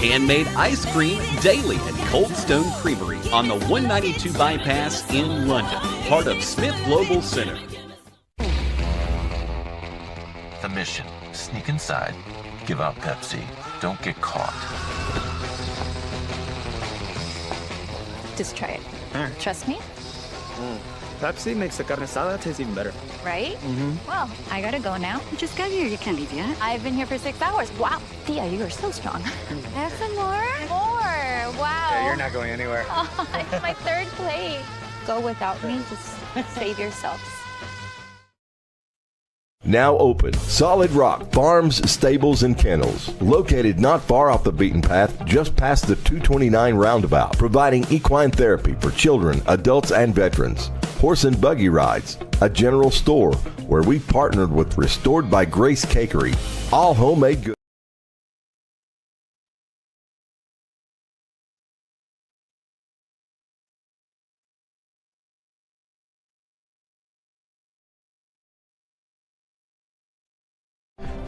Handmade ice cream daily at Cold Stone Creamery on the 192 bypass in London, part of Smith Global Center. The mission: sneak inside, give out Pepsi, don't get caught. Just try it. Trust me? Pepsi makes the carne asada taste even better. Right? Well, I gotta go now. You just got here. You can't leave yet. I've been here for 6 hours. Wow. Thea, you are so strong. Have some more? More. Wow. Yeah, you're not going anywhere. Oh, it's my third plate. Go without me. Just save yourselves. Now open, Solid Rock Farms, Stables, and Kennels. Located not far off the beaten path, just past the 229 roundabout. Providing equine therapy for children, adults, and veterans. Horse and buggy rides. A general store where we partnered with Restored by Grace Cakery. All homemade goods.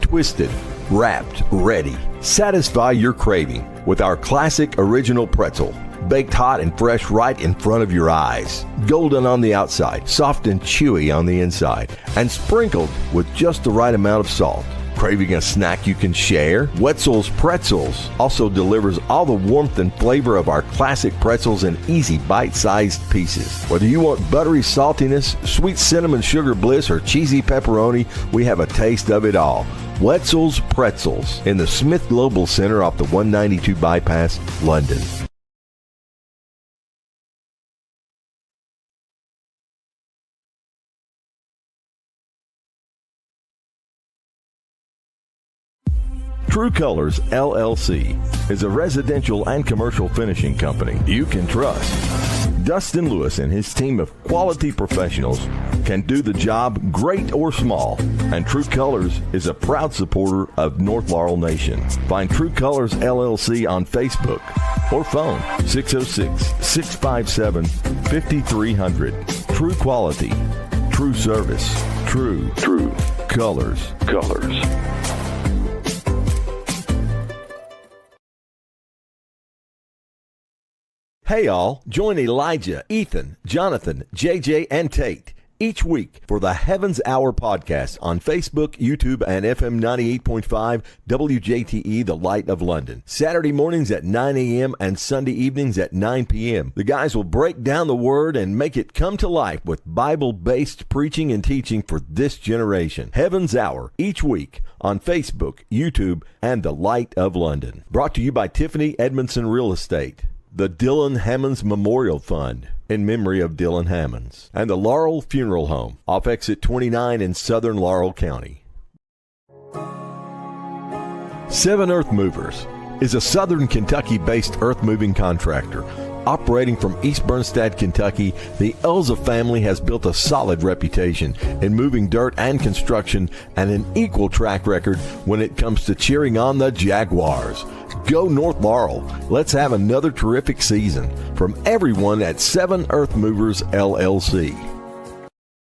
Twisted, wrapped, ready. Satisfy your craving with our classic original pretzel. Baked hot and fresh right in front of your eyes. Golden on the outside, soft and chewy on the inside, and sprinkled with just the right amount of salt. Craving a snack you can share? Wetzel's Pretzels also delivers all the warmth and flavor of our classic pretzels in easy bite-sized pieces. Whether you want buttery saltiness, sweet cinnamon sugar bliss, or cheesy pepperoni, we have a taste of it all. Wetzel's Pretzels in the Smith Global Center off the 192 bypass, London. True Colors LLC is a residential and commercial finishing company you can trust. Dustin Lewis and his team of quality professionals can do the job great or small, and True Colors is a proud supporter of North Laurel Nation. Find True Colors LLC on Facebook or phone 606-657-5300. True quality, true service, true colors. Hey all, join Elijah, Ethan, Jonathan, JJ, and Tate each week for the Heavens Hour podcast on Facebook, YouTube, and FM 98.5 WJTE, The Light of London. Saturday mornings at 9 a.m. and Sunday evenings at 9 p.m. The guys will break down the Word and make it come to life with Bible-based preaching and teaching for this generation. Heavens Hour each week on Facebook, YouTube, and The Light of London. Brought to you by Tiffany Edmondson Real Estate, the Dylan Hammonds Memorial Fund in memory of Dylan Hammonds, and the Laurel Funeral Home off exit 29 in southern Laurel County. Seven Earth Movers is a southern Kentucky-based earth-moving contractor. Operating from East Bernstad, Kentucky, the Elza family has built a solid reputation in moving dirt and construction and an equal track record when it comes to cheering on the Jaguars. Go North Laurel. Let's have another terrific season. From everyone at Seven Earth Movers LLC.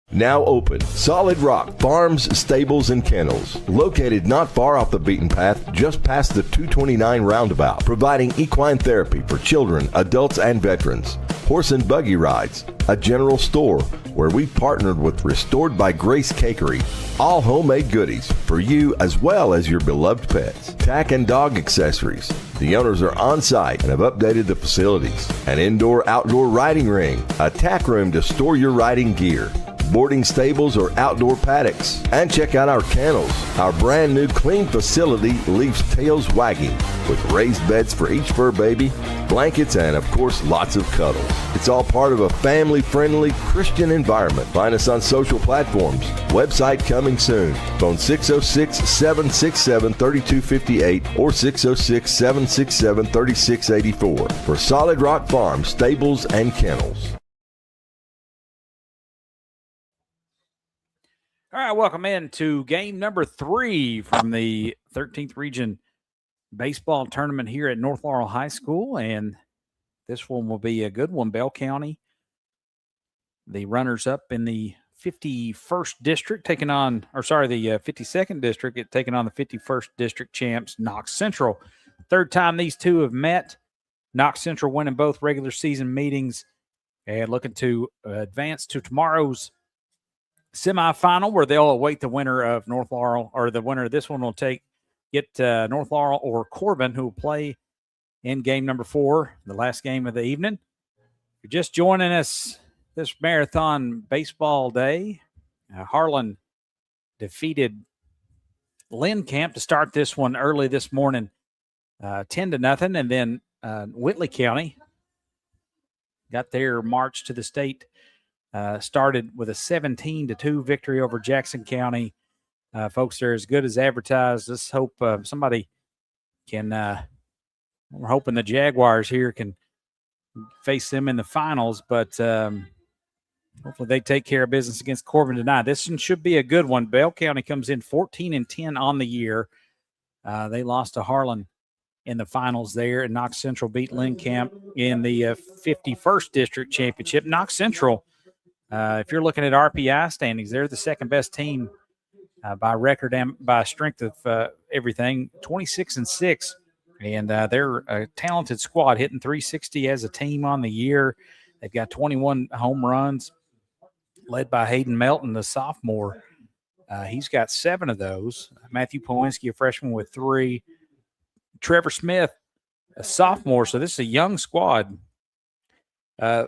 Now open, Solid Rock Farms, Stables, and Kennels. Located not far off the beaten path, just past the 229 roundabout. Providing equine therapy for children, adults, and veterans. Horse and buggy rides. A general store where we partnered with Restored by Grace Cakery. All homemade goodies for you as well as your beloved pets. Tack and dog accessories. The owners are on site and have updated the facilities. An indoor-outdoor riding ring. A tack room to store your riding gear. Boarding stables or outdoor paddocks. And check out our kennels. Our brand new clean facility leaves tails wagging with raised beds for each fur baby, blankets, and of course lots of cuddles. It's all part of a family-friendly Christian environment. Find us on social platforms. Website coming soon. Phone 606-767-3258 or 606-767-3684 for Solid Rock Farm, Stables, and Kennels. All right, welcome in to game number 3 from the 13th Region Baseball Tournament here at North Laurel High School, and this one will be a good one. Bell County, the runners-up in the 51st District, the 52nd District, taking on the 51st District champs, Knox Central. third time these two have met. Knox Central winning both regular season meetings and looking to advance to tomorrow's semifinal, where they'll await the winner of North Laurel, or the winner of this one will get North Laurel or Corbin, who will play in game number 4, the last game of the evening. If you're just joining us this marathon baseball day, Harlan defeated Lynn Camp to start this one early this morning, 10-0, and then Whitley County got their march to the state started with a 17-2 victory over Jackson County. Folks, they're as good as advertised. Let's hope somebody can we're hoping the Jaguars here can face them in the finals, but hopefully they take care of business against Corbin tonight. This one should be a good one. Bell County comes in 14-10 on the year. They lost to Harlan in the finals there, and Knox Central beat Lynn Camp in the 51st District Championship. Knox Central, if you're looking at RPI standings, they're the second best team by record and by strength of everything, 26-6. And they're a talented squad, hitting 360 as a team on the year. They've got 21 home runs, led by Hayden Melton, the sophomore. He's got 7 of those. Matthew Polinski, a freshman, with 3. Trevor Smith, a sophomore. So this is a young squad.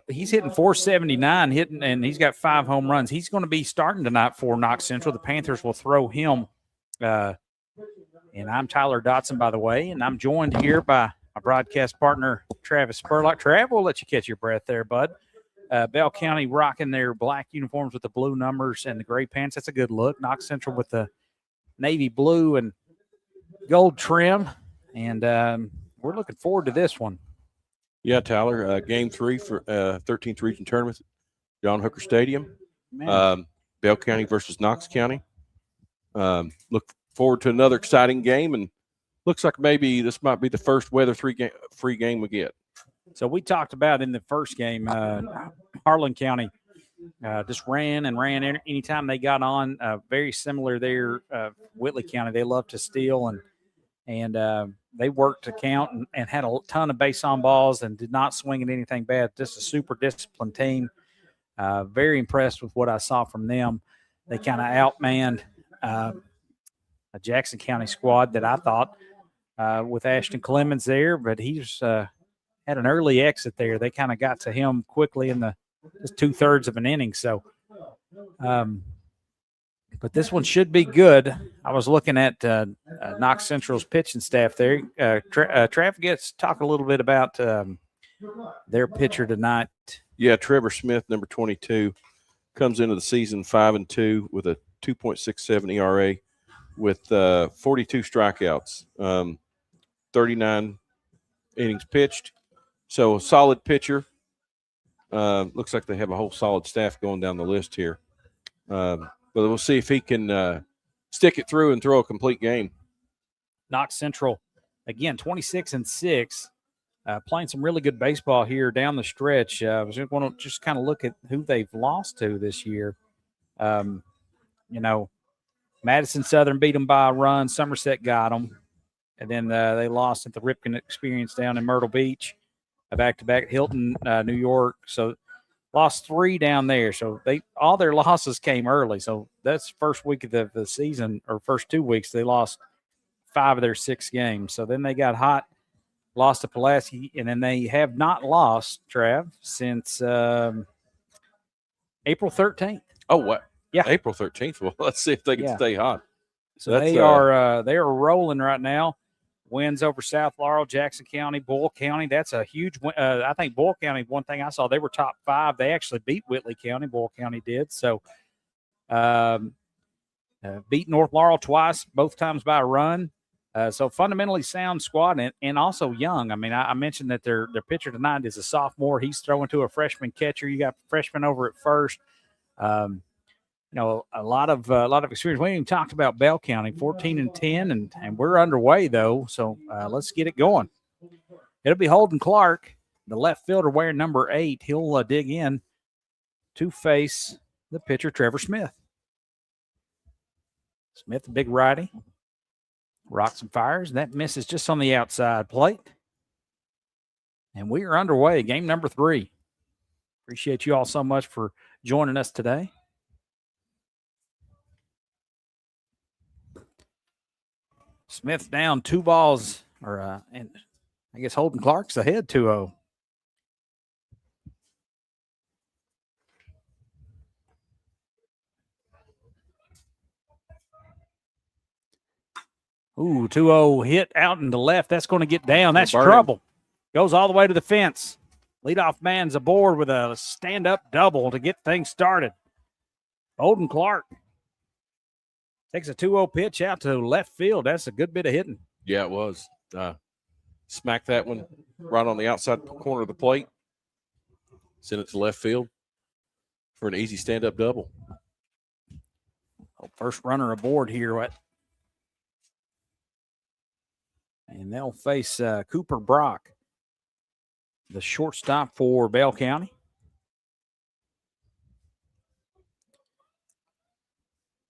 He's hitting 479, and he's got 5 home runs. He's going to be starting tonight for Knox Central. The Panthers will throw him. And I'm Tyler Dotson, by the way, and I'm joined here by my broadcast partner, Travis Spurlock. Trav, we'll let you catch your breath there, bud. Bell County rocking their black uniforms with the blue numbers and the gray pants. That's a good look. Knox Central with the navy blue and gold trim. And we're looking forward to this one. Yeah, Tyler, game 3 for 13th Region Tournament, John Hooker Stadium. Bell County versus Knox County. Look forward to another exciting game, and looks like maybe this might be the first weather-free game we get. So we talked about in the first game, Harlan County just ran anytime they got on. Very similar there, Whitley County. They love to steal, and they worked to count and had a ton of base on balls and did not swing at anything bad. Just a super disciplined team. Very impressed with what I saw from them. They kind of outmanned a Jackson County squad that I thought with Ashton Clemens there, but he's had an early exit there. They kind of got to him quickly in just 2/3 of an inning. So, but this one should be good. I was looking at Knox Central's pitching staff there. Trav gets talk a little bit about their pitcher tonight. Yeah, Trevor Smith, number 22, comes into the season 5-2 with a 2.67 ERA. With 42 strikeouts, 39 innings pitched. So a solid pitcher. Looks like they have a whole solid staff going down the list here. But we'll see if he can stick it through and throw a complete game. Knox Central, again, 26-6, playing some really good baseball here down the stretch. I was going to just kind of look at who they've lost to this year. Madison Southern beat them by a run. Somerset got them. And then they lost at the Ripken Experience down in Myrtle Beach, back-to-back Hilton, New York. So lost 3 down there. So all their losses came early. So that's first week of the season, or first 2 weeks, they lost 5 of their 6 games. So then they got hot, lost to Pulaski, and then they have not lost, Trav, since April 13th. Oh, what? Yeah, April 13th. Well, let's see if they can stay hot. So they are rolling right now. Wins over South Laurel, Jackson County, Boyle County. That's a huge win. I think Boyle County, one thing I saw, they were top 5. They actually beat Whitley County. Boyle County did. So beat North Laurel twice, both times by a run. So fundamentally sound squad and also young. I mean, I mentioned that their pitcher tonight is a sophomore. He's throwing to a freshman catcher. You got freshmen over at first. A lot of experience. We even talked about Bell County, 14-10, and we're underway though. So let's get it going. It'll be Holden Clark, the left fielder wearing number 8. He'll dig in to face the pitcher Trevor Smith. Smith, the big righty, Rocks and fires. That misses just on the outside plate. And we are underway. Game number 3. Appreciate you all so much for joining us today. Smith down 2 balls, and I guess Holden Clark's ahead 2-0. Ooh, 2-0 hit out in the left. That's going to get down. That's trouble. Goes all the way to the fence. Leadoff man's aboard with a stand-up double to get things started. Holden Clark takes a 2-0 pitch out to left field. That's a good bit of hitting. Yeah, it was. Smacked that one right on the outside corner of the plate. Sent it to left field for an easy stand-up double. First runner aboard here. And they'll face Cooper Brock, the shortstop for Bell County.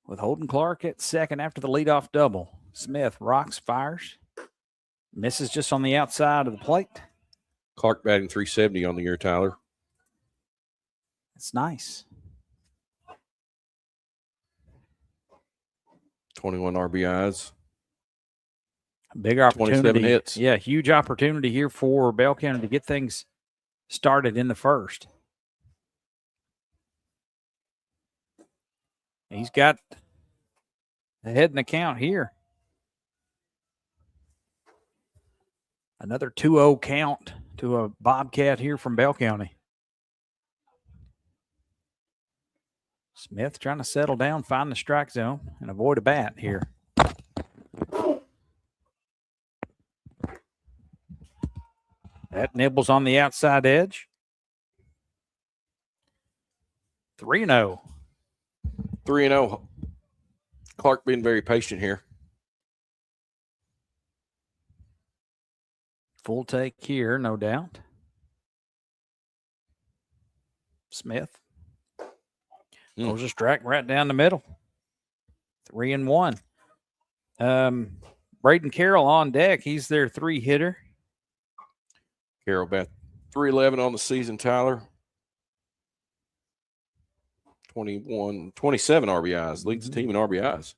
With Holden Clark at second after the leadoff double. Smith rocks, fires. Misses just on the outside of the plate. Clark batting .370 on the year, Tyler. That's nice. 21 RBIs. Big opportunity. 27 hits. Yeah, huge opportunity here for Bell County to get things started in the first. He's got ahead in the count here. Another 2-0 count to a Bobcat here from Bell County. Smith trying to settle down, find the strike zone, and avoid a bat here. That nibbles on the outside edge. 3-0. 3-0. Clark being very patient here. Full take here, no doubt. Smith. Throws a strike right down the middle. 3-1. Braden Carroll on deck. He's their 3-hitter. Carroll bat .311 on the season, Tyler. 27 RBIs. Leads the team in RBIs.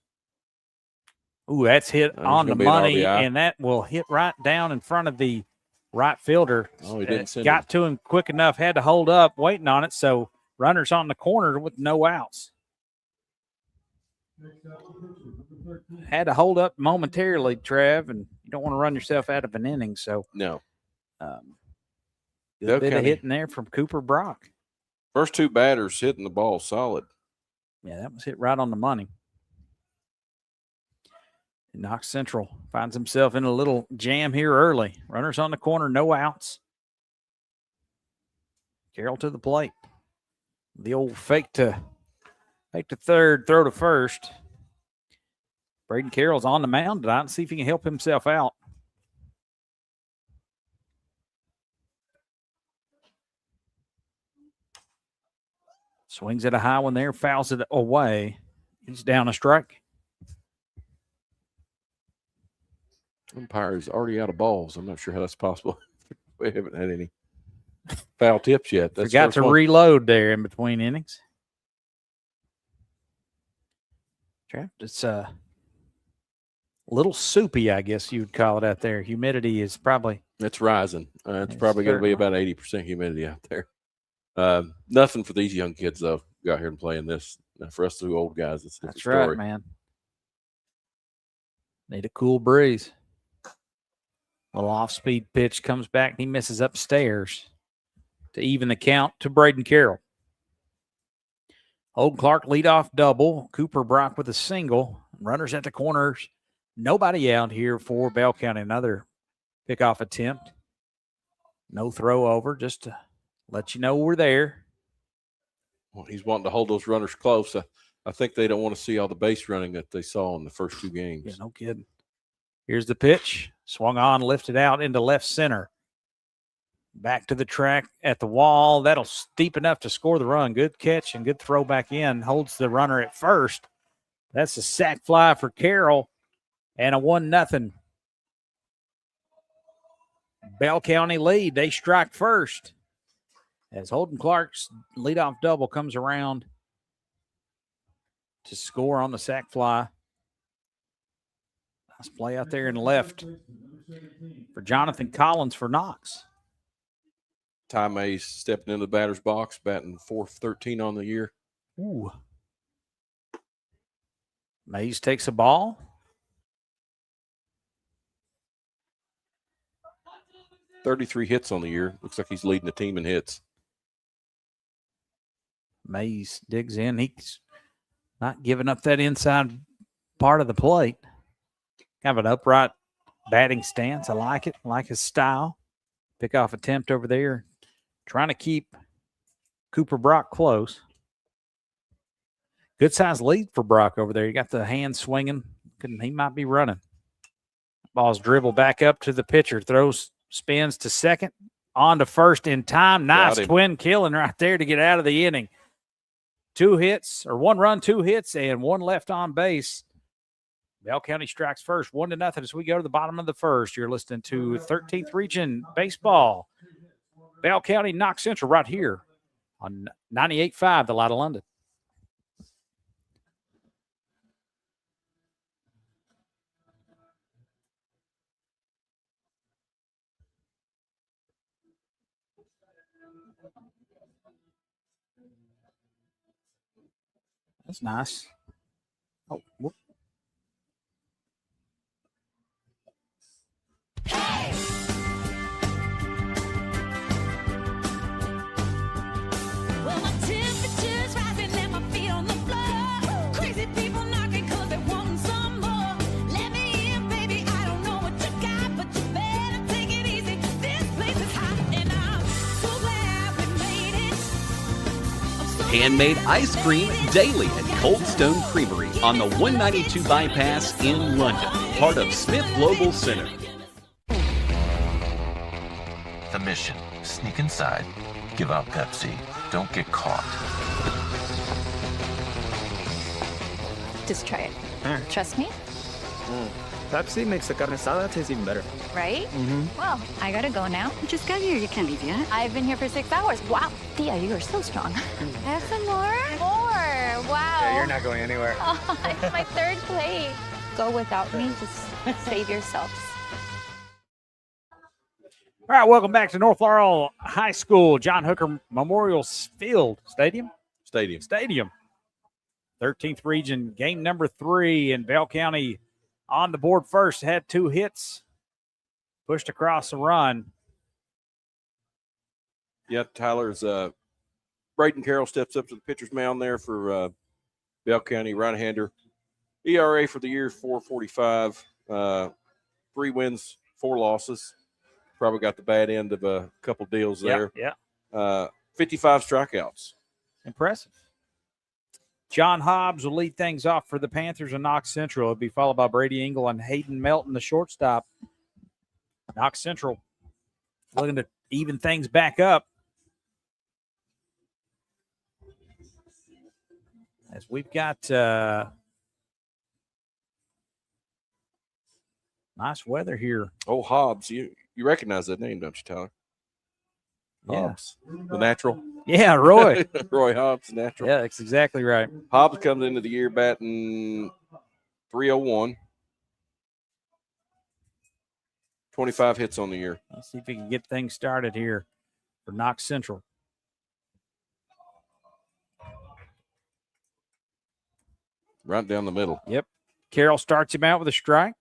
Ooh, that's hit on the money, and that will hit right down in front of the right fielder. Oh, he didn't send got to him quick enough, had to hold up, waiting on it, so runners on the corner with no outs. Had to hold up momentarily, Trev, and you don't want to run yourself out of an inning, so. No. Good bit of hitting there from Cooper Brock. First 2 batters hitting the ball solid. Yeah, that was hit right on the money. Knox Central finds himself in a little jam here early. Runners on the corner, no outs. Carroll to the plate. The old fake to third, throw to first. Braden Carroll's on the mound tonight. See if he can help himself out. Swings at a high one there, fouls it away. He's down a strike. Umpire is already out of balls. I'm not sure how that's possible. We haven't had any foul tips yet. That's Forgot to reload there in between innings. It's a little soupy, I guess you would call it out there. Humidity is probably. It's rising. It's probably going to be about 80% humidity out there. Nothing for these young kids, though. Go out here and play in this. For us two old guys, it's a different story. That's right, man. Need a cool breeze. Little off-speed pitch comes back, and he misses upstairs to even the count to Braden Carroll. Holden Clark leadoff double. Cooper Brock with a single. Runners at the corners. Nobody out here for Bell County. Another pickoff attempt. No throw over, just to let you know we're there. Well, he's wanting to hold those runners close. I think they don't want to see all the base running that they saw in the first 2 games. Yeah, no kidding. Here's the pitch. Swung on, lifted out into left center. Back to the track at the wall. That'll steep enough to score the run. Good catch and good throw back in. Holds the runner at first. That's a sac fly for Carroll. And a 1-0 Bell County lead. They strike first as Holden Clark's leadoff double comes around to score on the sac fly. Nice play out there in the left for Jonathan Collins for Knox. Ty Mays stepping into the batter's box, batting 4-13 on the year. Ooh. Mays takes a ball. $33 hits on the year. Looks like he's leading the team in hits. Mays digs in. He's not giving up that inside part of the plate. Kind of an upright batting stance. I like it. I like his style. Pick-off attempt over there. Trying to keep Cooper Brock close. Good size lead for Brock over there. You got the hand swinging. He might be running. Ball's dribbled back up to the pitcher. Spins to second. On to first in time. Nice twin killing right there to get out of the inning. 2 hits, or 1 run, 2 hits, and 1 left on base. Bell County strikes first, 1-0 as we go to the bottom of the first. You're listening to 13th Region Baseball. Bell County, Knox Central, right here on 98.5, the Light of London. That's nice. Oh, whoop. Well, my temperature's rising and my feet on the floor. Crazy people knocking 'cause they want some more. Let me in, baby. I don't know what you got, but you better take it easy. This place is hot and I'm so glad we made it. Handmade ice cream daily at Cold Stone Creamery on the 192 bypass in London, part of Smith Global Center. The mission: sneak inside, give out Pepsi, don't get caught. Just try it. Trust me, Pepsi makes the carne asada taste even better. right? Well, I gotta go now. You just got here. You can't leave yet. I've been here for 6 hours. Wow, Thea, you are so strong. Have some more? More. Wow. Yeah, you're not going anywhere. Oh, it's my 3rd plate. Go without me. Just save yourselves. All right, welcome back to North Laurel High School, John Hooker Memorial Stadium. 13th Region, game number 3, and Bell County on the board first. Had 2 hits, pushed across a run. Yeah, Tyler's Braden Carroll steps up to the pitcher's mound there for Bell County, right-hander. ERA for the year is 4.45. 3 wins, 4 losses. Probably got the bad end of a couple deals there. Yeah. 55 strikeouts. Impressive. John Hobbs will lead things off for the Panthers and Knox Central. It'll be followed by Brady Engel and Hayden Melton, the shortstop. Knox Central looking to even things back up. As we've got nice weather here. Oh, Hobbs. You recognize that name, don't you, Tyler? Yeah. Hobbs. The natural. Yeah, Roy. Roy Hobbs, the natural. Yeah, that's exactly right. Hobbs comes into the year batting .301. 25 hits on the year. Let's see if he can get things started here for Knox Central. Right down the middle. Yep. Carroll starts him out with a strike.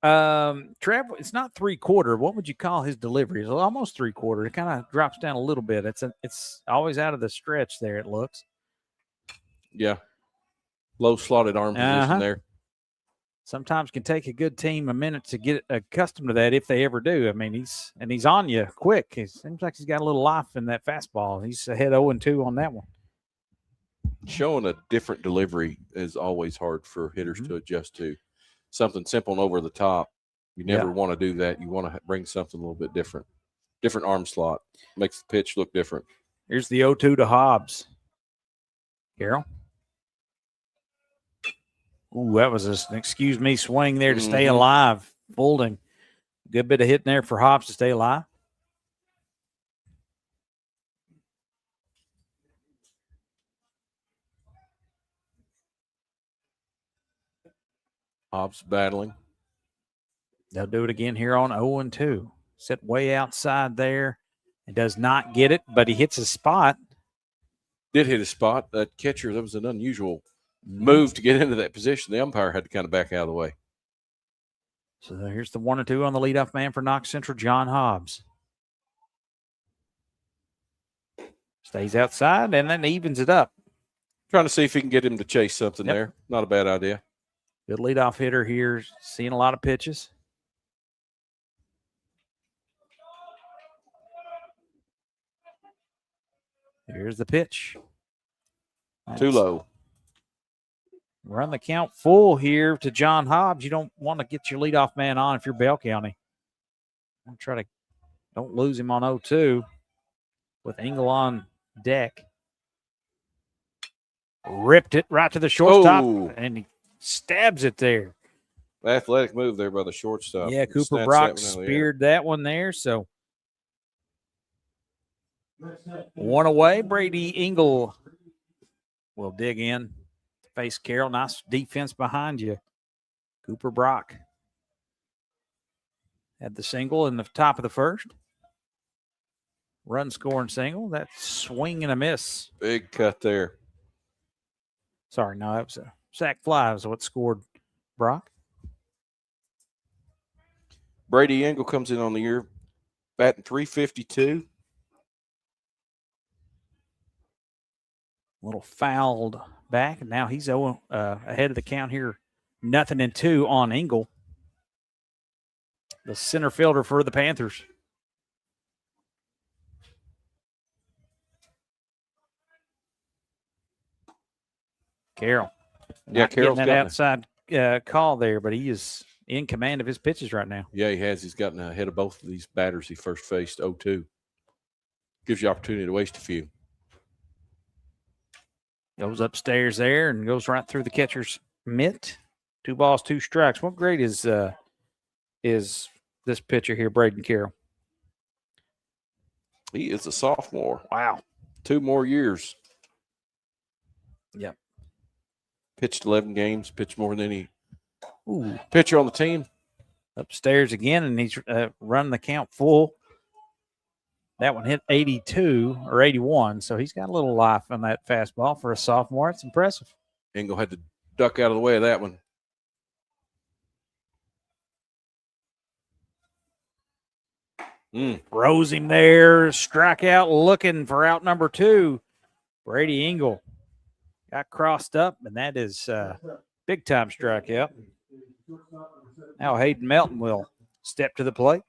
Trev, it's not 3/4. What would you call his delivery? It's almost 3/4. It kind of drops down a little bit. It's always out of the stretch there, it looks. Yeah. Low slotted arm position there. Sometimes can take a good team a minute to get accustomed to that if they ever do. I mean, he's on you quick. It seems like he's got a little life in that fastball. He's ahead 0-2 on that one. Showing a different delivery is always hard for hitters to adjust to. Something simple and over the top. You never want to do that. You want to bring something a little bit different. Different arm slot. Makes the pitch look different. Here's the 0-2 to Hobbs. Carroll. Ooh, that was an excuse me swing there to stay alive. Folding. Good bit of hitting there for Hobbs to stay alive. Hobbs battling. They'll do it again here on 0-2. Set way outside there. It does not get it, but he hits a spot. Did hit a spot. That catcher, that was an unusual move to get into that position. The umpire had to kind of back out of the way. So here's the 1-2 on the leadoff man for Knox Central, John Hobbs. Stays outside and then evens it up. Trying to see if he can get him to chase something there. Not a bad idea. Good leadoff hitter here, seeing a lot of pitches. Here's the pitch. Too low. Run the count full here to John Hobbs. You don't want to get your leadoff man on if you're Bell County. Don't lose him on 0-2 with Engel on deck. Ripped it right to the shortstop, and he stabs it there. Athletic move there by the shortstop. Yeah, Cooper Snatched Brock that one out of the air. speared that one there. So one away. Brady Engel will dig in. Face Carroll. Nice defense behind you. Cooper Brock had the single in the top of the first. Run scoring single. That swing and a miss. Big cut there. Sorry, no, that was a sac fly is what scored Brock. Brady Engel comes in on the year batting .352. A little fouled back, and now he's ahead of the count here. 0-2 on Engel, the center fielder for the Panthers. Carroll. Yeah, Carroll's getting that outside call there, but he is in command of his pitches right now. Yeah, he has. He's gotten ahead of both of these batters he first faced, 0-2. Gives you opportunity to waste a few. Goes upstairs there and goes right through the catcher's mitt. 2 balls, 2 strikes. What grade is this pitcher here, Braden Carroll? He is a sophomore. Wow. 2 more years. Yep. Pitched 11 games, pitched more than any Ooh. pitcher on the team. Upstairs again, and he's running the count full. That one hit 82 or 81, so he's got a little life on that fastball for a sophomore. It's impressive. Engel had to duck out of the way of that one. Rose him there, strikeout, looking for out number 2. Brady Engel got crossed up, and that is big-time strikeout. Now Hayden Melton will step to the plate.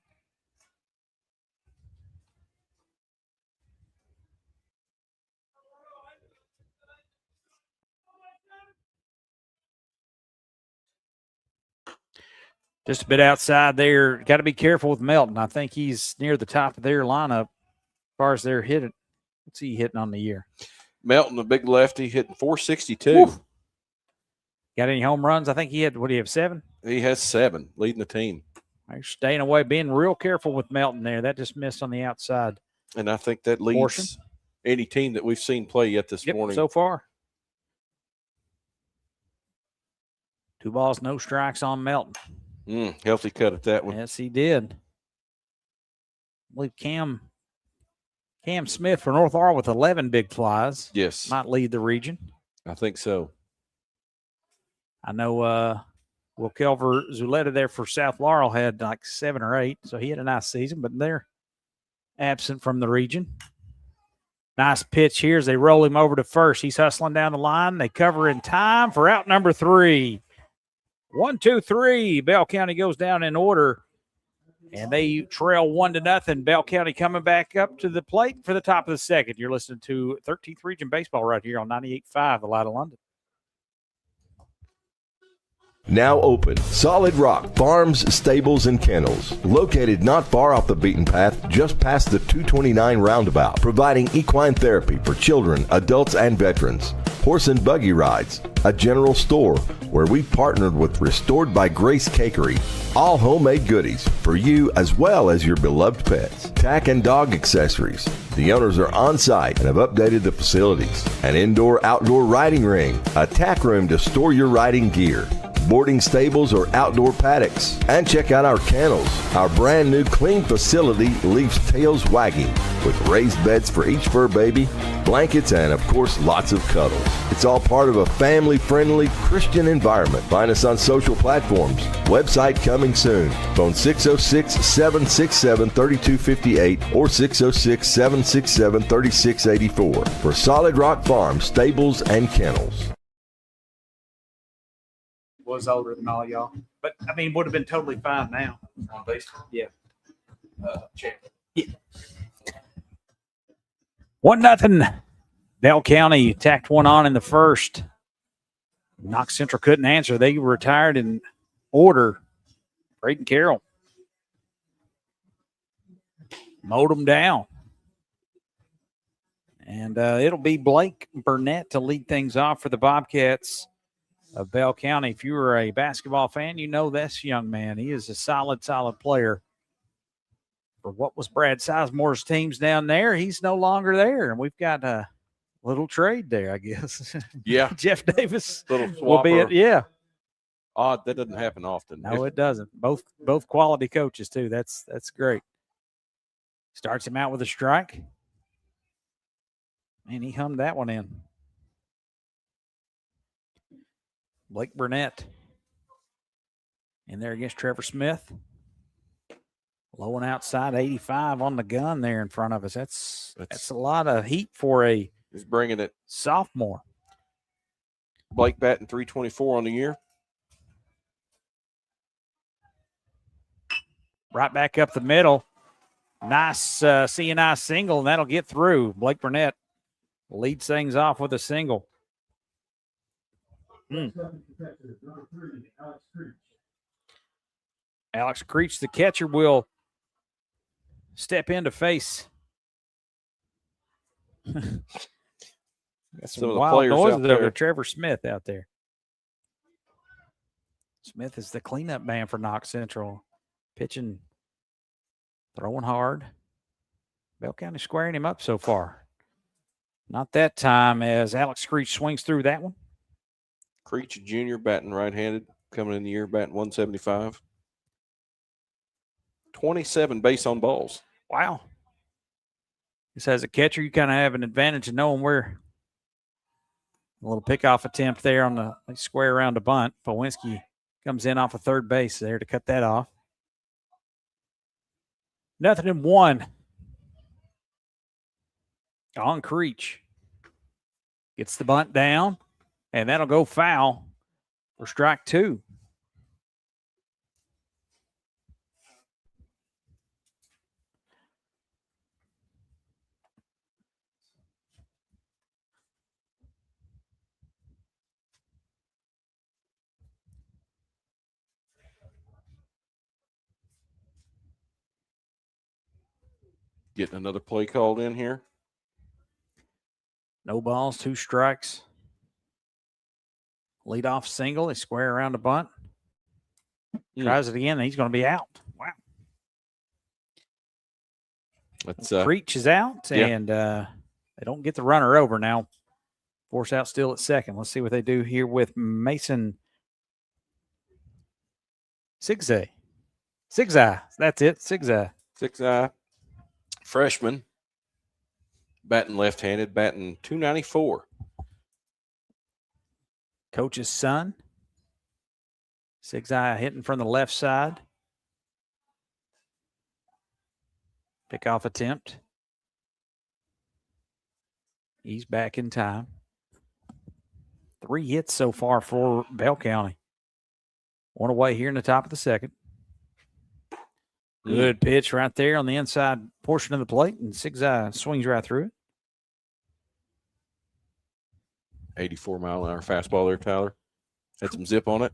Just a bit outside there. Got to be careful with Melton. I think he's near the top of their lineup as far as they're hitting. What's he hitting on the year? Melton, the big lefty, hitting .462. Woo. Got any home runs? I think he had, what do you have, 7? He has 7, leading the team. They're staying away, being real careful with Melton there. That just missed on the outside. And I think that leads portion. Any team that we've seen play yet this morning. So far. 2 balls, no strikes on Melton. Healthy cut at that one. Yes, he did. I believe Cam Smith for North Laurel with 11 big flies. Yes. Might lead the region. I think so. I know Will Kelver Zuleta there for South Laurel had like 7 or 8, so he had a nice season, but they're absent from the region. Nice pitch here as they roll him over to first. He's hustling down the line. They cover in time for out number 3. 1, 2, 3. Bell County goes down in order, and they trail 1-0. Bell County coming back up to the plate for the top of the second. You're listening to 13th Region Baseball right here on 98.5, The Light of London. Now open, Solid Rock Farms, Stables, and Kennels. Located not far off the beaten path, just past the 229 roundabout. Providing equine therapy for children, adults, and veterans. horse and buggy rides, a general store where we partnered with Restored by Grace Cakery, all homemade goodies for you as well as your beloved pets. Tack and dog accessories. The owners are on site and have updated the facilities. An indoor-outdoor riding ring, a tack room to store your riding gear, boarding stables or outdoor paddocks. And check out our kennels. Our brand new clean facility leaves tails wagging with raised beds for each fur baby, blankets, and of course lots of cuddles. It's all part of a family-friendly Christian environment. Find us on social platforms. Website coming soon. Phone 606-767-3258 or 606-767-3684 for Solid Rock Farm Stables and Kennels. Was older than all y'all, but I mean, would have been totally fine now. On baseball? Yeah. Champ. 1-0. Bell County tacked one on in the first. Knox Central couldn't answer. They retired in order. Braden Carroll mowed them down. And it'll be Blake Burnett to lead things off for the Bobcats of Bell County. If you were a basketball fan, you know this young man. He is a solid player. For what was Brad Sizemore's teams down there, he's no longer there. And we've got a little trade there, I guess. Yeah. Jeff Davis Little will be swapper. it. Yeah. Odd. That doesn't happen often. No, it doesn't. Both quality coaches, too. That's great. Starts him out with a strike. And he hummed that one in. Blake Burnett in there against Trevor Smith. Low and outside, 85 on the gun there in front of us. That's a lot of heat for a He's bringing it. sophomore. Blake batting 324 on the year. Right back up the middle. Nice CNI single, and that'll get through. Blake Burnett leads things off with a single. Alex Creech, the catcher, will step in to face. Got Some of the wild players noises out over there. Trevor Smith out there. Smith is the cleanup man for Knox Central. Pitching, throwing hard. Bell County squaring him up so far. Not that time as Alex Creech swings through that one. Creech Jr. batting right-handed, coming in the year batting 175. 27 base on balls. Wow. This as a catcher, you kind of have an advantage of knowing where. A little pickoff attempt there on the square around the bunt. Powinski comes in off of third base there to cut that off. 0-1. On Creech. Gets the bunt down, and that'll go foul for strike two. Getting another play called in here. No balls, 2 strikes. Lead off single. They square around the bunt. Tries it again, and he's going to be out. Wow. That's Creech is out, yeah. and they don't get the runner over now. Force out still at second. Let's see what they do here with Mason Sigzay. That's it, Sigzay. 6'eye freshman. Batting left-handed, batting 294. Coach's son. Sigzay hitting from the left side. Pickoff attempt. He's back in time. 3 hits so far for Bell County. One away here in the top of the second. Good pitch right there on the inside portion of the plate, and Sigzay swings right through it. 84-mile-an-hour fastball there, Tyler. Had some zip on it.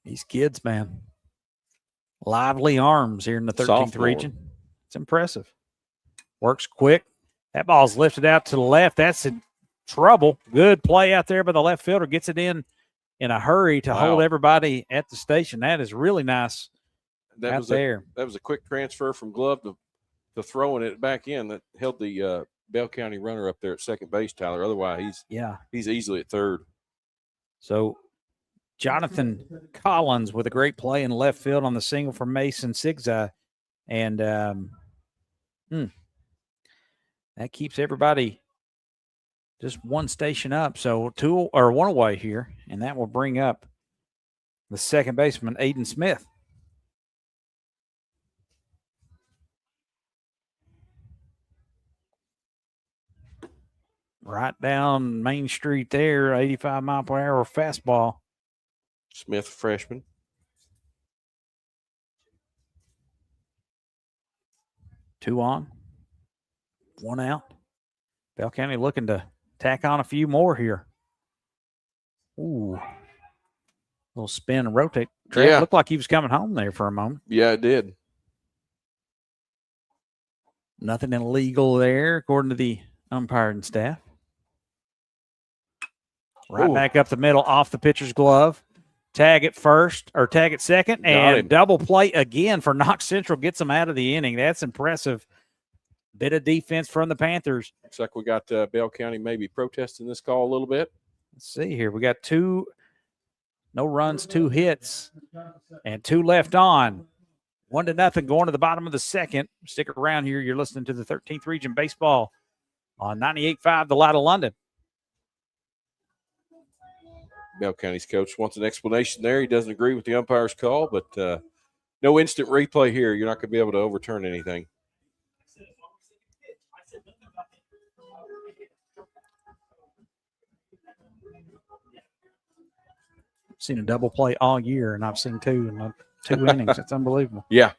These kids, man. Lively arms here in the 13th Sophomore. region. It's impressive. Works quick. That ball's lifted out to the left. That's in trouble. Good play out there by the left fielder. Gets it in a hurry to hold everybody at the station. That is really nice out there. That was a quick transfer from glove to throwing it back in that held the Bell County runner up there at second base, Tyler. Otherwise, he's easily at third. So Jonathan Collins with a great play in left field on the single for Mason Sigza. And that keeps everybody just one station up. So one away here, and that will bring up the second baseman, Aiden Smith. Right down Main Street there, 85 mile per hour fastball. Smith, freshman. Two on, one out. Bell County looking to tack on a few more here. Ooh. Little spin and rotate. Yeah. Looked like he was coming home there for a moment. Yeah, it did. Nothing illegal there, according to the umpiring staff. Right back up the middle, off the pitcher's glove. Tag it first, or tag it second, and double play again for Knox Central. Gets them out of the inning. That's impressive. Bit of defense from the Panthers. Looks like we got Bell County maybe protesting this call a little bit. Let's see here. We got no runs, 2 hits, and 2 left on. 1-0 going to the bottom of the second. Stick around here. You're listening to the 13th Region Baseball on 98.5 The Light of London. Bell County's coach wants an explanation there. He doesn't agree with the umpire's call, but no instant replay here. You're not going to be able to overturn anything. I've seen a double play all year, and I've seen 2 in 2 innings. That's unbelievable. Yeah.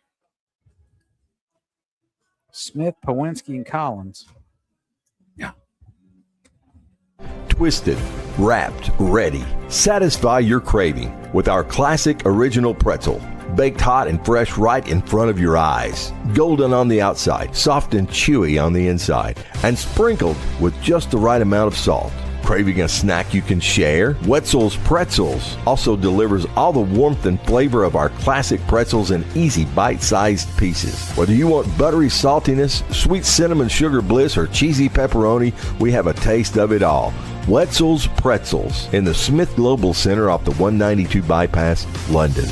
Smith, Powinski, and Collins. Yeah. Twisted, wrapped, ready. Satisfy your craving with our classic original pretzel. Baked hot and fresh right in front of your eyes. Golden on the outside, soft and chewy on the inside, and sprinkled with just the right amount of salt. Craving a snack you can share? Wetzel's Pretzels also delivers all the warmth and flavor of our classic pretzels in easy bite-sized pieces. Whether you want buttery saltiness, sweet cinnamon sugar bliss, or cheesy pepperoni, we have a taste of it all. Wetzel's Pretzels in the Smith Global Center off the 192 bypass, London.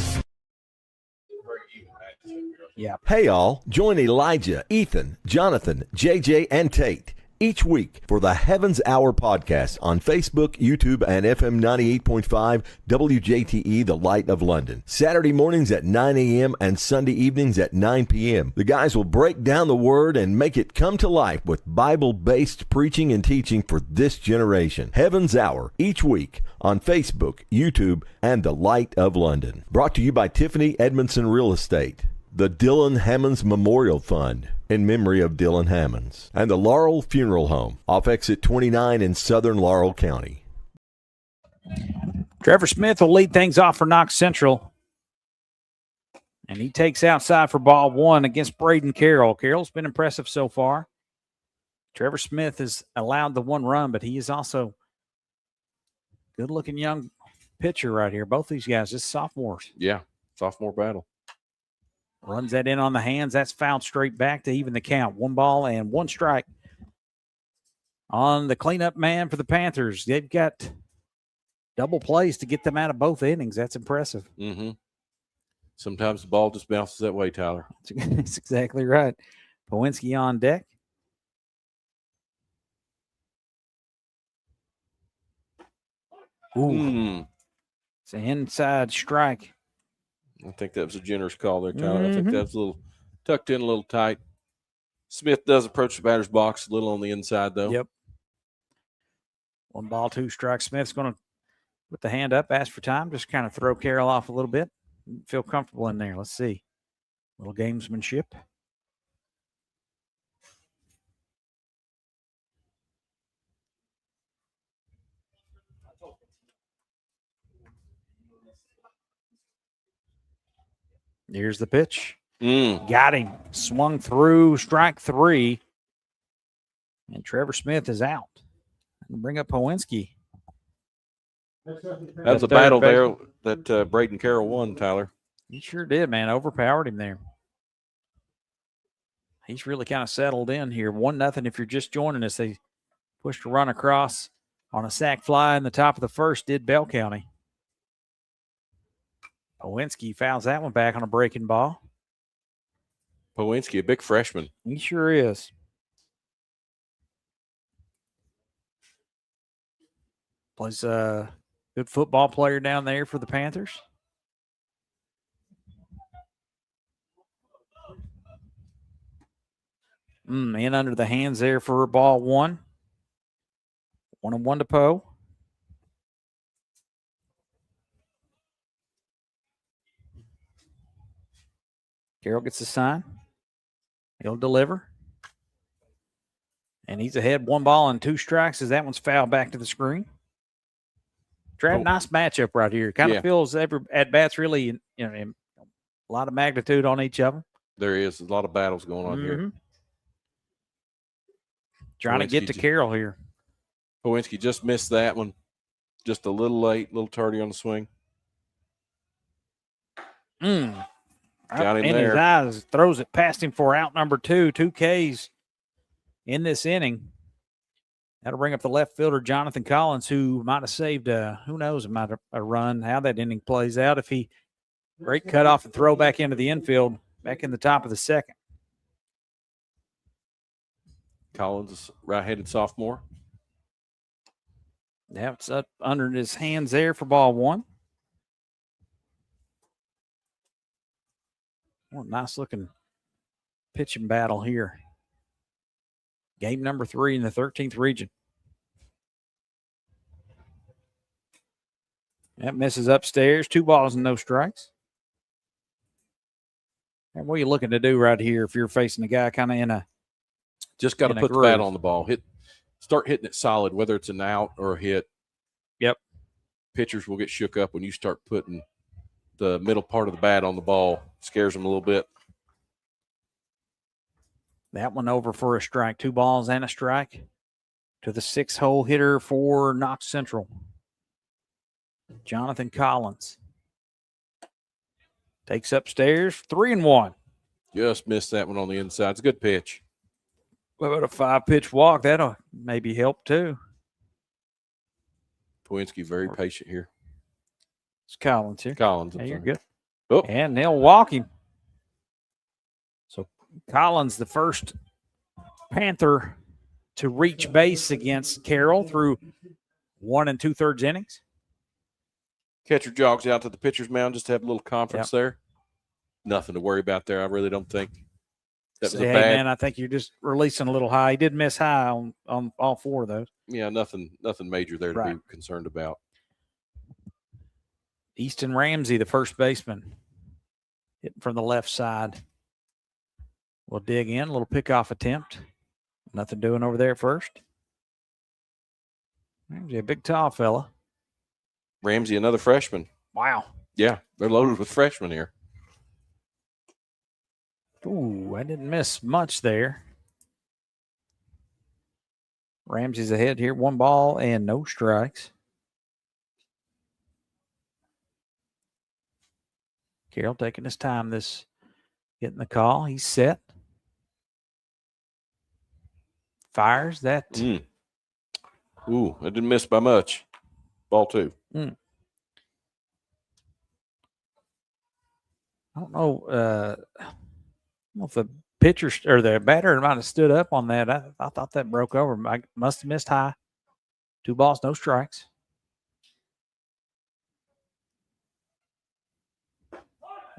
Yeah. Hey all, join Elijah, Ethan, Jonathan, JJ, and Tate each week for the Heavens Hour podcast on Facebook, YouTube, and FM 98.5 WJTE, The Light of London. Saturday mornings at 9 a.m. and Sunday evenings at 9 p.m. The guys will break down the Word and make it come to life with Bible-based preaching and teaching for this generation. Heavens Hour each week on Facebook, YouTube, and The Light of London. Brought to you by Tiffany Edmondson Real Estate, the Dylan Hammonds Memorial Fund in memory of Dylan Hammonds, and the Laurel Funeral Home off exit 29 in southern Laurel County. Trevor Smith will lead things off for Knox Central. And he takes outside for ball 1 against Braden Carroll. Carroll's been impressive so far. Trevor Smith has allowed the 1 run, but he is also a good-looking young pitcher right here. Both these guys, just sophomores. Yeah, sophomore battle. Runs that in on the hands. That's fouled straight back to even the count. 1 ball and 1 strike on the cleanup man for the Panthers. They've got double plays to get them out of both innings. That's impressive. Mm-hmm. Sometimes the ball just bounces that way, Tyler. That's exactly right. Powinski on deck. Ooh. It's an inside strike. I think that was a generous call there, Tyler. I think that was a little tucked in, a little tight. Smith does approach the batter's box a little on the inside, though. Yep. 1 ball, 2 strikes. Smith's going to put the hand up, ask for time, just kind of throw Carroll off a little bit. Feel comfortable in there. Let's see. Little gamesmanship. Here's the pitch. Got him. Swung through, strike 3. And Trevor Smith is out. Bring up Powinski. That was a battle there that Braden Carroll won, Tyler. He sure did, man. Overpowered him there. He's really kind of settled in here. 1-0 if you're just joining us. They pushed a run across on a sack fly in the top of the first, did Bell County. Powinski fouls that one back on a breaking ball. Powinski, a big freshman. He sure is. Plays a good football player down there for the Panthers. In under the hands there for ball 1. 1-1 to Poe. Carroll gets the sign. He'll deliver. And he's ahead 1 ball and 2 strikes as that one's fouled back to the screen. Trav, nice matchup right here. Kind of feels every at-bats really, a lot of magnitude on each of them. There is a lot of battles going on here. Trying to get to Carroll here. Powinski just missed that one. Just a little late, a little tardy on the swing. Got him in there. His eyes, throws it past him for out number 2. 2 Ks in this inning. That'll bring up the left fielder, Jonathan Collins, who might have saved, who knows, might have a run, how that inning plays out. If he great cutoff and throw back into the infield, back in the top of the second. Collins is right-handed sophomore. Yeah, it's up under his hands there for ball 1. What a nice-looking pitching battle here. Game number 3 in the 13th region. That misses upstairs. 2 balls and no strikes. And what are you looking to do right here if you're facing a guy kind of in a just got to put the bat on the ball. Start hitting it solid, whether it's an out or a hit. Yep. Pitchers will get shook up when you start putting the middle part of the bat on the ball. Scares them a little bit. That one over for a strike. 2 balls and a strike to the 6-hole hitter for Knox Central, Jonathan Collins. Takes upstairs, 3-1. Just missed that one on the inside. It's a good pitch. What about a 5-pitch walk? That'll maybe help too. Powinski very patient here. It's Collins here. Collins. Hey, you're good. Oh. And they'll walk him. So Collins, the first Panther to reach base against Carroll through 1 2/3 innings. Catcher jogs out to the pitcher's mound just to have a little conference there. Nothing to worry about there. I really don't think. That was a bad. Man, I think you're just releasing a little high. He did miss high on all 4 of those. Yeah, nothing major there to be concerned about. Easton Ramsey, the first baseman, hitting from the left side. We'll dig in, a little pickoff attempt. Nothing doing over there at first. Ramsey, a big tall fella. Ramsey, another freshman. Wow. Yeah, they're loaded with freshmen here. Ooh, I didn't miss much there. Ramsey's ahead here. 1 ball and no strikes. Carroll taking his time, getting the call. He's set. Fires that. Ooh, I didn't miss by much. Ball 2. I don't know. If the pitcher or the batter might have stood up on that. I thought that broke over. I must have missed high. 2 balls, no strikes.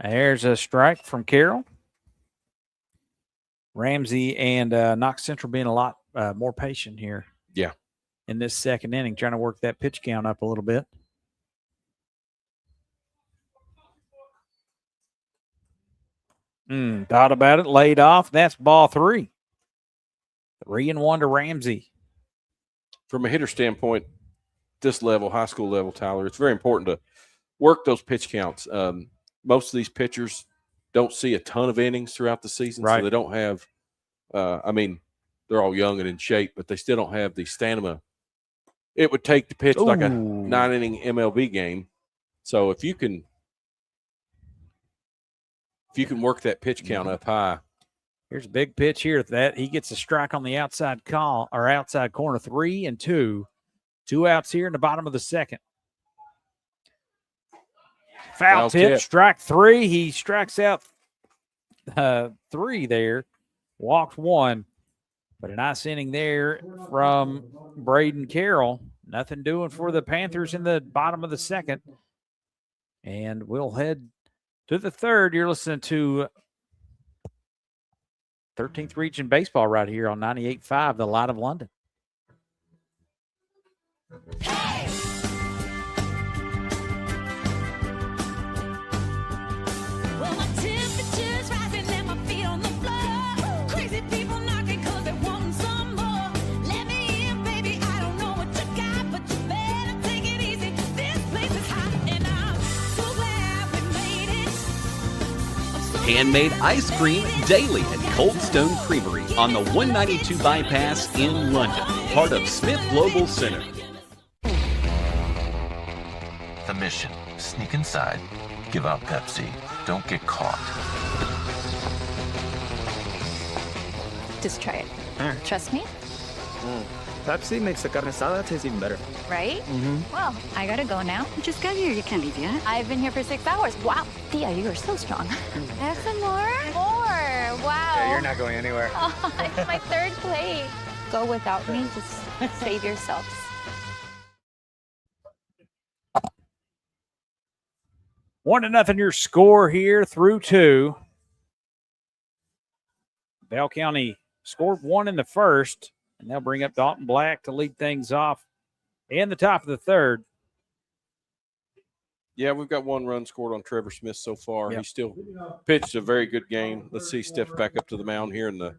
There's a strike from Carroll. Ramsey and Knox Central being a lot more patient here. Yeah. In this second inning, trying to work that pitch count up a little bit. Thought about it, laid off. That's ball 3. 3-1 to Ramsey. From a hitter standpoint, this level, high school level, Tyler, it's very important to work those pitch counts. Most of these pitchers don't see a ton of innings throughout the season, so they don't have they're all young and in shape, but they still don't have the stamina. It would take to pitch like a Ooh. 9-inning MLB game. So if you can work that pitch count up high. Here's a big pitch here. That he gets a strike on the outside outside corner, 3-2. 2 outs here in the bottom of the second. Foul tip, tip. strike 3. He strikes out 3 there, walked 1. But a nice inning there from Braden Carroll. Nothing doing for the Panthers in the bottom of the second. And we'll head to the third. You're listening to 13th Region Baseball right here on 98.5, The Light of London. Well, my temperature's rising and my feet on the floor. Crazy people knocking 'cause they want some more. Let me in, baby. I don't know what you got, but you better take it easy. This place is hot and I'm so glad we made it. I'm so Handmade ice cream daily at Cold Stone Creamery on the 192 bypass in London, part of Smith Global Center. The mission: sneak inside, give out Pepsi, don't get caught. Just try it. Trust me, Pepsi makes the carne asada taste even better. right? Well, I gotta go now. You just got here. You can't leave yet. I've been here for 6 hours. Wow, Thea, you are so strong. Have some more? More. Wow. Yeah, you're not going anywhere. Oh, it's my 3rd plate. Go without me. Just save yourselves. 1-0 your score here through 2. Bell County scored 1 in the first, and they'll bring up Dalton Black to lead things off in the top of the third. Yeah, we've got 1 run scored on Trevor Smith so far. Yep. He still pitched a very good game. Let's see, steps back up to the mound here in the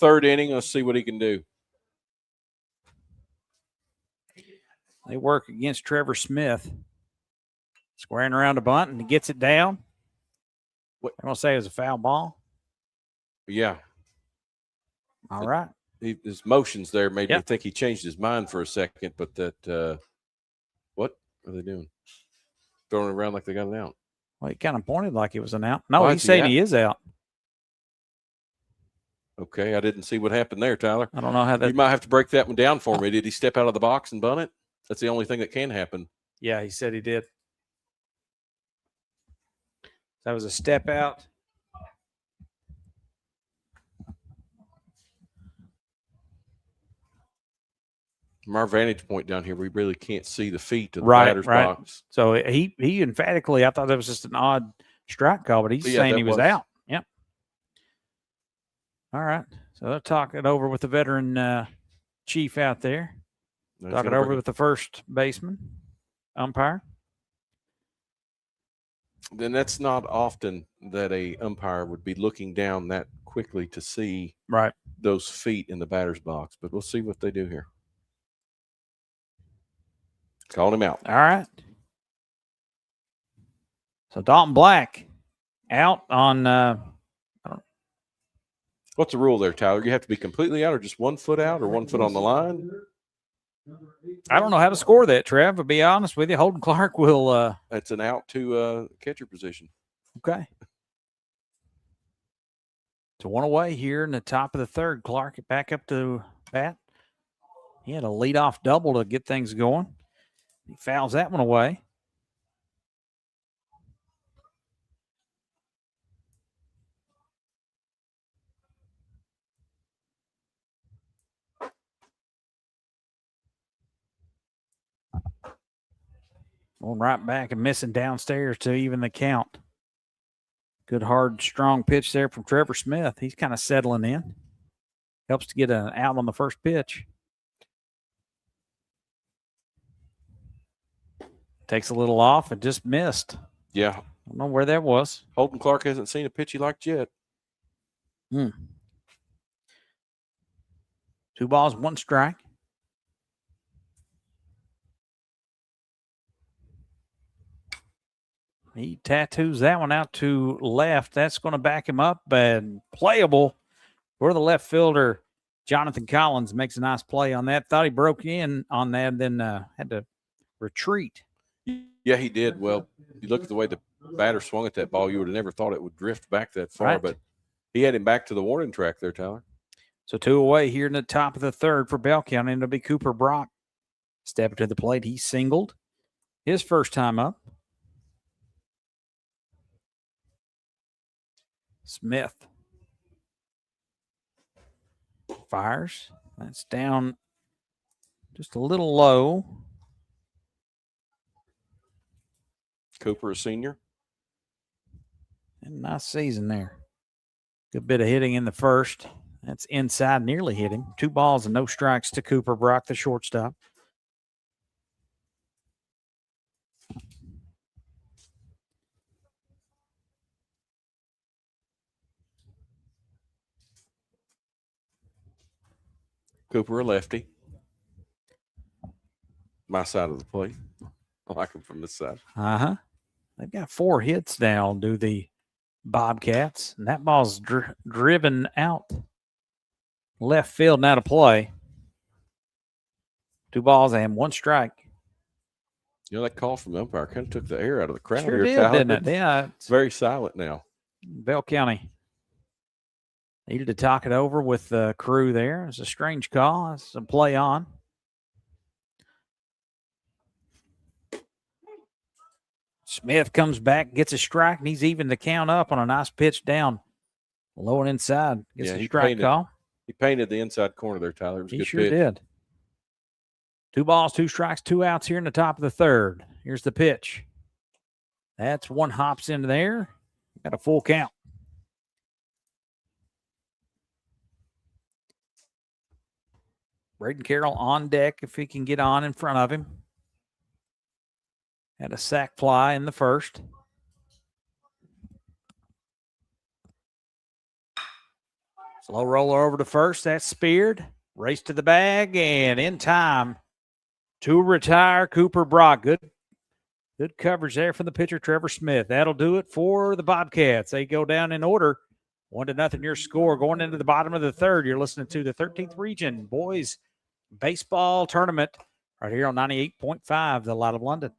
3rd inning. Let's see what he can do. They work against Trevor Smith. Squaring around a bunt, and he gets it down. What? I'm going to say it was a foul ball. Yeah, All right. his motions there made me Yep. think he changed his mind for a second, but that what are they doing? Throwing it around like they got it out. Well, he kind of pointed like he was an out. No, Why he's is he saying out? he is out. Okay, I didn't see what happened there, Tyler. I don't know how You that. might have to break that one down for me. Did he step out of the box and bunt it? That's the only thing that can happen. Yeah, he said he did. That was a step out. From our vantage point down here, we really can't see the feet of the Right, batter's right. box. So he emphatically, I thought that was just an odd strike call, but he's Yeah, saying that he was was. out. Yep. All right. So they'll talk it over with the veteran chief out there. No, he's Talk it gonna over bring with the first baseman, umpire. Then that's not often that a umpire would be looking down that quickly to see Right. those feet in the batter's box. But we'll see what they do here. Called him out. All right. So Dalton Black out on What's the rule there, Tyler? You have to be completely out or just 1 foot out or 1 foot on the line? I don't know how to score that, Trev, to be honest with you. Holden Clark will That's an out to catcher position. okay. So 1 away here in the top of the third. Clark back up to bat. He had a leadoff double to get things going. He fouls that one away. Going right back and missing downstairs to even the count. Good, hard, strong pitch there from Trevor Smith. He's kind of settling in. Helps to get an out on the first pitch. Takes a little off and just missed. Yeah. I don't know where that was. Holden Clark hasn't seen a pitch he liked yet. 2 balls, 1 strike. He tattoos that one out to left. That's going to back him up and playable for the left fielder, Jonathan Collins makes a nice play on that. Thought he broke in on that, then had to retreat. Yeah, he did. Well, you look at the way the batter swung at that ball, you would have never thought it would drift back that far, Right. but he had him back to the warning track there, Tyler. So 2 away here in the top of the third for Bell County, and it'll be Cooper Brock stepping to the plate. He singled his first time up. Smith fires. That's down just a little low. Cooper, a senior. And nice season there. Good bit of hitting in the first. That's inside, nearly hit him. 2 balls and no strikes to Cooper Brock, the shortstop. Cooper, a lefty. My side of the plate. I like him from this side. Uh-huh. They've got 4 hits now, do the Bobcats. And that ball's driven out left field now to play. 2 balls and 1 strike. You know, that call from the umpire kind of took the air out of the crowd Sure here, did, Tyler. didn't it? Yeah. It's very silent now. Bell County needed to talk it over with the crew there. It's a strange call. It's a play on. Smith comes back, gets a strike, and he's even the count up on a nice pitch down low and inside. Gets Yeah, a he strike painted- call. He painted the inside corner there, Tyler. It was a He good sure pitch. did. 2 balls, 2 strikes, 2 outs here in the top of the third. Here's the pitch. That's 1 hops into there. Got a full count. Braden Carroll on deck if he can get on in front of him. Had a sac fly in the first. Slow roller over to first. That's speared. Race to the bag and in time to retire Cooper Brock. Good coverage there from the pitcher, Trevor Smith. That'll do it for the Bobcats. They go down in order. 1-0 your score going into the bottom of the third. You're listening to the 13th Region Boys Baseball Tournament right here on 98.5, The Light of London.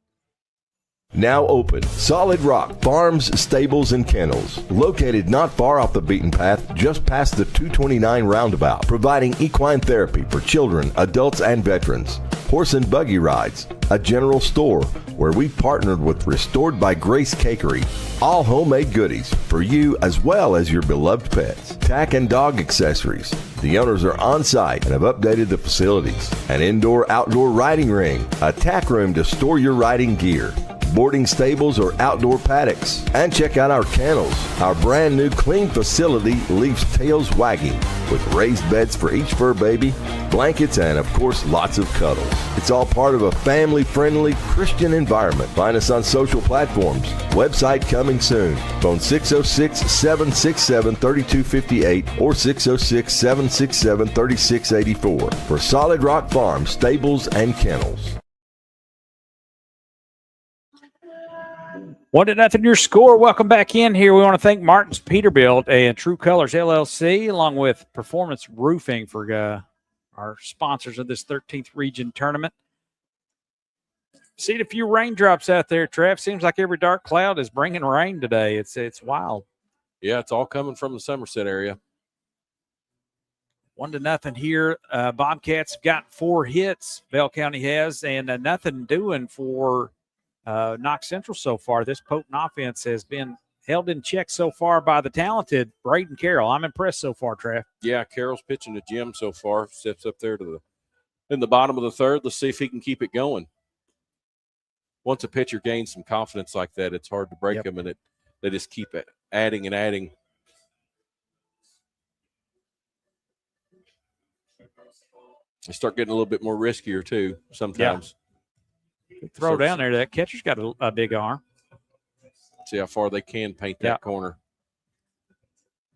Now open, Solid Rock Farms, Stables, and Kennels. Located not far off the beaten path, just past the 229 roundabout. Providing equine therapy for children, adults, and veterans. Horse and buggy rides. A general store where we partnered with Restored by Grace Cakery. All homemade goodies for you as well as your beloved pets. Tack and dog accessories. The owners are on site and have updated the facilities. An indoor-outdoor riding ring. A tack room to store your riding gear. Boarding stables or outdoor paddocks. And check out our kennels. Our brand new clean facility leaves tails wagging with raised beds for each fur baby, blankets, and of course lots of cuddles. It's all part of a family-friendly Christian environment. Find us on social platforms. Website coming soon. Phone 606-767-3258 or 606-767-3684 for Solid Rock Farm, Stables, and Kennels. 1-0 your score. Welcome back in here. We want to thank Martin's Peterbilt and True Colors LLC, along with Performance Roofing for our sponsors of this 13th Region Tournament. Seen a few raindrops out there, Trev. Seems like every dark cloud is bringing rain today. It's wild. Yeah, it's all coming from the Somerset area. 1-0 here. Bobcats have got 4 hits. Bell County has, and nothing doing for Knox Central so far. This potent offense has been held in check so far by the talented Braden Carroll. I'm impressed so far, Trev. Yeah, Carroll's pitching to Jim so far. Steps up there to in the bottom of the third. Let's see if he can keep it going. Once a pitcher gains some confidence like that, it's hard to break them, and they just keep adding and adding. They start getting a little bit more riskier too sometimes. Throw down there. That catcher's got a big arm. See how far they can paint that corner.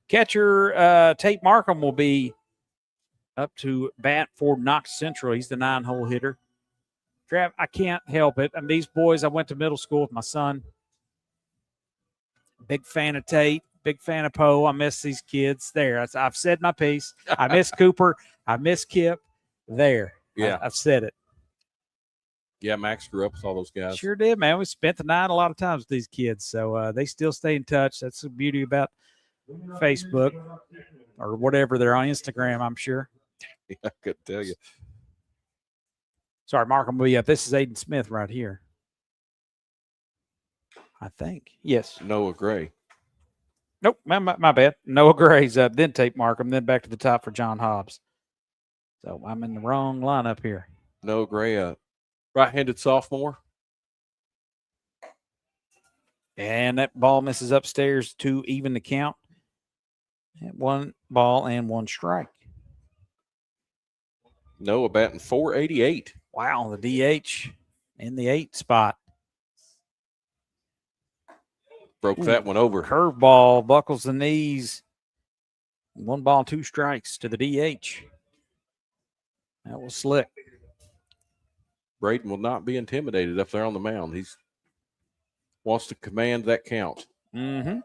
Catcher Tate Markham will be up to bat for Knox Central. He's the 9-hole hitter. Trav, I can't help it. These boys, I went to middle school with my son. Big fan of Tate. Big fan of Poe. I miss these kids. There, I've said my piece. I miss Cooper. I miss Kip. There. Yeah. I've said it. Yeah, Max grew up with all those guys. Sure did, man. We spent the night a lot of times with these kids, so they still stay in touch. That's the beauty about Facebook or whatever they're on Instagram, I'm sure. I could tell you. Sorry, Mark, I'm going to be up. This is Aiden Smith right here. I think. Yes. Noah Gray. Nope, my bad. Noah Gray's up, then Tate Markham, then back to the top for John Hobbs. So I'm in the wrong lineup here. Noah Gray, right-handed sophomore. And that ball misses upstairs to even the count. One ball and one strike. Noah batting .488. Wow, the DH in the 8 spot. Broke that one over. Curveball buckles the knees. 1 ball, 2 strikes to the DH. That was slick. Braden will not be intimidated up there on the mound. He wants to command that count. Mm-hmm.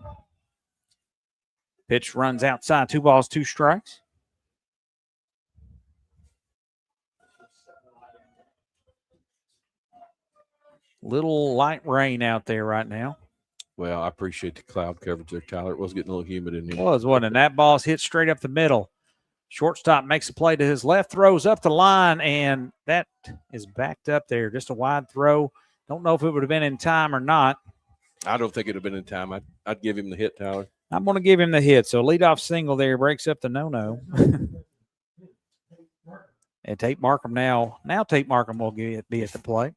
Pitch runs outside. 2 balls, 2 strikes. Little light rain out there right now. Well, I appreciate the cloud coverage there, Tyler. It was getting a little humid in It here. was, wasn't it? That ball's hit straight up the middle. Shortstop makes a play to his left, throws up the line, and that is backed up there. Just a wide throw. Don't know if it would have been in time or not. I don't think it would have been in time. I'd give him the hit, Tyler. I'm going to give him the hit. So leadoff single there breaks up the no-no. And Tate Markham now Tate Markham will be at the plate.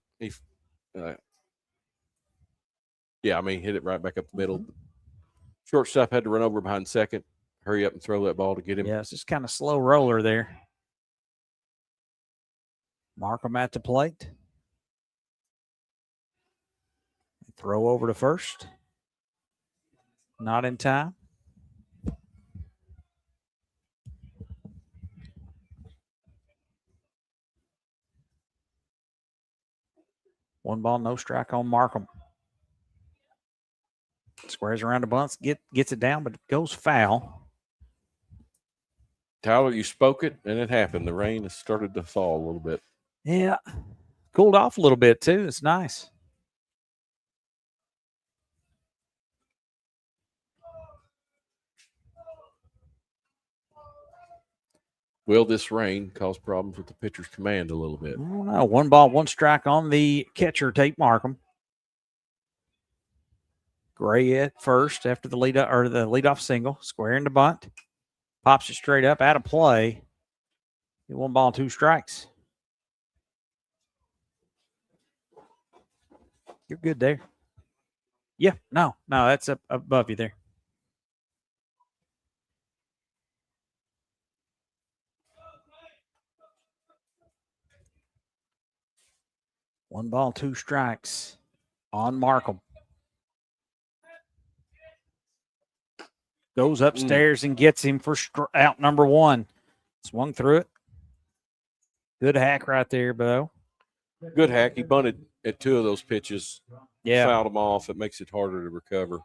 Yeah, I mean, hit it right back up the middle. Shortstop had to run over behind second, hurry up and throw that ball to get him. Yeah, it's just kind of slow roller there. Markham at the plate. Throw over to first. Not in time. One ball, no strike on Markham. Squares around the bunts, gets it down, but it goes foul. Tyler, you spoke it, and it happened. The rain has started to fall a little bit. Yeah. Cooled off a little bit, too. It's nice. Will this rain cause problems with the pitcher's command a little bit? I don't know. 1 ball, 1 strike on the catcher, Tate Markham. Gray at first after the leadoff single, squaring the bunt, pops it straight up, out of play. 1 ball, 2 strikes. You're good there. Yeah, no, that's up above you there. One ball, 2 strikes on Markham. Goes upstairs and gets him for out number 1. Swung through it. Good hack right there, Bo. Good hack. He bunted at 2 of those pitches. Yeah. Fouled them off. It makes it harder to recover.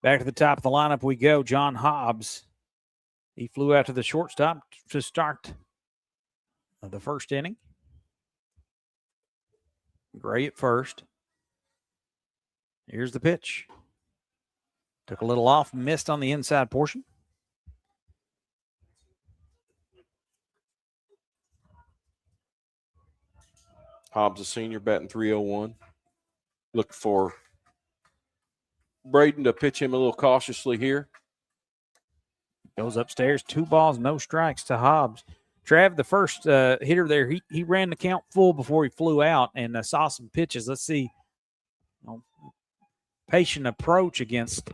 Back to the top of the lineup we go. John Hobbs. He flew out to the shortstop to start the first inning. Gray at first. Here's the pitch. Took a little off, missed on the inside portion. Hobbs, a senior, batting .301. Look for Braden to pitch him a little cautiously here. Goes upstairs. 2 balls, no strikes to Hobbs. Trav, the first hitter there, he ran the count full before he flew out and saw some pitches. Let's see. Patient approach against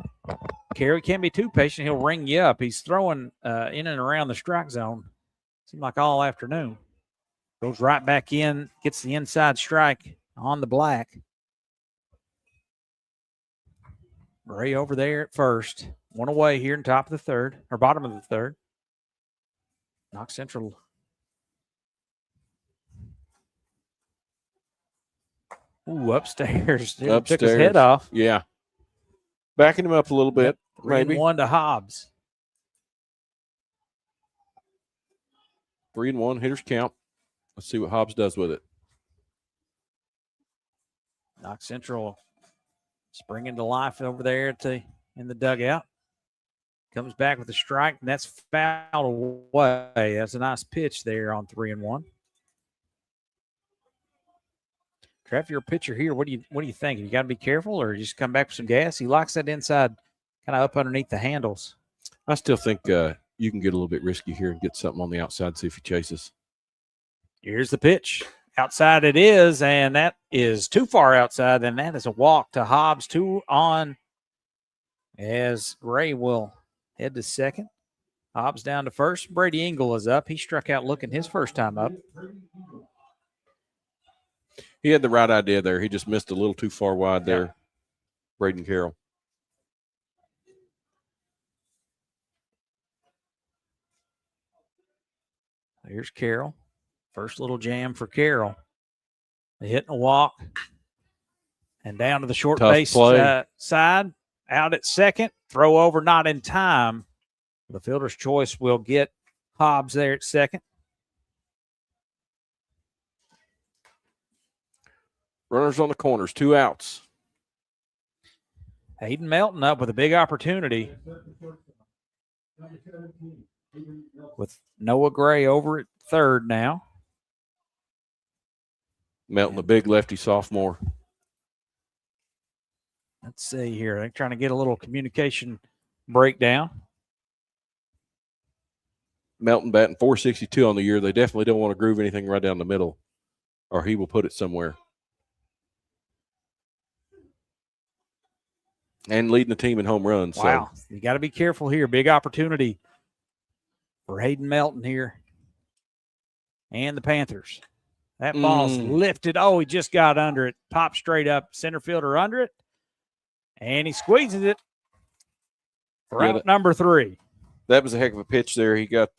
Carey. Can't be too patient. He'll ring you up. He's throwing in and around the strike zone. Seemed like all afternoon. Goes right back in, gets the inside strike on the black. Ray over there at first. 1 away here in top of the third, or bottom of the third. Knox Central. Ooh, upstairs. Took his head off. Yeah. Backing him up a little bit, maybe. 3-1 to Hobbs. 3-1, hitters count. Let's see what Hobbs does with it. Knox Central springing to life over there in the dugout. Comes back with a strike, and that's fouled away. That's a nice pitch there on 3-1. Trev, you're a pitcher here. What do you think? You got to be careful, or just come back with some gas? He likes that inside, kind of up underneath the handles. I still think you can get a little bit risky here and get something on the outside, see if he chases. Here's the pitch. Outside it is, and that is too far outside, and that is a walk to Hobbs. 2 on as Ray will head to second. Hobbs down to first. Brady Engel is up. He struck out looking his first time up. He had the right idea there. He just missed a little too far wide there, Braden Carroll. Here's Carroll. First little jam for Carroll. Hitting a walk. And down to the short Tough base side. Out at second. Throw over, not in time. The fielder's choice will get Hobbs there at second. Runners on the corners, 2 outs. Hayden Melton up with a big opportunity. With Noah Gray over at third now. Melton, the big lefty sophomore. Let's see here. They're trying to get a little communication breakdown. Melton batting .462 on the year. They definitely don't want to groove anything right down the middle, or he will put it somewhere. And leading the team in home runs. Wow. So. You got to be careful here. Big opportunity for Hayden Melton here. And the Panthers. That ball's lifted. Oh, he just got under it. Pop straight up. Center fielder under it. And he squeezes it for out number 3. That was a heck of a pitch there. He got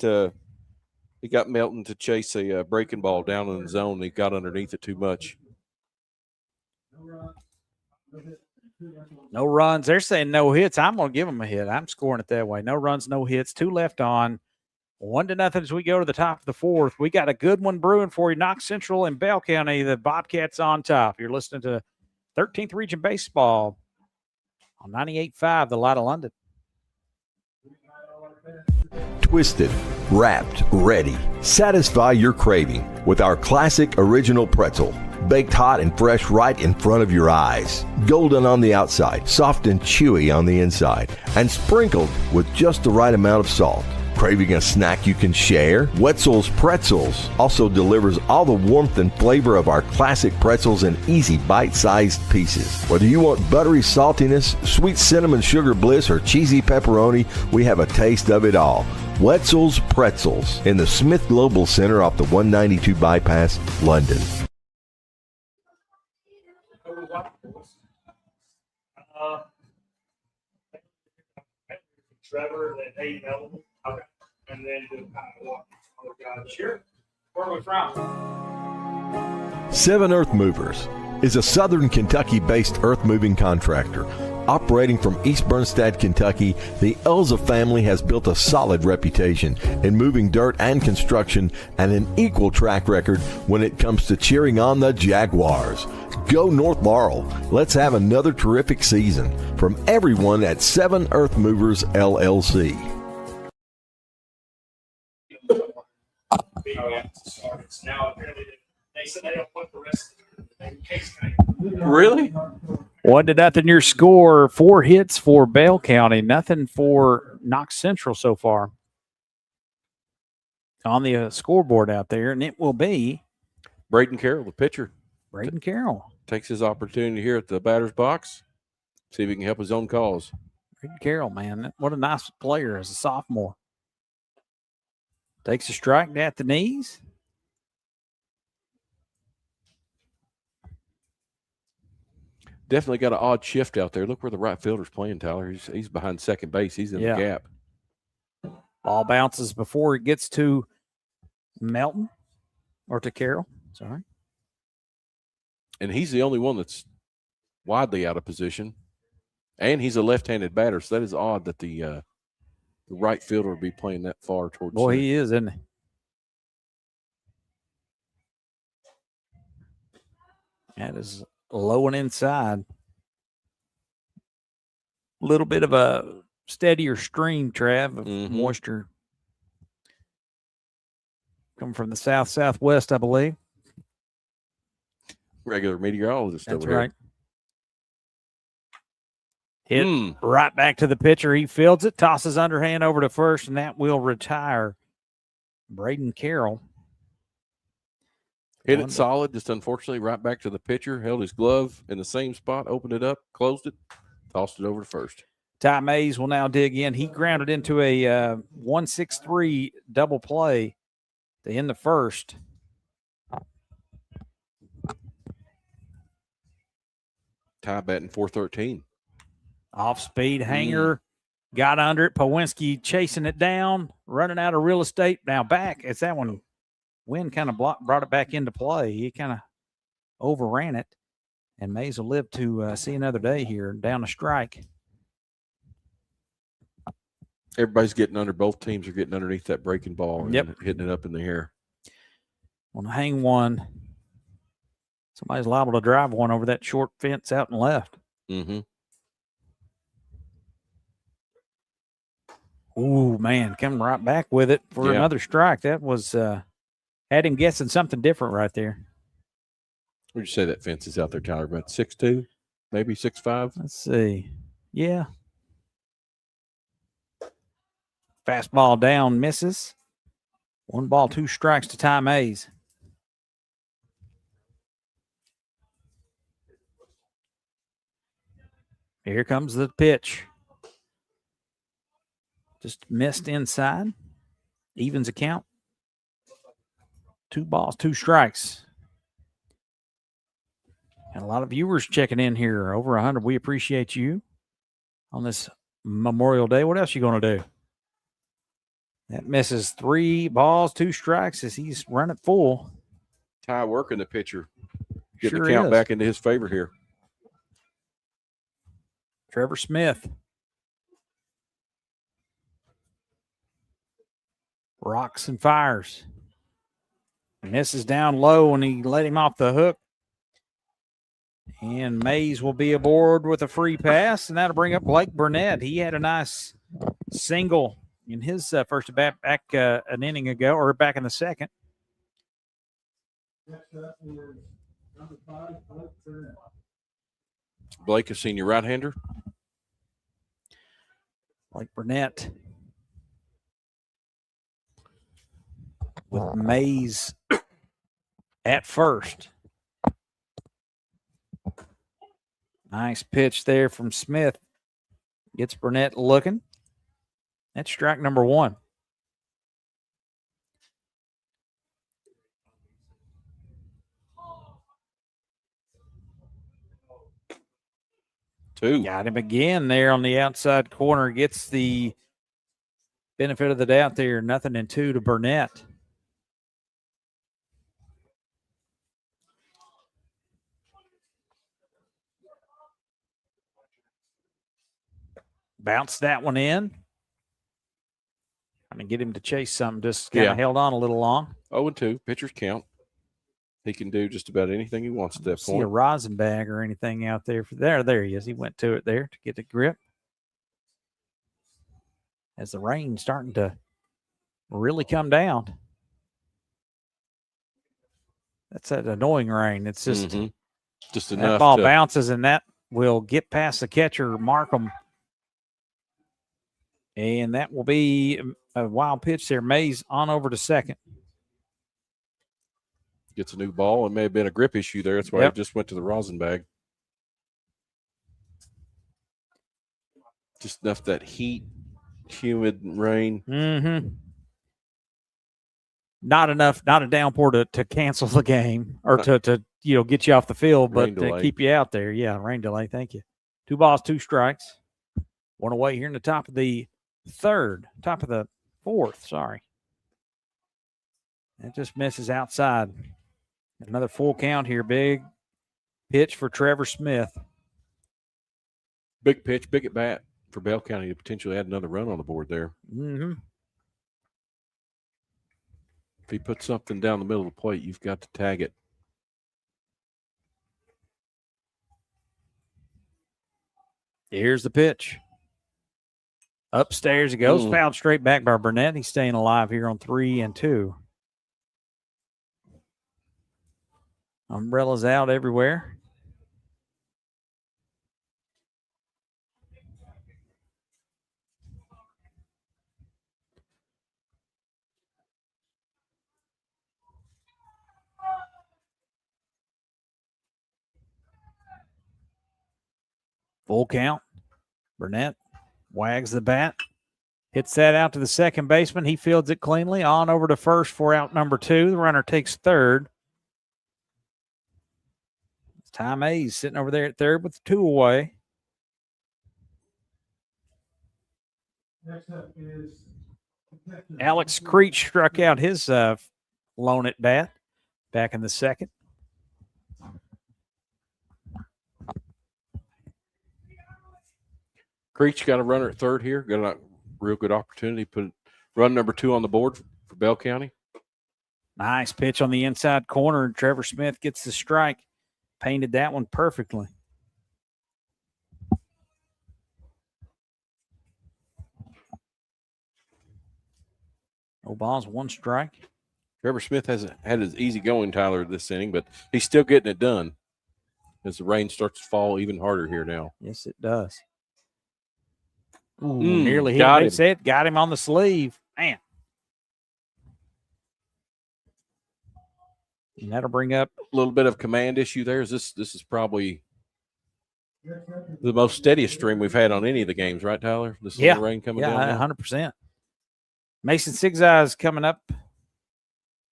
Melton to chase a breaking ball down in the zone. He got underneath it too much. No runs. They're saying no hits. I'm going to give them a hit. I'm scoring it that way. No runs, no hits. 2 left on. 1-0 as we go to the top of the 4th. We got a good one brewing for you. Knox Central and Bell County, the Bobcats on top. You're listening to 13th Region Baseball on 98.5, The Light of London. Twisted, wrapped, ready. Satisfy your craving with our classic original pretzel. Baked hot and fresh right in front of your eyes. Golden on the outside, soft and chewy on the inside, and sprinkled with just the right amount of salt. Craving a snack you can share? Wetzel's Pretzels also delivers all the warmth and flavor of our classic pretzels in easy bite-sized pieces. Whether you want buttery saltiness, sweet cinnamon sugar bliss, or cheesy pepperoni, we have a taste of it all. Wetzel's Pretzels in the Smith Global Center off the 192 bypass, London. Trevor, then Hayden Melton. Okay. And then just kind of walk other guys. Sure. Where are we from? Seven Earth Movers is a southern Kentucky-based earth-moving contractor. Operating from East Bernstead, Kentucky, the Elza family has built a solid reputation in moving dirt and construction and an equal track record when it comes to cheering on the Jaguars. Go North Laurel. Let's have another terrific season. From everyone at Seven Earth Movers, LLC. Now, apparently, they said they don't put the rest of the case. Really? 1-0 your score. 4 hits for Bell County. Nothing for Knox Central so far on the scoreboard out there. And it will be Braden Carroll, the pitcher. Braden Carroll. Takes his opportunity here at the batter's box. See if he can help his own cause. Braden Carroll, man. What a nice player as a sophomore. Takes a strike at the knees. Definitely got an odd shift out there. Look where the right fielder's playing, Tyler. He's behind second base. He's in the gap. Ball bounces before it gets to Melton or to Carroll. Sorry. And he's the only one that's widely out of position. And he's a left-handed batter, so that is odd that the right fielder would be playing that far towards. Boy, center. he is, isn't he? That is low and inside. A little bit of a steadier stream, Trav, of moisture coming from the southwest, I believe. Regular meteorologist That's over right. Hit right back to the pitcher. He fields it, tosses underhand over to first, and that will retire Braden Carroll. Hit it solid, just unfortunately right back to the pitcher, held his glove in the same spot, opened it up, closed it, tossed it over to first. Ty Mays will now dig in. He grounded into a 1-6-3 double play to end the first. Ty batting .413. Off speed hanger, got under it. Pawinski chasing it down, running out of real estate. Now back. It's that one. Wind kind of brought it back into play. He kind of overran it. And Mays will live to see another day here. Down a strike. Everybody's getting under. Both teams are getting underneath that breaking ball and hitting it up in the air. Want to hang one. Somebody's liable to drive one over that short fence out and left. Mm-hmm. Ooh, man, coming right back with it for another strike. That was had him guessing something different right there. Would you say that fence is out there, Tyler? About 6'2", maybe 6'5"? Let's see. Yeah. Fastball down, misses. 1 ball, 2 strikes to Ty Mays. Here comes the pitch. Just missed inside. Evens account. 2 balls, 2 strikes. And a lot of viewers checking in here. Over 100. We appreciate you on this Memorial Day. What else you going to do? That misses 3 balls, 2 strikes as he's running full. Ty working the pitcher. Getting Sure the count is. back into his favor here. Trevor Smith. Rocks and fires. Misses down low, and he let him off the hook. And Mays will be aboard with a free pass, and that'll bring up Blake Burnett. He had a nice single in his first bat back an inning ago, or back in the second. Blake, a senior right-hander. Blake Burnett with Mays at first. Nice pitch there from Smith. Gets Burnett looking. That's strike number 1. Two. Got him again there on the outside corner. Gets the benefit of the doubt there. 0-2 to Burnett. Bounced that one in. Trying to get him to chase something. Just kind of held on a little long. 0-2. Pitchers count. He can do just about anything he wants at that See point. a rosin bag or anything out there. There he is. He went to it there to get the grip. As the rain's starting to really come down. That's that annoying rain. It's just, just that enough. ball bounces, and that will get past the catcher, Markham. And that will be a wild pitch there. Mays on over to second. Gets a new ball. It may have been a grip issue there. That's why he just went to the rosin bag. Just enough that heat, humid rain. Mm-hmm. Not enough, not a downpour to cancel the game or to get you off the field, but to keep you out there. Yeah, rain delay. Thank you. 2 balls, 2 strikes. 1 away here in the top of the fourth. Sorry. That just misses outside. Another full count here. Big pitch for Trevor Smith. Big pitch, big at bat for Bell County to potentially add another run on the board there. Mm-hmm. If he puts something down the middle of the plate, you've got to tag it. Here's the pitch. Upstairs it goes. Fouled straight back by Burnett. He's staying alive here on 3-2. Umbrellas out everywhere. Full count. Burnett wags the bat. Hits that out to the second baseman. He fields it cleanly. On over to first for out number 2. The runner takes third. Ty Mays sitting over there at third with 2 away. Next up is Alex Creech struck out his lone at bat back in the second. Creech got a runner at third here. Got a real good opportunity. Put run number 2 on the board for Bell County. Nice pitch on the inside corner, and Trevor Smith gets the strike. Painted that one perfectly. No balls, 1 strike. Trevor Smith hasn't had his easy going, Tyler, this inning, but he's still getting it done as the rain starts to fall even harder here now. Yes, it does. Ooh, nearly hit. Got That's him. it. Got him on the sleeve. Man. And that'll bring up A little bit of command issue there. This is probably the most steadiest stream we've had on any of the games, right, Tyler? This little rain coming down. Yeah, now? 100%. Mason Six Eyes coming up.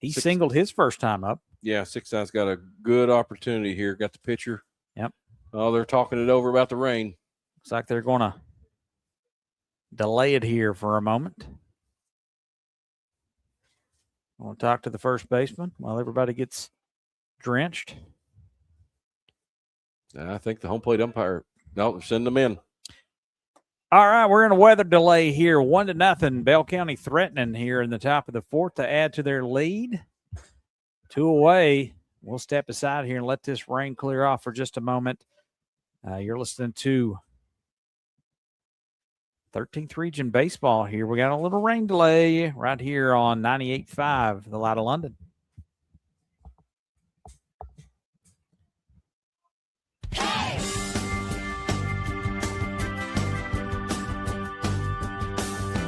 He singled his first time up. Yeah, Six Eyes got a good opportunity here. Got the pitcher. Yep. Oh, they're talking it over about the rain. Looks like they're going to delay it here for a moment. I want to talk to the first baseman while everybody gets drenched. And I think the home plate umpire, no, they're sending them in. All right, we're in a weather delay here. 1-0. Bell County threatening here in the top of the 4th to add to their lead. 2 away. We'll step aside here and let this rain clear off for just a moment. You're listening to 13th Region Baseball here. We got a little rain delay right here on 98.5, the Light of London.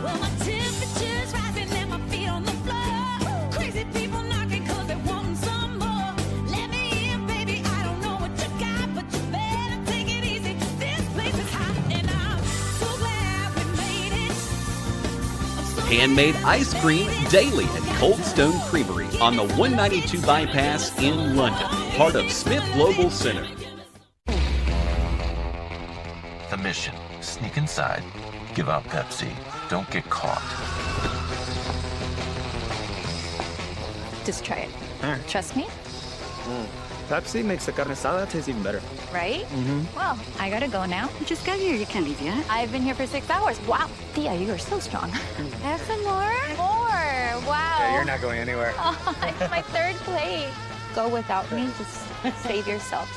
Well, my temperature's rising and my feet on the floor. Crazy people knocking 'cause they want some more. Let me in, baby. I don't know what you got, but you better take it easy. This place is hot and I'm so glad we made it. Handmade ice cream daily at Cold Stone Creamery on the 192 bypass in London, part of Smith Global Center. The mission: sneak inside, give out Pepsi, don't get caught. Just try it. Trust me, Pepsi makes the carne asada taste even better. right? Well, I gotta go now. You just got here. You can't leave yet. I've been here for 6 hours. Wow, Thea, you are so strong. Have some more? More. Wow. Yeah, you're not going anywhere. Oh, it's my 3rd plate. Go without me. Just save yourselves.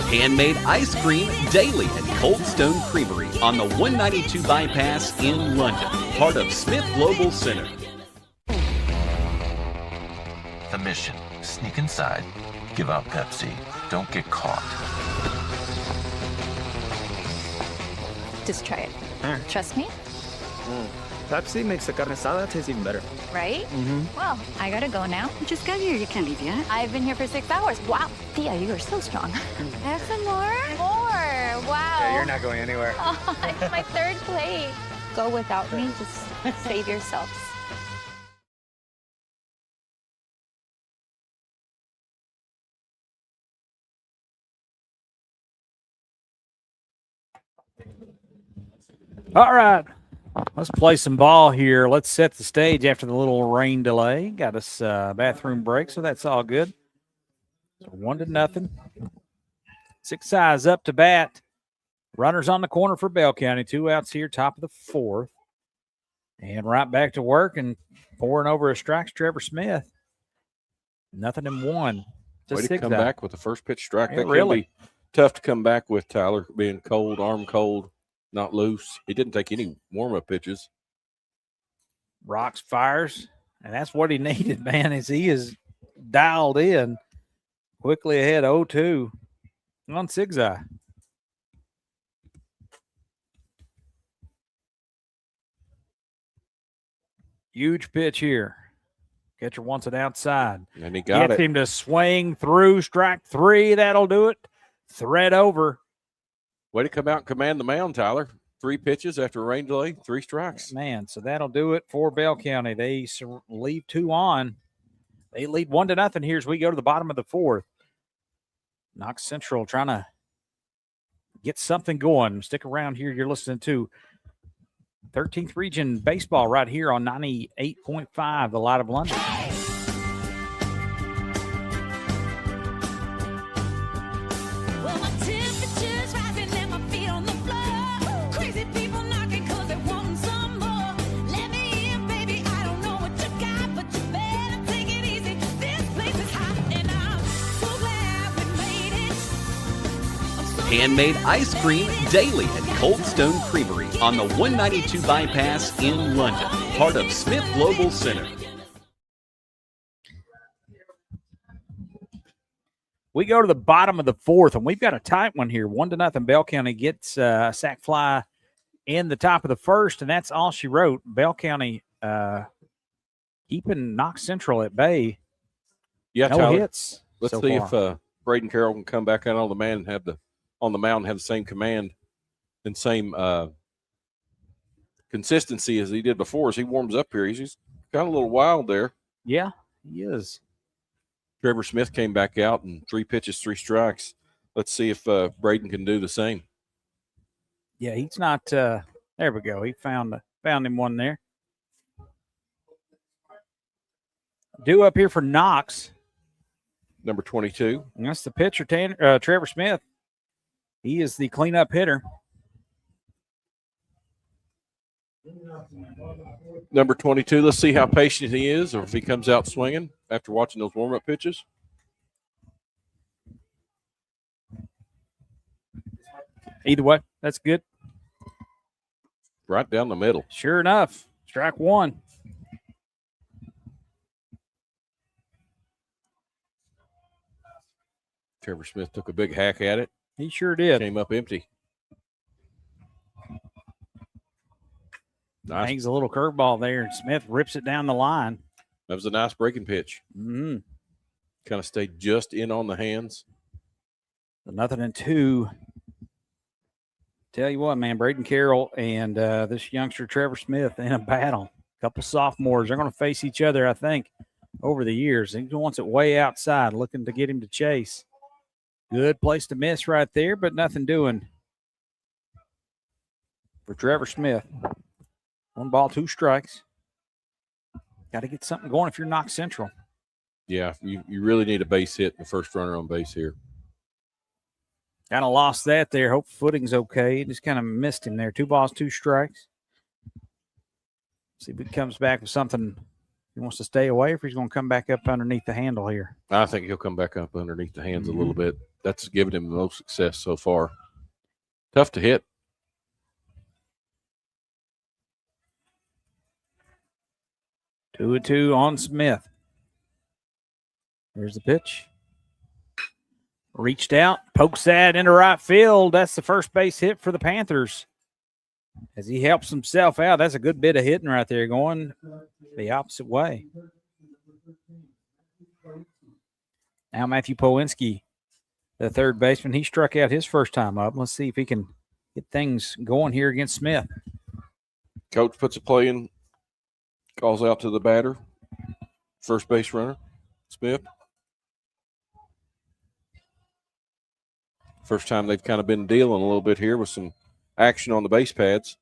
Handmade ice cream daily at Cold Stone Creamery on the 192 bypass in London, part of Smith Global Center. The mission, sneak inside, give out Pepsi, don't get caught. Just try it. Trust me, Pepsi makes the carne asada taste even better. right? Well, I gotta go now. You just got here. You can't leave yet. I've been here for 6 hours. Wow, Thea, you are so strong. I have some more. More. Wow. Yeah, you're not going anywhere. Oh, it's my third plate. Go without me. Just save yourselves. All right. Let's play some ball here. Let's set the stage after the little rain delay. Got us bathroom break, so that's all good. So 1-0. 6 eyes up to bat. Runners on the corner for Bell County. 2 outs here, top of the 4th. And right back to work and pouring over a strikes, Trevor Smith. 0-1. Way to come back with the first pitch strike. Yeah, That really. can be tough to come back with, Tyler, being cold, arm cold, not loose. He didn't take any warm-up pitches. Rocks fires, and that's what he needed, man, is he is dialed in. Quickly ahead 0-2 on Sigzai. Huge pitch here. Catcher wants it outside. And he got Gets it. him to swing through strike 3. That'll do it. Thread over. Way to come out and command the mound, Tyler. 3 pitches after a rain delay, 3 strikes. Man, so that'll do it for Bell County. They leave 2 on. They lead 1-0 here as we go to the bottom of the 4th. Knox Central trying to get something going. Stick around here. You're listening to 13th Region Baseball right here on 98.5, The Light of London. Well, my temperature's rising and my feet on the floor. Crazy people knocking 'cause they want some more. Let me in, baby. I don't know what you got, but you better take it easy. This place is hot, and I'm so glad we made it. I'm so Handmade ice cream daily at Cold Stone Creamery on the 192 bypass in London, part of Smith Global Center. We go to the bottom of the 4th, and we've got a tight one here. 1-0. Bell County gets a sac fly in the top of the 1st, and that's all she wrote. Bell County keeping Knox Central at bay. Yeah, No Tyler. hits. Let's so see far. if Braden Carroll can come back out on the man and have on the mound and have the same command and same consistency as he did before. As he warms up here, he's got a little wild there. Yeah, he is. Trevor Smith came back out and 3 pitches, 3 strikes. Let's see if Braden can do the same. Yeah, he's not. There we go. He found him one there. Due up here for Knox. Number 22. And that's the pitcher, Trevor Smith. He is the cleanup hitter. Number 22. Let's see how patient he is, or if he comes out swinging after watching those warm-up pitches. Either way, that's good. Right down the middle. Sure enough, strike 1. Trevor Smith took a big hack at it. He sure did. Came up empty. Nice. Hangs a little curveball there, and Smith rips it down the line. That was a nice breaking pitch. Mm-hmm. Kind of stayed just in on the hands. 0-2. Tell you what, man, Braden Carroll and this youngster Trevor Smith in a battle. A couple sophomores. They're going to face each other, I think, over the years. He wants it way outside, looking to get him to chase. Good place to miss right there, but nothing doing for Trevor Smith. 1 ball, 2 strikes. Got to get something going if you're Knox Central. Yeah, you really need a base hit, the first runner on base here. Kind of lost that there. Hope footing's okay. Just kind of missed him there. 2 balls, 2 strikes. See if he comes back with something He wants to stay away, or if he's going to come back up underneath the handle here. I think he'll come back up underneath the hands a little bit. That's given him the most success so far. Tough to hit. 2-2 on Smith. Here's the pitch. Reached out, pokes that into right field. That's the first base hit for the Panthers. As he helps himself out, that's a good bit of hitting right there, going the opposite way. Now Matthew Powinski, the third baseman, he struck out his first time up. Let's see if he can get things going here against Smith. Coach puts a play in, calls out to the batter, first base runner, Smith. First time they've kind of been dealing a little bit here with some action on the base pads.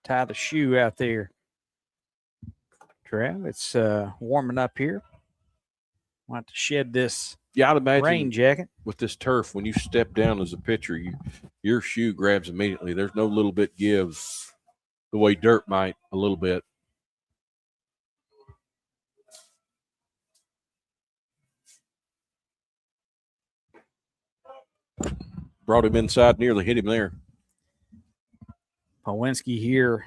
Tie the shoe out there. Trav, it's warming up here. We'll have to shed this I'd imagine rain jacket. with this turf, when you step down as a pitcher, your shoe grabs immediately. There's no little bit gives the way dirt might a little bit. Brought him inside, nearly hit him there. Powinski here.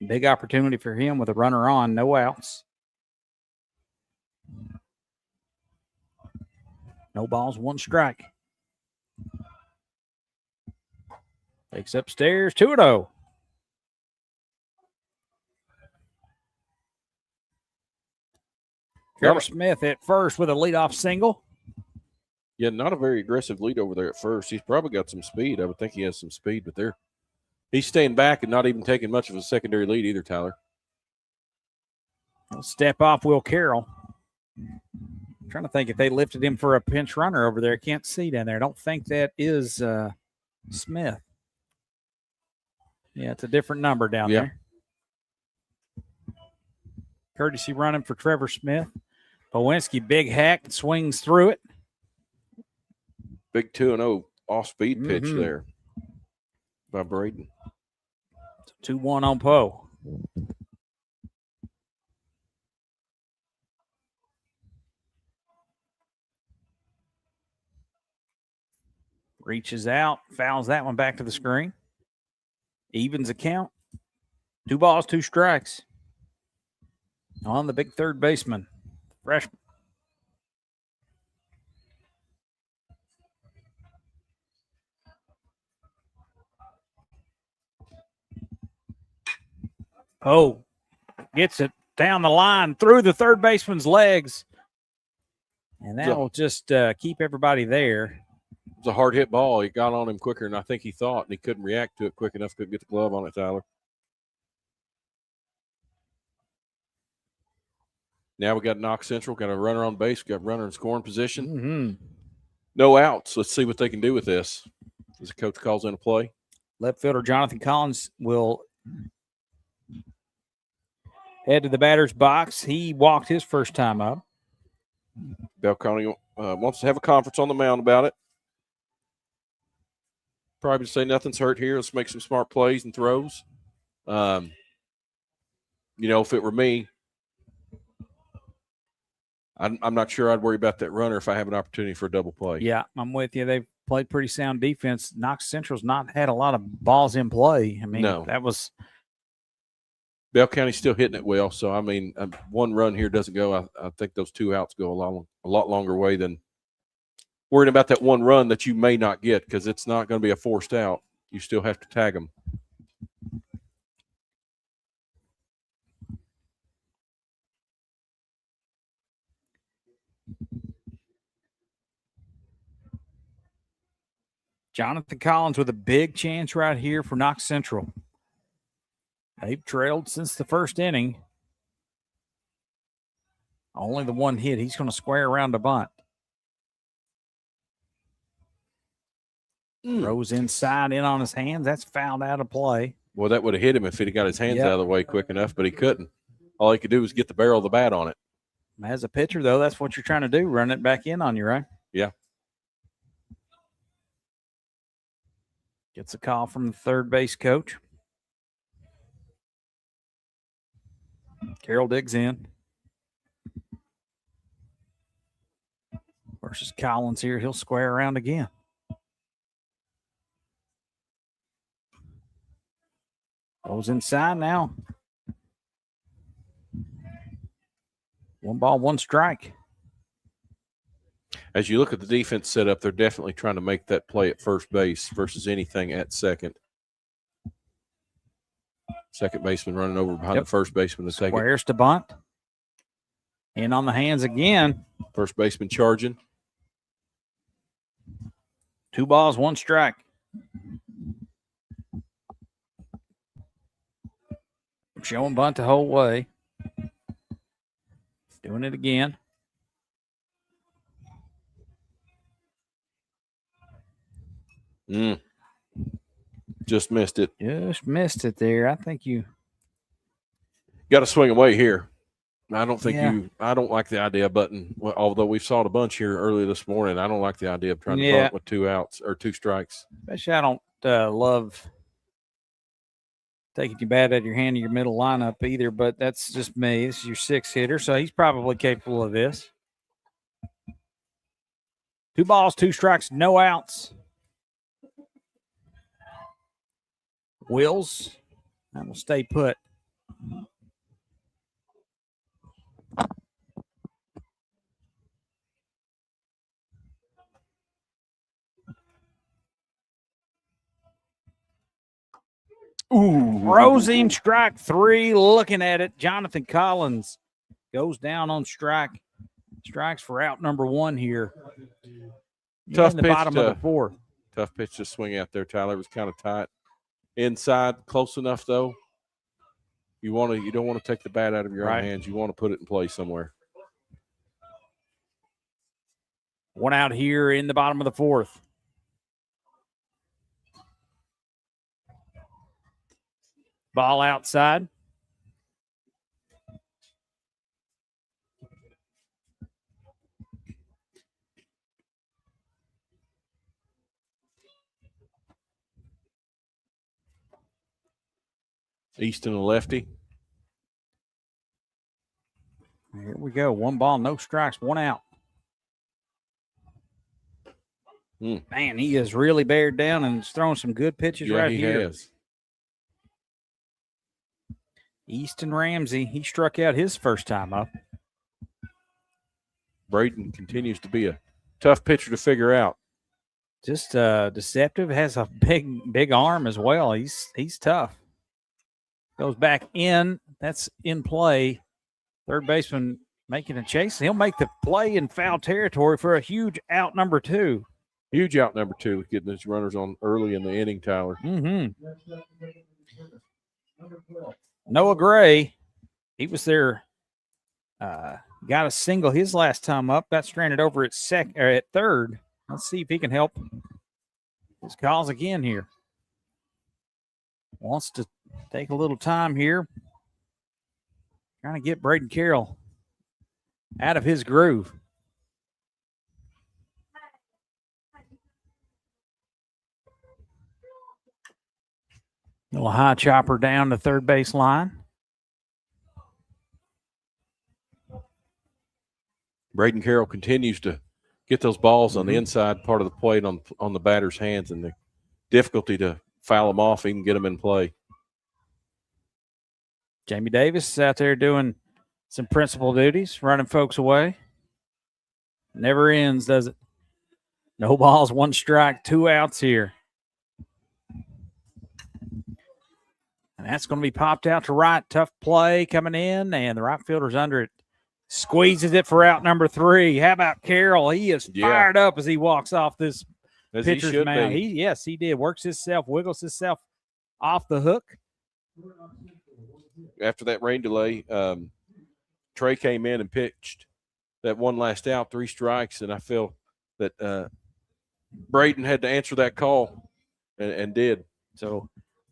Big opportunity for him with a runner on, no outs. No balls, one strike. Takes upstairs, 2-0. Trevor Smith at first with a leadoff single. Yeah, not a very aggressive lead over there at first. He's probably got some speed. I would think he has some speed, but he's staying back and not even taking much of a secondary lead either, Tyler. I'll step off Will Carroll. I'm trying to think if they lifted him for a pinch runner over there. Can't see down there. I don't think that is Smith. Yeah, it's a different number down there. Courtesy running for Trevor Smith. Powinski, big hack, swings through it. Big 2-0 off-speed pitch there by Braden. 2-1 on Poe. Reaches out, fouls that one back to the screen. Evens a count. 2 balls, 2 strikes. On the big third baseman, freshman. Oh, gets it down the line through the third baseman's legs. And that will just keep everybody there. It's a hard hit ball. He got on him quicker than I think he thought, and he couldn't react to it quick enough. Couldn't get the glove on it, Tyler. Now we got Knox Central, got a runner on base, got a runner in scoring position. No outs. Let's see what they can do with this. As the coach calls in a play. Left fielder Jonathan Collins will head to the batter's box. He walked his first time up. Bell County wants to have a conference on the mound about it. Probably say nothing's hurt here. Let's make some smart plays and throws. If it were me, I'm not sure I'd worry about that runner if I have an opportunity for a double play. Yeah, I'm with you. They've played pretty sound defense. Knox Central's not had a lot of balls in play. I mean, that was – Bell County's still hitting it well. So, I mean, one run here doesn't go. I think those 2 outs go a lot longer way than worrying about that one run that you may not get, because it's not going to be a forced out. You still have to tag them. Jonathan Collins with a big chance right here for Knox Central. They've trailed since the first inning. Only the one hit. He's going to square around the bunt. Throws inside, in on his hands. That's fouled out of play. Well, that would have hit him if he'd have got his hands out of the way quick enough, but he couldn't. All he could do was get the barrel of the bat on it. As a pitcher, though, that's what you're trying to do, run it back in on you, right? Yeah. Gets a call from the third base coach. Carroll digs in. Versus Collins here. He'll square around again. Goes inside now. 1 ball, 1 strike. As you look at the defense setup, they're definitely trying to make that play at first base versus anything at second. Second baseman running over behind the first baseman to take it. Squares to bunt. In on the hands again. First baseman charging. 2 balls, 1 strike. Showing bunt the whole way. Doing it again. Just missed it. Just missed it there. I think you got to swing away here. I don't think I don't like the idea of button. Well, although we saw it a bunch here earlier this morning, I don't like the idea of trying to bunt with 2 outs or 2 strikes. Especially I don't love taking you bad out of your hand in your middle lineup either, but that's just me. This is your 6th hitter, so he's probably capable of this. 2 balls, 2 strikes, no outs. Wills, that will stay put. Ooh, Rosing, strike 3, looking at it. Jonathan Collins goes down on strike. Strikes for out number 1 here. Tough in the pitch bottom of the 4th. Tough pitch to swing out there, Tyler. It was kind of tight. Inside, close enough though. You don't want to take the bat out of your own hands. You want to put it in play somewhere. 1 out here in the bottom of the 4th. Ball outside. Easton a lefty. Here we go. 1 ball, no strikes, 1 out. Man, he is really bared down and is throwing some good pitches right here. He has. Easton Ramsey, he struck out his first time up. Braden continues to be a tough pitcher to figure out. Just deceptive, has a big arm as well. He's tough. Goes back in. That's in play. Third baseman making a chase. He'll make the play in foul territory for a huge out number 2. Huge out number 2, getting his runners on early in the inning, Tyler. Noah Gray, he was there, got a single his last time up. Got stranded over at third. Let's see if he can help his calls again here. Wants to take a little time here. Trying to get Braden Carroll out of his groove. Little high chopper down the third base line. Braden Carroll continues to get those balls on the inside part of the plate on the batter's hands, and the difficulty to foul them off, even get them in play. Jamie Davis is out there doing some principal duties, running folks away. Never ends, does it? No balls, 1 strike, 2 outs here. And that's going to be popped out to right. Tough play coming in, and the right fielder's under it. Squeezes it for out number 3. How about Carroll? He is fired up as he walks off this pitcher's mound. Yes, he did. Works himself, wiggles himself off the hook. After that rain delay, Trey came in and pitched that one last out, 3 strikes, and I feel that Braden had to answer that call and did. So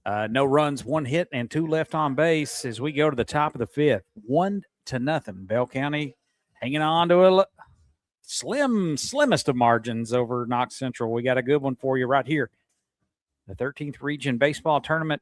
no runs, 1 hit, and 2 left on base as we go to the top of the 5th. 1-0. Bell County hanging on to a slimmest of margins over Knox Central. We got a good one for you right here the 13th Region Baseball Tournament,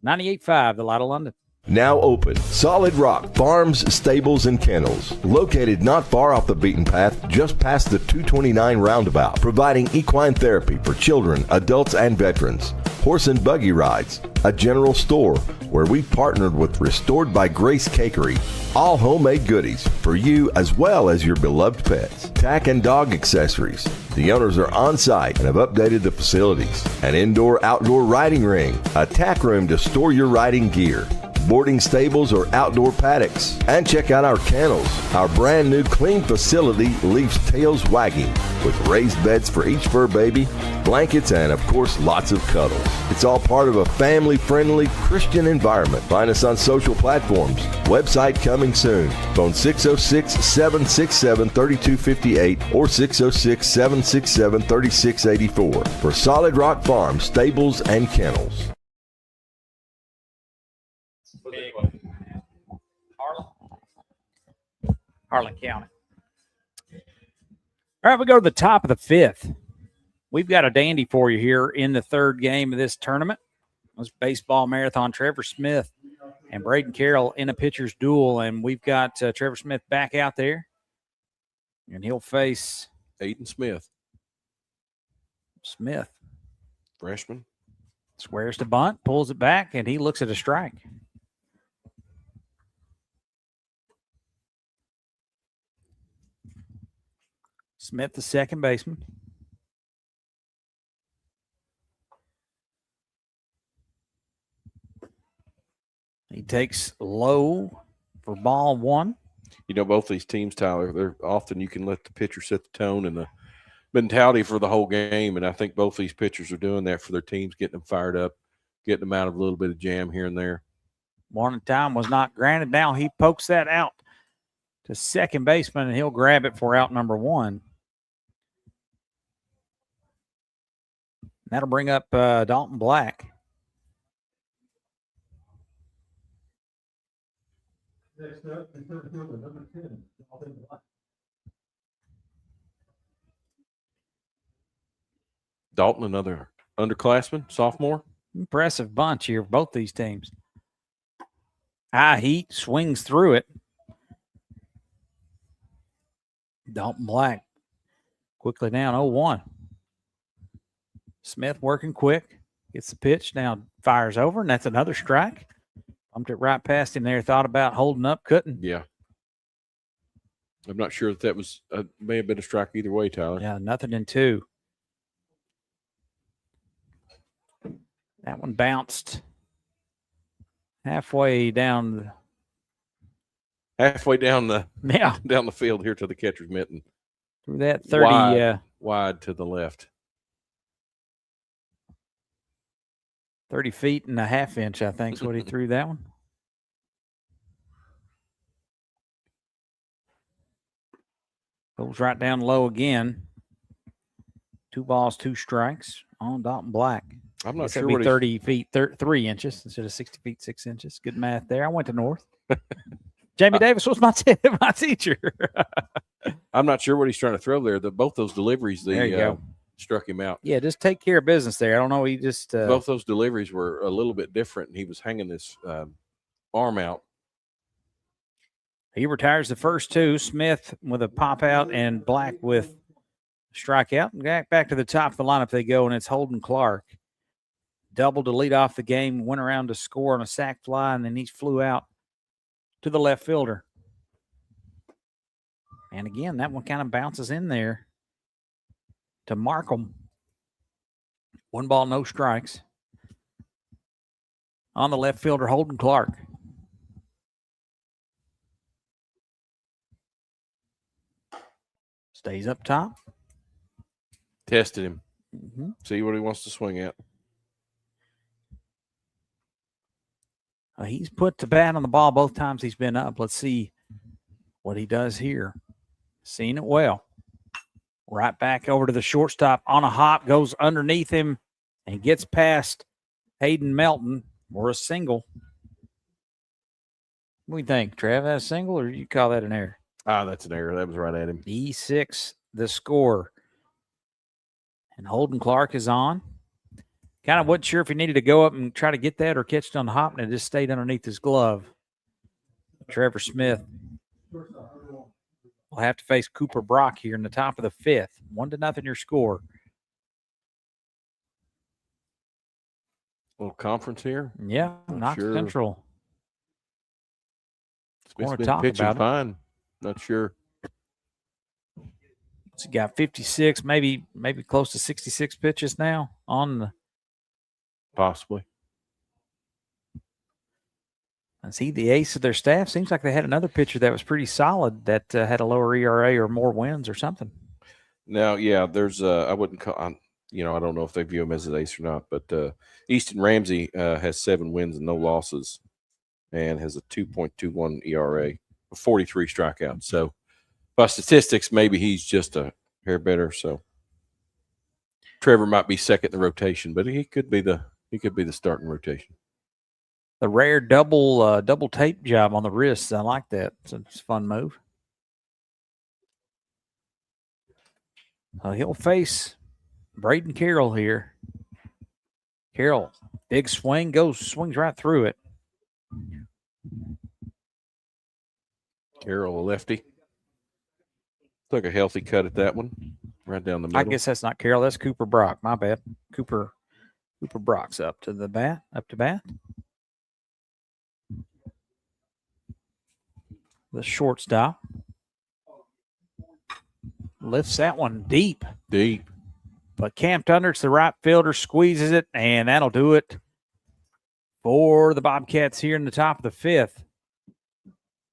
98.5, the Light of London. Now open, Solid Rock Farms, Stables, and Kennels. Located not far off the beaten path, just past the 229 roundabout. Providing equine therapy for children, adults, and veterans. Horse and buggy rides. A general store where we partnered with Restored by Grace Cakery. All homemade goodies for you as well as your beloved pets. Tack and dog accessories. The owners are on site and have updated the facilities. An indoor-outdoor riding ring. A tack room to store your riding gear. Boarding stables or outdoor paddocks. And check out our kennels. Our brand new clean facility leaves tails wagging with raised beds for each fur baby, blankets, and of course lots of cuddles. It's all part of a family-friendly Christian environment. Find us on social platforms. Website coming soon. Phone 606-767-3258 or 606-767-3684 for Solid Rock Farm, Stables, and Kennels. Harlan County. All right, we go to the top of the 5th. We've got a dandy for you here in the 3rd game of this tournament. It was baseball marathon. Trevor Smith and Braden Carroll in a pitcher's duel, and we've got Trevor Smith back out there, and he'll face Aiden Smith. Smith. Freshman. Squares to bunt, pulls it back, and he looks at a strike. Smith, the second baseman. He takes low for ball 1. You know, both these teams, Tyler, they're often you can let the pitcher set the tone and the mentality for the whole game. And I think both these pitchers are doing that for their teams, getting them fired up, getting them out of a little bit of jam here and there. Warning time was not granted. Now he pokes that out to second baseman, and he'll grab it for out number 1. That'll bring up Dalton Black. Next up, the third fielder, number 10, Dalton Black. Dalton, another underclassman, sophomore. Impressive bunch here, both these teams. High heat, swings through it. Dalton Black quickly down 0-1. Smith working quick, gets the pitch, now fires over, and that's another strike. Bumped it right past him there, thought about holding up, couldn't. Yeah. I'm not sure that was, may have been a strike either way, Tyler. Yeah, nothing in 2. That one bounced halfway down. Halfway down the Yeah. down the field here to the catcher's mitten. Through that 30. Wide to the left. 30 feet and a half inch, I think, is what he threw that one. Goes right down low again. 2 balls, 2 strikes on Dalton Black. I'm not Guess sure that'd what be he's 30 feet, 3 inches instead of 60 feet, 6 inches. Good math there. I went to North. Jamie Davis was my teacher. I'm not sure what he's trying to throw there. Both those deliveries, There you go. struck him out. Yeah, just take care of business there. I don't know. He just Both those deliveries were a little bit different, and he was hanging his arm out. he retires the first 2. Smith with a pop out and Black with strikeout. And back to the top of the lineup they go, and it's Holden Clark. Double to lead off the game, went around to score on a sac fly, and then he flew out to the left fielder. And again, that one kind of bounces in there to Markham. 1 ball, no strikes. On the left fielder, Holden Clark. Stays up top. Tested him. Mm-hmm. See what he wants to swing at. He's put the bat on the ball both times he's been up. Let's see what he does here. Seen it well. Right back over to the shortstop on a hop, goes underneath him and gets past Hayden Melton for a single. What do you think, Trav? That a single, or you call that an error? That's an error. That was right at him. E6, the score. And Holden Clark is on. Kind of wasn't sure if he needed to go up and try to get that or catch it on the hop, and it just stayed underneath his glove. Trevor Smith will have to face Cooper Brock here in the top of the 5th. 1-0 your score. Little conference here. Yeah, Not Knox sure. Central. It's Wanna been talk pitching about it. fine. Not sure. He got 56, maybe close to 66 pitches now on the. Possibly. Is he the ace of their staff? Seems like they had another pitcher that was pretty solid that had a lower ERA or more wins or something. Now, yeah, there's I wouldn't call. I don't know if they view him as an ace or not, but Easton Ramsey has 7 wins and no losses, and has a 2.21 ERA, 43 strikeouts. So, by statistics, maybe he's just a hair better. So, Trevor might be second in the rotation, but he could be the starting rotation. The rare double tape job on the wrists. I like that. It's a fun move. He'll face Braden Carroll here. Carroll, big swing, swings right through it. Carroll, a lefty. Took a healthy cut at that one, right down the middle. I guess that's not Carroll. That's Cooper Brock. My bad. Cooper Brock's up to bat. The shortstop lifts that one deep. But camped under, it's the right fielder, squeezes it, and that'll do it for the Bobcats here in the top of the 5th.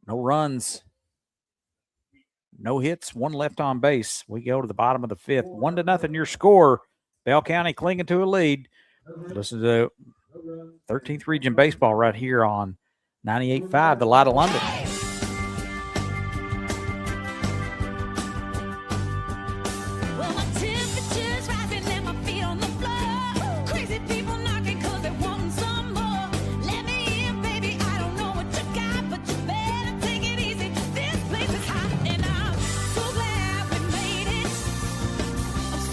No runs, no hits, 1 left on base. We go to the bottom of the 5th. 1-0 your score. Bell County clinging to a lead. Listen to 13th Region Baseball right here on 98.5, the Light of London. Well, my temperature's rising and my feet on the floor. Crazy people knocking 'cause they want some more. Let me in, baby. I don't know what you got, but you better take it easy. This place is hot and I'm so glad we made it.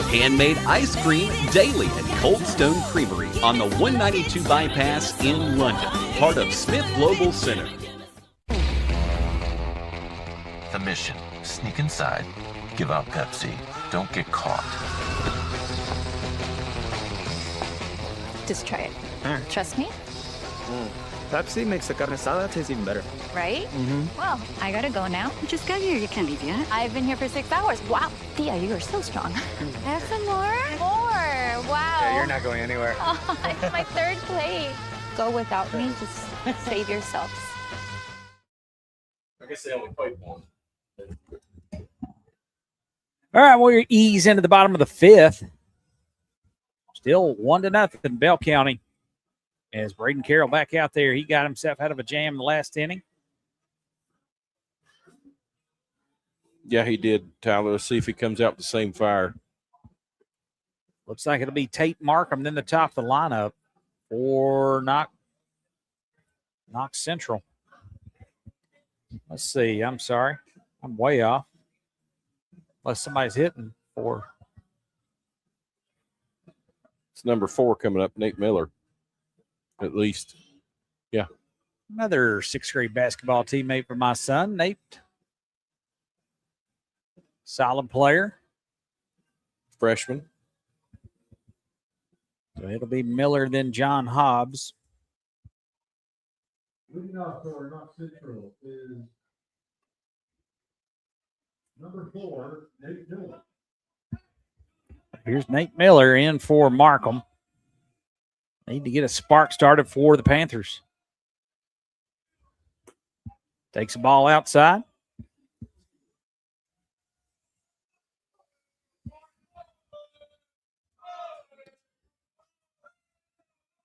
Handmade ice cream daily at Cold Stone Creamery on the 192 bypass in London, part of Smith Global Center. The mission: sneak inside, give out Pepsi, don't get caught. Just try it. Trust me, Pepsi makes the carne asada taste even better. right? Well, I gotta go now. You just got here. You can't leave yet. I've been here for 6 hours. Wow, Thea, you are so strong. Have some more? More. Wow. Yeah, you're not going anywhere. Oh, it's my 3rd plate. Go without me. Just save yourselves. I guess they only played one. All right, we'll ease into the bottom of the 5th. Still 1-0 Bell County. As Braden Carroll back out there, he got himself out of a jam in the last inning. Yeah, he did, Tyler. Let's see if he comes out with the same fire. Looks like it'll be Tate Markham, then the top of the lineup for Knox Central. Let's see. I'm sorry. I'm way off. Unless somebody's hitting for. It's number 4 coming up, Nate Miller. At least. Yeah. Another 6th grade basketball teammate for my son, Nate. Solid player. Freshman. So it'll be Miller, then John Hobbs. Leading off for Knox Central is number 4, Nate Miller. Here's Nate Miller in for Markham. Need to get a spark started for the Panthers. Takes the ball outside.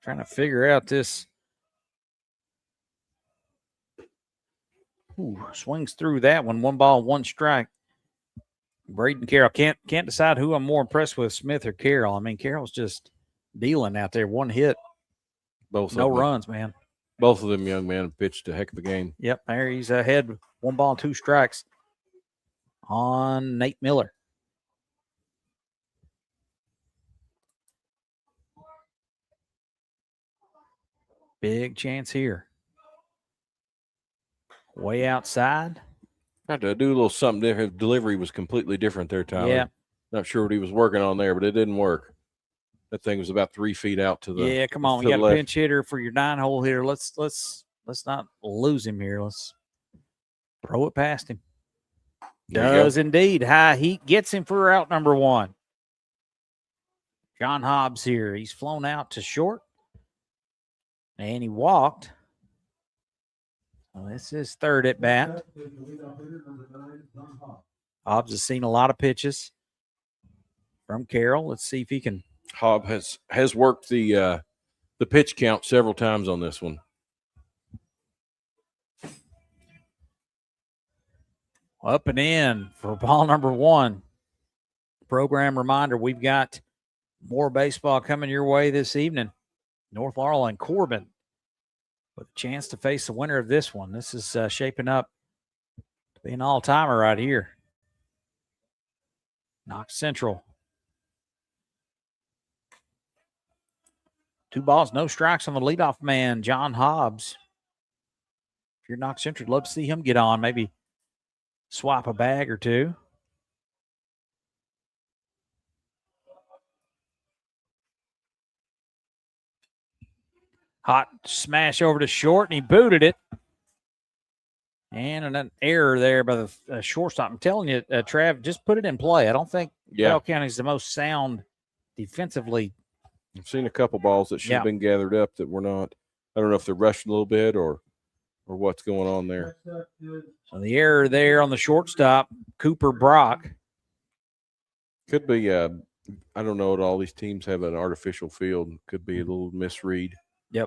Trying to figure out this. Ooh, swings through that one. 1 ball, 1 strike. Braden Carroll can't decide who I'm more impressed with, Smith or Carroll. I mean, Carroll's just dealing out there. 1 hit, Both no of them. runs, man. Both of them young men have pitched a heck of a game. Yep, there he's ahead. 1 ball, 2 strikes on Nate Miller. Big chance here. Way outside. Had to do a little something different. His delivery was completely different there, Tyler. Yeah. Not sure what he was working on there, but it didn't work. That thing was about 3 feet out to the Yeah, come on. to You the got a left. pinch hitter for your 9-hole hitter. Let's not lose him here. Let's throw it past him. There you go. Does indeed. High heat gets him for out number 1. John Hobbs here. He's flown out to short. And he walked. So this is third at bat. Hobbs has seen a lot of pitches from Carroll. Let's see if he can. Hobb has worked the pitch count several times on this one. Up and in for ball number 1. Program reminder, we've got more baseball coming your way this evening. North Laurel and Corbin with a chance to face the winner of this one. This is shaping up to be an all-timer right here. Knox Central. 2 balls, no strikes on the leadoff man, John Hobbs. If you're Knox Central, love to see him get on, maybe swap a bag or two. Hot smash over to short, and he booted it. And an error there by the shortstop. I'm telling you, Trav, just put it in play. I don't think Bell County is the most sound defensively. I've seen a couple balls that should have been gathered up that were not. I don't know if they're rushing a little bit or what's going on there. So the error there on the shortstop, Cooper Brock. Could be, I don't know, all these teams have an artificial field. Could be a little misread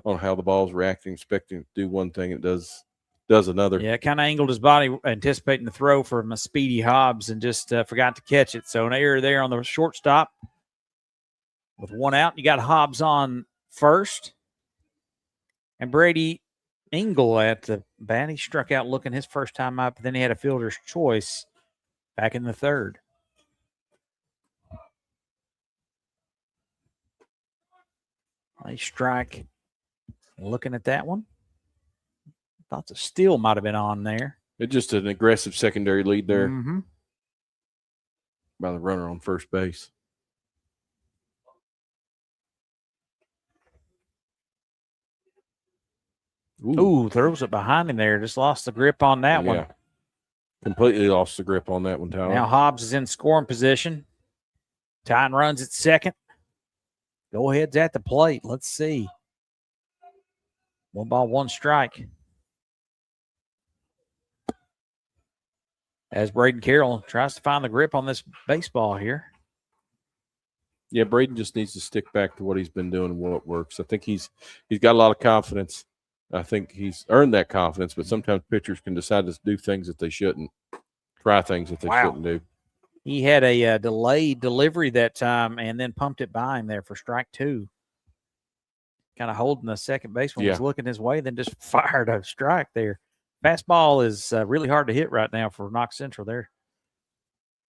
on how the ball's reacting, expecting to do one thing, it does another. Yeah, kind of angled his body, anticipating the throw from a speedy Hobbs and just forgot to catch it. So an error there on the shortstop. With 1 out, you got Hobbs on first. And Brady Engel at the bat. He struck out looking his first time up, but then he had a fielder's choice back in the 3rd. Nice strike. Looking at that one. Thought the steal might have been on there. It's just an aggressive secondary lead there Mm-hmm. by the runner on first base. Ooh, throws it behind him there. Just lost the grip on that one. Completely lost the grip on that one, Tyler. Now Hobbs is in scoring position. Tying runs at second. Go ahead's at the plate. Let's see. 1 ball, 1 strike. As Braden Carroll tries to find the grip on this baseball here. Yeah, Braden just needs to stick back to what he's been doing and what works. I think he's got a lot of confidence. I think he's earned that confidence, but sometimes pitchers can decide to do things that they shouldn't, try things that they shouldn't do. He had a delayed delivery that time and then pumped it by him there for strike 2. Kind of holding the second baseman was looking his way, then just fired a strike there. Fastball is really hard to hit right now for Knox Central there.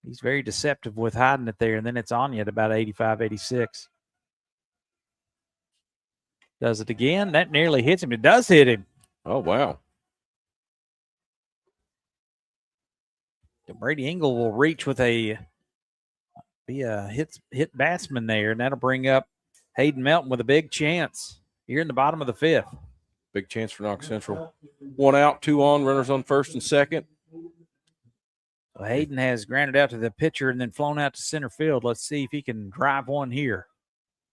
He's very deceptive with hiding it there, and then it's on you at about 85, 86. Does it again. That nearly hits him. It does hit him. Oh, wow. Brady Engel will reach with be a hit batsman there, and that'll bring up Hayden Melton with a big chance here in the bottom of the 5th. Big chance for Knox Central. 1 out, 2 on, runners on first and second. Well, Hayden has grounded out to the pitcher and then flown out to center field. Let's see if he can drive one here.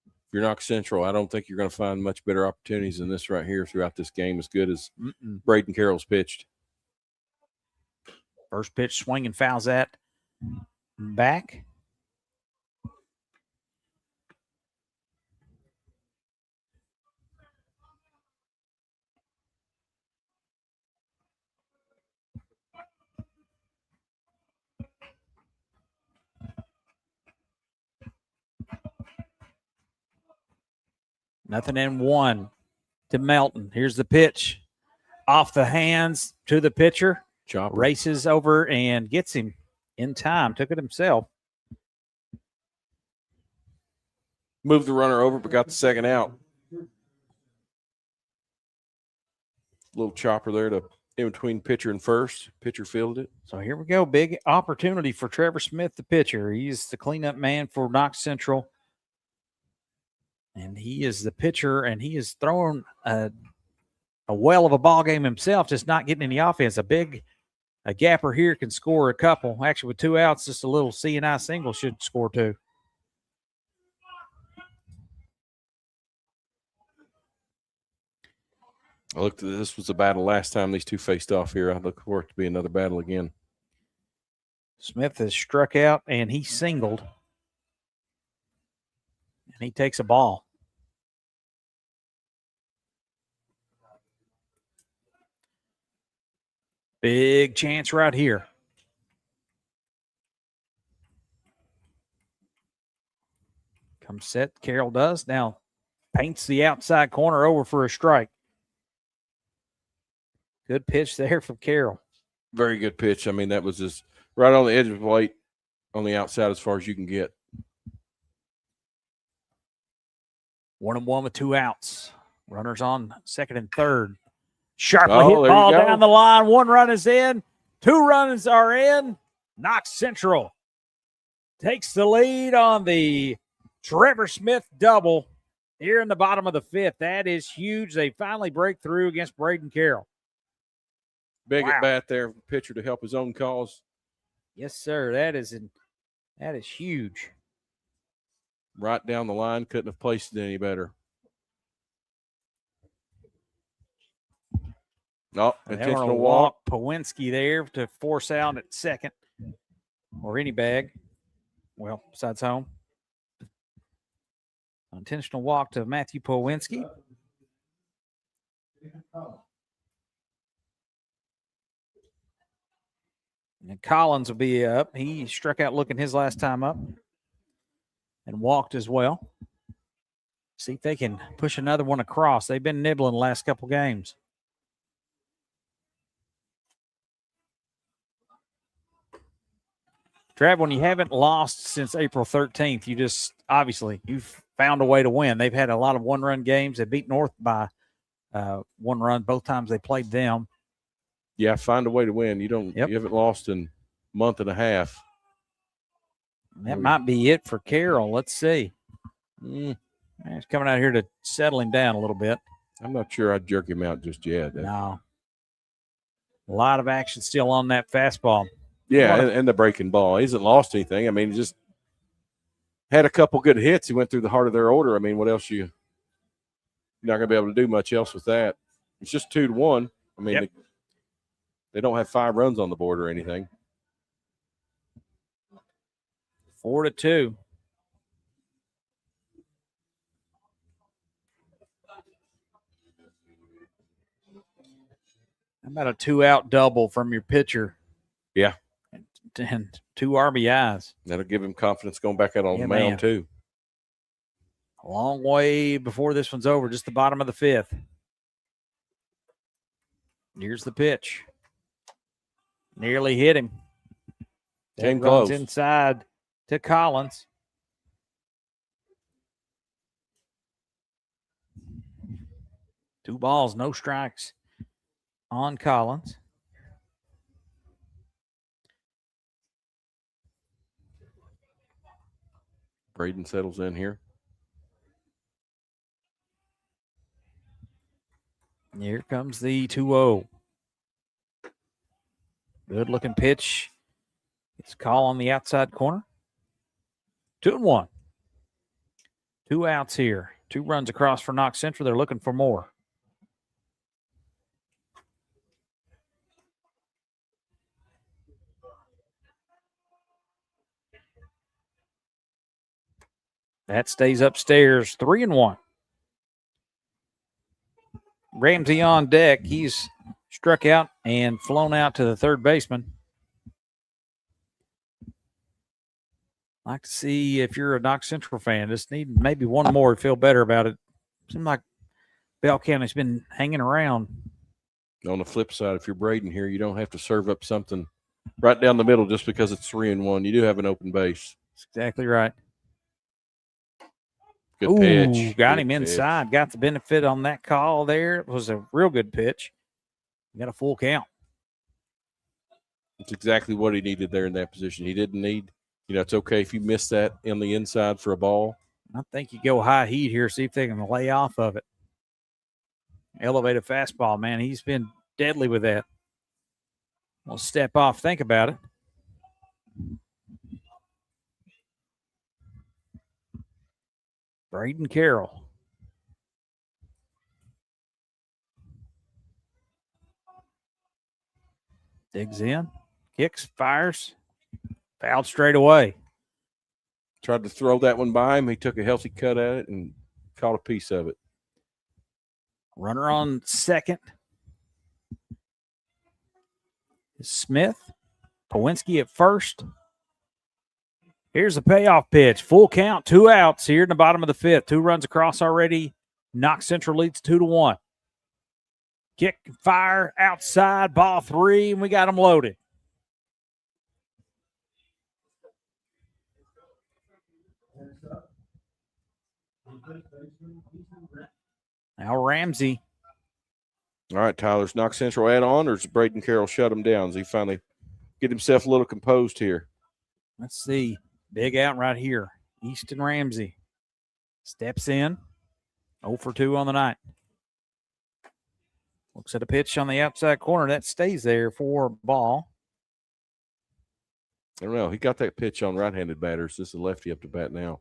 If you're Knox Central, I don't think you're going to find much better opportunities than this right here throughout this game, as good as Braden Carroll's pitched. First pitch, swing and fouls that back. Nothing in 1 to Melton. Here's the pitch. Off the hands to the pitcher. Chopper. Races over and gets him in time. Took it himself. Moved the runner over, but got the second out. Little chopper there to in between pitcher and first. Pitcher fielded it. So here we go. Big opportunity for Trevor Smith, the pitcher. He's the cleanup man for Knox Central. And he is the pitcher, and he is throwing a well of a ball game himself, just not getting any offense. A gapper here can score a couple. Actually, with 2 outs, just a little C&I single should score 2. I looked at this was a battle last time these two faced off here. I look for it to be another battle again. Smith has struck out, and he singled. And he takes a ball. Big chance right here. Comes set. Carroll does. Now paints the outside corner over for a strike. Good pitch there from Carroll. Very good pitch. I mean, that was just right on the edge of the plate on the outside as far as you can get. 1-1 with 2 outs. Runners on second and third. Sharply hit there you ball go. down the line. 1 run is in. 2 runs are in. Knox Central takes the lead on the Trevor Smith double here in the bottom of the 5th. That is huge. They finally break through against Braden Carroll. Big Wow. at bat there, pitcher to help his own cause. Yes, sir. That is huge. Right down the line, couldn't have placed it any better. No, intentional walk. Pawinski there to force out at second or any bag. Well, besides home. Intentional walk to Matthew Pawinski. And Collins will be up. He struck out looking his last time up and walked as well. See if they can push another one across. They've been nibbling the last couple games. Trav, when you haven't lost since April 13th, you just obviously you've found a way to win. They've had a lot of one-run games. They beat North by 1 run both times they played them. Yeah, find a way to win. You don't. Yep. You haven't lost in a month and a half. That might be it for Carroll. Let's see. He's coming out here to settle him down a little bit. I'm not sure I'd jerk him out just yet. No. A lot of action still on that fastball. Yeah, and the breaking ball. He hasn't lost anything. I mean, he just had a couple good hits. He went through the heart of their order. I mean, what else you're not going to be able to do much else with that. It's just 2-1. I mean, they don't have 5 runs on the board or anything. 4-2. How about a 2-out double from your pitcher? Yeah. And 2 RBIs. That'll give him confidence going back out on the man. mound, too. A long way before this one's over, just the bottom of the 5th. Here's the pitch. Nearly hit him. Came That runs close. inside to Collins. Two balls, no strikes on Collins. Braden settles in here. Here comes the 2-0. Good looking pitch. It's a call on the outside corner. 2-1. 2 outs here. 2 runs across for Knox Central. They're looking for more. That stays upstairs. 3-1. Ramsey on deck. He's struck out and flown out to the third baseman. Like to see if you're a Knox Central fan, just need maybe one more to feel better about it. Seems like Bell County's been hanging around. On the flip side, if you're Braden here, you don't have to serve up something right down the middle just because it's 3-1. You do have an open base. That's exactly right. Good Ooh, pitch. got Good him pitch. inside. Got the benefit on that call there. It was a real good pitch. Got a full count. It's exactly what he needed there in that position. He didn't need, it's okay if you miss that in the inside for a ball. I think you go high heat here, see if they can lay off of it. Elevated fastball, man. He's been deadly with that. We'll step off. Think about it. Braden Carroll. Digs in, kicks, fires, fouled straight away. Tried to throw that one by him. He took a healthy cut at it and caught a piece of it. Runner on second is Smith. Powinski at first. Here's the payoff pitch. Full count, 2 outs here in the bottom of the 5th. 2 runs across already. Knox Central leads 2-1. Kick, fire, outside, ball 3, and we got them loaded. Now Ramsey. All right, Tyler's Knox Central add on, or does Braden Carroll shut him down? Does he finally get himself a little composed here? Let's see. Big out right here. Easton Ramsey steps in. 0 for 2 on the night. Looks at a pitch on the outside corner. That stays there for ball. I don't know. He got that pitch on right-handed batters. This is a lefty up to bat now.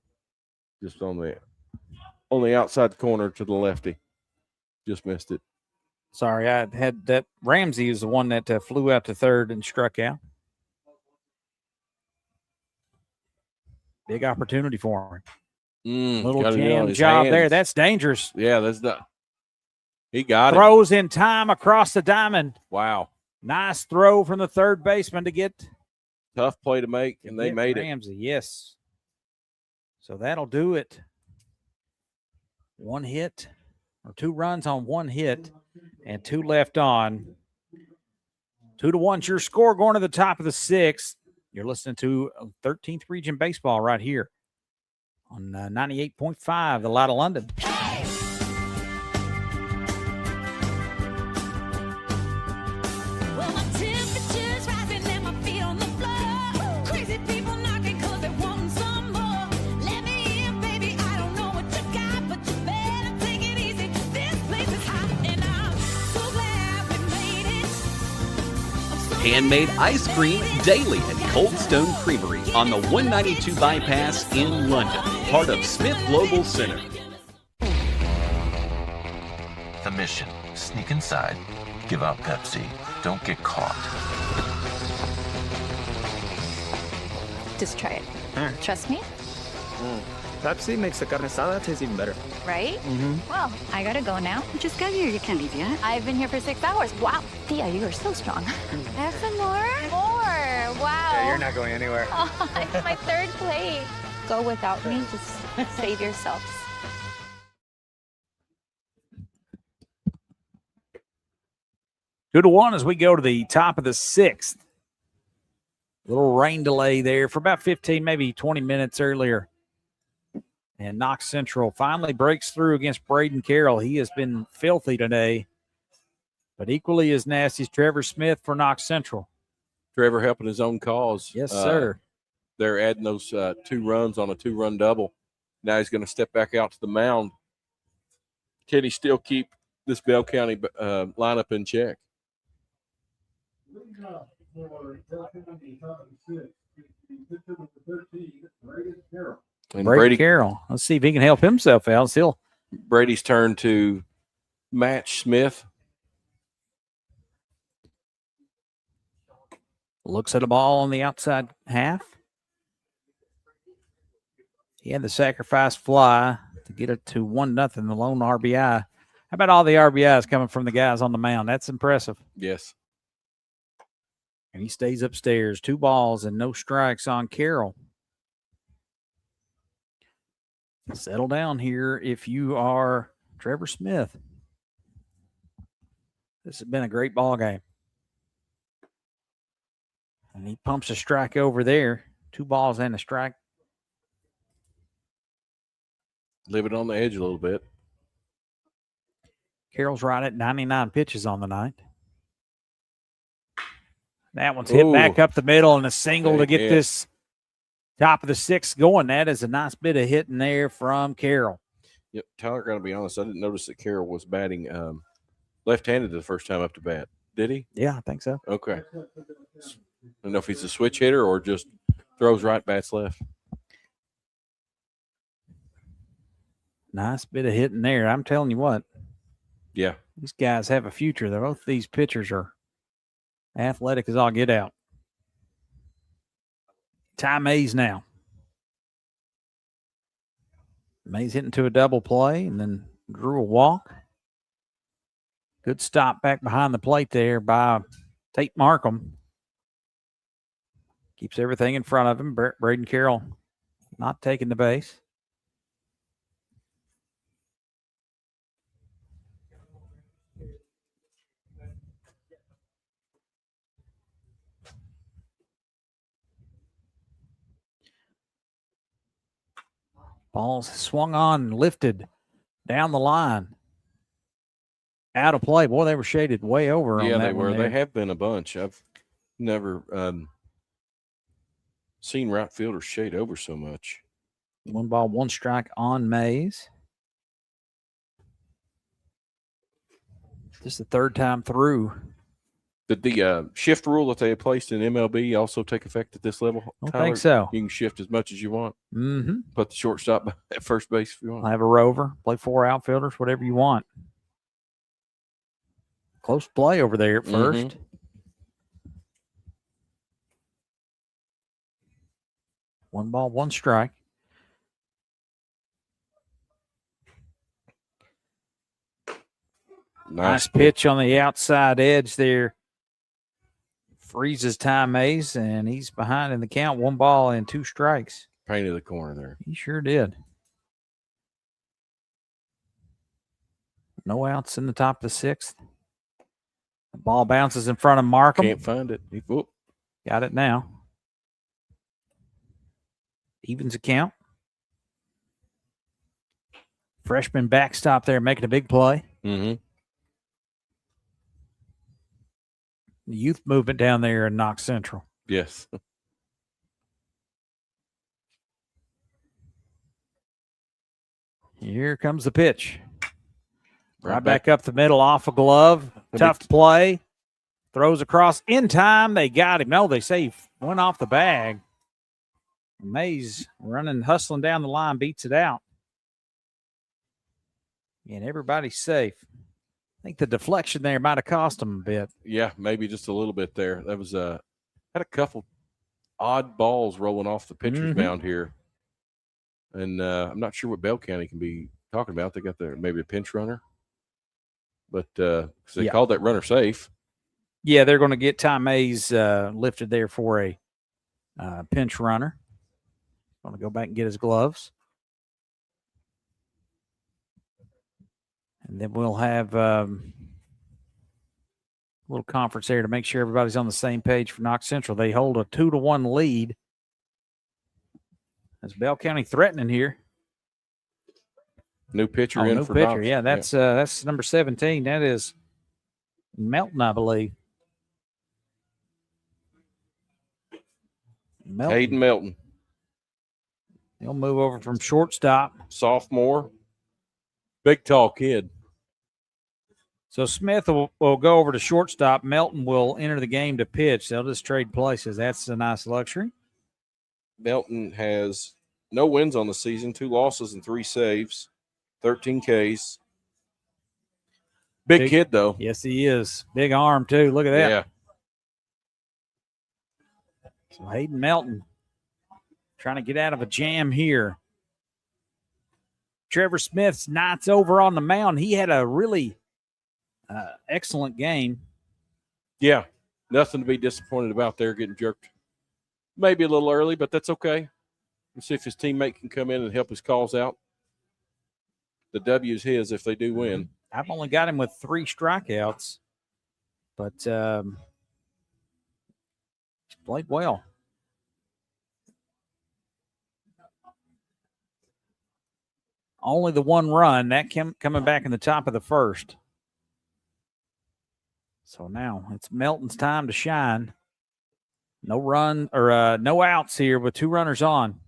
Just on the outside corner to the lefty. Just missed it. Sorry, I had that. Ramsey is the one that flew out to third and struck out. Big opportunity for him. Little jam job hands there. That's dangerous. Yeah, that's the. He got it. Throws in time across the diamond. Wow. Nice throw from the third baseman to get. Tough play to make, and they made Ramsey, yes. So that'll do it. 1 hit, or 2 runs on 1 hit, and 2 left on. 2-1's your score going to the top of the 6th. You're listening to 13th Region Baseball right here on 98.5, the Light of London. Well, my temperature's rising and my feet on the floor. Crazy people knocking 'cause they want some more. Let me in, baby. I don't know what you got, but you better take it easy. This place is hot and I'm so glad we made it. I'm so Handmade ice cream daily at Cold Stone Creamery on the 192 bypass in London, part of Smith Global Center. The mission: sneak inside, give out Pepsi, don't get caught. Just try it. Trust me, Pepsi makes the carne asada taste even better. right? Well, I gotta go now. You just got here. You can't leave yet. I've been here for 6 hours. Wow, Thea, you are so strong. I have some more. More. Wow. Yeah, you're not going anywhere. Oh, it's my 3rd plate. Go without me. Just save yourselves. 2-1 as we go to the top of the 6th. Little rain delay there for about 15, maybe 20 minutes earlier. And Knox Central finally breaks through against Braden Carroll. He has been filthy today, but equally as nasty as Trevor Smith for Knox Central. Trevor helping his own cause. Yes, sir. They're adding those 2 runs on a 2-run double. Now he's going to step back out to the mound. Can he still keep this Bell County lineup in check? And Brady Carroll. Let's see if he can help himself out. Still, Brady's turn to match Smith. looks at a ball on the outside half. He had the sacrifice fly to get it to 1-0, the lone RBI. How about all the RBIs coming from the guys on the mound? That's impressive. Yes. And he stays upstairs. 2 balls and no strikes on Carroll. Settle down here if you are Trevor Smith. This has been a great ball game. And he pumps a strike over there. 2 balls and a strike. Living on the edge a little bit. Carroll's right at 99 pitches on the night. That one's hit back Ooh. up the middle and a single to Big get hit. this top of the sixth going. That is a nice bit of hitting there from Carroll. Yep, Tyler, got to be honest, I didn't notice that Carroll was batting left-handed the first time up to bat. Did he? Yeah, I think so. Okay. I don't know if he's a switch hitter or just throws right, bats left. Nice bit of hitting there. I'm telling you what, Yeah. these guys have a future. They're both these pitchers are athletic as all get out. Ty Mays now. Mays hitting to a double play and then drew a walk. Good stop back behind the plate there by Tate Markham. Keeps everything in front of him. Braden Carroll not taking the base. Balls swung on and lifted down the line. Out of play. Boy, they were shaded way over. Yeah, on that they were. one there. They have been a bunch. I've never seen right fielders shade over so much. 1 ball, 1 strike on Mays. Just the third time through. Did the shift rule that they had placed in MLB also take effect at this level? I don't Tyler? think so. You can shift as much as you want. Mm-hmm. Put the shortstop at first base if you want. I'll have a rover, play 4 outfielders, whatever you want. Close play over there at first. Mhm. 1 ball, 1 strike. Nice pitch on the outside edge there. Freezes Ty Mays, and he's behind in the count. 1 ball and 2 strikes. Painted the corner there. He sure did. No outs in the top of the 6th. The ball bounces in front of Markham. Can't find it. Whoop. Got it now. Evens a count. Freshman backstop there making a big play. Mm-hmm. The youth movement down there in Knox Central. Yes. Here comes the pitch. Right back up the middle off a glove. Tough play. Throws across in time. They got him. No, they say he went off the bag. Mays running, hustling down the line, beats it out. And everybody's safe. I think the deflection there might have cost him a bit. Yeah, maybe just a little bit there. That was had a couple odd balls rolling off the pitcher's mound here. And I'm not sure what Bell County can be talking about. They got maybe a pinch runner. But because they called that runner safe. Yeah, they're going to get Ty Mays lifted there for a pinch runner. Going to go back and get his gloves. And then we'll have a little conference there to make sure everybody's on the same page for Knox Central. They hold a 2-1 lead. That's Bell County threatening here. New pitcher new for pitcher. Knox. Yeah, that's number 17. That is Melton, I believe. Hayden Melton. He'll move over from shortstop. Sophomore. Big, tall kid. So Smith will go over to shortstop. Melton will enter the game to pitch. They'll just trade places. That's a nice luxury. Melton has no wins on the season, 2 losses and 3 saves, 13 Ks. Big kid, though. Yes, he is. Big arm, too. Look at that. Yeah. So Hayden Melton trying to get out of a jam here. Trevor Smith's nights over on the mound. He had a really excellent game. Yeah. Nothing to be disappointed about there, getting jerked maybe a little early, but that's okay. Let's see if his teammate can come in and help his calls out. The W is his if they do win. I've only got him with 3 strikeouts, but he's played well. Only the 1 run, that coming back in the top of the 1st. So now it's Melton's time to shine. No run or no outs here with 2 runners on.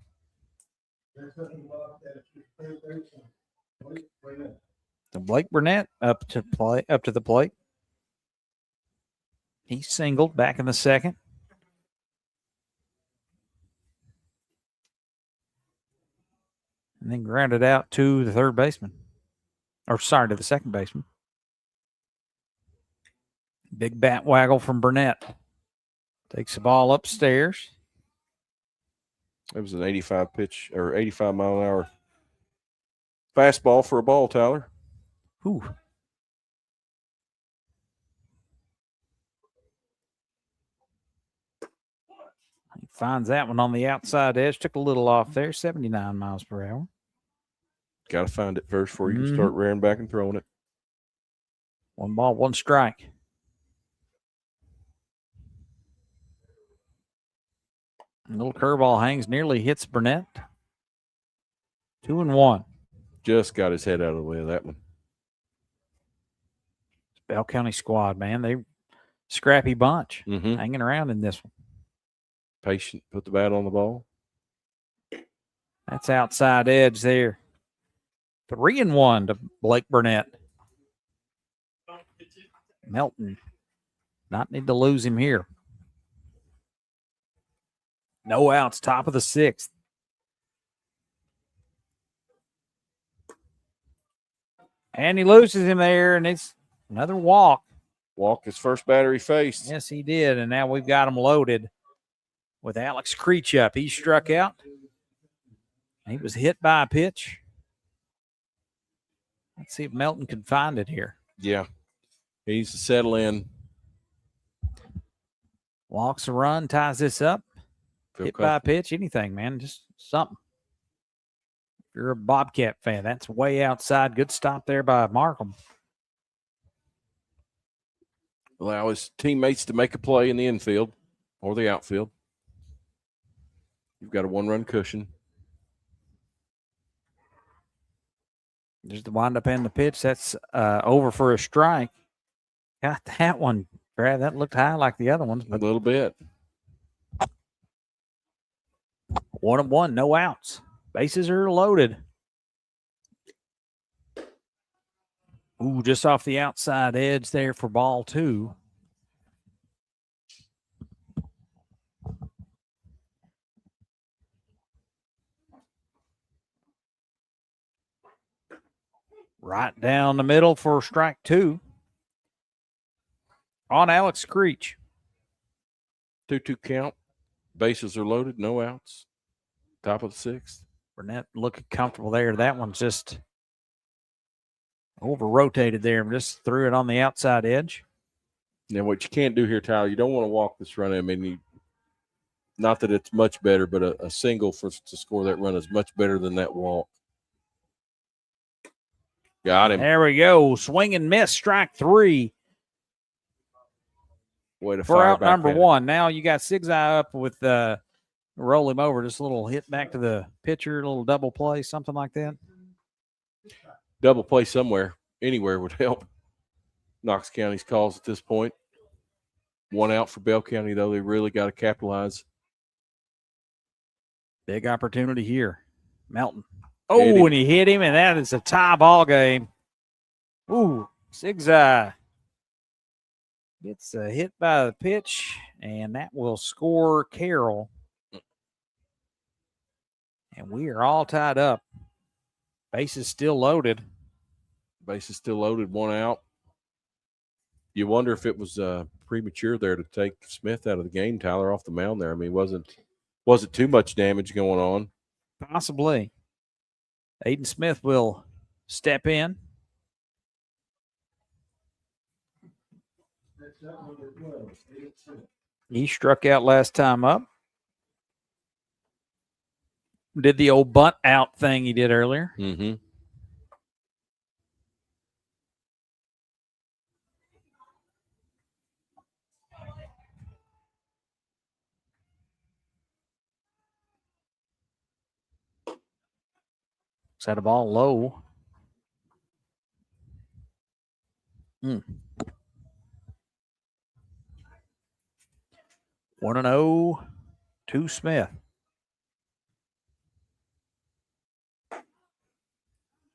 So Blake Burnett up to the plate. He singled back in the second. And then grounded out to the third baseman. Or sorry, to the second baseman. Big bat waggle from Burnett. Takes the ball upstairs. It was an 85 pitch or 85 mile an hour fastball for a ball, Tyler. Ooh. He finds that one on the outside edge. Took a little off there, 79 miles per hour. Got to find it first before you can start rearing back and throwing it. 1 ball, 1 strike. A little curveball hangs, nearly hits Burnett. 2-1. Just got his head out of the way of that one. Bell County squad, man. They scrappy bunch Mm-hmm. hanging around in this one. Patient, put the bat on the ball. That's outside edge there. 3-1 to Blake Burnett. Melton. Not need to lose him here. No outs, top of the 6th. And he loses him there, and it's another walk. Walk his first batter he faced. Yes, he did. And now we've got him loaded with Alex Creech up. He struck out. He was hit by a pitch. Let's see if Melton can find it here. Yeah. He needs to settle in. Walks a run, ties this up. Feel Hit by a pitch, anything, man. Just something. If you're a Bobcat fan, that's way outside. Good stop there by Markham. Allow his teammates to make a play in the infield or the outfield. You've got a 1-run cushion. There's the windup and the pitch. That's over for a strike. Got that one, Brad. That looked high like the other ones, A but little bit. 1-1, no outs. Bases are loaded. Ooh, just off the outside edge there for ball 2. Right down the middle for strike 2. On Alex Creech. 2-2 count. Bases are loaded. No outs. Top of the 6th. Burnett looking comfortable there. That one's just over-rotated there and just threw it on the outside edge. Now, what you can't do here, Tyler, you don't want to walk this run. I mean, not that it's much better, but a single to score that run is much better than that walk. Got him. There we go. Swing and miss. Strike 3 Way to for fire out back number at it. 1. Now you got Sigzai up with roll him over. Just a little hit back to the pitcher, a little double play, something like that. Double play somewhere, anywhere would help. Knox County's calls at this point. 1 out for Bell County, though. They really got to capitalize. Big opportunity here. Melton. Hit him. Oh, and he hit him, and that is a tie ball game. Ooh, Sigzai gets hit by the pitch, and that will score Carroll. And we are all tied up. Bases still loaded. Bases still loaded, 1 out. You wonder if it was premature there to take Smith out of the game, Tyler, off the mound there. I mean, wasn't too much damage going on. Possibly. Aiden Smith will step in. He struck out last time up. Did the old bunt out thing he did earlier. Mm-hmm. Set a ball low. 1-0 to Smith.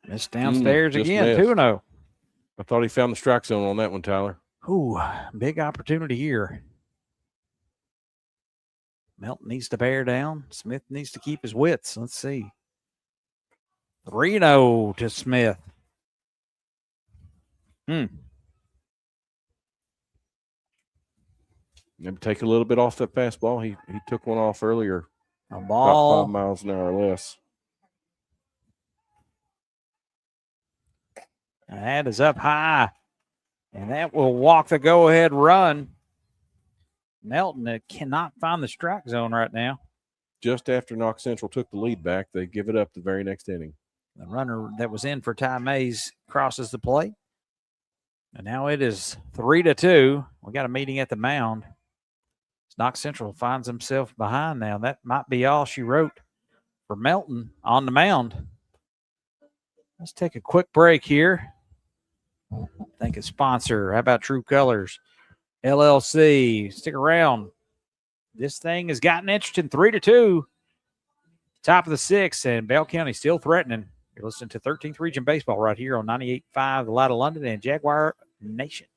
Missed downstairs just again, missed. 2-0. I thought he found the strike zone on that one, Tyler. Ooh, big opportunity here. Melton needs to bear down. Smith needs to keep his wits. Let's see. 3-0 to Smith. Maybe take a little bit off that fastball. He took one off earlier. A About ball. 5 miles an hour or less. That is up high. And that will walk the go-ahead run. Melton cannot find the strike zone right now. Just after Knox Central took the lead back, they give it up the very next inning. The runner that was in for Ty Mays crosses the plate. And now it is 3-2. We got a meeting at the mound. Knox Central finds himself behind now. That might be all she wrote for Melton on the mound. Let's take a quick break here. Thank a sponsor. How about True Colors LLC? Stick around. This thing has gotten interesting. 3-2. Top of the 6th, and Bell County still threatening. You're listening to 13th Region Baseball right here on 98.5 The Light of London and Jaguar Nation.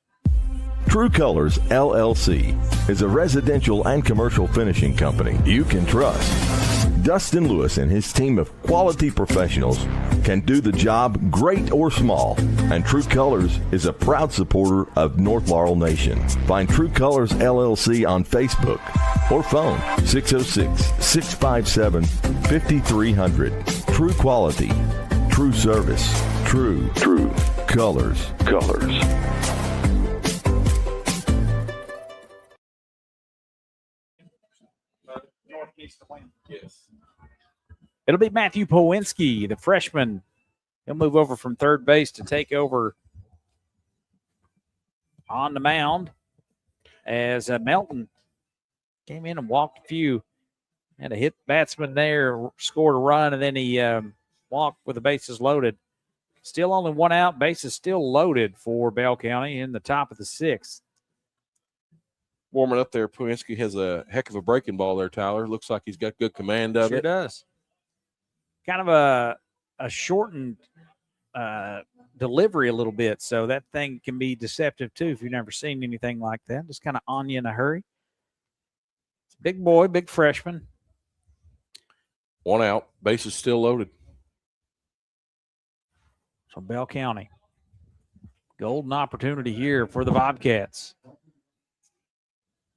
True Colors LLC is a residential and commercial finishing company you can trust. Dustin Lewis and his team of quality professionals can do the job great or small, and True Colors is a proud supporter of North Laurel Nation. Find True Colors LLC on Facebook or phone 606-657-5300. True quality, true service, true colors. Yes. It'll be Matthew Powinski, the freshman. He'll move over from third base to take over on the mound as Melton came in and walked a few. Had a hit batsman there, scored a run, and then he walked with the bases loaded. Still only one out. Bases still loaded for Bell County in the top of the 6th. Warming up there, Puinski has a heck of a breaking ball there, Tyler. Looks like he's got good command of Sure it. does. Kind of a shortened delivery a little bit, so that thing can be deceptive too if you've never seen anything like that. Just kind of on you in a hurry. Big boy, big freshman. One out. Bases still loaded. So Bell County. Golden opportunity here for the Bobcats.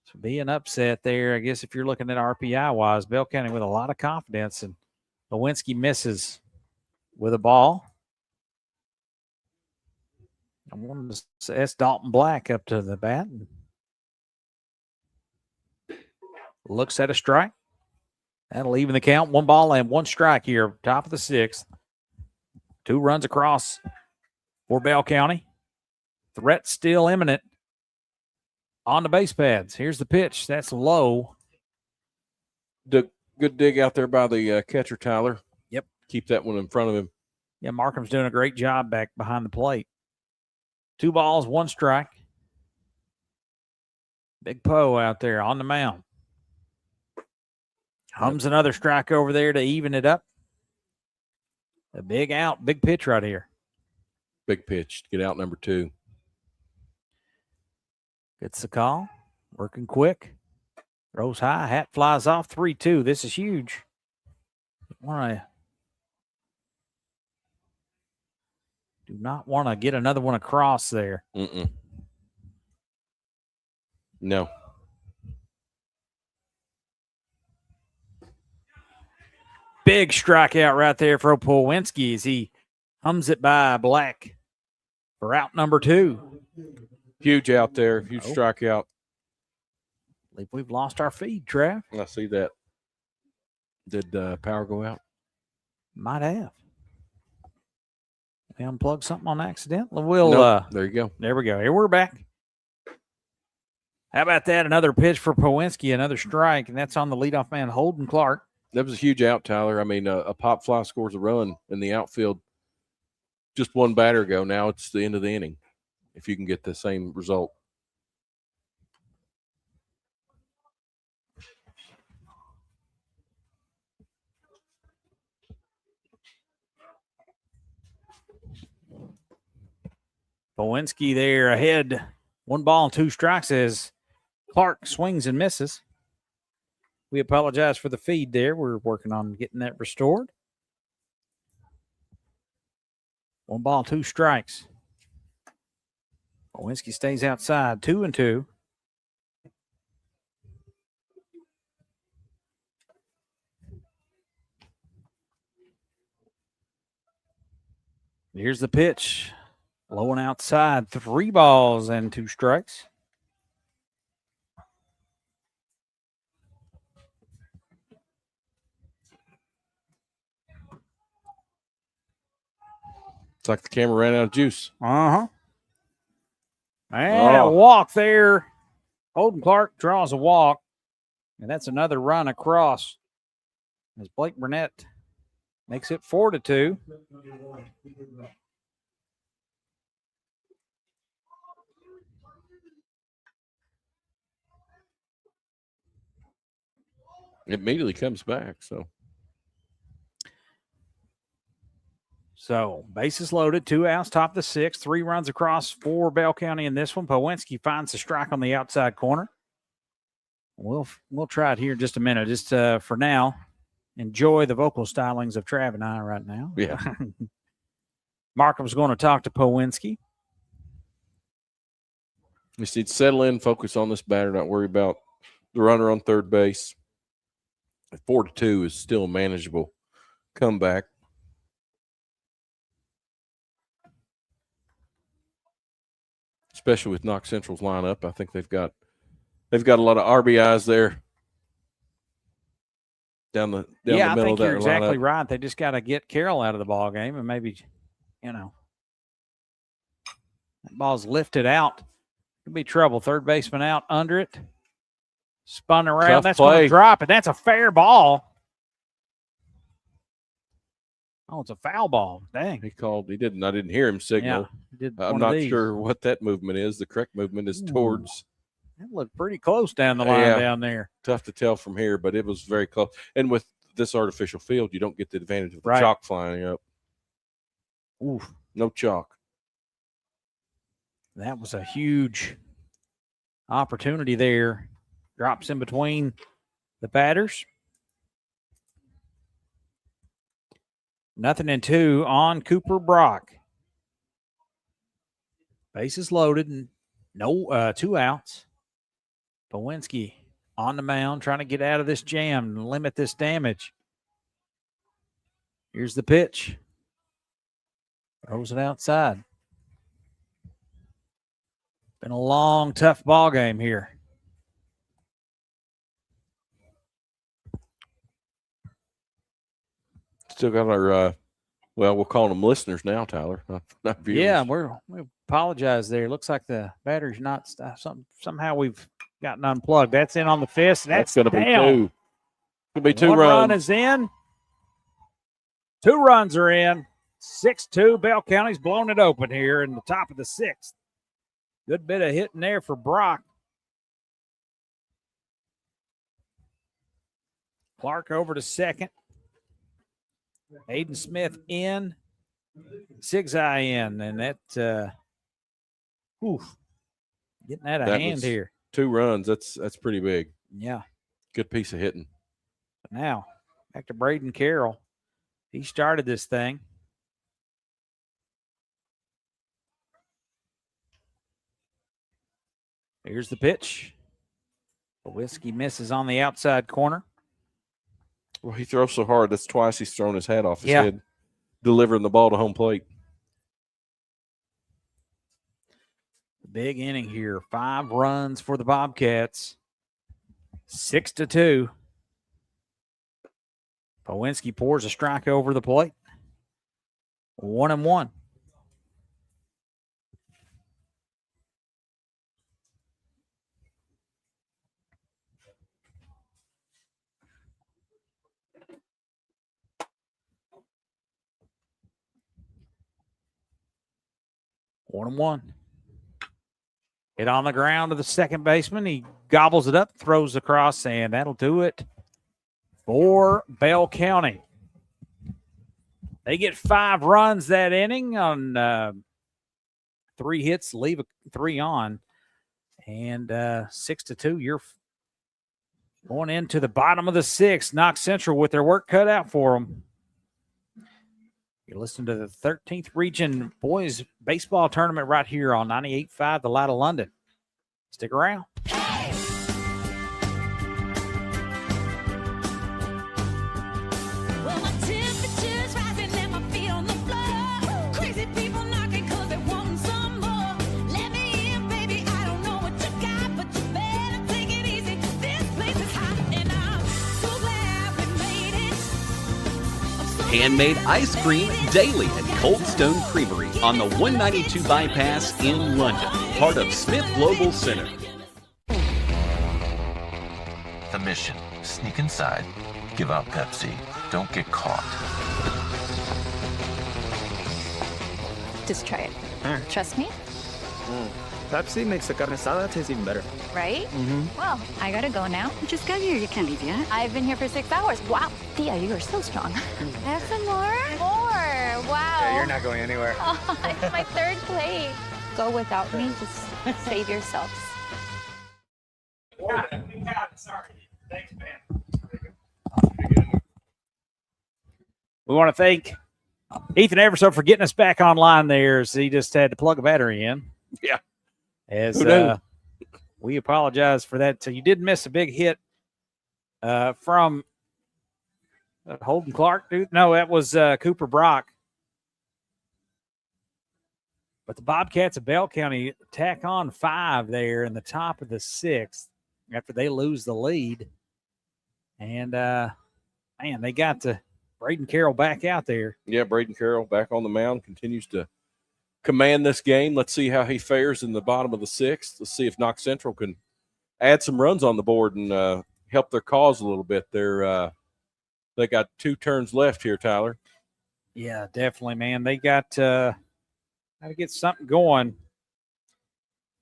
So be an upset there, I guess, if you're looking at RPI-wise. Bell County with a lot of confidence, and Lewinsky misses with a ball. I wanted to say that's Dalton Black up to the bat. Looks at a strike. That'll even the count. 1 ball and 1 strike here, top of the 6th. 2 runs across for Bell County. Threat still imminent on the base pads. Here's the pitch. That's low. Good dig out there by the catcher, Tyler. Yep. Keep that one in front of him. Yeah, Markham's doing a great job back behind the plate. 2 balls, 1 strike. Big Poe out there on the mound. Hums another strike over there to even it up. A big out, big pitch right here. Big pitch. Get out number 2. Gets the call. Working quick. Throws high. Hat flies off. 3-2. This is huge. Do not want to get another one across there. No. Big strikeout right there for Powinski as he hums it by Black for out number 2. Huge out there. Huge strikeout. I believe we've lost our feed, Trav. I see that. Did power go out? Might have. We unplugged something on accident. There you go. There we go. Here we're back. How about that? Another pitch for Powinski, another strike, and that's on the leadoff man, Holden Clark. That was a huge out, Tyler. I mean, a pop fly scores a run in the outfield just one batter ago. Now it's the end of the inning if you can get the same result. Powinski there ahead. 1 ball and 2 strikes as Clark swings and misses. We apologize for the feed there. We're working on getting that restored. 1 ball, 2 strikes. Powinski stays outside, 2-2. Here's the pitch. Low and outside, 3 balls and 2 strikes. It's like the camera ran out of juice. Uh-huh. And a walk there. Holden Clark draws a walk. And that's another run across as Blake Burnett makes it 4-2. It immediately comes back. So bases loaded, 2 outs, top of the 6th, 3 runs across for Bell County in this one. Powinski finds the strike on the outside corner. We'll try it here in just a minute. Just for now, enjoy the vocal stylings of Trav and I right now. Yeah. Markham's going to talk to Powinski. Just need to settle in, focus on this batter, not worry about the runner on third base. 4-2 is still a manageable comeback. Especially with Knox Central's lineup. I think they've got a lot of RBIs there down the middle I think of that you're exactly lineup. right. They just got to get Carroll out of the ball game, and maybe, that ball's lifted out. Could be trouble. Third baseman out under it. Spun around. Tough That's going play. to drop, and that's a fair ball. Oh, it's a foul ball. Dang. He didn't. I didn't hear him signal. Yeah, did I'm one of not these. sure what that movement is. The correct movement is towards. That looked pretty close down the line down there. Tough to tell from here, but it was very close. And with this artificial field, you don't get the advantage of the Right. chalk flying up. Oof. No chalk. That was a huge opportunity there. Drops in between the batters. 0-2 on Cooper Brock. Bases loaded and no 2 outs. Powinski on the mound trying to get out of this jam and limit this damage. Here's the pitch. Throws it outside. Been a long, tough ball game here. Still got our, we'll call them listeners now, Tyler. Not viewers. Yeah, we apologize there. Looks like the battery's not somehow we've gotten unplugged. That's in on the fist. That's going to be down. 2. Could be 2 One runs. run is in. 2 runs are in. 6-2. Bell County's blown it open here in the top of the 6th. Good bit of hitting there for Brock. Clark over to second. Aiden Smith in. Sigzai in. And that, getting out of That hand was here. 2 runs. That's pretty big. Yeah. Good piece of hitting. But now, back to Braden Carroll. He started this thing. Here's the pitch. Powinski misses on the outside corner. Well, he throws so hard. That's twice he's thrown his hat off his Yeah. head, delivering the ball to home plate. Big inning here. 5 runs for the Bobcats. 6-2. Powinski pours a strike over the plate. 1-1. Hit on the ground to the second baseman. He gobbles it up, throws across, and that'll do it for Bell County. They get 5 runs that inning on 3 hits, leave 3 on, and 6-2. You're going into the bottom of the 6th. Knox Central with their work cut out for them. You're listening to the 13th Region Boys Baseball Tournament right here on 98.5 The Light of London. Stick around. Well, my temperature's rising and my feet on the floor. Crazy people knocking 'cause they want some more. Let me in, baby. I don't know what you got, but you better take it easy. This place is hot and I'm so glad we made it. I'm so Handmade ice cream daily at Cold Stone Creamery on the 192 bypass in London, part of Smith Global Center. The mission: sneak inside, give out Pepsi, don't get caught. Just try it. Trust me, Pepsi makes the carne asada taste even better. right? Well, I gotta go now. You just got here. You can't leave yet. I've been here for 6 hours. Wow, Thea, you are so strong. Have some more? More. Wow. Yeah, you're not going anywhere. Oh, it's my 3rd plate. Go without me. Just save yourselves. Sorry. Thanks, man. We want to thank Ethan Everso for getting us back online there, as he just had to plug a battery in. Yeah. As Who knew? we apologize for that. So you did miss a big hit from Holden Clark, dude. No, that was Cooper Brock. But the Bobcats of Bell County tack on 5 there in the top of the 6th after they lose the lead. And, man, they got Braden Carroll back out there. Yeah, Braden Carroll back on the mound, continues to command this game. Let's see how he fares in the bottom of the 6th. Let's see if Knox Central can add some runs on the board and help their cause a little bit. They got 2 turns left here, Tyler. Yeah, definitely, man. They got to get something going.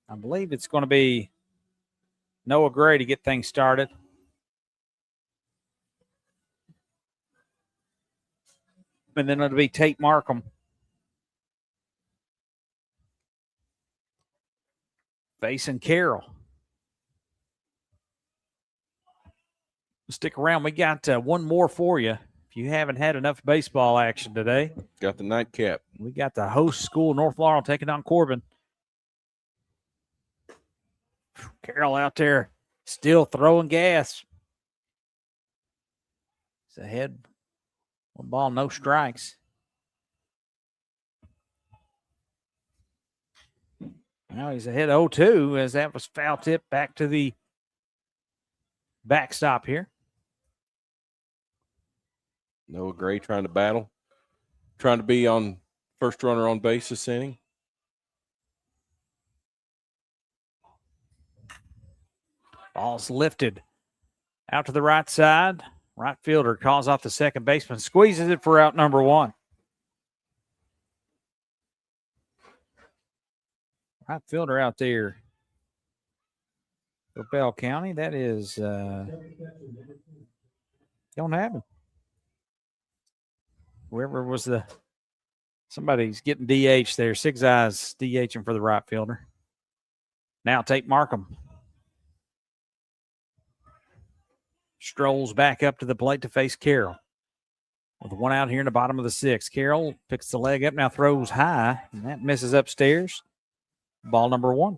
I believe it's going to be Noah Gray to get things started. And then it'll be Tate Markham. Facing Carroll. Stick around. We got one more for you. If you haven't had enough baseball action today, Got the nightcap. we got the host school, North Laurel, taking on Corbin. Carroll out there still throwing gas. It's ahead. 1 ball, no strikes. Now he's ahead 0-2 as that was foul tip back to the backstop here. Noah Gray trying to battle, trying to be on first runner on base this inning. Ball's lifted out to the right side. Right fielder calls off the second baseman, squeezes it for out number 1. Right fielder out there for Bell County. That is, don't have him. Whoever was somebody's getting DH there. 6 Eyes DHing for the right fielder. Now Tate Markham strolls back up to the plate to face Carroll. With 1 out here in the bottom of the 6th. Carroll picks the leg up, now throws high, and that misses upstairs. Ball number 1.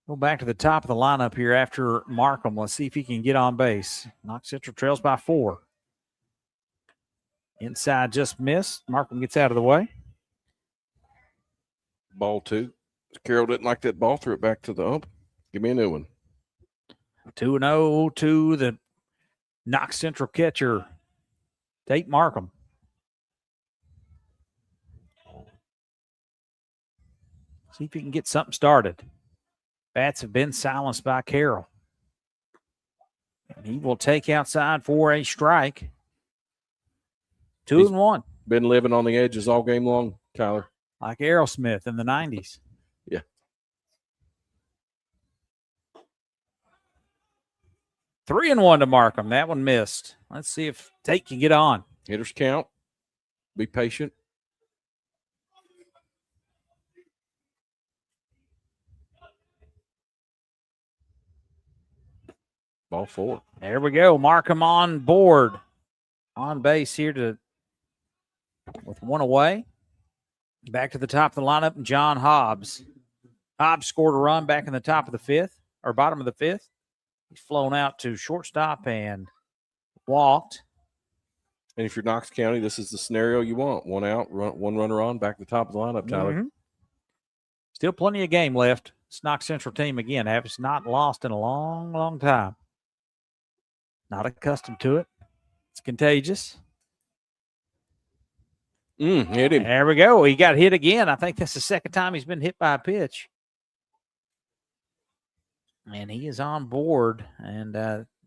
Go back to the top of the lineup here after Markham. Let's see if he can get on base. Knox Central trails by 4. Inside just missed. Markham gets out of the way. Ball 2. Carroll didn't like that ball, threw it back to the ump. Give me a new one. 2-0 to the Knox Central catcher, Tate Markham. See if he can get something started. Bats have been silenced by Carroll. And he will take outside for a strike. 2-1. Been living on the edges all game long, Tyler. Like Aerosmith in the 90s. Yeah. Three and 1 to Markham. That one missed. Let's see if Tate can get on. Hitters count. Be patient. Ball 4. There we go. Mark him on board. On base here with one away. Back to the top of the lineup, John Hobbs. Hobbs scored a run back in the top of the 5th, or bottom of the 5th. He's flown out to shortstop and walked. And if you're Knox County, this is the scenario you want. One out, one runner on, back to the top of the lineup, Tyler. Mhm. Still plenty of game left. This Knox Central team, again, has not lost in a long, long time. Not accustomed to it. It's contagious. Hit him. There we go. He got hit again. I think that's the second time he's been hit by a pitch. And he is on board, and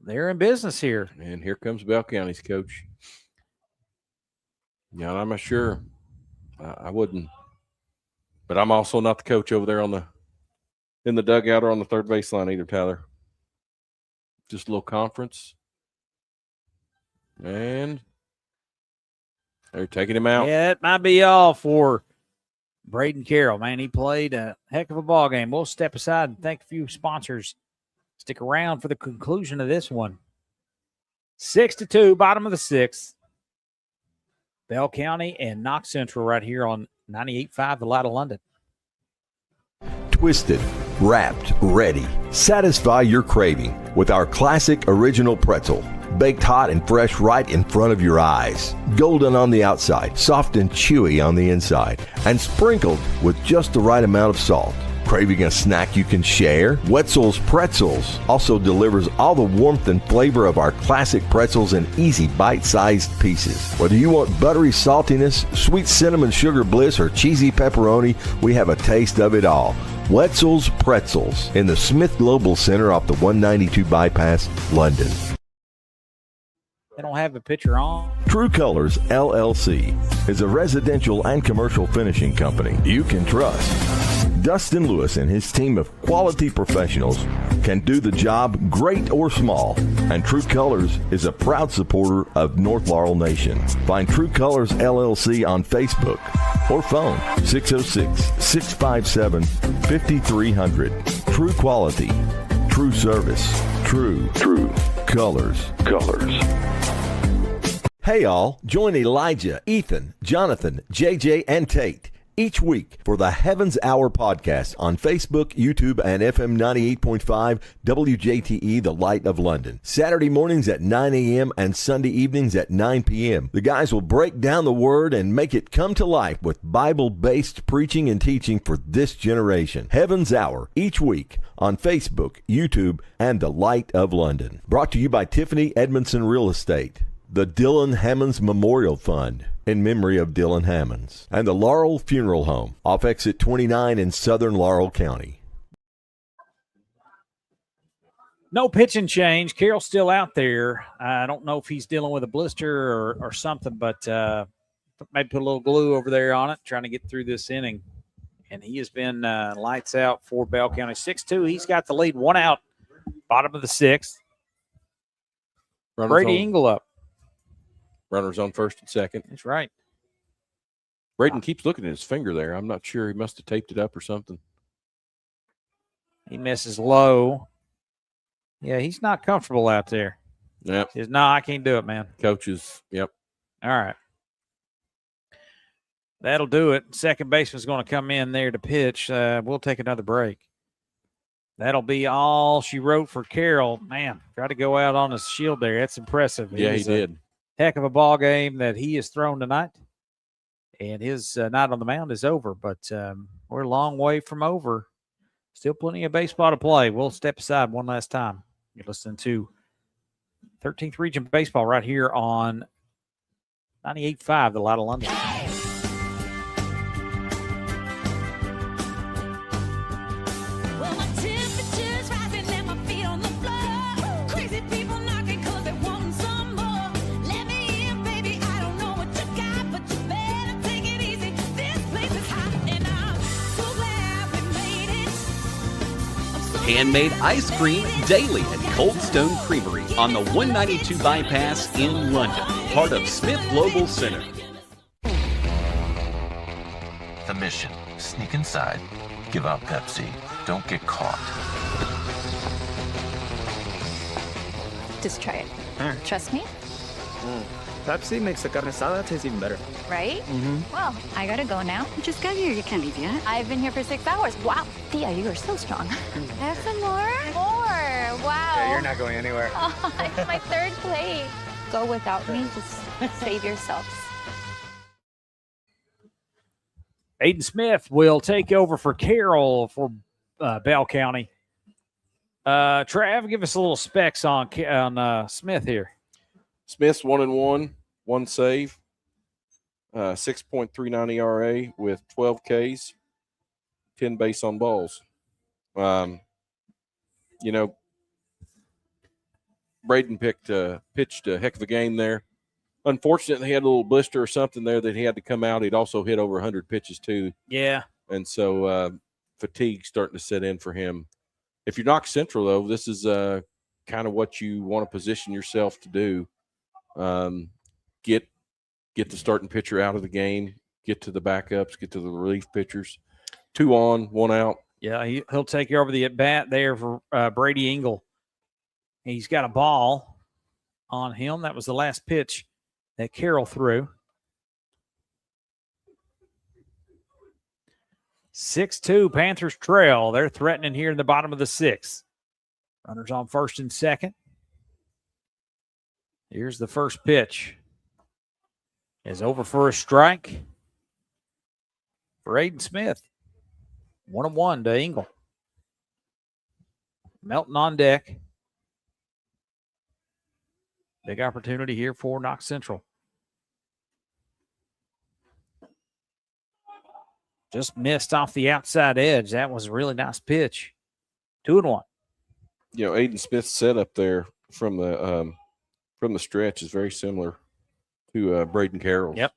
they're in business here. And here comes Bell County's coach. Yeah, I'm not sure. I wouldn't. But I'm also not the coach over there in the dugout or on the third baseline either, Tyler. Just a little conference. And they're taking him out. Yeah, it might be all for Braden Carroll, man. He played a heck of a ball game. We'll step aside and thank a few sponsors. Stick around for the conclusion of this one. 6-2, bottom of the 6th. Bell County and Knox Central right here on 98.5 The Light of London. Twisted, wrapped, ready. Satisfy your craving with our classic original pretzel. Baked hot and fresh right in front of your eyes. Golden on the outside, soft and chewy on the inside, and sprinkled with just the right amount of salt. Craving a snack you can share? Wetzel's Pretzels also delivers all the warmth and flavor of our classic pretzels in easy bite-sized pieces. Whether you want buttery saltiness, sweet cinnamon sugar bliss, or cheesy pepperoni, we have a taste of it all. Wetzel's Pretzels in the Smith Global Center off the 192 bypass, London. They don't have a pitcher on. True Colors LLC is a residential and commercial finishing company you can trust. Dustin Lewis and his team of quality professionals can do the job great or small, and True Colors is a proud supporter of North Laurel Nation. Find True Colors LLC on Facebook or phone 606-657-5300. True quality, true service, true colors. Hey all, join Elijah, Ethan, Jonathan, JJ, and Tate each week for the Heavens Hour podcast on Facebook, YouTube, and FM 98.5 WJTE, The Light of London. Saturday mornings at 9 a.m. and Sunday evenings at 9 p.m. The guys will break down the Word and make it come to life with Bible-based preaching and teaching for this generation. Heavens Hour each week on Facebook, YouTube, and The Light of London. Brought to you by Tiffany Edmondson Real Estate, the Dylan Hammonds Memorial Fund in memory of Dylan Hammonds, and the Laurel Funeral Home off exit 29 in southern Laurel County. No pitching change. Carroll's still out there. I don't know if he's dealing with a blister or something, but maybe put a little glue over there on it, trying to get through this inning. And he has been lights out for Bell County. 6-2. He's got the lead. One out, bottom of the 6th. Brady Engel up. Runners on first and second. That's right. Braden keeps looking at his finger there. I'm not sure. He must have taped it up or something. He misses low. Yeah, he's not comfortable out there. Yep. He says, no, I can't do it, man. Coaches, yep. All right. That'll do it. Second baseman's going to come in there to pitch. We'll take another break. That'll be all she wrote for Carroll. Man, try to go out on his shield there. That's impressive. Yeah, he did. Heck of a ball game that he has thrown tonight. And his night on the mound is over, but we're a long way from over. Still plenty of baseball to play. We'll step aside one last time. You're listening to 13th Region Baseball right here on 98.5 The Light of London. Well, my temperature's rising and my feet on the floor. Crazy people knocking 'cause they want some more. Let me in, baby. I don't know what you got, but you better take it easy. This place is hot and I'm so glad we made it. I'm so Handmade ice cream daily at Cold Stone Creamery on the 192 bypass in London, part of Smith Global Center. The mission, sneak inside, give out Pepsi, don't get caught. Just try it. Trust me, Pepsi makes the carne asada taste even better. right? Well, I gotta go now. Just got here. You can't leave yet. I've been here for 6 hours. Wow, Thea, you are so strong. Have some more? More. Wow. Yeah, you're not going anywhere. Oh, it's my third plate. Go without me. Just save yourselves. Aiden Smith will take over for Carroll for Bell County. Trav, give us a little specs on Smith here. Smith's 1-1, 1 save, 6.39 ERA with 12 Ks, 10 base on balls. You know, Braden pitched a heck of a game there. Unfortunately, he had a little blister or something there that he had to come out. He'd also hit over 100 pitches too. Yeah. And so fatigue starting to set in for him. If you're Knox Central, though, this is kind of what you want to position yourself to do. Get the starting pitcher out of the game, get to the backups, get to the relief pitchers. 2 on, 1 out. Yeah, he'll take over the at-bat there for Brady Engel. He's got a ball on him. That was the last pitch that Carroll threw. 6-2 Panthers trail. They're threatening here in the bottom of the 6th. Runners on first and second. Here's the first pitch. Is over for a strike for Aiden Smith. 1-1 to Engel. Melton on deck. Big opportunity here for Knox Central. Just missed off the outside edge. That was a really nice pitch. 2-1. You know, Aiden Smith's setup there from the stretch is very similar to Braden Carroll's. Yep.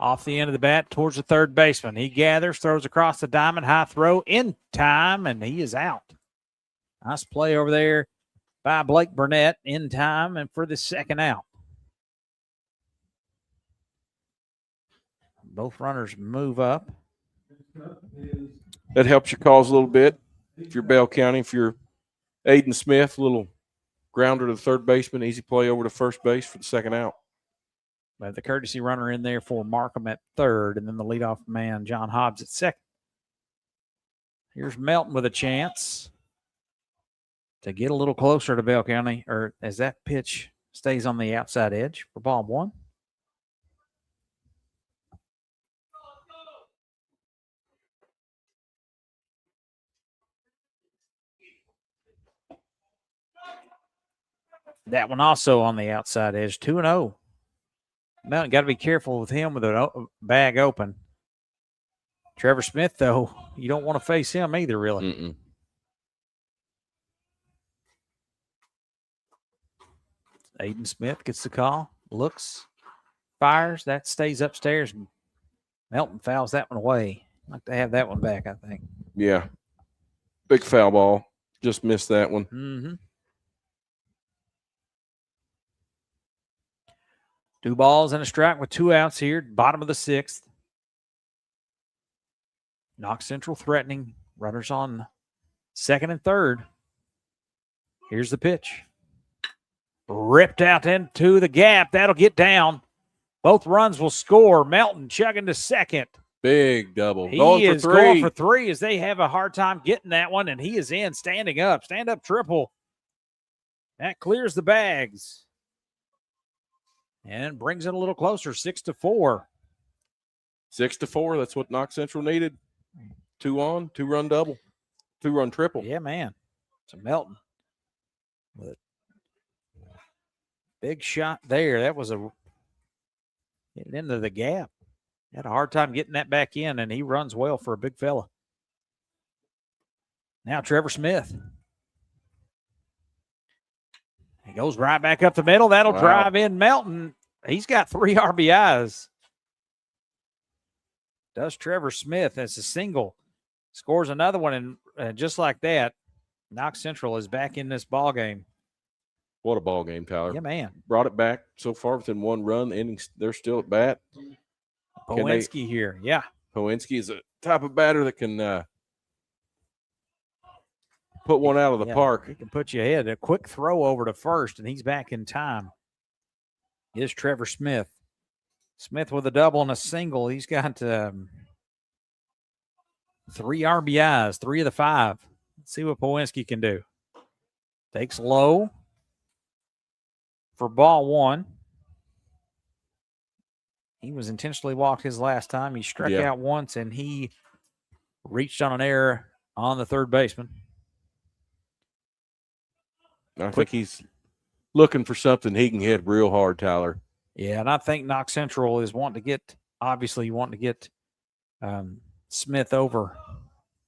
Off the end of the bat towards the third baseman. He gathers, throws across the diamond, high throw in time, and he is out. Nice play over there by Blake Burnett in time and for the second out. Both runners move up. That helps your cause a little bit. If you're Bell County, if you're Aiden Smith, a little grounder to the third baseman, easy play over to first base for the second out. We have the courtesy runner in there for Markham at third, and then the leadoff man, John Hobbs, at second. Here's Melton with a chance to get a little closer to Bell County, or as that pitch stays on the outside edge for ball 1. That one also on the outside edge, 2-0. Melton got to be careful with him with a bag open. Trevor Smith, though, you don't want to face him either, really. Mm-mm. Aiden Smith gets the call, looks, fires. That stays upstairs. Melton fouls that one away. I'd like to have that one back, I think. Yeah. Big foul ball. Just missed that one. Mm-hmm. 2 balls and a strike with 2 outs here, bottom of the 6th. Knox Central threatening. Runners on second and third. Here's the pitch. Ripped out into the gap. That'll get down. Both runs will score. Melton chugging to second. Big double. He Going is for 3. going for 3 as they have a hard time getting that one, and he is in, standing up. Stand up triple. That clears the bags. And brings it a little closer, 6-4. 6-4. That's what Knox Central needed. 2 on, 2-run double, 2-run triple. Yeah, man. It's a Melton with a big shot there. That was a getting into the gap. Had a hard time getting that back in, and he runs well for a big fella. Now Trevor Smith. He goes right back up the middle. That'll drive in Melton. He's got 3 RBIs. Does Trevor Smith as a single. Scores another one, and just like that, Knox Central is back in this ball game. What a ball game, Tyler. Yeah, man. Brought it back so far within one run. The innings, they're still at bat. Powinski here. Yeah. Powinski is a type of batter that can put one out of the park. He can put you ahead. A quick throw over to first, and he's back in time. Is Trevor Smith. Smith with a double and a single. He's got 3 RBIs, 3 of the 5. Let's see what Powinski can do. Takes low for ball 1. He was intentionally walked his last time. He struck out once, and he reached on an error on the third baseman. I think he's looking for something he can hit real hard, Tyler. Yeah, and I think Knox Central is wanting to get Smith over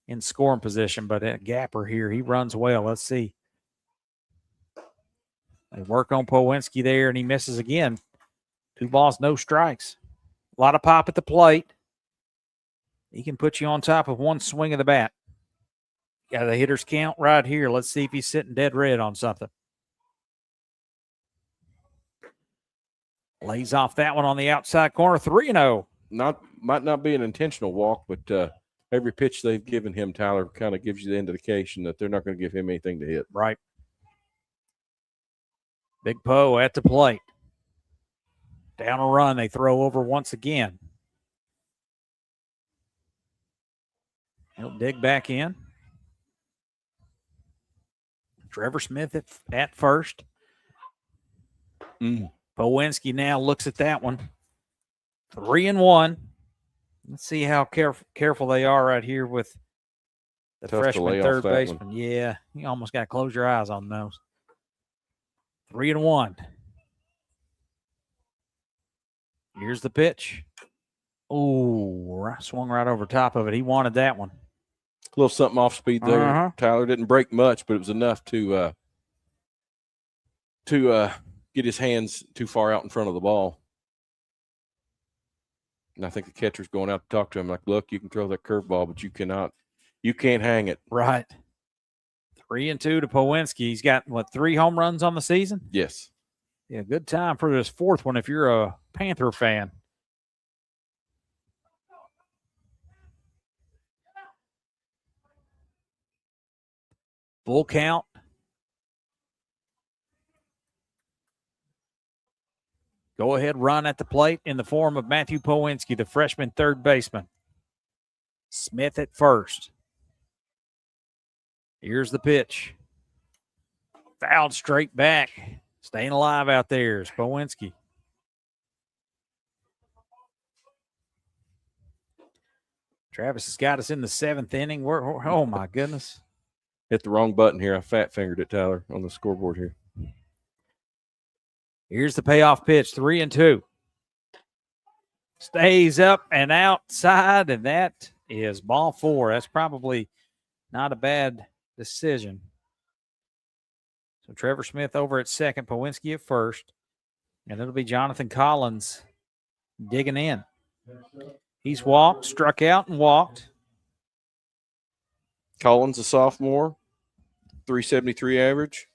in scoring position, but at Gapper here, he runs well. Let's see. They work on Powinski there, and he misses again. 2 balls, no strikes. A lot of pop at the plate. He can put you on top of one swing of the bat. Got the hitter's count right here. Let's see if he's sitting dead red on something. Lays off that one on the outside corner. 3-0. Might not be an intentional walk, but every pitch they've given him, Tyler, kind of gives you the indication that they're not going to give him anything to hit. Right. Big Poe at the plate. Down a run. They throw over once again. He'll dig back in. Trevor Smith at first. Powinski now looks at that one. 3-1. Let's see how careful they are right here with the freshman third baseman. Yeah, you almost got to close your eyes on those. 3-1. Here's the pitch. Ooh, swung right over top of it. He wanted that one. A little something off speed there. Tyler didn't break much, but it was enough to get his hands too far out in front of the ball. And I think the catcher's going out to talk to him like, look, you can throw that curveball, but you can't hang it. Right. 3-2 to Powinski. He's got, 3 home runs on the season? Yes. Yeah, good time for this 4th one if you're a Panther fan. Full count. Go ahead, run at the plate in the form of Matthew Powinski, the freshman third baseman. Smith at first. Here's the pitch. Fouled straight back. Staying alive out there is Powinski. Travis has got us in the 7th inning. Oh, my goodness. Hit the wrong button here. I fat-fingered it, Tyler, on the scoreboard here. Here's the payoff pitch, 3-2. Stays up and outside, and that is ball 4. That's probably not a bad decision. So Trevor Smith over at second, Powinski at first, and it'll be Jonathan Collins digging in. He's walked, struck out, and walked. Collins, a sophomore, 373 average,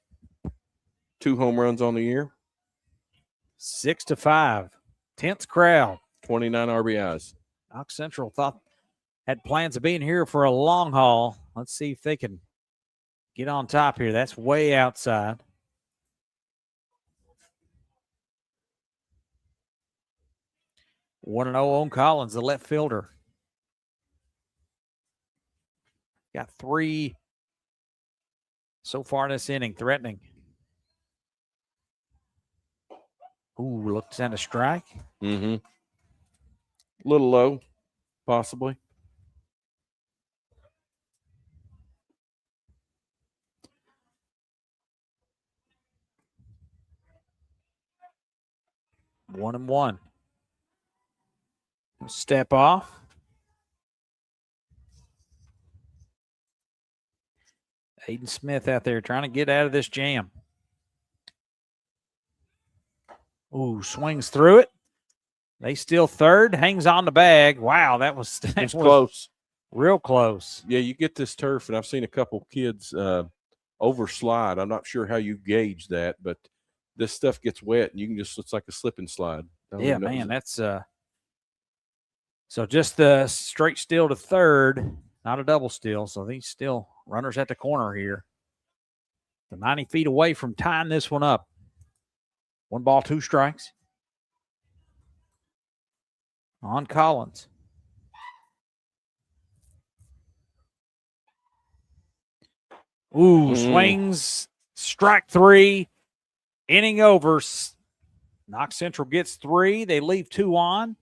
2 home runs on the year. 6-5. Tense crowd. 29 RBIs. Knox Central had plans of being here for a long haul. Let's see if they can get on top here. That's way outside. One and 0 on Collins, the left fielder. Got 3 so far this inning, threatening. Ooh, looks at a strike. A little low, possibly. One and 1. Step off. Aiden Smith out there trying to get out of this jam. Ooh, swings through it. They still third, hangs on the bag. Wow, that was close. Real close. Yeah, you get this turf, and I've seen a couple kids overslide. I'm not sure how you gauge that, but this stuff gets wet, and you can just looks like a slip and slide. Yeah, man, that's so just the straight steal to third, not a double steal. So these still runners at the corner here. They're 90 feet away from tying this one up. 1 ball, 2 strikes. On Collins. Ooh, swings, strike 3, inning over. Knox Central gets 3. They leave 2 on.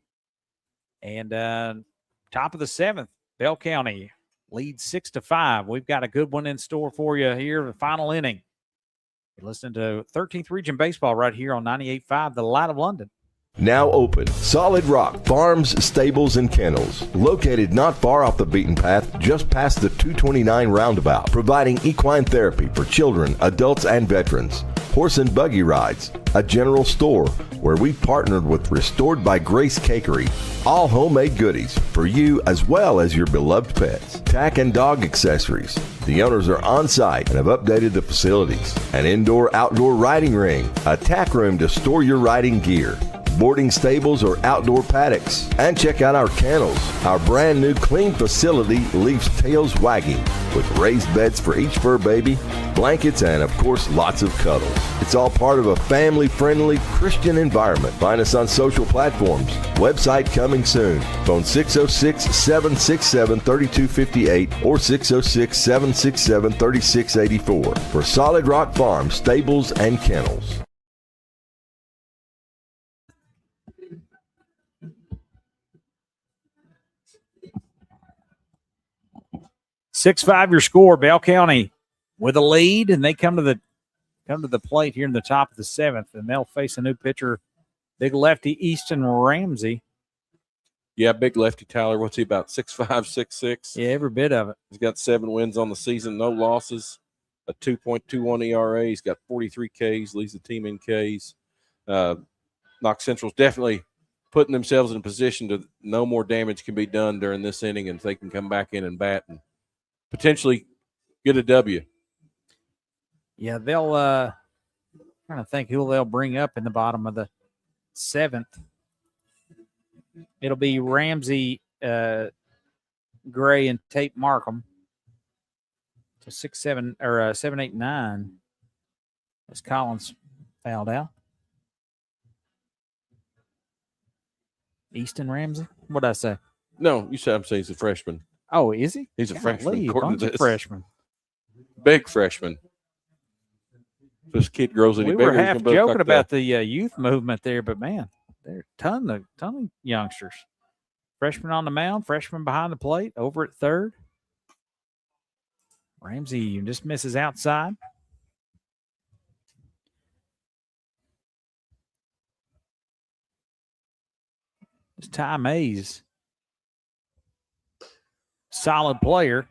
And top of the 7th, Bell County leads 6-5. We've got a good one in store for you here in the final inning. You're listening to 13th Region Baseball right here on 98.5, The Light of London. Now open, Solid Rock Farms, Stables, and Kennels. Located not far off the beaten path, just past the 229 roundabout. Providing equine therapy for children, adults, and veterans. Horse and buggy rides. A general store where we've partnered with Restored by Grace Cakery. All homemade goodies for you as well as your beloved pets. Tack and dog accessories. The owners are on site and have updated the facilities. An indoor-outdoor riding ring. A tack room to store your riding gear. Boarding stables or outdoor paddocks. And check out our kennels. Our brand new clean facility leaves tails wagging with raised beds for each fur baby, blankets, and of course lots of cuddles. It's all part of a family-friendly Christian environment. Find us on social platforms. Website coming soon. Phone 606-767-3258 or 606-767-3684 for Solid Rock Farm, Stables, and Kennels. 6-5 your score. Bell County with a lead, and they come to the plate here in the top of the 7th, and they'll face a new pitcher, big lefty Easton Ramsey. Yeah, big lefty Tyler. What's he about? 6'5", 6'6"? Yeah, every bit of it. He's got 7 wins on the season, no losses, a 2.21 ERA. He's got 43 Ks, leads the team in Ks. Knox Central's definitely putting themselves in a position to no more damage can be done during this inning, and if they can come back in and bat and potentially get a W. Yeah, they'll trying to think who they'll bring up in the bottom of the 7th. It'll be Ramsey, Gray, and Tate Markham. So 6, 7, or 7, 8, 9. As Collins fouled out. Easton Ramsey? What did I say? No, you said I'm saying he's a freshman. Oh, is he? He's a freshman. Bunch of freshman. Big freshman. If this kid grows any bigger, We were half joking about the youth movement there, but man, there are ton of youngsters. Freshman on the mound, freshman behind the plate, over at third. Ramsey just misses outside. It's Ty Mays. Solid player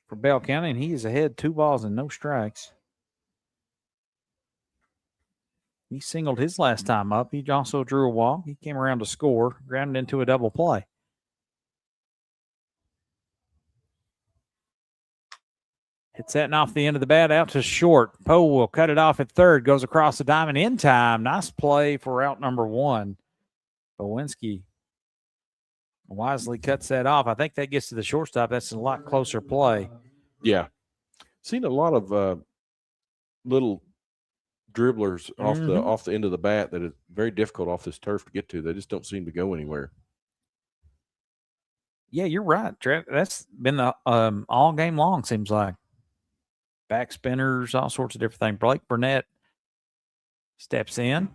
for Bell County, and he is ahead 2 balls and no strikes. He singled his last time up. He also drew a walk. He came around to score, grounded into a double play. Hits that off the end of the bat out to short. Poe will cut it off at third, goes across the diamond in time. Nice play for out number 1. Bowinski wisely cuts that off. I think that gets to the shortstop. That's a lot closer play. Yeah. Seen a lot of little dribblers off the end of the bat that is very difficult off this turf to get to. They just don't seem to go anywhere. Yeah, you're right, Trev. That's been the all game long, seems like. Back spinners, all sorts of different things. Blake Burnett steps in,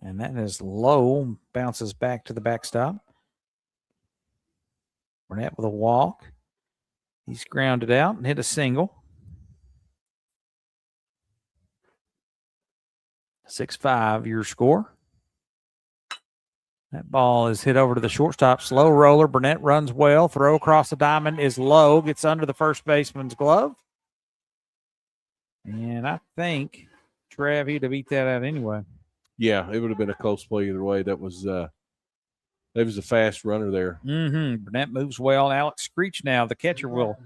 and that is low, bounces back to the backstop. Burnett with a walk. He's grounded out and hit a single. 6-5, your score. That ball is hit over to the shortstop. Slow roller. Burnett runs well. Throw across the diamond is low. Gets under the first baseman's glove. And I think Trev, he'd have beat that out anyway. Yeah, it would have been a close play either way. That was There was a fast runner there. Burnett moves well. Alex Screech now, the catcher, will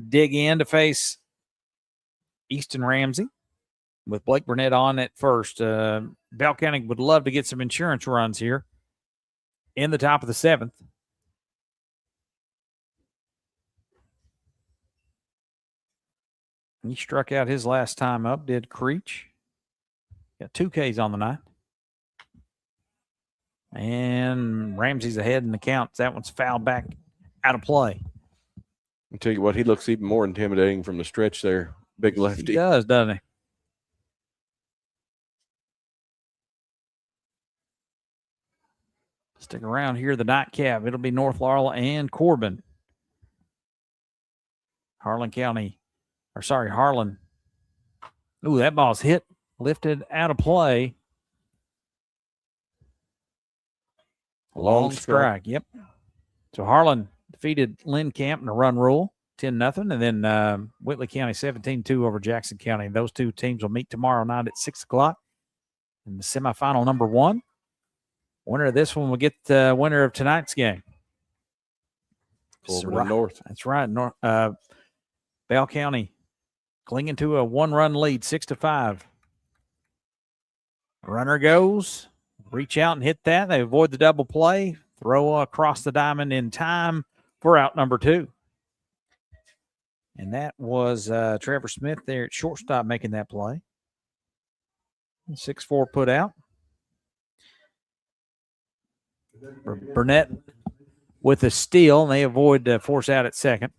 dig in to face Easton Ramsey with Blake Burnett on at first. Bell County would love to get some insurance runs here in the top of the 7th. He struck out his last time up, did Creech. Got 2 Ks on the night. And Ramsey's ahead in the counts. That one's fouled back out of play. I'll tell you what, he looks even more intimidating from the stretch there. Big lefty. He does, doesn't he? Stick around here, the nightcap. It'll be North Laurel and Corbin. Harlan. Ooh, that ball's hit, lifted out of play. Long strike. Yep. So Harlan defeated Lynn Camp in a run rule, 10-0, and then Whitley County 17-2 over Jackson County. Those two teams will meet tomorrow night at 6 o'clock in the semifinal number 1. Winner of this one will get the winner of tonight's game. Corbin North. That's right. Bell County clinging to a 1-run lead, 6-5. Runner goes, reach out and hit that. They avoid the double play, throw across the diamond in time for out number 2. And that was Trevor Smith there at shortstop making that play. 6-4 put out. Burnett with a steal, and they avoid force out at second.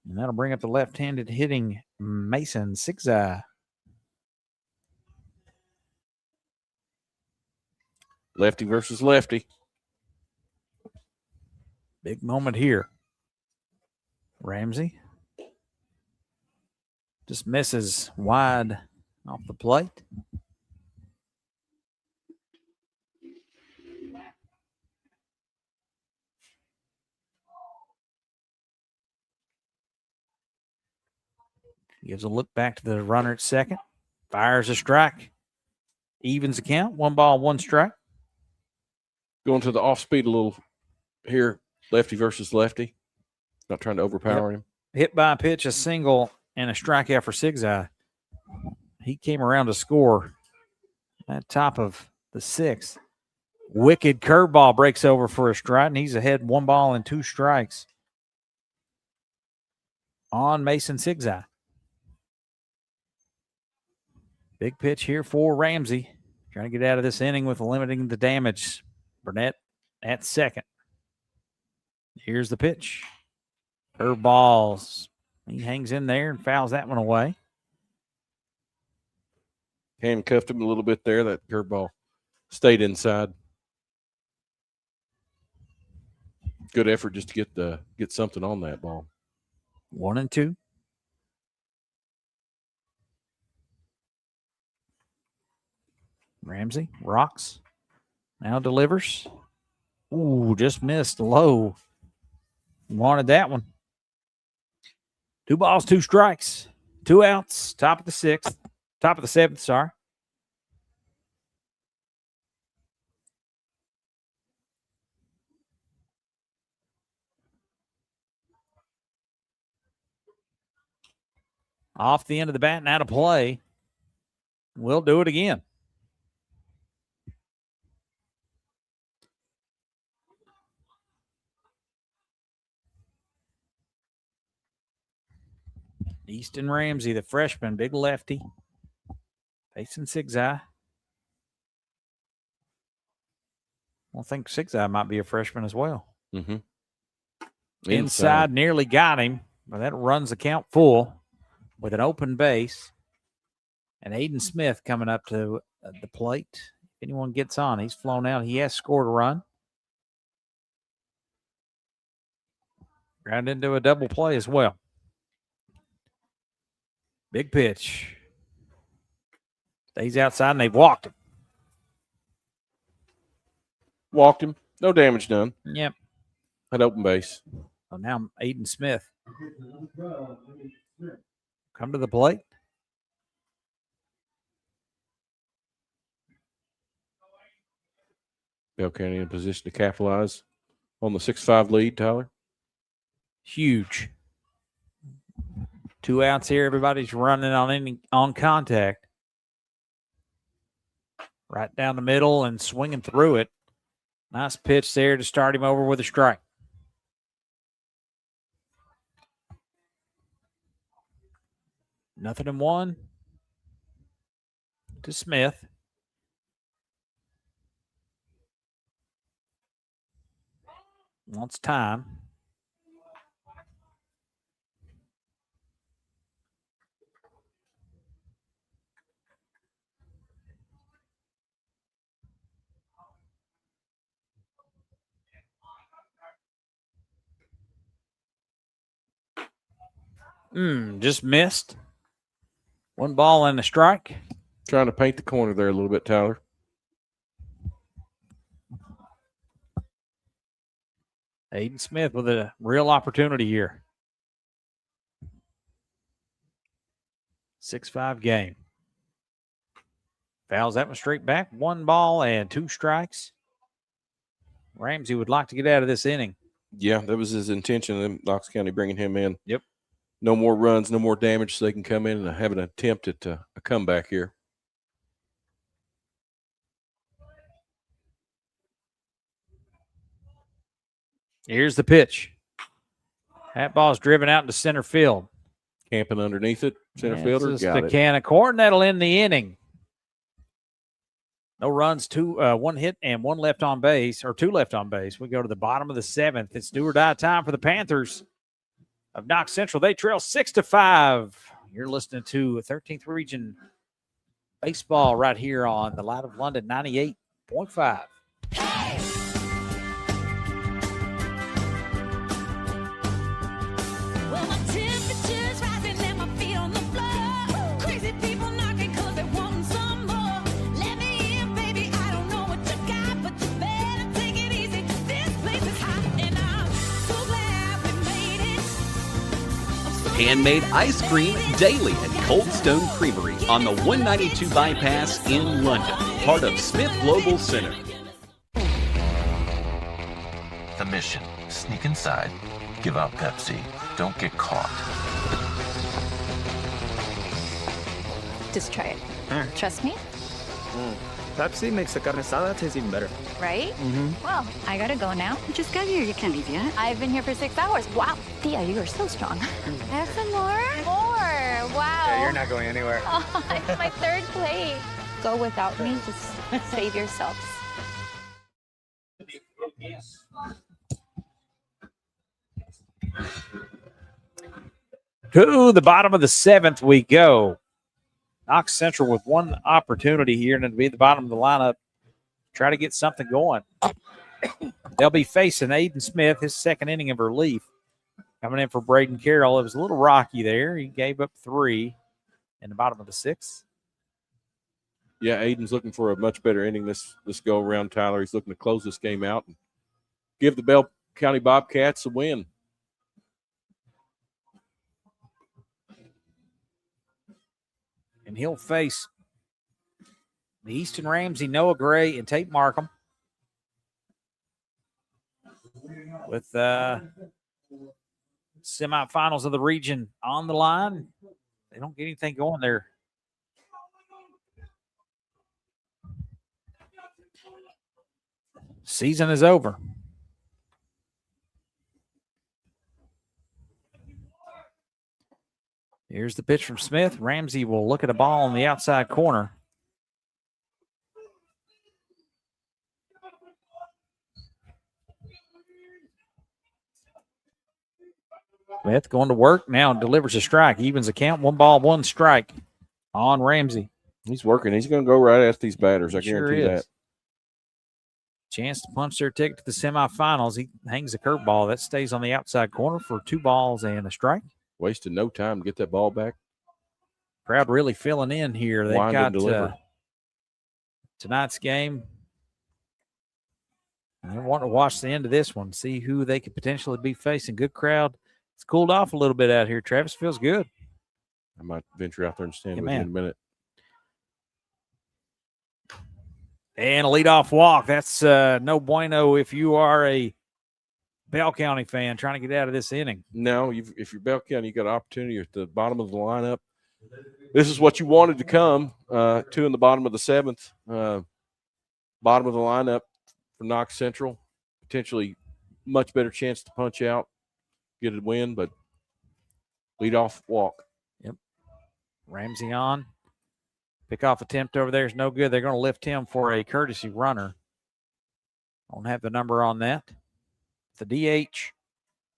And that'll bring up the left-handed hitting Mason Sigzai. Lefty versus lefty. Big moment here. Ramsey just misses wide off the plate. Gives a look back to the runner at second. Fires a strike. Evens the count. 1 ball, 1 strike. Going to the off speed a little here. Lefty versus lefty. Not trying to overpower him. Hit by a pitch, a single, and a strikeout for Sigzai. He came around to score at top of the 6th. Wicked curveball breaks over for a strike, and he's ahead 1 ball and 2 strikes on Mason Sigzai. Big pitch here for Ramsey. Trying to get out of this inning with limiting the damage. Burnett at second. Here's the pitch. Curveballs. He hangs in there and fouls that one away. Handcuffed him a little bit there. That curveball stayed inside. Good effort just to get something on that ball. 1-2. Ramsey rocks. Now delivers. Ooh, just missed low. Wanted that one. 2 balls, 2 strikes. 2 outs. Top of the 6th. Top of the 7th, sorry. Off the end of the bat and out of play. We'll do it again. Easton Ramsey, the freshman, big lefty, facing Sigzai. I think Sigzai might be a freshman as well. Mm-hmm. Inside nearly got him, but that runs the count full with an open base. And Aiden Smith coming up to the plate. If anyone gets on, he's flown out. He has scored a run. Ground into a double play as well. Big pitch. Stays outside, and they've walked him. Walked him. No damage done. Yep. At open base. So now Aiden Smith. Come to the plate. Bell County in position to capitalize on the 6-5 lead, Tyler. Huge. 2 outs here. Everybody's running on contact. Right down the middle and swinging through it. Nice pitch there to start him over with a strike. Nothing in 1 to Smith. Wants time. Just missed. 1 ball and a strike. Trying to paint the corner there a little bit, Tyler. Aiden Smith with a real opportunity here. 6-5 game. Fouls that one straight back. 1 ball and 2 strikes. Ramsey would like to get out of this inning. Yeah, that was his intention. And Knox County bringing him in. Yep. No more runs, no more damage, so they can come in and have an attempt at a comeback here. Here's the pitch. That ball's driven out into center field. Camping underneath it, center fielder. Just Got a it. can of corn. That'll end the inning. No runs, 1 hit and 1 left on base, or 2 left on base. We go to the bottom of the 7th. It's do or die time for the Panthers of Knox Central. They trail 6-5. You're listening to 13th Region Baseball right here on the Light of London 98.5. Well, my temperature's rising and my feet on the floor. Crazy people knocking 'cause they want some more. Let me in, baby. I don't know what you got, but you better take it easy. This place is hot and I'm so glad we made it. Handmade ice cream daily at Cold Stone Creamery on the 192 bypass in London, part of Smith Global Center. The mission: sneak inside, give out Pepsi, don't get caught. Just try it. Trust me, Pepsi makes the carne asada taste even better. right? Well, I gotta go now. You just got here. You can't leave yet. I've been here for 6 hours. Wow, Thea, you are so strong. I have some more. More. Wow. Yeah, you're not going anywhere. Oh, it's my 3rd plate. Go without me. Just save yourselves. To the bottom of the 7th we go. Knox Central with 1 opportunity here, and it'll be the bottom of the lineup. Try to get something going. They'll be facing Aiden Smith, his 2nd inning of relief. Coming in for Braden Carroll. It was a little rocky there. He gave up 3 in the bottom of the 6th. Yeah, Aiden's looking for a much better inning this go around, Tyler. He's looking to close this game out and give the Bell County Bobcats a win. And he'll face the Easton Ramsey, Noah Gray, and Tate Markham. With semifinals of the region on the line. They don't get anything going there. Season is over. Here's the pitch from Smith. Ramsey will look at a ball in the outside corner. Smith going to work now and delivers a strike. Evens the count. 1 ball, 1 strike on Ramsey. He's working. He's going to go right at these batters. I Sure guarantee is. that. Chance to punch their ticket to the semifinals. He hangs a curveball. That stays on the outside corner for 2 balls and a strike. Wasted no time to get that ball back. Crowd really filling in here. They've Wind and got deliver. tonight's game. I want to watch the end of this one, see who they could potentially be facing. Good crowd. It's cooled off a little bit out here. Travis feels good. I might venture out there and stand Yeah, with you in man. a minute. And a leadoff walk. That's no bueno if you are a Bell County fan trying to get out of this inning. No, if you're Bell County, you got an opportunity at the bottom of the lineup. This is what you wanted to come to in the bottom of the seventh. Bottom of the lineup for Knox Central. Potentially much better chance to punch out, get a win, but leadoff walk. Yep. Ramsey on. Pickoff attempt over there is no good. They're going to lift him for a courtesy runner. Don't have the number on that. The DH,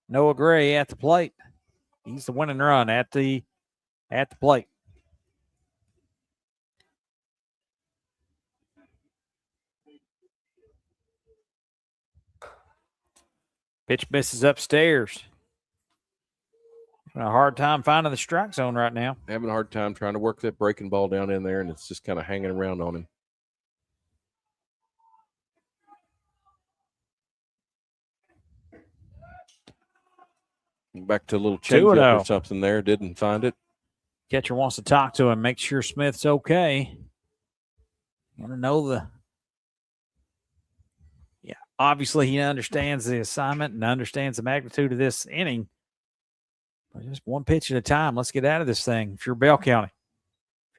Noah Gray at the plate. He's the winning run at the plate. Pitch misses upstairs. Having a hard time finding the strike zone right now. Having a hard time trying to work that breaking ball down in there, and it's just kind of hanging around on him. Back to a little changeup or something there. Didn't find it. Catcher wants to talk to him, make sure Smith's okay. Want to know obviously he understands the assignment and understands the magnitude of this inning. But just one pitch at a time. Let's get out of this thing. If you're Bell County, if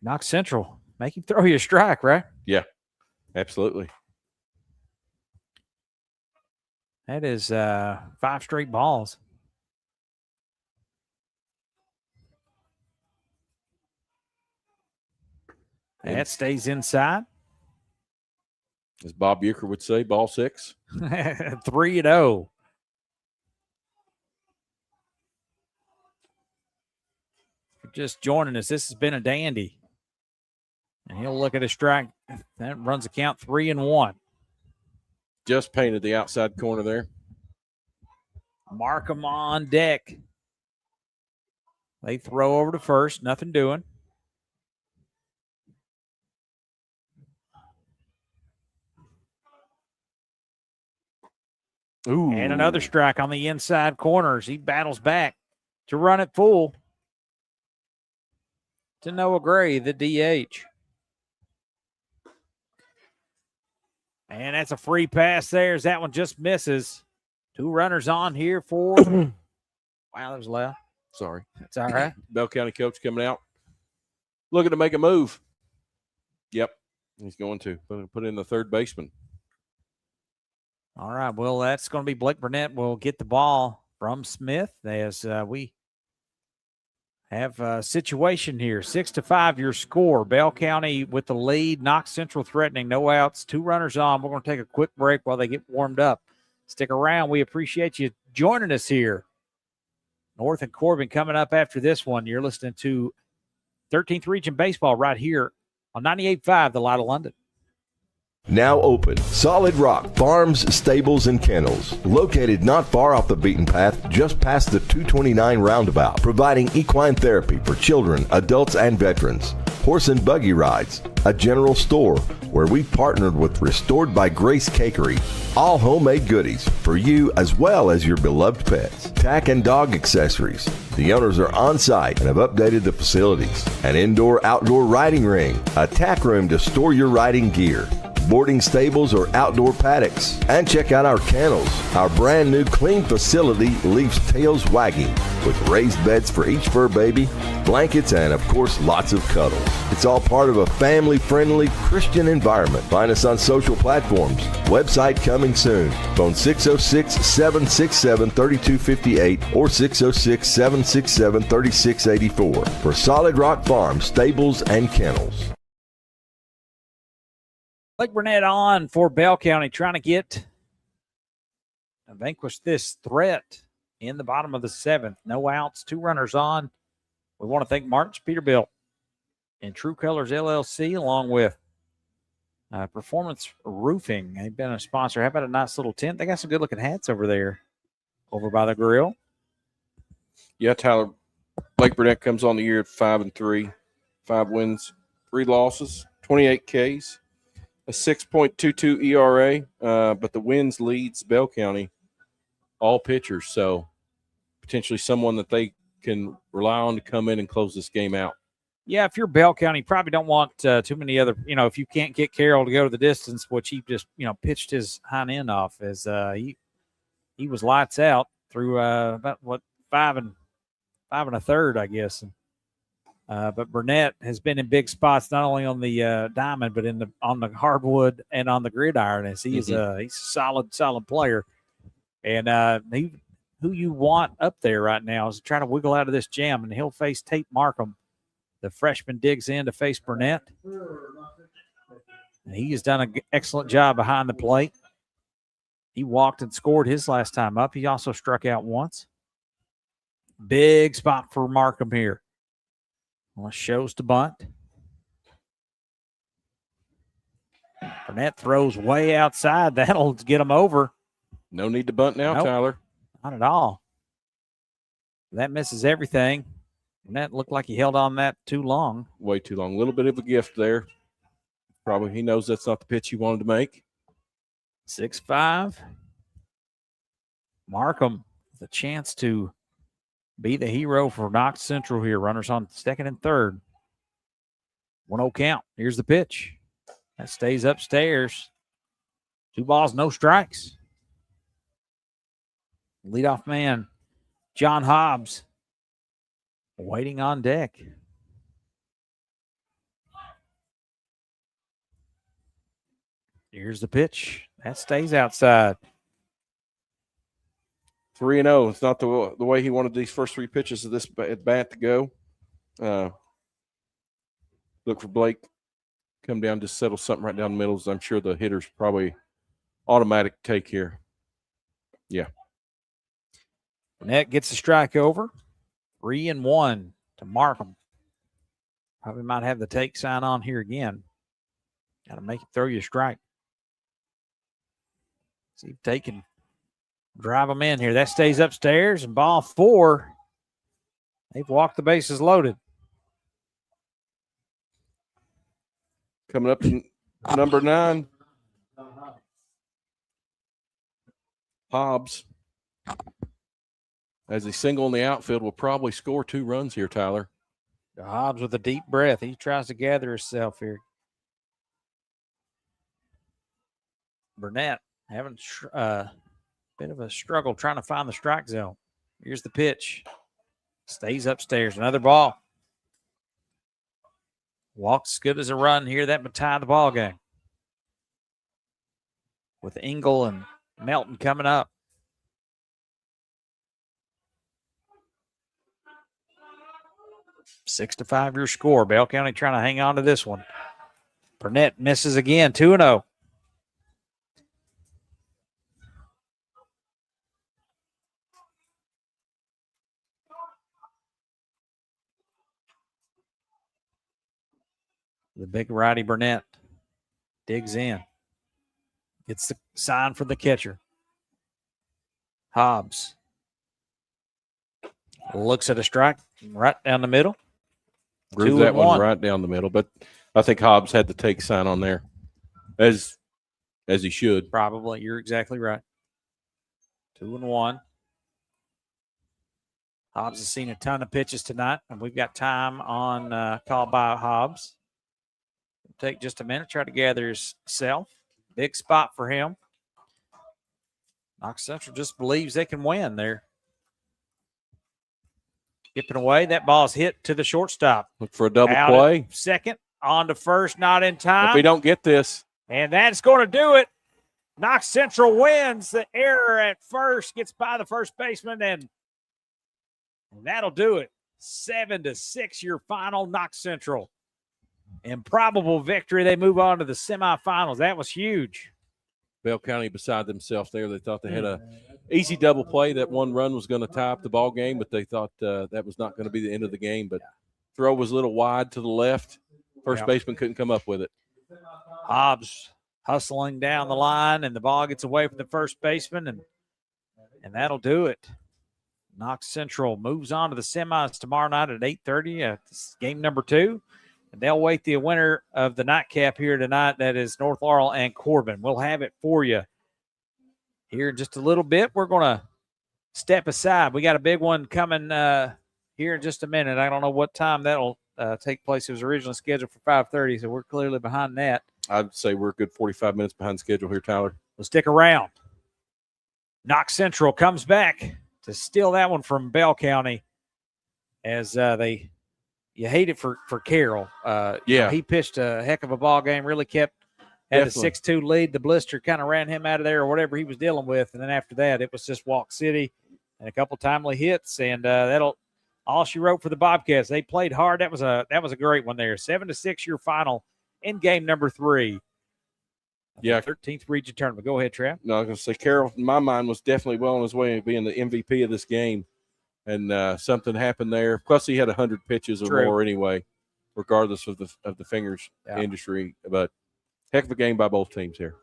you're Knox Central, make him throw you a strike, right? Yeah, absolutely. That is 5 straight balls. That stays inside. As Bob Euchre would say, ball 6. 3-0. Just joining us, this has been a dandy. And he'll look at a strike. That runs the count 3-1. Just painted the outside corner there. Markham on deck. They throw over to first, nothing doing. Ooh. And another strike on the inside corners. He battles back to run it full to Noah Gray, the DH. And that's a free pass there as that one just misses. 2 runners on here for. Wow, that was loud. Sorry. That's all right. Bell County coach coming out. Looking to make a move. Yep. He's going to put in the third baseman. All right. Well, that's going to be Blake Burnett will get the ball from Smith as we have a situation here. 6-5 your score. Bell County with the lead. Knox Central threatening. No outs. 2 runners on. We're going to take a quick break while they get warmed up. Stick around. We appreciate you joining us here. North and Corbin coming up after this one. You're listening to 13th Region Baseball right here on 98.5 The Light of London. Now open, Solid Rock Farms, Stables, and Kennels. Located not far off the beaten path, just past the 229 roundabout. Providing equine therapy for children, adults, and veterans. Horse and buggy rides. A general store where we've partnered with Restored by Grace Cakery. All homemade goodies for you as well as your beloved pets. Tack and dog accessories. The owners are on site and have updated the facilities. An indoor-outdoor riding ring. A tack room to store your riding gear. Boarding stables or outdoor paddocks. And check out our kennels. Our brand new clean facility leaves tails wagging with raised beds for each fur baby, blankets, and of course lots of cuddles. It's all part of a family-friendly Christian environment. Find us on social platforms. Website coming soon. Phone 606-767-3258 or 606-767-3684 for Solid Rock Farm, Stables, and Kennels. Blake Burnett on for Bell County, trying to vanquish this threat in the bottom of the 7th. No outs, 2 runners on. We want to thank March Peterbilt and True Colors LLC, along with Performance Roofing. They've been a sponsor. How about a nice little tent? They got some good-looking hats over there, over by the grill. Yeah, Tyler. Blake Burnett comes on the year at 5-3, 5 wins, 3 losses, 28 Ks. A 6.22 ERA, but the wins leads Bell County, all pitchers. So potentially someone that they can rely on to come in and close this game out. Yeah, if you're Bell County, you probably don't want too many other, if you can't get Carroll to go to the distance, which he just, pitched his hind end off as he was lights out through about five and a third, I guess. But Burnett has been in big spots, not only on the diamond, but on the hardwood and on the gridiron. As he's a solid player, and who you want up there right now is trying to wiggle out of this jam, and he'll face Tate Markham. The freshman digs in to face Burnett. And he has done an excellent job behind the plate. He walked and scored his last time up. He also struck out once. Big spot for Markham here. Well, shows to bunt. Burnett throws way outside. That'll get him over. No need to bunt now, Nope. Tyler. Not at all. That misses everything. Burnett looked like he held on that too long. Way too long. A little bit of a gift there. Probably he knows that's not the pitch he wanted to make. 6-5. Markham with a chance to be the hero for Knox Central here. Runners on second and third. 1-0 count. Here's the pitch. That stays upstairs. 2 balls, no strikes. Leadoff man, John Hobbs, waiting on deck. Here's the pitch. That stays outside. 3-0. It's not the way he wanted these first 3 pitches of this at bat to go. Look for Blake. Come down, just settle something right down the middle. I'm sure the hitter's probably automatic take here. Yeah. Burnett gets the strike over. 3-1 to Markham. Probably might have the take sign on here again. Got to make it throw you a strike. See if they can drive them in here. That stays upstairs, and ball 4. They've walked the bases loaded. Coming up to number 9. Hobbs. As he single in the outfield, will probably score 2 runs here, Tyler. Hobbs with a deep breath. He tries to gather himself here. Burnett having a bit of a struggle trying to find the strike zone. Here's the pitch. Stays upstairs. Another ball. Walks as good as a run here. That would tie the ball game. With Engel and Melton coming up. 6-5 your score. Bell County trying to hang on to this one. Burnett misses again. 2-0. The big righty Burnett digs in. Gets the sign for the catcher. Hobbs looks at a strike right down the middle. Groove that one right down the middle, but I think Hobbs had the take sign on there, as he should. Probably. You're exactly right. 2-1. Hobbs has seen a ton of pitches tonight, and we've got time on call by Hobbs. Take just a minute, try to gather himself. Big spot for him. Knox Central just believes they can win there. Skipping away. That ball's hit to the shortstop. Look for a double Out play. at second, on to first, not in time. If we don't get this. And that's going to do it. Knox Central wins. The error at first gets by the first baseman, and that'll do it. 7-6 your final, Knox Central. Improbable victory. They move on to the semifinals. That was huge. Bell County beside themselves there. They thought they had a easy double play. That 1 run was going to tie up the ball game, but they thought that was not going to be the end of the game. But throw was a little wide to the left. First baseman couldn't come up with it. Hobbs hustling down the line, and the ball gets away from the first baseman, and that'll do it. Knox Central moves on to the semis tomorrow night at 8:30. Game number 2. And they'll wait the winner of the nightcap here tonight. That is North Laurel and Corbin. We'll have it for you here in just a little bit. We're going to step aside. We got a big one coming here in just a minute. I don't know what time that'll take place. It was originally scheduled for 5:30, so we're clearly behind that. I'd say we're a good 45 minutes behind schedule here, Tyler. We'll stick around. Knox Central comes back to steal that one from Bell County as you hate it for Carroll. He pitched a heck of a ball game, really had Definitely. a 6-2 lead. The blister kind of ran him out of there or whatever he was dealing with. And then after that, it was just Walk City and a couple timely hits. And that'll all she wrote for the Bobcats. They played hard. That was a great one there. 7-6 your final in game number 3. Yeah. 13th region tournament. Go ahead, Trav. No, I was going to say Carroll, in my mind, was definitely well on his way to being the MVP of this game. And something happened there. Plus, he had 100 pitches or True. more anyway, regardless of the fingers industry. But heck of a game by both teams here.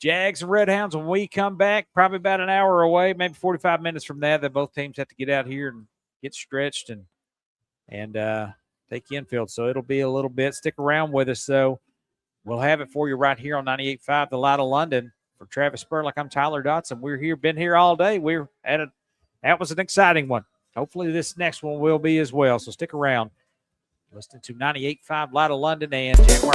Jags and Red Hounds, when we come back, probably about an hour away, maybe 45 minutes from that, that both teams have to get out here and get stretched and take the infield. So it'll be a little bit. Stick around with us, though. We'll have it for you right here on 98.5, The Light of London. For Travis Spurlock, I'm Tyler Dotson. We're here, been here all day. That was an exciting one. Hopefully this next one will be as well. So stick around. Listening to 98.5 Light of London and Jaguar.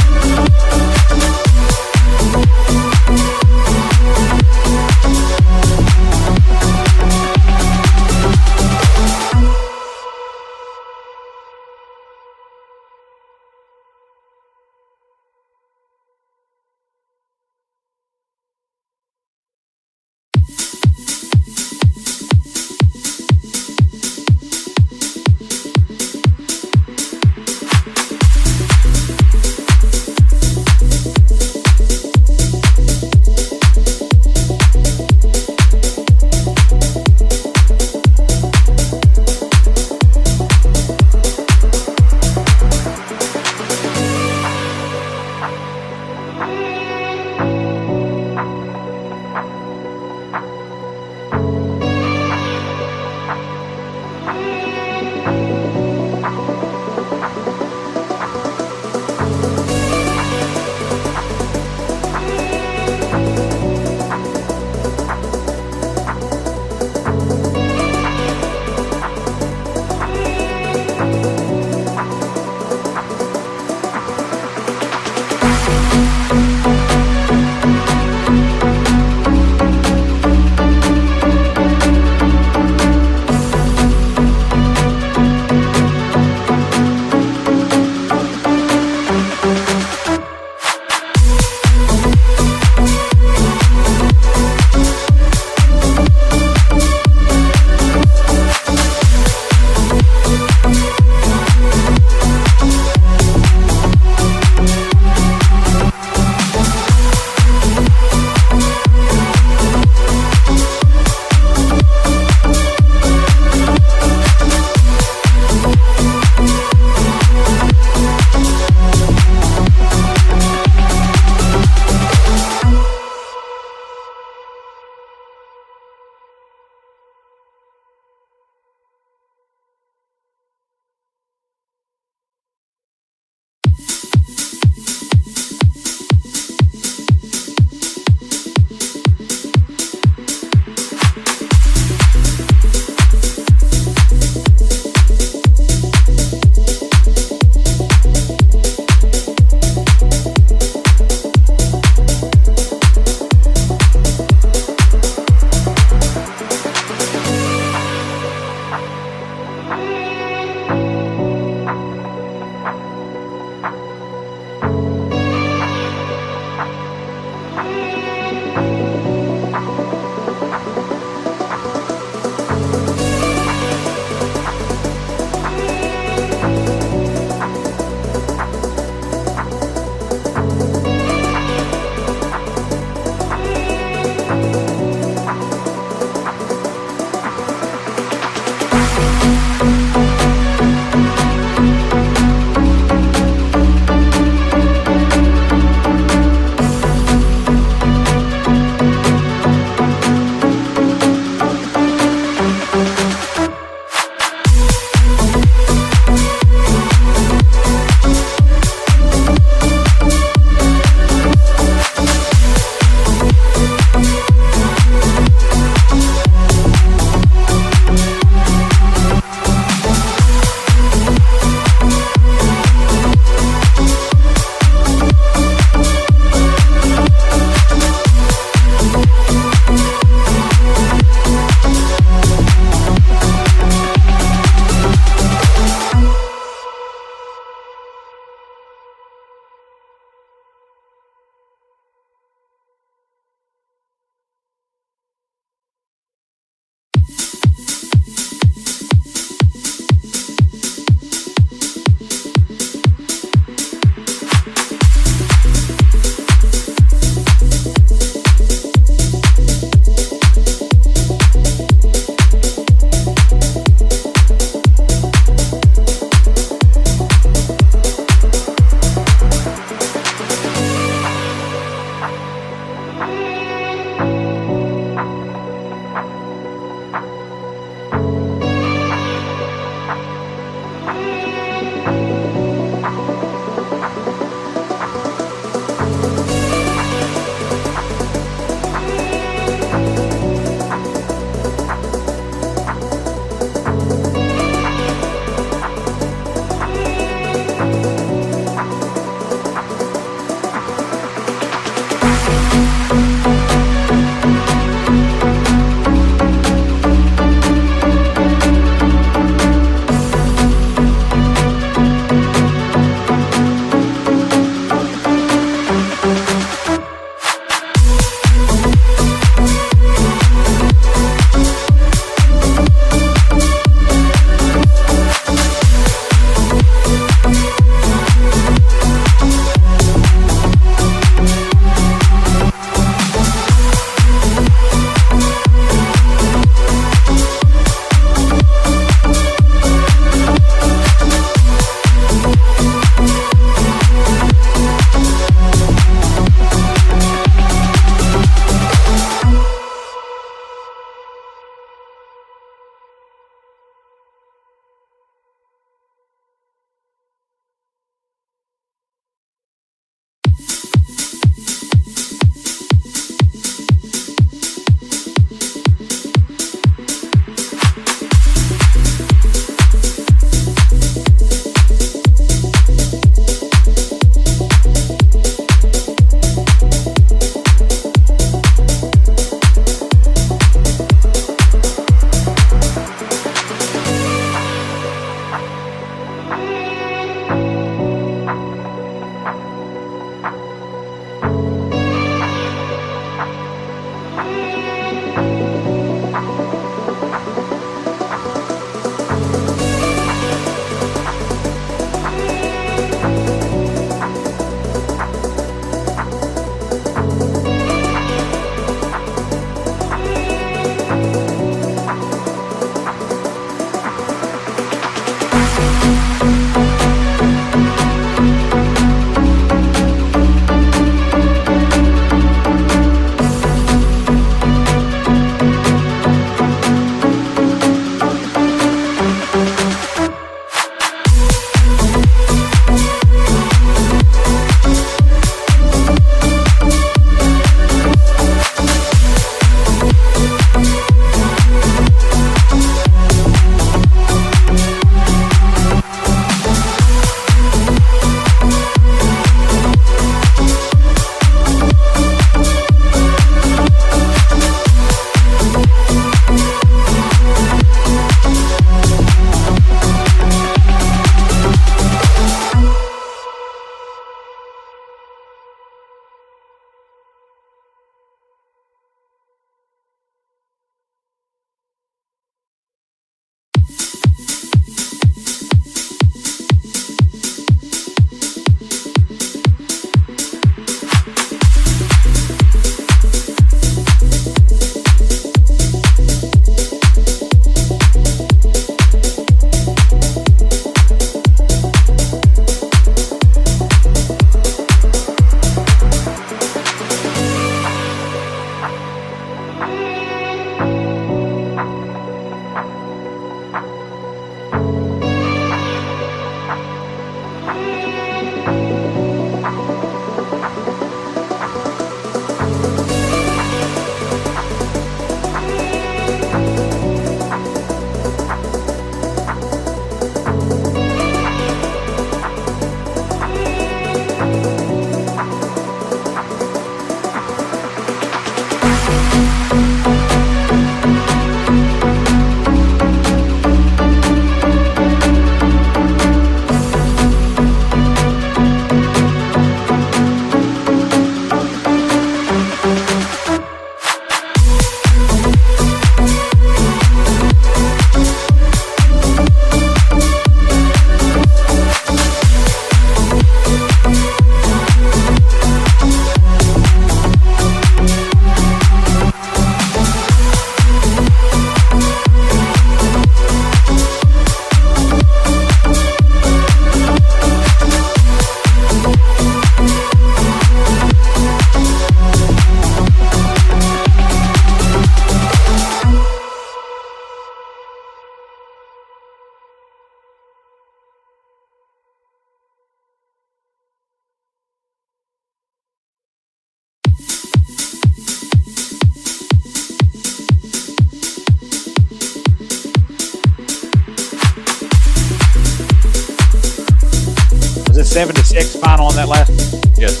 Was it 7-6 final on that last one? Yes.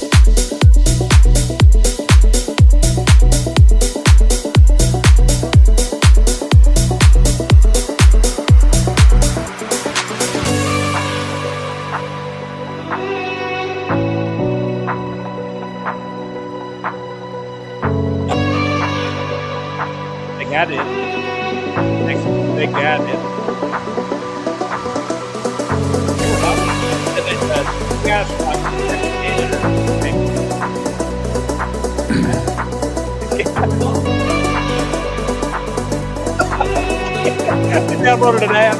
They got it. They got it. Guys, downloaded an app.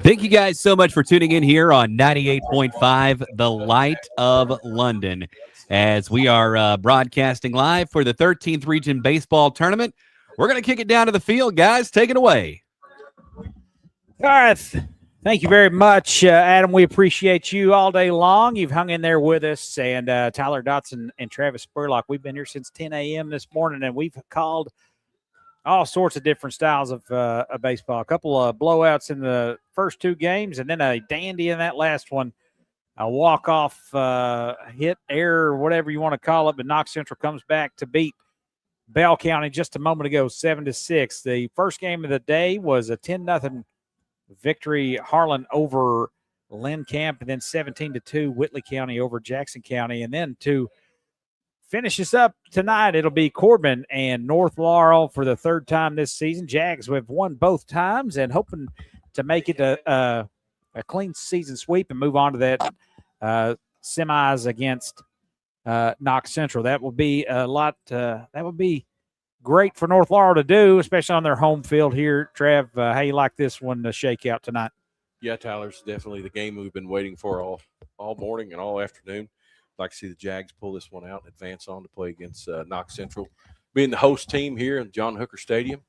Thank you guys so much for tuning in here on 98.5 The Light of London as we are broadcasting live for the 13th Region Baseball Tournament. We're going to kick it down to the field, guys. Take it away. All right. Thank you very much, Adam. We appreciate you all day long. You've hung in there with us. And Tyler Dotson and Travis Spurlock, we've been here since 10 a.m. this morning, and we've called all sorts of different styles of baseball. A couple of blowouts in the first two games, and then a dandy in that last one. A walk-off hit, error, whatever you want to call it, but Knox Central comes back to beat Bell County just a moment ago, 7-6. The first game of the day was a 10-0 victory, Harlan over Lynn Camp, and then 17-2 Whitley County over Jackson County. And then to finish us up tonight, it'll be Corbin and North Laurel for the third time this season. Jags have won both times and hoping to make it a clean season sweep and move on to that semis against Knox Central. That will be a lot. That would be great for North Laurel to do, especially on their home field here. Trav, how you like this one to shake out tonight? Yeah, Tyler's definitely the game we've been waiting for all morning and all afternoon. I'd like to see the Jags pull this one out and advance on to play against Knox Central, being the host team here in John Hooker Stadium.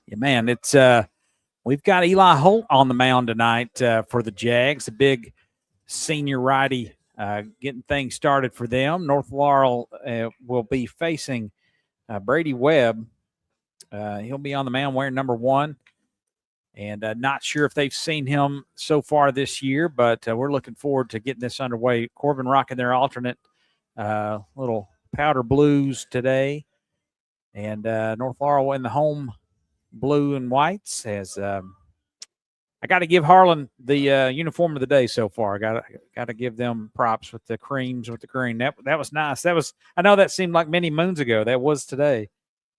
Yeah, man, it's we've got Eli Holt on the mound tonight for the Jags, a big senior righty getting things started for them. North Laurel will be facing Brady Webb. He'll be on the mound wearing number 1. And not sure if they've seen him so far this year, but we're looking forward to getting this underway. Corbin rocking their alternate little powder blues today. And North Laurel in the home blue and whites has I got to give Harlan the uniform of the day so far. I got to give them props with the creams with the green. That was nice. That was, I know that seemed like many moons ago. That was today.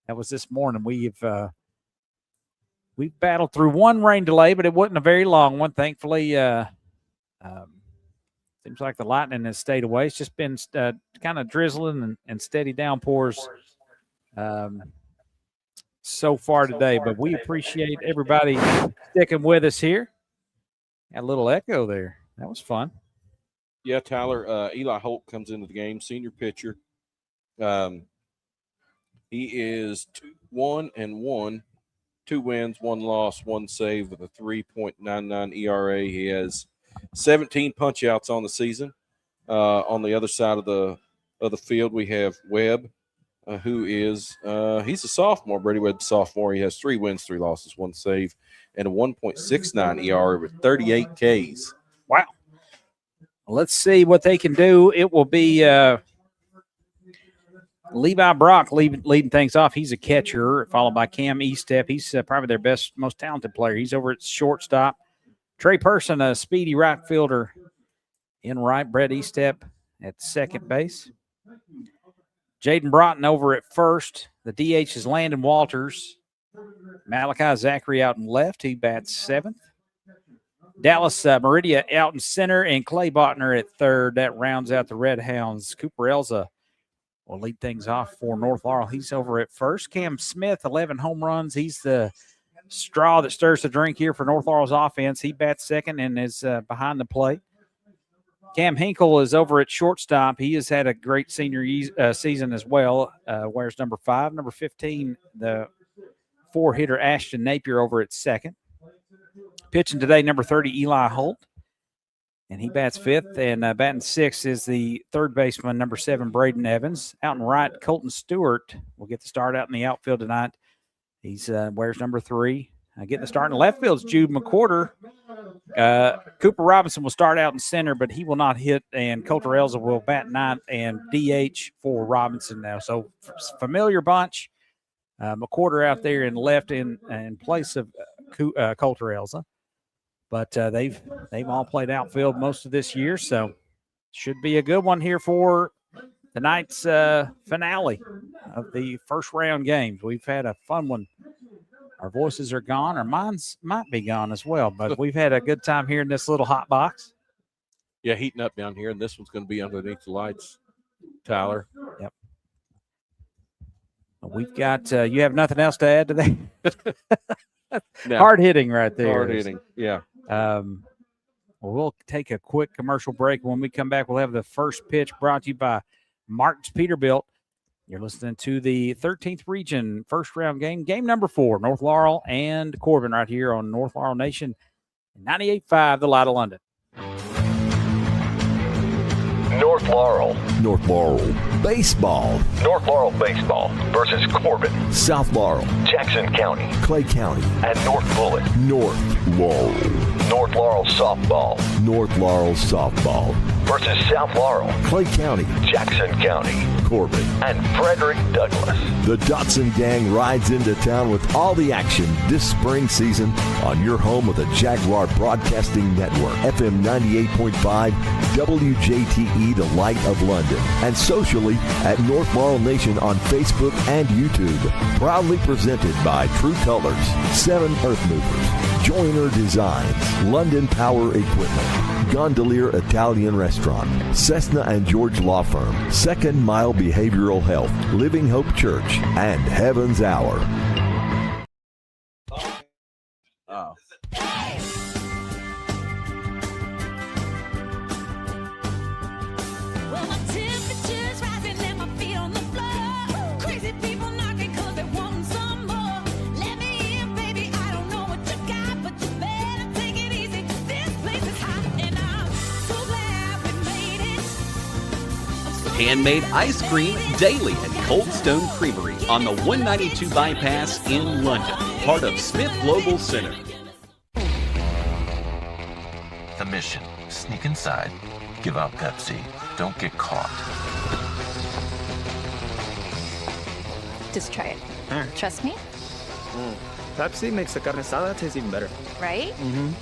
That was this morning. We've battled through one rain delay, but it wasn't a very long one. Thankfully, seems like the lightning has stayed away. It's just been kind of drizzling and steady downpours so far today. But we appreciate everybody sticking with us here. Got a little echo there. That was fun. Yeah, Tyler, Eli Holt comes into the game, senior pitcher. He is 1-1. 2 wins, 1 loss, 1 save with a 3.99 ERA. He has 17 punch outs on the season. On the other side of the field, we have Webb, who is he's a sophomore. Brady Webb's sophomore. He has 3 wins, 3 losses, 1 save, and a 1.69 ERA with 38 Ks. Wow. Let's see what they can do. It will be Levi Brock leading things off. He's a catcher, followed by Cam Eastep. He's probably their best, most talented player. He's over at shortstop. Trey Person, a speedy right fielder in right. Brett Eastep at second base. Jaden Broughton over at first. The DH is Landon Walters. Malachi Zachary out in left. He bats seventh. Dallas Meridia out in center, and Clay Botner at third. That rounds out the Red Hounds. Cooper Elza will lead things off for North Laurel. He's over at first. Cam Smith, 11 home runs. He's the straw that stirs the drink here for North Laurel's offense. He bats second and is behind the plate. Cam Hinkle is over at shortstop. He has had a great senior season as well. Wears number 5. Number 15, the 4-hitter Ashton Napier over at second. Pitching today, number 30, Eli Holt. And he bats fifth. And batting sixth is the third baseman, number 7, Braden Evans. Out in right, Colton Stewart will get the start out in the outfield tonight. He's wears number 3. Getting the start in left field is Jude McQuarter. Cooper Robinson will start out in center, but he will not hit. And Coulter Elza will bat ninth and DH for Robinson now. So familiar bunch. McQuarter out there in left in place of Coulter Elza. But they've all played outfield most of this year, so should be a good one here for tonight's finale of the first round games. We've had a fun one. Our voices are gone. Our minds might be gone as well, but we've had a good time here in this little hot box. Yeah, heating up down here, and this one's going to be underneath the lights, Tyler. Yep. We've got you have nothing else to add to that? No. Hard hitting right there. Hard hitting, yeah. We'll take a quick commercial break. When we come back, we'll have the first pitch brought to you by Martin's Peterbilt. You're listening to the 13th Region first round game, game number 4, North Laurel and Corbin right here on North Laurel Nation, 98.5, the Light of London. North Laurel. North Laurel baseball. North Laurel baseball versus Corbin, South Laurel, Jackson County, Clay County, and North Bullitt. North Laurel. North Laurel softball North Laurel softball. versus South Laurel, Clay County, Jackson County, Corbin. and Frederick Douglass. The Dotson Gang rides into town with all the action this spring season on your home of the Jaguar Broadcasting Network, FM 98.5, WJTE, the Light of London, and socially at North Laurel Nation on Facebook and YouTube. Proudly presented by True Colors, 7 Earth Movers, Joiner Designs, London Power Equipment, Gondolier Italian Restaurant, Cessna and George Law Firm, Second Mile Behavioral Health, Living Hope Church, and Heaven's Hour. Oh. Well, my temperature's rising and my feet on the floor. Crazy people knocking 'cause they want some more. Let me in, baby. I don't know what you got, but you better take it easy. This place is hot, and I'm so glad we made it. Handmade ice cream daily at Cold Stone Creamery on the 192 bypass in London, part of Smith Global Center. The mission: sneak inside, give out Pepsi, don't get caught. Just try it. Trust me, Pepsi makes the carne asada taste even better. right?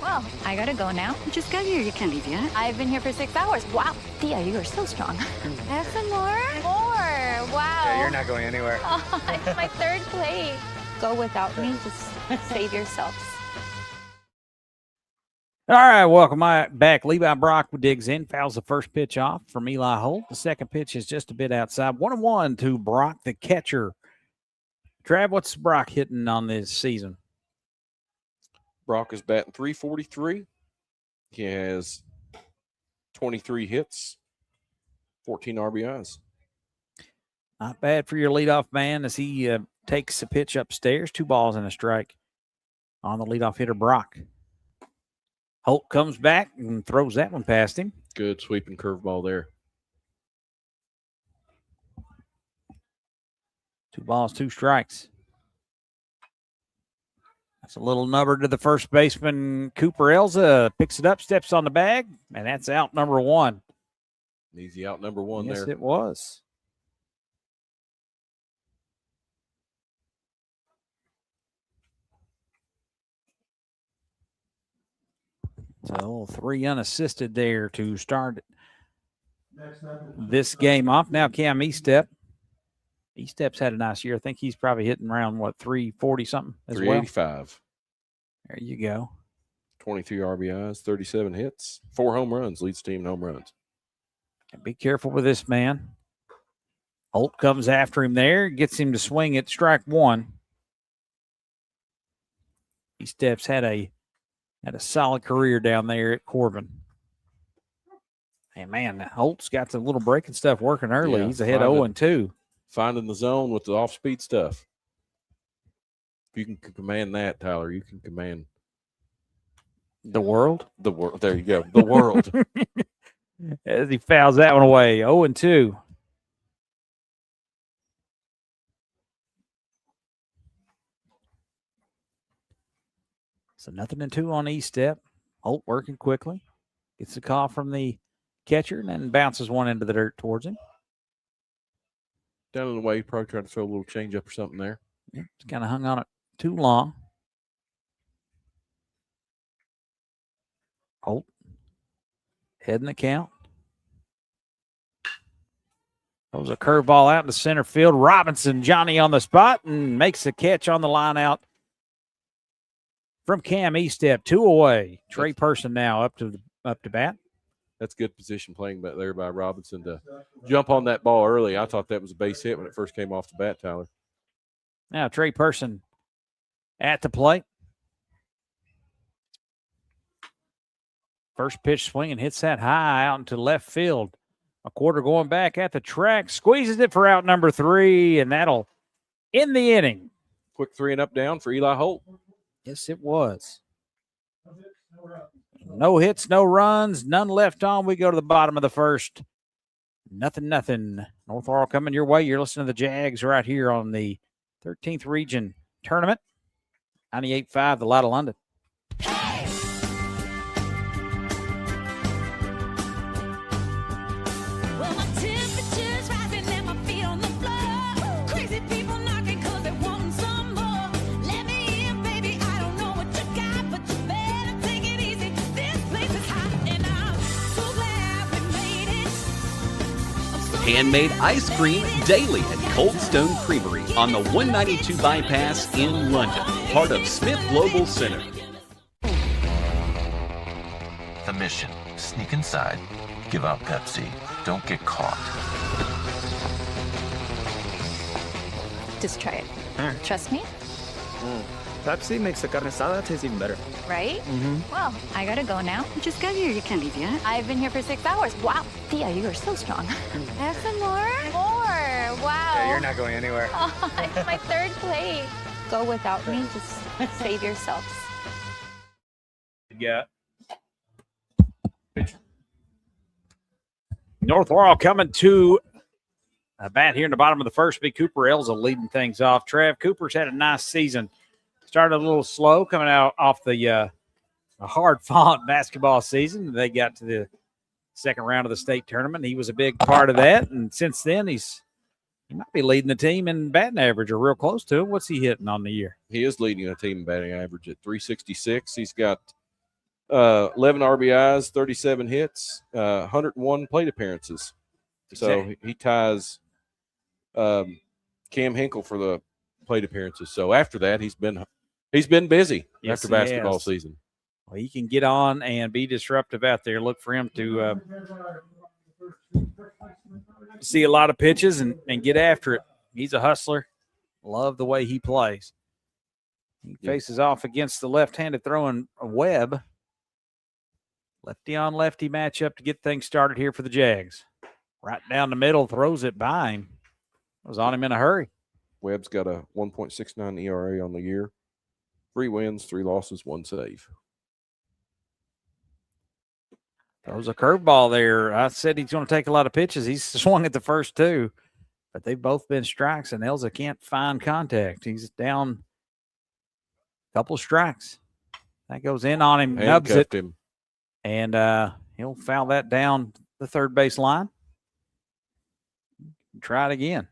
Well, I gotta go now. You just got here. You can't leave yet. I've been here for 6 hours. Wow, Thea, you are so strong. Have some more? More. Wow. Yeah, you're not going anywhere. Oh, it's my 3rd plate. Go without me. Just save yourselves. All right, welcome back. Levi Brock digs in, fouls the first pitch off from Eli Holt. The second pitch is just a bit outside. 1-1 to Brock, the catcher. Trav, what's Brock hitting on this season? Brock is batting .343. He has 23 hits, 14 RBIs. Not bad for your leadoff man as he takes the pitch upstairs. 2 balls and a strike on the leadoff hitter, Brock. Holt comes back and throws that one past him. Good sweeping curveball there. 2 balls, 2 strikes. That's a little number to the first baseman, Cooper Elza. Picks it up, steps on the bag, and that's out number 1. Easy out number 1 Yes, there. it was. So 3 unassisted there to start this game off. Now Cam Estep E-Step's had a nice year. I think he's probably hitting around, 340 something as well. 385. There you go. 23 RBIs, 37 hits, 4 home runs, leads team in home runs. And be careful with this man. Holt comes after him there, gets him to swing at strike one. E-Step's had a solid career down there at Corbin. And man, Holt's got the little breaking stuff working early. Yeah, He's ahead 0-2. Finding the zone with the off-speed stuff. If you can command that, Tyler, you can command the world. The world. There you go. The world. As he fouls that one away. 0-2. So 0-2 on E-Step. Holt working quickly. Gets the call from the catcher and then bounces one into the dirt towards him. Down in the way, probably trying to throw a little change up or something there. Yeah, just kind of hung on it too long. Holt heading the count. Throws a curveball out into center field. Robinson, Johnny on the spot, and makes a catch on the line out from Cam E-Step. 2 away. Trey Person now up to bat. That's good position playing back there by Robinson to jump on that ball early. I thought that was a base hit when it first came off the bat, Tyler. Now Trey Person at the plate. First pitch swinging, hits that high out into left field. A quarter going back at the track. Squeezes it for out number 3, and that'll end the inning. Quick 3 and up down for Eli Holt. Yes, it was. No hits, no runs, none left on. We go to the bottom of the first. 0-0. North Laurel coming your way. You're listening to the Jags right here on the 13th Region Tournament. 98.5, the Light of London. Well, my temperature's rising and my feet on the floor. Crazy people knocking 'cause they want some more. Let me in, baby. I don't know what you got, but you better take it easy. This place is hot and I'm so glad we made it. I'm so Handmade ice cream daily at Cold Stone Creamery on the 192 bypass in London, part of Smith Global Center. The mission: sneak inside, give out Pepsi, don't get caught. Just try it. Trust me, Pepsi makes the carne asada taste even better. right? Well, I gotta go now. You just got here. You can't leave yet. I've been here for 6 hours. Wow, Thea, you are so strong. Have some more? More. Wow. Yeah, you're not going anywhere. Oh, it's my 3rd plate. Go without me. Just save yourselves. Yeah. North Laurel coming to a bat here in the bottom of the first. Big Cooper Elza leading things off. Trav Cooper's had a nice season. Started a little slow coming out off the hard-fought basketball season. They got to the second round of the state tournament. He was a big part of that, and since then he might be leading the team in batting average or real close to it. What's he hitting on the year? He is leading a team in batting average at 366. He's got 11 RBIs, 37 hits, 101 plate appearances. So he ties Cam Hinkle for the plate appearances. So after that, he's been busy Yes, after he basketball has. season. Well, he can get on and be disruptive out there. Look for him to see a lot of pitches and get after it. He's a hustler. Love the way he plays. He faces off against the left-handed throwing Webb. Lefty on lefty matchup to get things started here for the Jags. Right down the middle, throws it by him. Was on him in a hurry. Webb's got a 1.69 ERA on the year. 3 wins, 3 losses, 1 save. Throws a curveball there. I said he's going to take a lot of pitches. He's swung at the first 2, but they've both been strikes, and Elza can't find contact. He's down a couple strikes. That goes in on him, nubs it, him. and he'll foul that down the third base line. Try it again.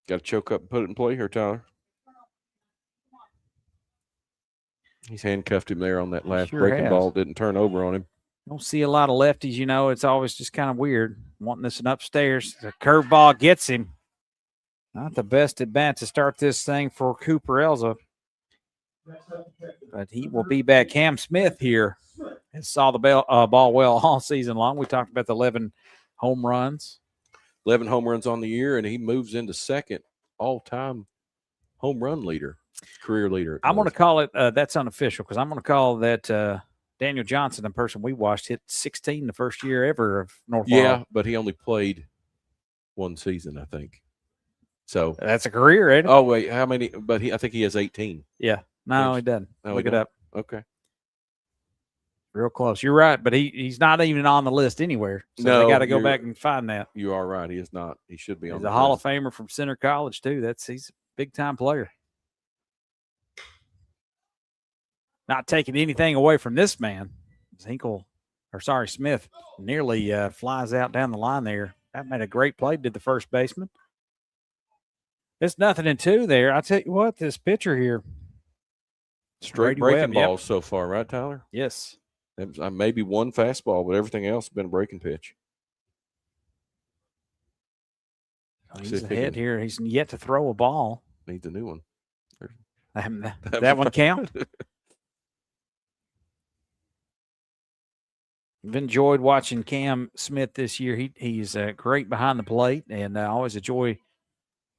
Got to choke up and put it in play here, Tyler. He's handcuffed him there on that last Sure breaking has. ball. Didn't turn over on him. Don't see a lot of lefties, you know. It's always just kind of weird. Wanting this one upstairs. The curveball gets him. Not the best at bat to start this thing for Cooper Elza. But he will be back. Cam Smith here and saw the ball well all season long. We talked about the 11 home runs. 11 home runs on the year, and he moves into second all-time home run leader, career leader. I'm going to call it, that's unofficial, because I'm going to call that Daniel Johnson, the person we watched, hit 16 the first year ever of North Laurel. Yeah, but he only played one season, I think. So that's a career, ain't it? Oh, wait, how many? But I think he has 18. Yeah. No, he doesn't. No, Look it up. Okay. Real close. You're right, but he's not even on the list anywhere. So No, they got to go back and find that. You are right. He is not. He should be on He's the a Hall list. of Famer from Center College, too. He's a big-time player. Not taking anything away from this man. Smith nearly flies out down the line there. That made a great play, did the first baseman. It's 0-2 there. I tell you what, this pitcher here. Straight breaking balls so far, right, Tyler? Yes. Maybe one fastball, but everything else has been a breaking pitch. He's ahead here. He's yet to throw a ball. Needs a new one. That one count? I've enjoyed watching Cam Smith this year. He's great behind the plate, and I always enjoy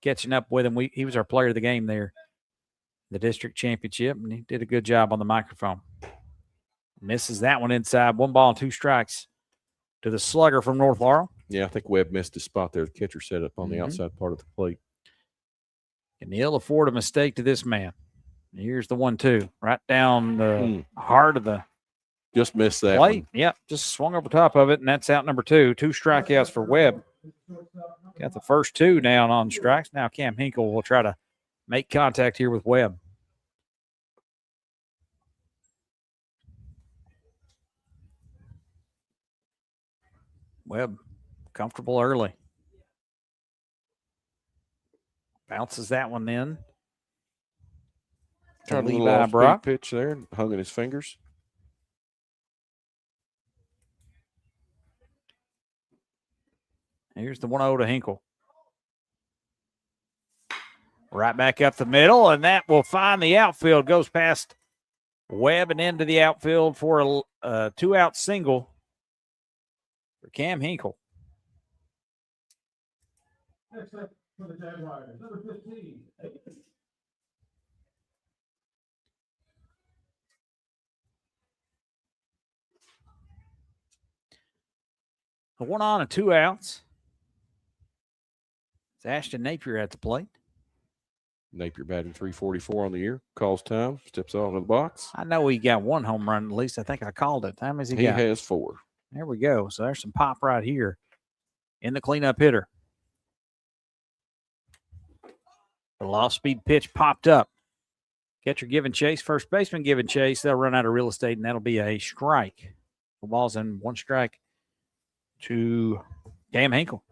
catching up with him. He was our player of the game there, the district championship, and he did a good job on the microphone. Misses that one inside. 1 ball and 2 strikes to the slugger from North Laurel. Yeah, I think Webb missed his spot there. The catcher set up on the outside part of the plate. Can he'll afford a mistake to this man? Here's the 1-2, right down the heart of the just missed that plate. one. Yep, just swung over top of it, and that's out number 2. 2 strikeouts for Webb. Got the first 2 down on strikes. Now Cam Hinkle will try to make contact here with Webb. Webb comfortable early. Bounces that one in. Tried a little Levi off-speed Brock. pitch there, hung in his fingers. Here's the 1-0 to Hinkle. Right back up the middle, and that will find the outfield. Goes past Webb and into the outfield for a 2-out single for Cam Hinkle. For the Jaguars, number 15. A 1 on and 2 outs. It's Ashton Napier at the plate. Napier batting .344 on the year. Calls time, steps out of the box. I know he got 1 home run at least. I think I called it. How many has he got? He has 4. There we go. So there's some pop right here in the cleanup hitter. The off-speed pitch popped up. Catcher giving chase, first baseman giving chase. They'll run out of real estate, and that'll be a strike. The ball's in 1 strike to Cam Hinkle.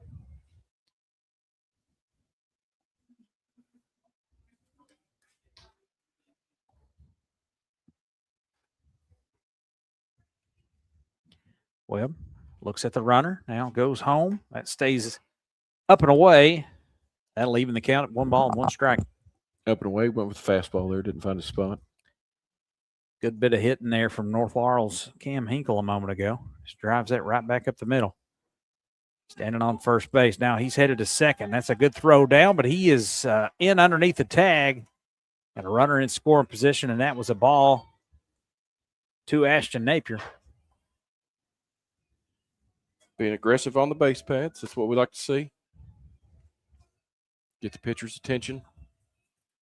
Webb looks at the runner, now goes home. That stays up and away. That'll even the count at 1 ball and 1 strike. Up and away, went with the fastball there, didn't find his spot. Good bit of hitting there from North Laurel's Cam Hinkle a moment ago. Just drives that right back up the middle. Standing on first base. Now he's headed to second. That's a good throw down, but he is in underneath the tag. Got a runner in scoring position, and that was a ball to Ashton Napier. Being aggressive on the base pads. That's what we like to see. Get the pitcher's attention.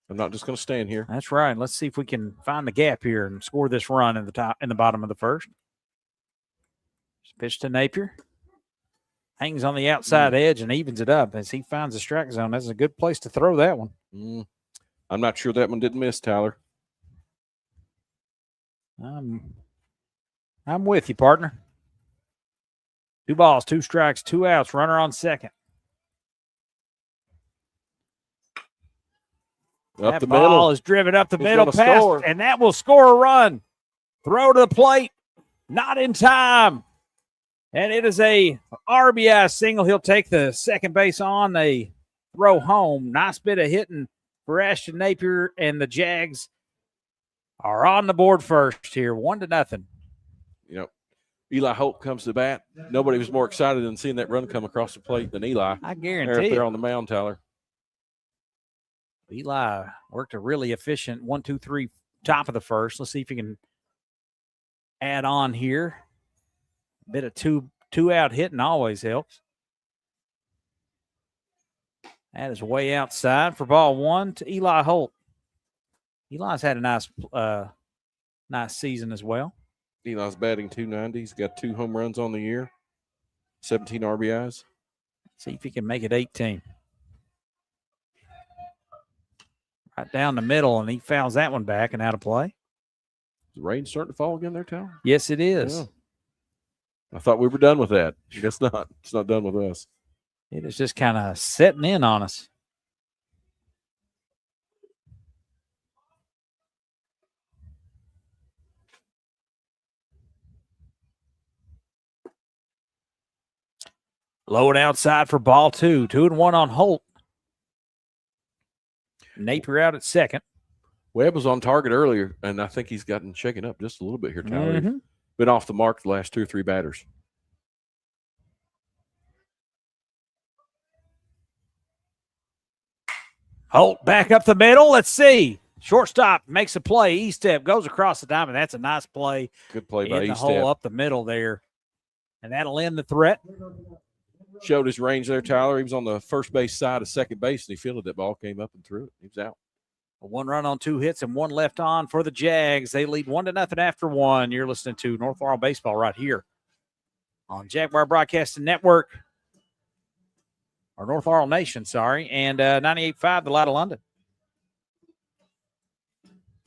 I'm not just going to stand here. That's right. Let's see if we can find the gap here and score this run in the bottom of the first. Pitch to Napier. Hangs on the outside edge and evens it up as he finds the strike zone. That's a good place to throw that one. I'm not sure that one didn't miss, Tyler. I'm with you, partner. 2 balls, 2 strikes, 2 outs. Runner on second. Up that the ball middle. is driven up the He's middle gonna past, score. and that will score a run. Throw to the plate. Not in time. And it is a RBI single. He'll take the second base on a throw home. Nice bit of hitting for Ashton Napier, and the Jags are on the board first here, 1-0. You know, Eli Holt comes to bat. Nobody was more excited than seeing that run come across the plate than Eli. I They're guarantee up there it. on the mound, Tyler. Eli worked a really efficient 1-2-3 top of the first. Let's see if he can add on here. Bit of two out hitting always helps. That is way outside for ball one to Eli Holt. Eli's had a nice season as well. Eli's batting .290. He's got 2 home runs on the year, 17 RBIs. See if he can make it 18. Right down the middle, and he fouls that one back and out of play. Is the rain starting to fall again there, Tyler? Yes, it is. Yeah. I thought we were done with that. I guess not. It's not done with us. It is just kind of setting in on us. Low and outside for ball two. 2-1 on Holt. Napier out at second. Webb was on target earlier, and I think he's gotten shaken up just a little bit here, Tyler. Mm-hmm. Been off the mark the last 2 or 3 batters. Holt back up the middle. Let's see. Shortstop makes a play. E-step goes across the diamond. That's a nice play. Good play by in the E-step. hole up the middle there. And that'll end the threat. Showed his range there, Tyler. He was on the first base side of second base, and he fielded that ball, came up and threw it. He was out. 1 run on 2 hits and 1 left on for the Jags. They lead 1-0 after 1. You're listening to North Laurel Baseball right here on Jaguar Broadcasting Network, or North Laurel Nation, sorry, and 98.5 The Light of London.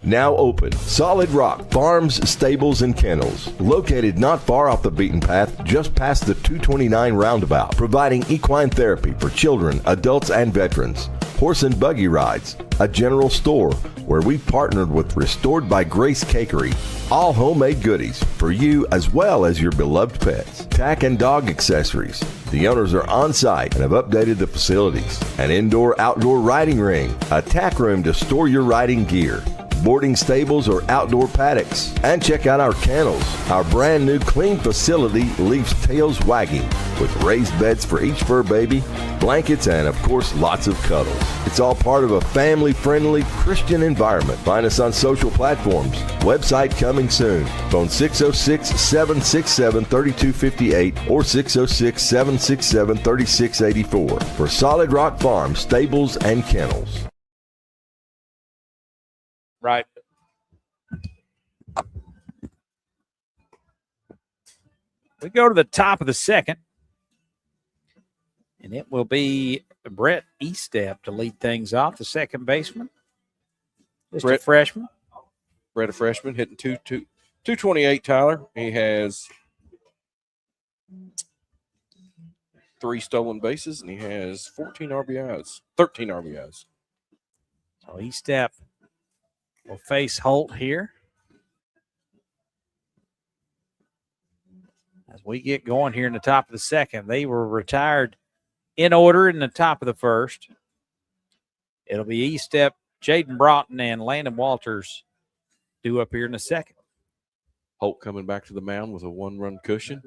Now open, Solid Rock Farms, Stables, and Kennels. Located not far off the beaten path, just past the 229 roundabout. Providing equine therapy for children, adults, and veterans. Horse and buggy rides. A general store where we've partnered with Restored by Grace Cakery. All homemade goodies for you as well as your beloved pets. Tack and dog accessories. The owners are on site and have updated the facilities. An indoor-outdoor riding ring. A tack room to store your riding gear. Boarding stables or outdoor paddocks. And check out our kennels. Our brand new clean facility leaves tails wagging with raised beds for each fur baby, blankets, and of course lots of cuddles. It's all part of a family-friendly Christian environment. Find us on social platforms. Website coming soon. Phone 606-767-3258 or 606-767-3684 for Solid Rock Farm, Stables, and Kennels. Right. We go to the top of the second, and it will be Brett Eastep to lead things off, the second baseman. Just a freshman. Brett, a freshman, hitting 228, Tyler. He has 3 stolen bases, and he has 13 RBIs. So Eastep will face Holt here. As we get going here in the top of the second, they were retired in order in the top of the first. It'll be Eastep, Jaden Broughton, and Landon Walters due up here in the second. Holt coming back to the mound with a 1-run cushion.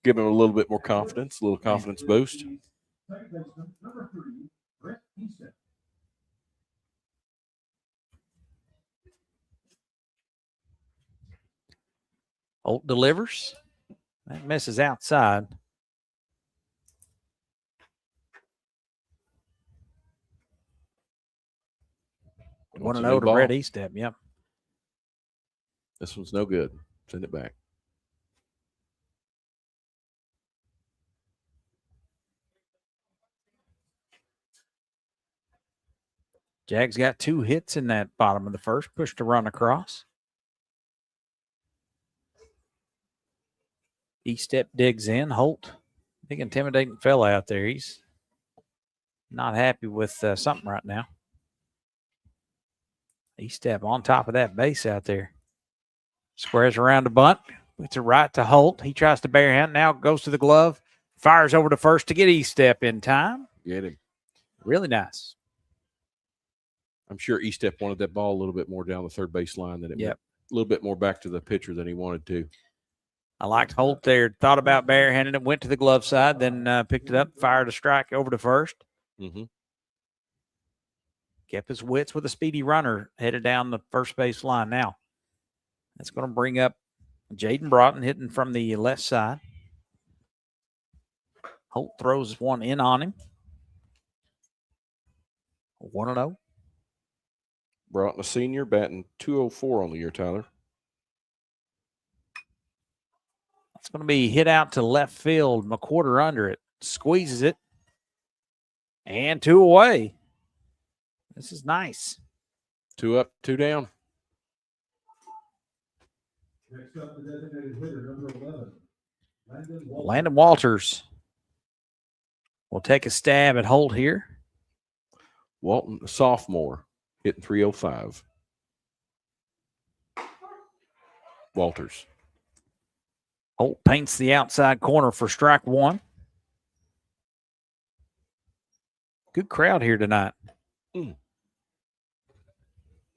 Give him a little bit more confidence, a little confidence boost. Holt delivers. That misses outside. Wants a 1-0 new to ball. Brett Eastep, yep. This one's no good. Send it back. Jags got 2 hits in that bottom of the first. Pushed a run across. Eastep digs in. Holt, big intimidating fella out there. He's not happy with something right now. Eastep on top of that base out there. Squares around the bunt. It's a right to Holt. He tries to barehand. Now goes to the glove. Fires over to first to get E-step in time. Get him. Really nice. I'm sure E-step wanted that ball a little bit more down the third base line than it Yep. went a little bit more back to the pitcher than he wanted to. I liked Holt there. Thought about barehanding it. Went to the glove side. Then picked it up. Fired a strike over to first. Mm-hmm. Kept his wits with a speedy runner. Headed down the first base line now. That's going to bring up Jaden Broughton hitting from the left side. Holt throws one in on him. 1-0. Broughton, a senior, batting .204 on the year, Tyler. It's going to be hit out to left field. McQuarter under it. Squeezes it. And 2 away. This is nice. 2 up, 2 down. Next up, the designated hitter, number 11. Landon Walters will take a stab at Holt here. Walton, a sophomore, hitting .305. Walters. Holt paints the outside corner for strike one. Good crowd here tonight.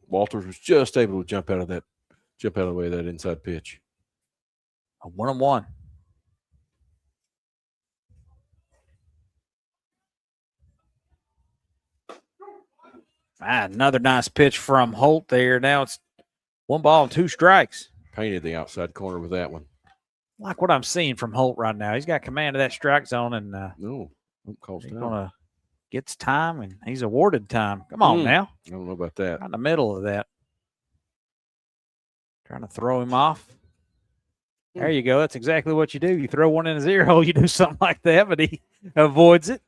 Walters was just able to jump out of the way of that inside pitch. A 1-1. Another nice pitch from Holt there. Now it's 1 ball and 2 strikes. Painted the outside corner with that one. Like what I'm seeing from Holt right now. He's got command of that strike zone, and No, don't call he's time. going to get time, and he's awarded time. Come on now. I don't know about that. Right in the middle of that. Trying to throw him off. There you go. That's exactly what you do. You throw one in his ear hole, you do something like that, but he avoids it.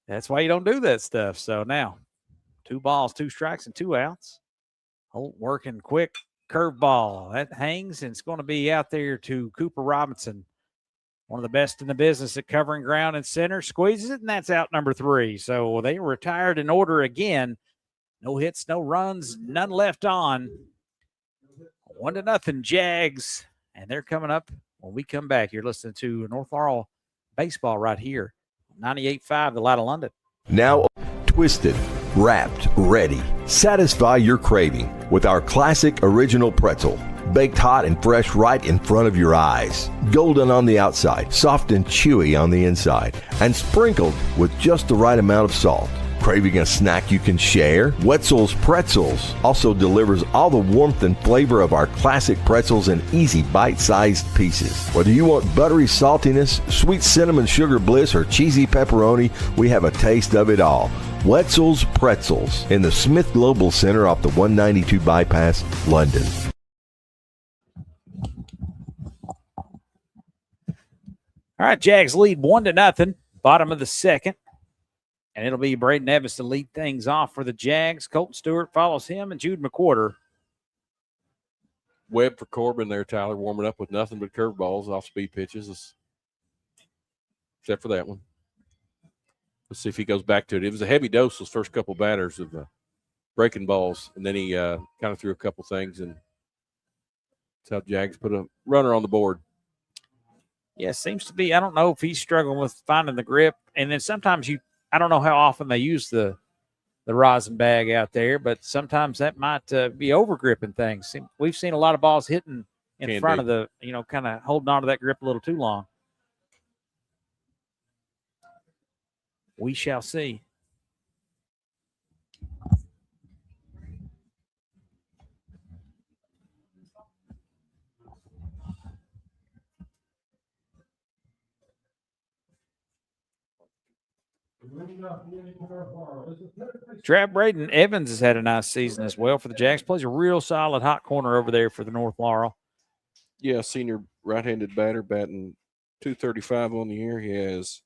That's why you don't do that stuff. So now, 2 balls, 2 strikes, and 2 outs. Holt working quick. Curveball. That hangs, and it's going to be out there to Cooper Robinson. One of the best in the business at covering ground and center. Squeezes it, and that's out number 3. So they retired in order again. No hits, no runs, none left on. 1-0 Jags. And they're coming up when we come back. You're listening to North Laurel baseball right here. 98.5, the Light of London. Now twisted, wrapped, ready. Satisfy your craving with our classic original pretzel. Baked hot and fresh right in front of your eyes. Golden on the outside, soft and chewy on the inside, and sprinkled with just the right amount of salt. Craving a snack you can share? Wetzel's Pretzels also delivers all the warmth and flavor of our classic pretzels in easy bite-sized pieces. Whether you want buttery saltiness, sweet cinnamon sugar bliss, or cheesy pepperoni, we have a taste of it all. Wetzel's Pretzels in the Smith Global Center off the 192 bypass, London. All right, Jags lead 1-0, bottom of the second. And it'll be Braden Evans to lead things off for the Jags. Colton Stewart follows him, and Jude McQuarter. Webb for Corbin there, Tyler, warming up with nothing but curveballs, off-speed pitches, except for that one. Let's see if he goes back to it. It was a heavy dose those first couple batters of breaking balls, and then he kind of threw a couple things, and that's how Jags put a runner on the board. Yeah, seems to be. I don't know if he's struggling with finding the grip. And then sometimes I don't know how often they use the rosin bag out there, but sometimes that might be over gripping things. We've seen a lot of balls hitting in front of the, kind of holding on to that grip a little too long. We shall see. Trav Braden Evans has had a nice season as well for the Jags. Plays a real solid hot corner over there for the North Laurel. Yeah, senior right-handed batter batting .235 on the year. He has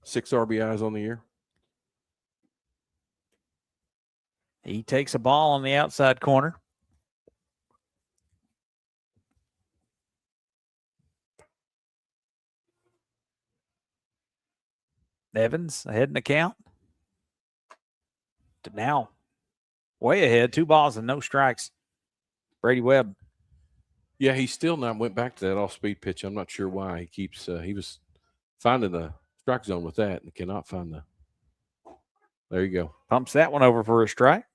6 RBIs on the year. He takes a ball on the outside corner. Evans ahead in the count. Now way ahead, 2 balls and no strikes Brady Webb. Yeah, he still not went back to that off-speed pitch. I'm not sure why. He keeps he was finding the strike zone with that and cannot find the. There you go. Pumps that one over for a strike.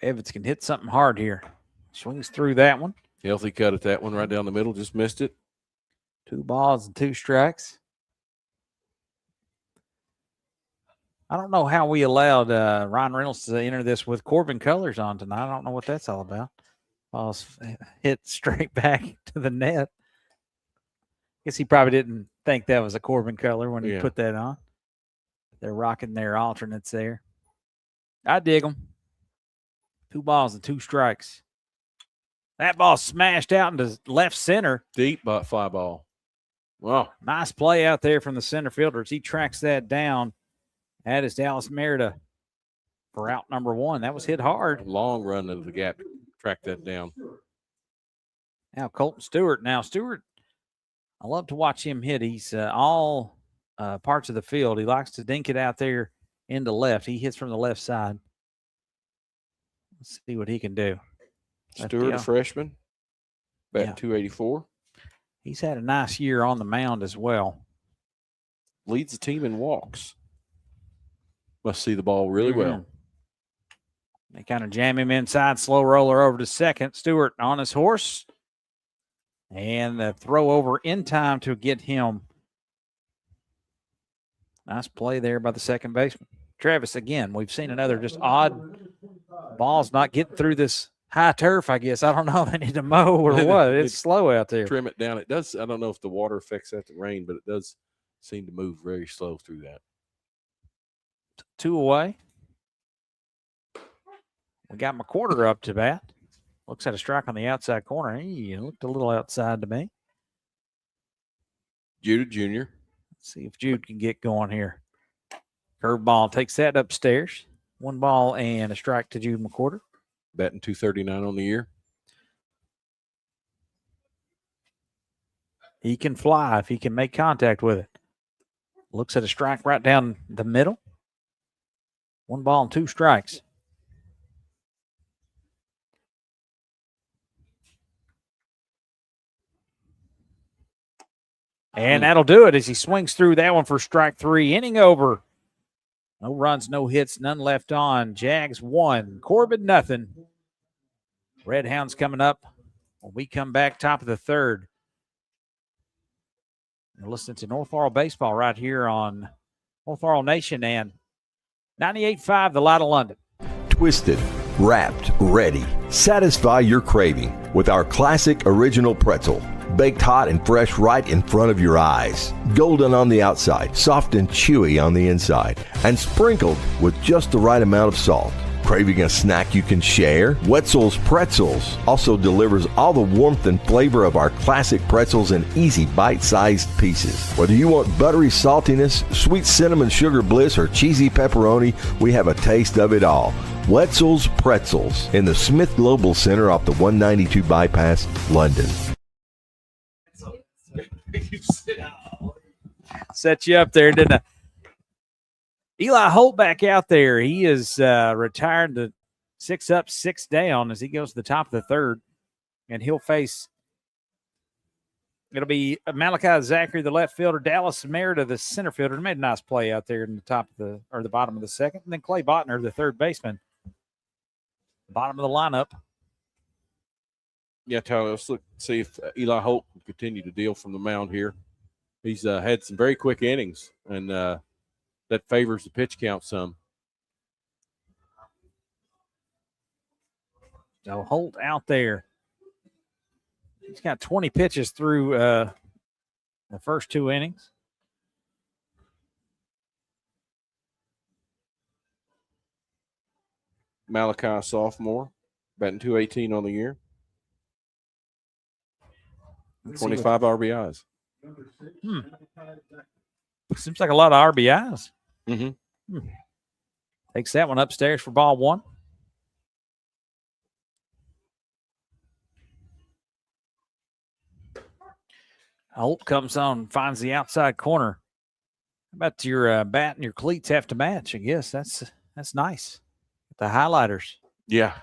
Evans can hit something hard here. Swings through that one. Healthy cut at that one right down the middle. Just missed it. 2 balls and 2 strikes. I don't know how we allowed Ryan Reynolds to enter this with Corbin colors on tonight. I don't know what that's all about. Balls hit straight back to the net. Guess he probably didn't think that was a Corbin color when he put that on. They're rocking their alternates there. I dig them. 2 balls and 2 strikes. That ball smashed out into left center. Deep fly ball. Wow. Nice play out there from the center fielder as he tracks that down. That is Dallas Merida for out number 1. That was hit hard. Long run into the gap to track that down. Now Colton Stewart. Now Stewart, I love to watch him hit. He's all parts of the field. He likes to dink it out there into left. He hits from the left side. Let's see what he can do. Stewart, a freshman, batting 284. He's had a nice year on the mound as well. Leads the team in walks. Must see the ball really well. They kind of jam him inside, slow roller over to second. Stewart on his horse. And the throw over in time to get him. Nice play there by the second baseman. Travis, again, we've seen another just odd balls not getting through this high turf, I guess. I don't know if they need to mow or what. It's slow out there. Trim it down. It does. I don't know if the water affects that, the rain, but it does seem to move very slow through that. 2 away. We got McQuarter up to bat. Looks at a strike on the outside corner. He looked a little outside to me. Jude Jr. Let's see if Jude can get going here. Curveball takes that upstairs. 1 ball and a strike to Jude McQuarter. Batting 239 on the year. He can fly if he can make contact with it. Looks at a strike right down the middle. 1 ball and 2 strikes. And that'll do it as he swings through that one for strike 3. Inning over. No runs, no hits, none left on. Jags 1, Corbin nothing. Red Hounds coming up when we come back top of the 3rd. You're listening to North Laurel Baseball right here on North Laurel Nation and 98.5 The Light of London. Twisted, wrapped, ready. Satisfy your craving with our classic original pretzel. Baked hot and fresh right in front of your eyes. Golden on the outside, soft and chewy on the inside, and sprinkled with just the right amount of salt. Craving a snack you can share? Wetzel's Pretzels also delivers all the warmth and flavor of our classic pretzels in easy bite-sized pieces. Whether you want buttery saltiness, sweet cinnamon sugar bliss, or cheesy pepperoni, we have a taste of it all. Wetzel's Pretzels in the Smith Global Center off the 192 bypass, London. Set you up there, didn't I? Eli Holt back out there. He is retired to 6 up, 6 down as he goes to the top of the 3rd. And he'll face, it'll be Malachi Zachary, the left fielder, Dallas Merida, the center fielder. He made a nice play out there in the top of the, or the bottom of the 2nd. And then Clay Botner, the 3rd baseman, bottom of the lineup. Yeah, Tyler, let's see if Eli Holt can continue to deal from the mound here. He's had some very quick innings, and that favors the pitch count some. So Holt out there. He's got 20 pitches through the first 2 innings. Malachi, sophomore, batting 218 on the year. 25 RBIs. Seems like a lot of RBIs. Mm-hmm. Takes that one upstairs for ball 1. Holt comes on, finds the outside corner. about your bat and your cleats have to match? I guess that's nice. The highlighters. Yeah.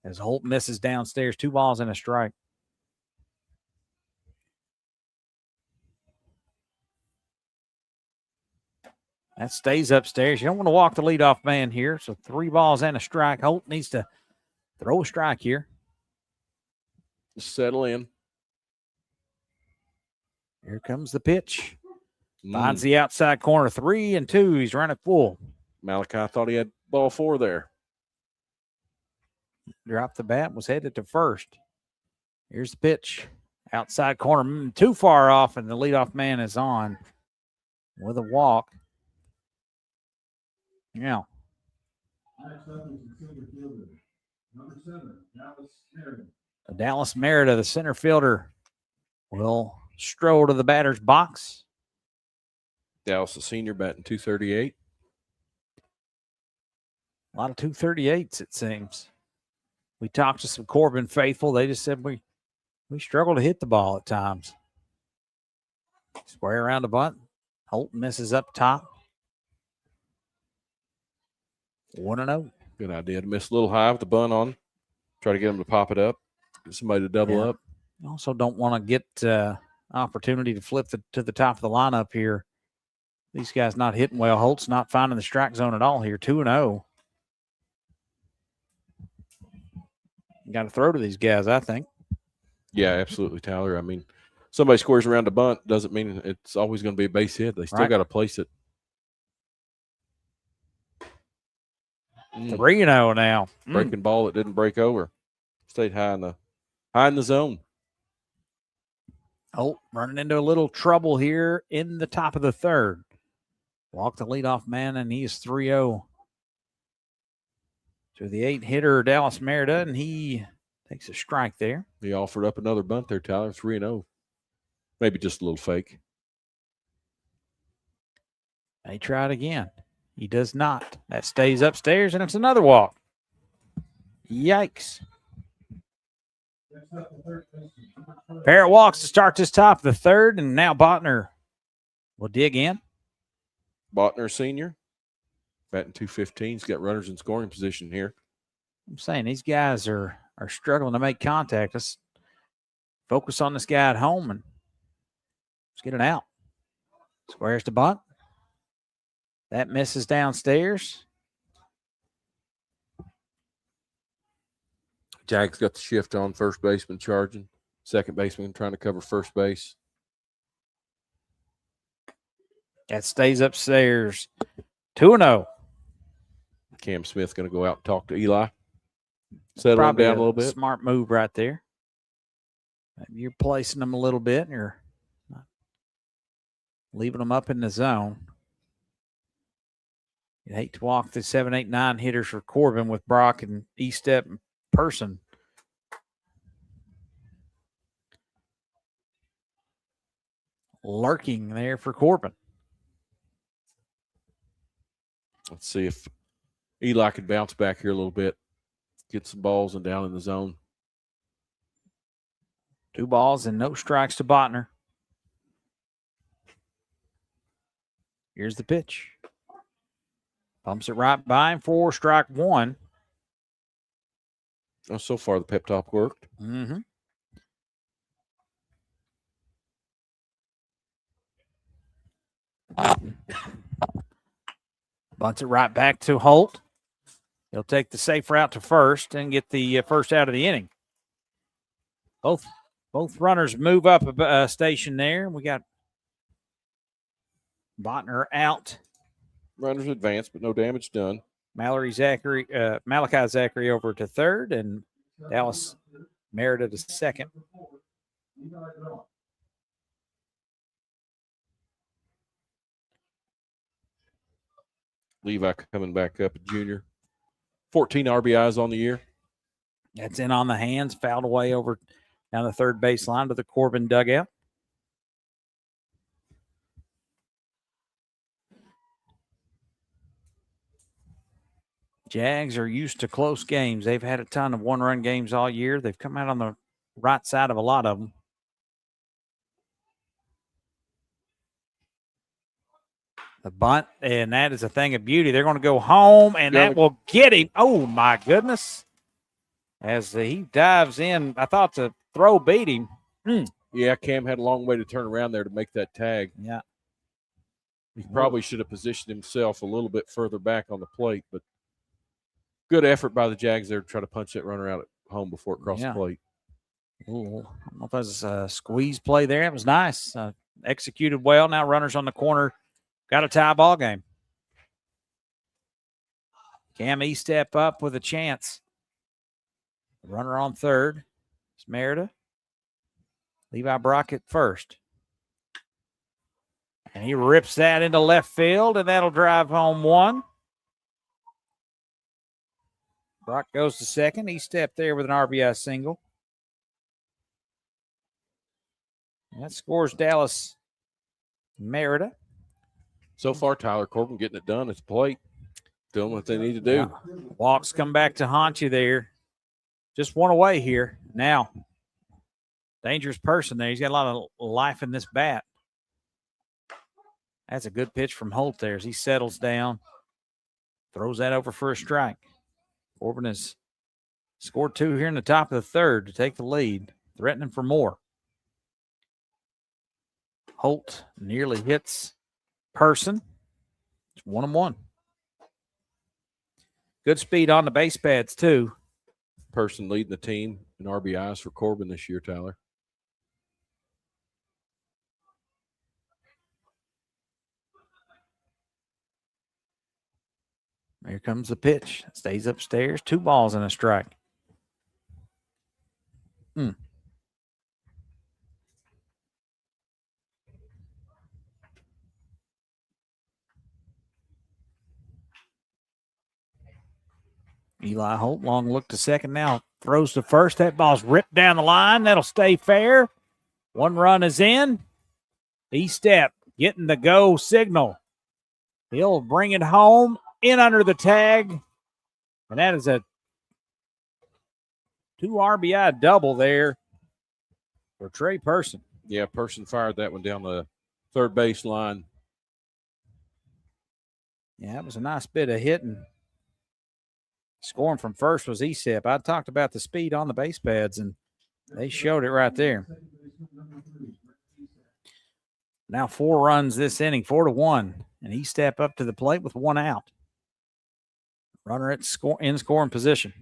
As Holt misses downstairs, 2 balls and a strike. That stays upstairs. You don't want to walk the leadoff man here. So 3 balls and a strike. Holt needs to throw a strike here. Just settle in. Here comes the pitch. Finds the outside corner. 3-2. He's running full. Malachi thought he had ball 4 there. Dropped the bat, was headed to first. Here's the pitch. Outside corner, too far off, and the leadoff man is on with a walk. Yeah. Next up is the center fielder. Number 7, Dallas Merida. Dallas Merida, the center fielder, will stroll to the batter's box. Dallas, the senior, batting 238. A lot of 238s, it seems. We talked to some Corbin faithful. They just said we struggle to hit the ball at times. Square around the bunt. Holt misses up top. 1-0. Good idea to miss a little high with the bunt on. Try to get him to pop it up. Get somebody to double up. You also don't want to get opportunity to flip to the top of the lineup here. These guys not hitting well. Holt's not finding the strike zone at all here. 2-0. You got to throw to these guys, I think. Yeah, absolutely, Tyler. I mean, somebody squares around the bunt doesn't mean it's always going to be a base hit. They still got to place it. 3-0 now. Breaking ball that didn't break over. Stayed high in the zone. Holt running into a little trouble here in the top of the third. Walked the leadoff man, and he is 3-0 to the 8-hitter Dallas Merida, and he takes a strike there. He offered up another bunt there, Tyler. 3-0. Maybe just a little fake. They try it again. He does not. That stays upstairs, and it's another walk. Yikes. Parrott walks to start this top of the third, and now Botner will dig in. Botner, senior, batting 215. He's got runners in scoring position here. I'm saying these guys are struggling to make contact. Let's focus on this guy at home and let's get it out. Squares to bunt. That misses downstairs. Jack's got the shift on, first baseman charging. Second baseman trying to cover first base. That stays upstairs. 2-0. Cam Smith going to go out and talk to Eli. Settle him Probably down a little bit. Smart move right there. You're placing them a little bit, and you're not leaving them up in the zone. You'd hate to walk the 7, 8, 9 hitters for Corbin with Brock and Estep and Person. Lurking there for Corbin. Let's see if Eli could bounce back here a little bit. Get some balls and down in the zone. 2 balls and no strikes to Botner. Here's the pitch. Pumps it right by him for strike 1. Oh, so far the pep talk worked. Mm-hmm. Bunts it right back to Holt. He'll take the safe route to first and get the first out of the inning. Both runners move up a station there. We got Botner out. Runners advance, but no damage done. Malachi Zachary over to third, and Dallas Merida to second. Levi coming back up, a junior. 14 RBIs on the year. That's in on the hands, fouled away over down the third baseline to the Corbin dugout. Jags are used to close games. They've had a ton of one-run games all year. They've come out on the right side of a lot of them. The bunt, and that is a thing of beauty. They're going to go home, and that will get him. Oh, my goodness. As he dives in, I thought the throw beat him. Yeah, Cam had a long way to turn around there to make that tag. Yeah. He probably should have positioned himself a little bit further back on the plate, but good effort by the Jags there to try to punch that runner out at home before it crossed the plate. Ooh, I don't know if that was a squeeze play there. It was nice. Executed well. Now runners on the corner. Got a tie ball game. Cam step up with a chance. Runner on third. It's Merida. Levi Brockett first. And he rips that into left field, and that'll drive home one. Brock goes to second. He stepped there with an RBI single. And that scores Dallas Merida. So far, Tyler Corbin getting it done at the plate. Doing what they need to do. Yeah. Walks come back to haunt you there. Just one away here. Now, dangerous person there. He's got a lot of life in this bat. That's a good pitch from Holt there as he settles down. Throws that over for a strike. Corbin has scored 2 here in the top of the third to take the lead, threatening for more. Holt nearly hits Person. It's 1-1. Good speed on the base pads, too. Person leading the team in RBIs for Corbin this year, Tyler. Here comes the pitch. Stays upstairs. 2 balls and a strike. Eli Holt, long look to second now. Throws to first. That ball's ripped down the line. That'll stay fair. 1 run is in. Step getting the go signal. He'll bring it home. In under the tag. And that is a 2 RBI double there for Trey Person. Yeah, Person fired that one down the third base line. Yeah, that was a nice bit of hitting. Scoring from first was ESEP. I talked about the speed on the base pads, and they showed it right there. Now 4 runs this inning, 4-1, and he step up to the plate with 1 out. Runner at in scoring position.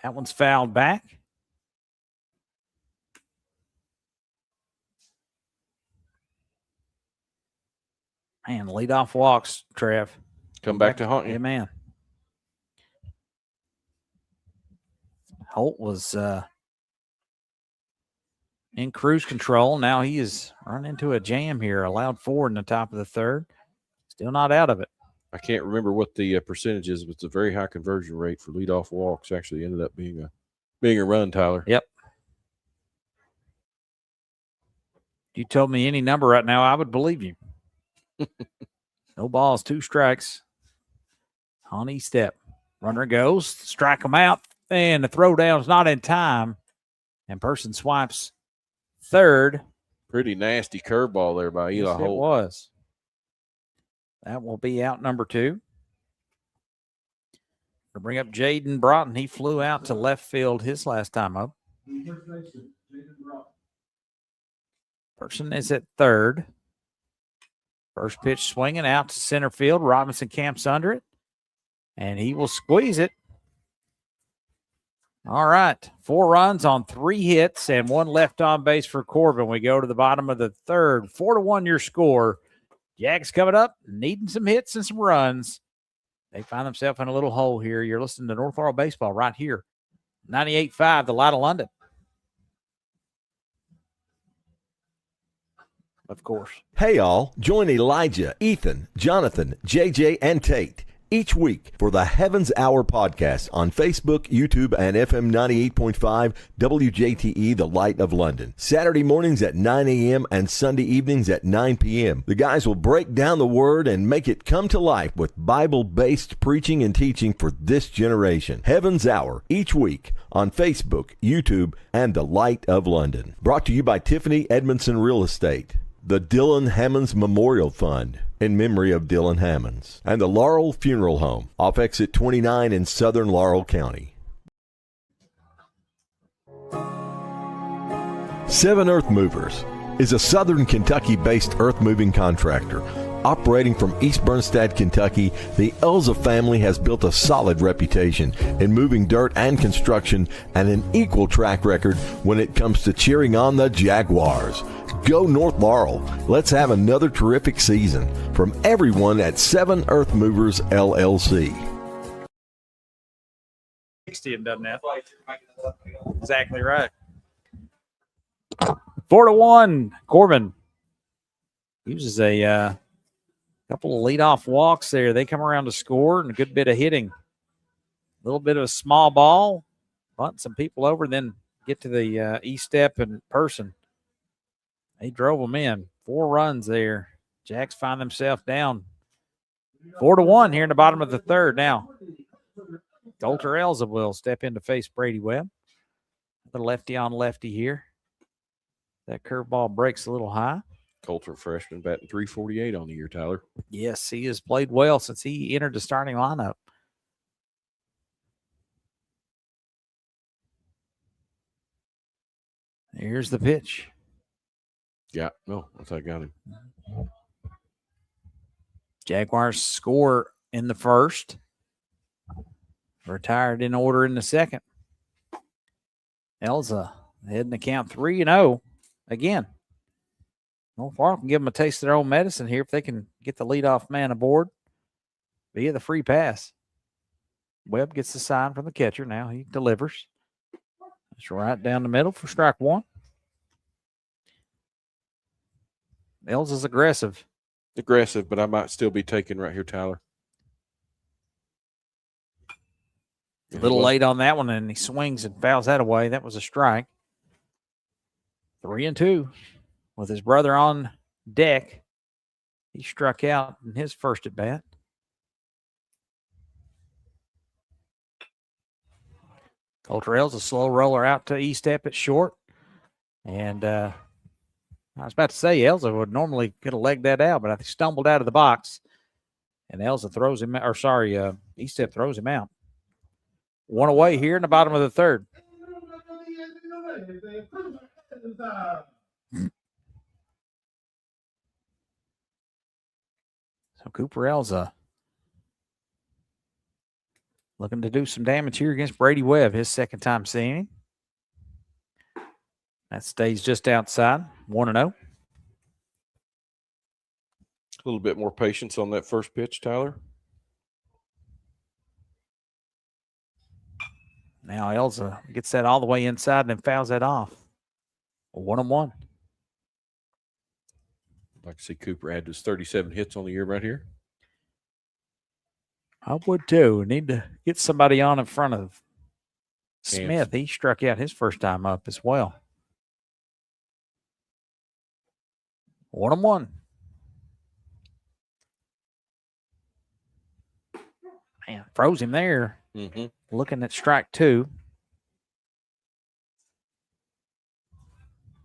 That one's fouled back. Man, leadoff walks, Trev. Come back to haunt you. Yeah, man. Holt was in cruise control. Now he is run into a jam here. Allowed 4 in the top of the third. Still not out of it. I can't remember what the percentage is, but it's a very high conversion rate for leadoff walks. Actually ended up being a run, Tyler. Yep. You told me any number right now, I would believe you. No balls, 2 strikes. On step. Runner goes, strike him out, and the throw down is not in time. And Person swipes third. Pretty nasty curveball there by Eli Holt. It was. That will be out number 2. We'll bring up Jaden Broughton. He flew out to left field his last time up. Person is at third. First pitch swinging out to center field. Robinson camps under it, and he will squeeze it. All right. 4 runs on 3 hits and 1 left on base for Corbin. We go to the bottom of the third. 4-1 your score. Jags coming up, needing some hits and some runs. They find themselves in a little hole here. You're listening to North Laurel Baseball right here. 98.5, the Light of London. Of course. Hey, all. Join Elijah, Ethan, Jonathan, JJ, and Tate each week for the Heavens Hour podcast on Facebook, YouTube, and FM 98.5 WJTE, The Light of London. Saturday mornings at 9 a.m. and Sunday evenings at 9 p.m. The guys will break down the Word and make it come to life with Bible-based preaching and teaching for this generation. Heavens Hour each week on Facebook, YouTube, and The Light of London. Brought to you by Tiffany Edmondson Real Estate. the Dylan Hammonds Memorial Fund in memory of Dylan Hammonds, and the Laurel Funeral Home off exit 29 in southern Laurel County. 7 Earth Movers is a southern Kentucky-based earth-moving contractor. Operating from East Bernstead, Kentucky, the Elza family has built a solid reputation in moving dirt and construction and an equal track record when it comes to cheering on the Jaguars. Go North Laurel. Let's have another terrific season. From everyone at 7 Earth Movers, LLC. 60 and done that. Exactly right. 4-1, Corbin uses a couple of leadoff walks there. They come around to score and a good bit of hitting. A little bit of a small ball, bunt some people over, then get to the E-step in person. They drove them in. 4 runs there. Jacks find themselves down 4-1 here in the bottom of the third. Now, Coulter Elza will step in to face Brady Webb. The lefty on lefty here. That curveball breaks a little high. Coulter freshman batting .348 on the year, Tyler. Yes, he has played well since he entered the starting lineup. Here's the pitch. Yeah, no, I think I got him. Jaguars score in the first. Retired in order in the second. Elza heading to count 3-0 again. North Laurel can give them a taste of their own medicine here if they can get the leadoff man aboard via the free pass. Webb gets the sign from the catcher. Now he delivers. It's right down the middle for strike one. Els is aggressive. Aggressive, but I might still be taking right here, Tyler. A little late on that one, and he swings and fouls that away. That was a strike. 3-2. With his brother on deck, he struck out in his first at bat. Coulterell's a slow roller out to E-step at short. And I was about to say Elza would normally could have legged that out, but I think stumbled out of the box. And Elza throws him, or sorry, E-step throws him out. One away here in the bottom of the third. So Cooper Elza looking to do some damage here against Brady Webb, his second time seeing him. That stays just outside, 1-0. A little bit more patience on that first pitch, Tyler. Now Elza gets that all the way inside and then fouls that off. 1-1. I'd like to see Cooper add his 37 hits on the year right here. I would too. Need to get somebody on in front of Smith. He struck out his first time up as well. 1-1. Man, froze him there. Mm-hmm. Looking at strike two.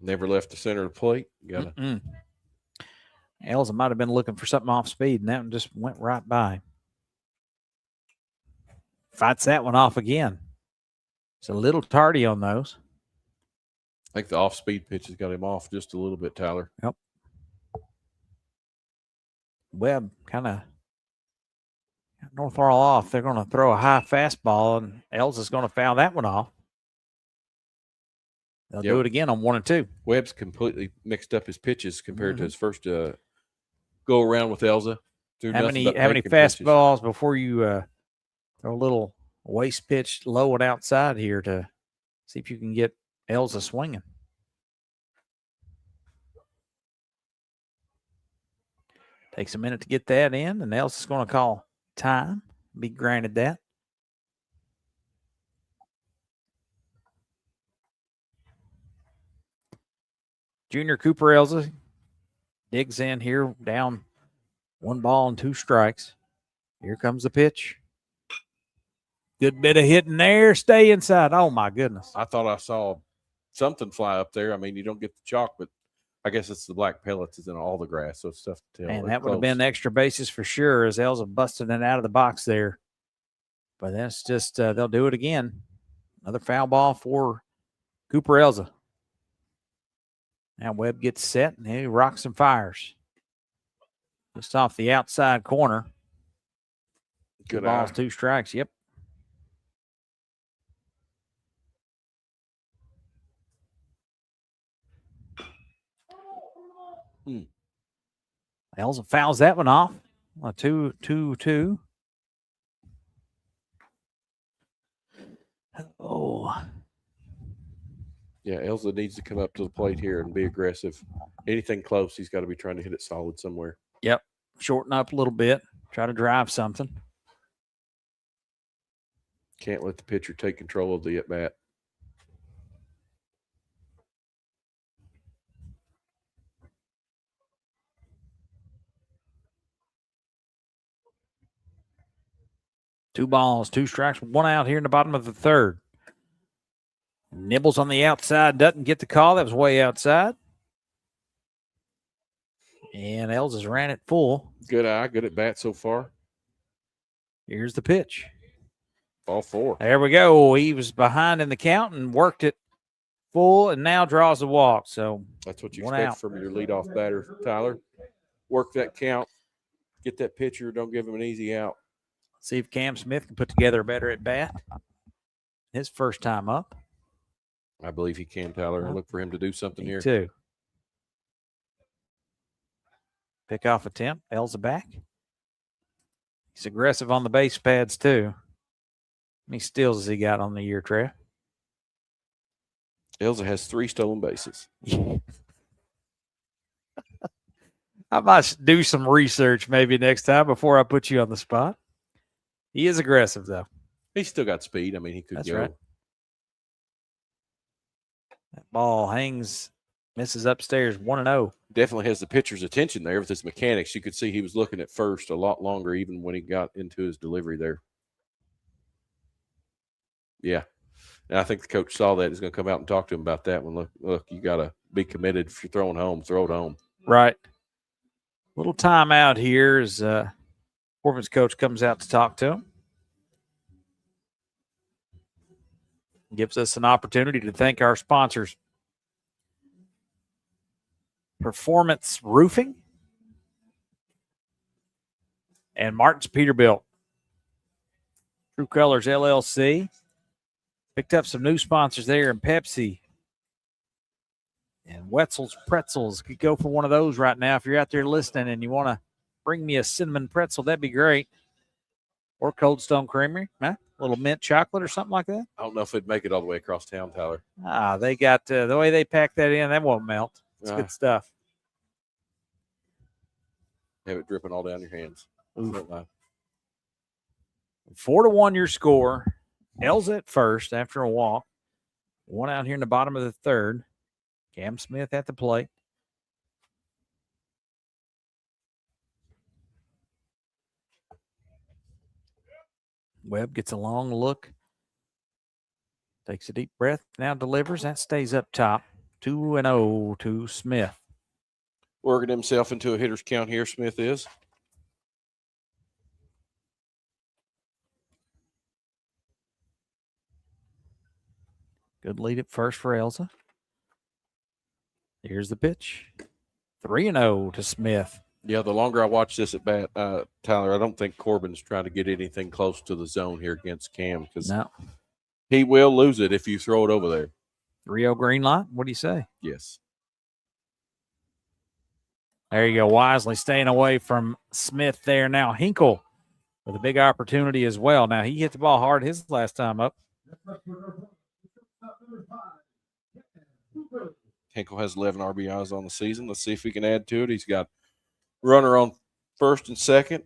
Never left the center of the plate. Got to. Elza might have been looking for something off speed, and that one just went right by. Fights that one off again. It's a little tardy on those. I think the off-speed pitch has got him off just a little bit, Tyler. Yep. Webb kind of North Laurel off. They're going to throw a high fastball, and Elza's going to foul that one off. They'll do it again on 1 and 2. Webb's completely mixed up his pitches compared to his first go around with Elza. How many fastballs pitches before you throw a little waist pitch low and outside here to see if you can get Elza swinging? Takes a minute to get that in, and Elza's going to call time. Be granted that. Junior Cooper Elza digs in here, down 1 ball and 2 strikes. Here comes the pitch. Good bit of hitting there. Stay inside. Oh, my goodness. I thought I saw something fly up there. I mean, you don't get the chalk, but I guess it's the black pellets is in all the grass, so it's tough to tell. And They're that would have close. been extra bases for sure as Elza busted it out of the box there. But that's just, they'll do it again. Another foul ball for Cooper Elza. Now Webb gets set and he rocks and fires. Just off the outside corner. Good Two balls, eye. 2 strikes. Yep. Elza fouls that one off. A 2-2-2. Oh. Yeah, Elza needs to come up to the plate here and be aggressive. Anything close, he's got to be trying to hit it solid somewhere. Yep. Shorten up a little bit. Try to drive something. Can't let the pitcher take control of the at bat. Two balls, 2 strikes, 1 out here in the bottom of the third. Nibbles on the outside, doesn't get the call. That was way outside. And Elza's ran it full. Good eye, good at bat so far. Here's the pitch. Ball 4. There we go. He was behind in the count and worked it full and now draws a walk. So that's what you 1 expect out. from your leadoff batter, Tyler. Work that count, get that pitcher, don't give him an easy out. See if Cam Smith can put together a better at bat. His first time up. I believe he can, Tyler. I look for him to do something here. Too. Pick off attempt. Elza back. He's aggressive on the base pads too. How many steals has he got on the year, Trev? Elza has 3 stolen bases. I might do some research maybe next time before I put you on the spot. He is aggressive, though. He's still got speed. I mean, he could That's go. right. That ball hangs, misses upstairs, 1-0. Definitely has the pitcher's attention there with his mechanics. You could see he was looking at first a lot longer even when he got into his delivery there. Yeah. And I think the coach saw that. He's going to come out and talk to him about that one. Look, you got to be committed. If you're throwing home, throw it home. Right. Little timeout here as Corbin's coach comes out to talk to him. Gives us an opportunity to thank our sponsors. Performance Roofing and Martin's Peterbilt. True Colors LLC. Picked up some new sponsors there in Pepsi and Wetzel's Pretzels. Could go for one of those right now if you're out there listening and you want to bring me a cinnamon pretzel. That'd be great. Or Cold Stone Creamery. Huh? A little mint chocolate or something like that. I don't know if it'd make it all the way across town, Tyler. They got the way they pack that in, that won't melt. It's good stuff. Have it dripping all down your hands. 4-1 your score. Elza at first after a walk. 1 out here in the bottom of the third. Cam Smith at the plate. Webb gets a long look. Takes a deep breath. Now delivers. That stays up top. 2-0 to Smith. Working himself into a hitter's count here, Smith is. Good lead at first for Elza. Here's the pitch. 3-0 to Smith. Yeah, the longer I watch this at bat, Tyler, I don't think Corbin's trying to get anything close to the zone here against Cam because he will lose it if you throw it over there. 3-0 green light. What do you say? Yes. There you go. Wisely staying away from Smith there. Now Hinkle with a big opportunity as well. Now he hit the ball hard his last time up. Hinkle has 11 RBIs on the season. Let's see if we can add to it. He's got runner on first and second.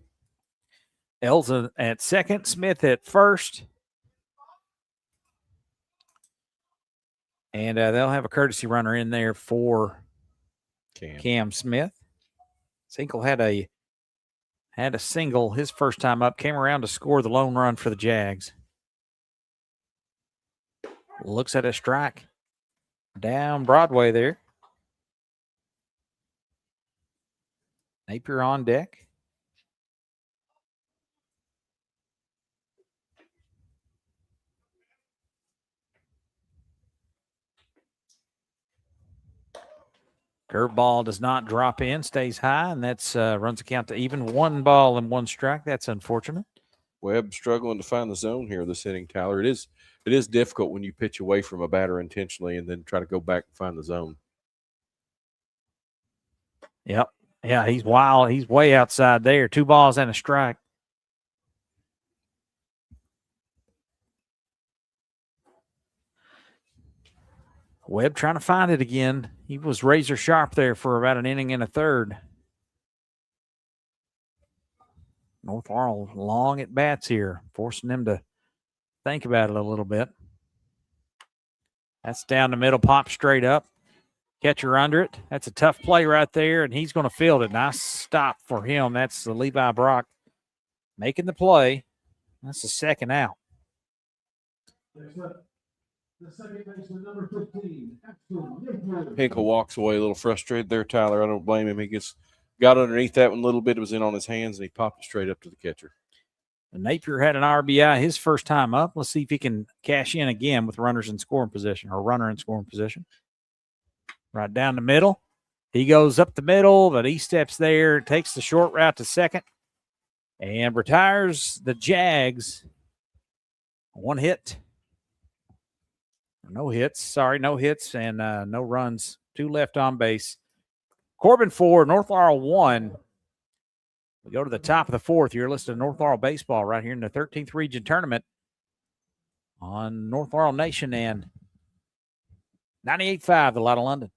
Elza at second. Smith at first. And they'll have a courtesy runner in there for Cam Smith. Hinkle had a single his first time up. Came around to score the lone run for the Jags. Looks at a strike down Broadway there. Napier on deck. Curveball does not drop in, stays high, and that's runs the count to even. 1 ball and 1 strike. That's unfortunate. Webb struggling to find the zone here this inning, Tyler. It is difficult when you pitch away from a batter intentionally and then try to go back and find the zone. Yep. Yeah, he's wild. He's way outside there. 2 balls and a strike. Webb trying to find it again. He was razor sharp there for about an inning and a third. North Laurel long at bats here, forcing them to think about it a little bit. That's down the middle, pop straight up. Catcher under it. That's a tough play right there, and he's going to field it. Nice stop for him. That's the Levi Brock making the play. That's the second out. The second baseman, number 15, Axel Napier. Hinkle walks away a little frustrated there, Tyler. I don't blame him. He got underneath that one a little bit. It was in on his hands, and he popped it straight up to the catcher. And Napier had an RBI his first time up. Let's see if he can cash in again with runners in scoring position or runner in scoring position. Right down the middle. He goes up the middle, but he steps there, takes the short route to second, and retires the Jags. 1 hit. No hits, and no runs. 2 left on base. Corbin 4, North Laurel 1. We go to the top of the 4th. You're listening to North Laurel Baseball right here in the 13th Region Tournament on North Laurel Nation and 98.5, the Light of London.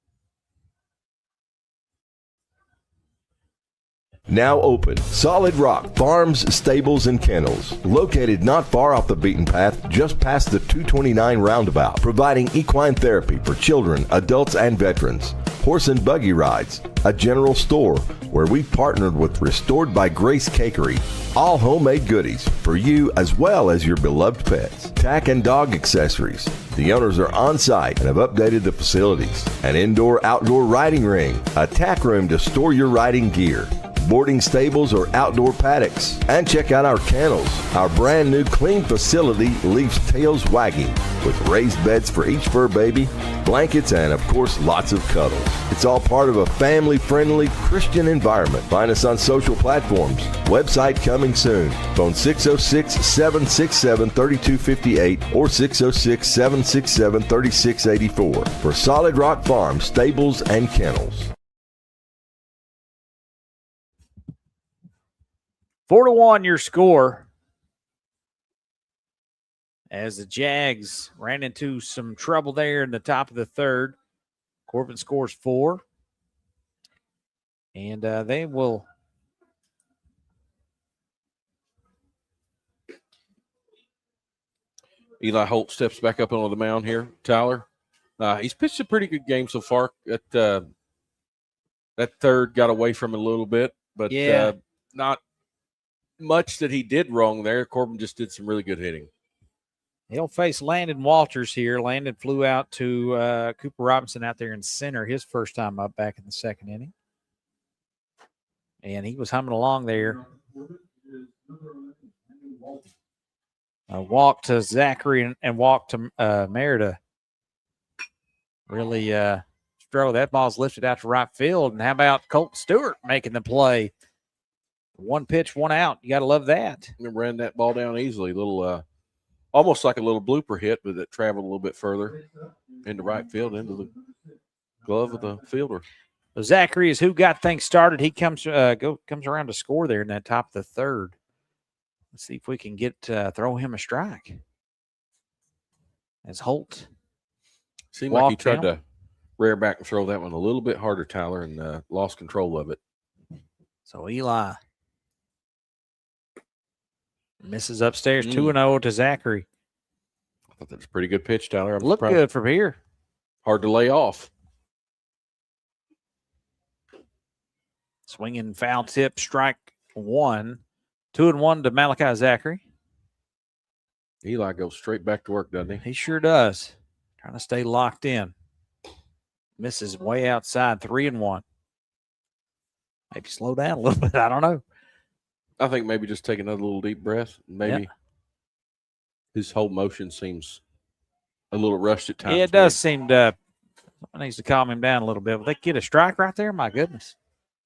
Now open, Solid Rock Farms, Stables, and Kennels. Located not far off the beaten path, just past the 229 roundabout. Providing equine therapy for children, adults, and veterans. Horse and buggy rides. A general store where we've partnered with Restored by Grace Cakery. All homemade goodies for you as well as your beloved pets. Tack and dog accessories. The owners are on site and have updated the facilities. An indoor-outdoor riding ring. A tack room to store your riding gear. Boarding stables or outdoor paddocks. And check out our kennels. Our brand new clean facility leaves tails wagging with raised beds for each fur baby, blankets, and of course lots of cuddles. It's all part of a family-friendly Christian environment. Find us on social platforms. Website coming soon. Phone 606-767-3258 or 606-767-3684 for Solid Rock Farm, Stables, and Kennels. 4-1 your score as the Jags ran into some trouble there in the top of the 3rd. Corbin scores 4. And they will Eli Holt steps back up onto the mound here, Tyler. He's pitched a pretty good game so far. That third got away from it a little bit, but not much that he did wrong there. Corbin just did some really good hitting. He'll face Landon Walters here. Landon flew out to Cooper Robinson out there in center his first time up back in the 2nd inning. And he was humming along there. Walk to Zachary and walk to Merida. Really struggled. That ball's lifted out to right field. And how about Colt Stewart making the play? 1 pitch, 1 out. You got to love that. And ran that ball down easily. Little, almost like a little blooper hit, but it traveled a little bit further into right field, into the glove of the fielder. So Zachary is who got things started. He comes around to score there in that top of the 3rd. Let's see if we can throw him a strike. As Holt seemed like he tried to rear back and throw that one a little bit harder, Tyler, and lost control of it. So Eli misses upstairs 2-0 to Zachary. I thought that was a pretty good pitch, Tyler. Looked good from here. Hard to lay off. Swinging foul tip, strike 1. 2-1 to Malachi Zachary. Eli goes straight back to work, doesn't he? He sure does. Trying to stay locked in. Misses way outside, 3-1. Maybe slow down a little bit. I don't know. I think maybe just take another little deep breath. Maybe his whole motion seems a little rushed at times. Yeah, it does seem to needs to calm him down a little bit. But they get a strike right there. My goodness.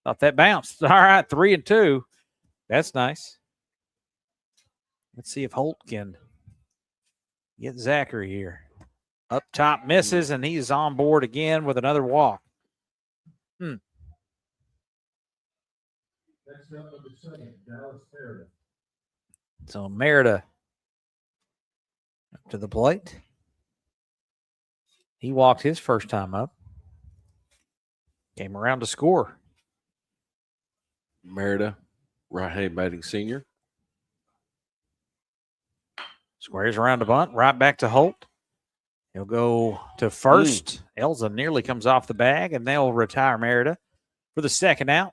Thought that bounced. All right, 3-2. That's nice. Let's see if Holt can get Zachary here. Up top misses, and he's on board again with another walk. Next up, number 7, Dallas Merida. So Merida up to the plate. He walked his first time up. Came around to score. Merida, right-handed batting senior. Squares around the bunt, right back to Holt. He'll go to first. Elza nearly comes off the bag, and they'll retire Merida for the second out.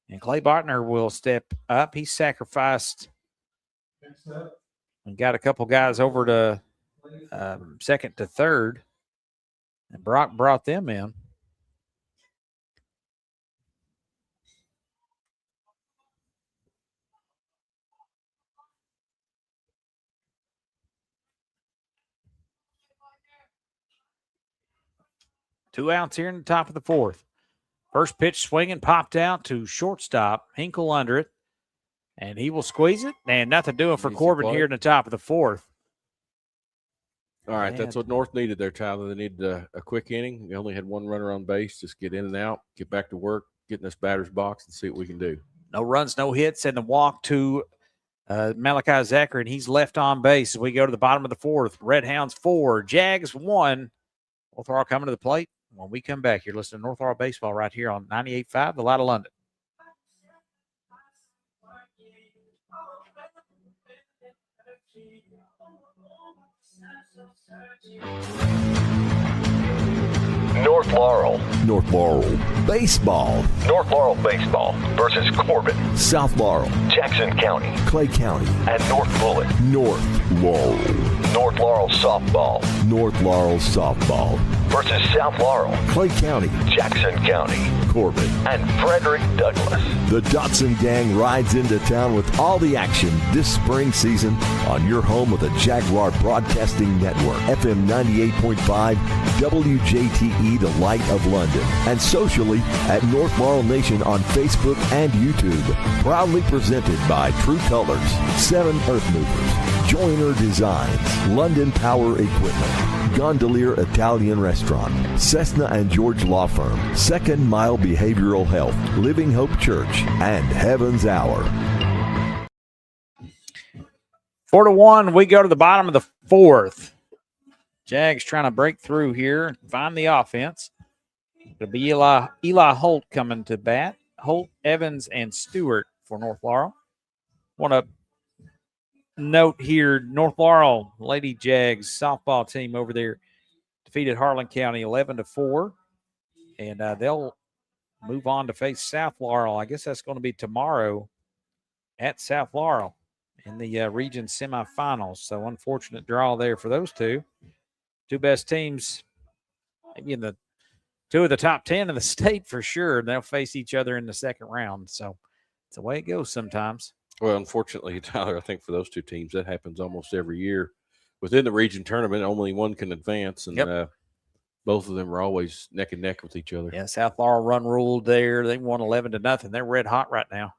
And Clay Bartner will step up. He sacrificed Next up, and got a couple guys over to second to third. And Brock brought them in. Two outs here in the top of the fourth. First pitch swinging, popped out to shortstop. Hinkle under it. And he will squeeze it. And nothing doing for Easy Corbin play. here in the top of the fourth. All right, that's what North needed there, Tyler. They needed a quick inning. They only had one runner on base. Just get in and out, get back to work, get in this batter's box, and see what we can do. No runs, no hits, and the walk to Malachi Zachary, and he's left on base as we go to the bottom of the fourth. Red Hounds 4, Jags 1. North Laurel coming to the plate. When we come back, you're listening to North Laurel Baseball right here on 98.5, The Light of London. North Laurel. North Laurel Baseball. North Laurel Baseball versus Corbin, South Laurel, Jackson County, Clay County, and North Bullitt. North Laurel. North Laurel Softball North Laurel Softball. versus South Laurel, Clay County, Jackson County, Corbin. and Frederick Douglass. The Dotson Gang rides into town with all the action this spring season on your home of the Jaguar Broadcasting Network, FM 98.5, WJTE, The Light of London, and socially at North Laurel Nation on Facebook and YouTube. Proudly presented by True Colors, 7 Earth Movers, Joiner Designs, London Power Equipment, Gondolier Italian Restaurant, Cessna and George Law Firm, Second Mile Behavioral Health, Living Hope Church, and Heaven's Hour. 4-1, we go to the bottom of the fourth. Jags trying to break through here and find the offense. It'll be Eli Holt coming to bat. Holt, Evans, and Stewart for North Laurel. Want to note here, North Laurel Lady Jags softball team over there defeated Harlan County 11-4, and they'll move on to face South Laurel. I guess that's going to be tomorrow at South Laurel in the region semifinals. So unfortunate draw there for those two. Two best teams, maybe in the two of the top 10 in the state for sure. They'll face each other in the second round. So it's the way it goes sometimes. Well, unfortunately, Tyler, I think for those two teams, that happens almost every year. Within the region tournament, only one can advance, and both of them are always neck and neck with each other. Yeah, South Laurel run ruled there. They won 11-0. They're red hot right now.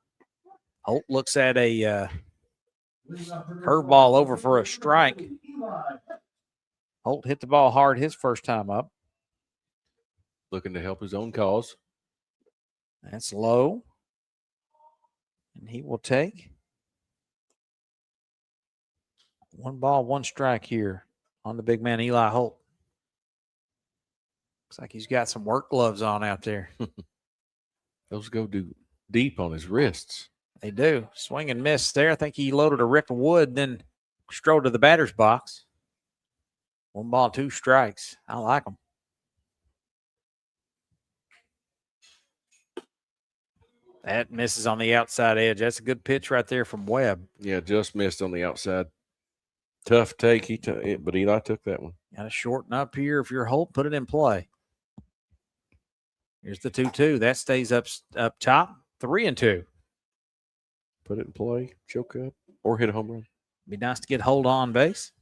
Holt looks at a curveball over for a strike. Holt hit the ball hard his first time up. Looking to help his own cause. That's low. And he will take 1 ball, 1 strike here on the big man, Eli Holt. Looks like he's got some work gloves on out there. Those go deep on his wrists. They do. Swing and miss there. I think he loaded a rip of wood, then strode to the batter's box. 1 ball, 2 strikes. I like them. That misses on the outside edge. That's a good pitch right there from Webb. Yeah, just missed on the outside. Tough take, but Eli took that one. Got to shorten up here. If you're Holt, put it in play. Here's the 2-2. That stays up top. 3-2. Put it in play, choke up, or hit a home run. Be nice to get hold on base.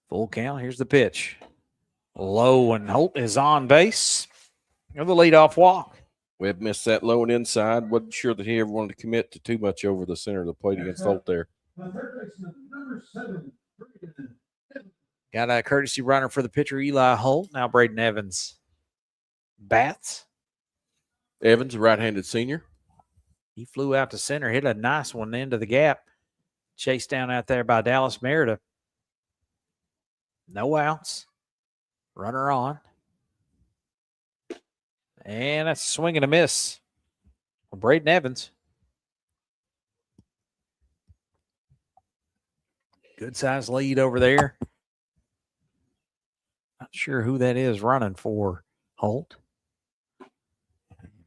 Full count. Here's the pitch. Low, and Holt is on base. Or the leadoff walk. Webb missed that low and inside. Wasn't sure that he ever wanted to commit to too much over the center of the plate against Holt there. The third baseman, number 7, Braden. Got a courtesy runner for the pitcher, Eli Holt. Now Braden Evans bats. Evans, a right-handed senior. He flew out to center, hit a nice one into the gap. Chased down out there by Dallas Merida. No outs. Runner on. And that's a swing and a miss for Braden Evans. Good size lead over there. Not sure who that is running for Holt.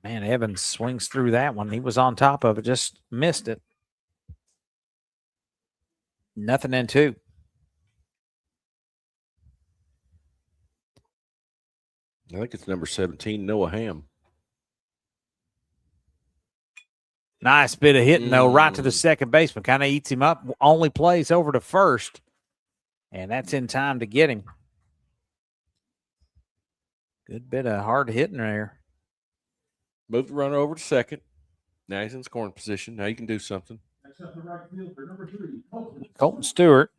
Man, Evans swings through that one. He was on top of it, just missed it. 0-2. I think it's number 17, Noah Ham. Nice bit of hitting, though, right to the second baseman. Kind of eats him up. Only plays over to first. And that's in time to get him. Good bit of hard hitting there. Moved the runner over to second. Now he's in scoring position. Now you can do something. Next up, the right fielder, number 3, Colton. Colton Stewart.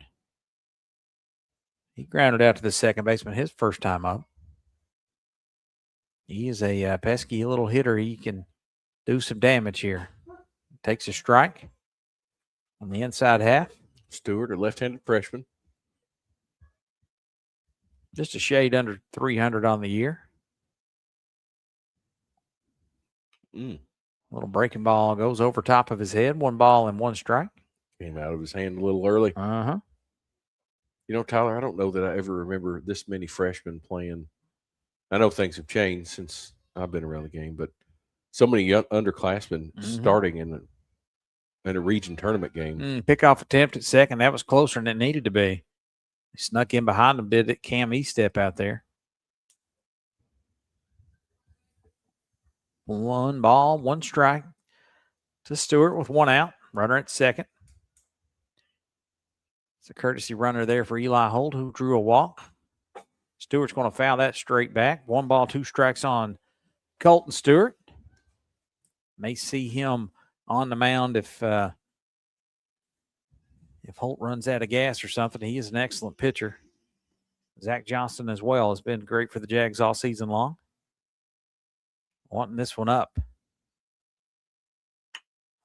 He grounded out to the second baseman his first time up. He is a pesky little hitter. He can do some damage here. Takes a strike on the inside half. Stewart, a left-handed freshman. Just a shade under 300 on the year. Little breaking ball goes over top of his head. 1 ball and 1 strike. Came out of his hand a little early. Uh-huh. You know, Tyler, I don't know that I ever remember this many freshmen playing. I know things have changed since I've been around the game, but so many young underclassmen starting in a region tournament game. Pickoff attempt at second. That was closer than it needed to be. He snuck in behind him, did it Cam E-step out there. 1 ball, 1 strike to Stewart with 1 out. Runner at second. It's a courtesy runner there for Eli Holt, who drew a walk. Stewart's going to foul that straight back. 1 ball, 2 strikes on Colton Stewart. May see him on the mound if Holt runs out of gas or something. He is an excellent pitcher. Zach Johnston as well has been great for the Jags all season long. Wanting this one up.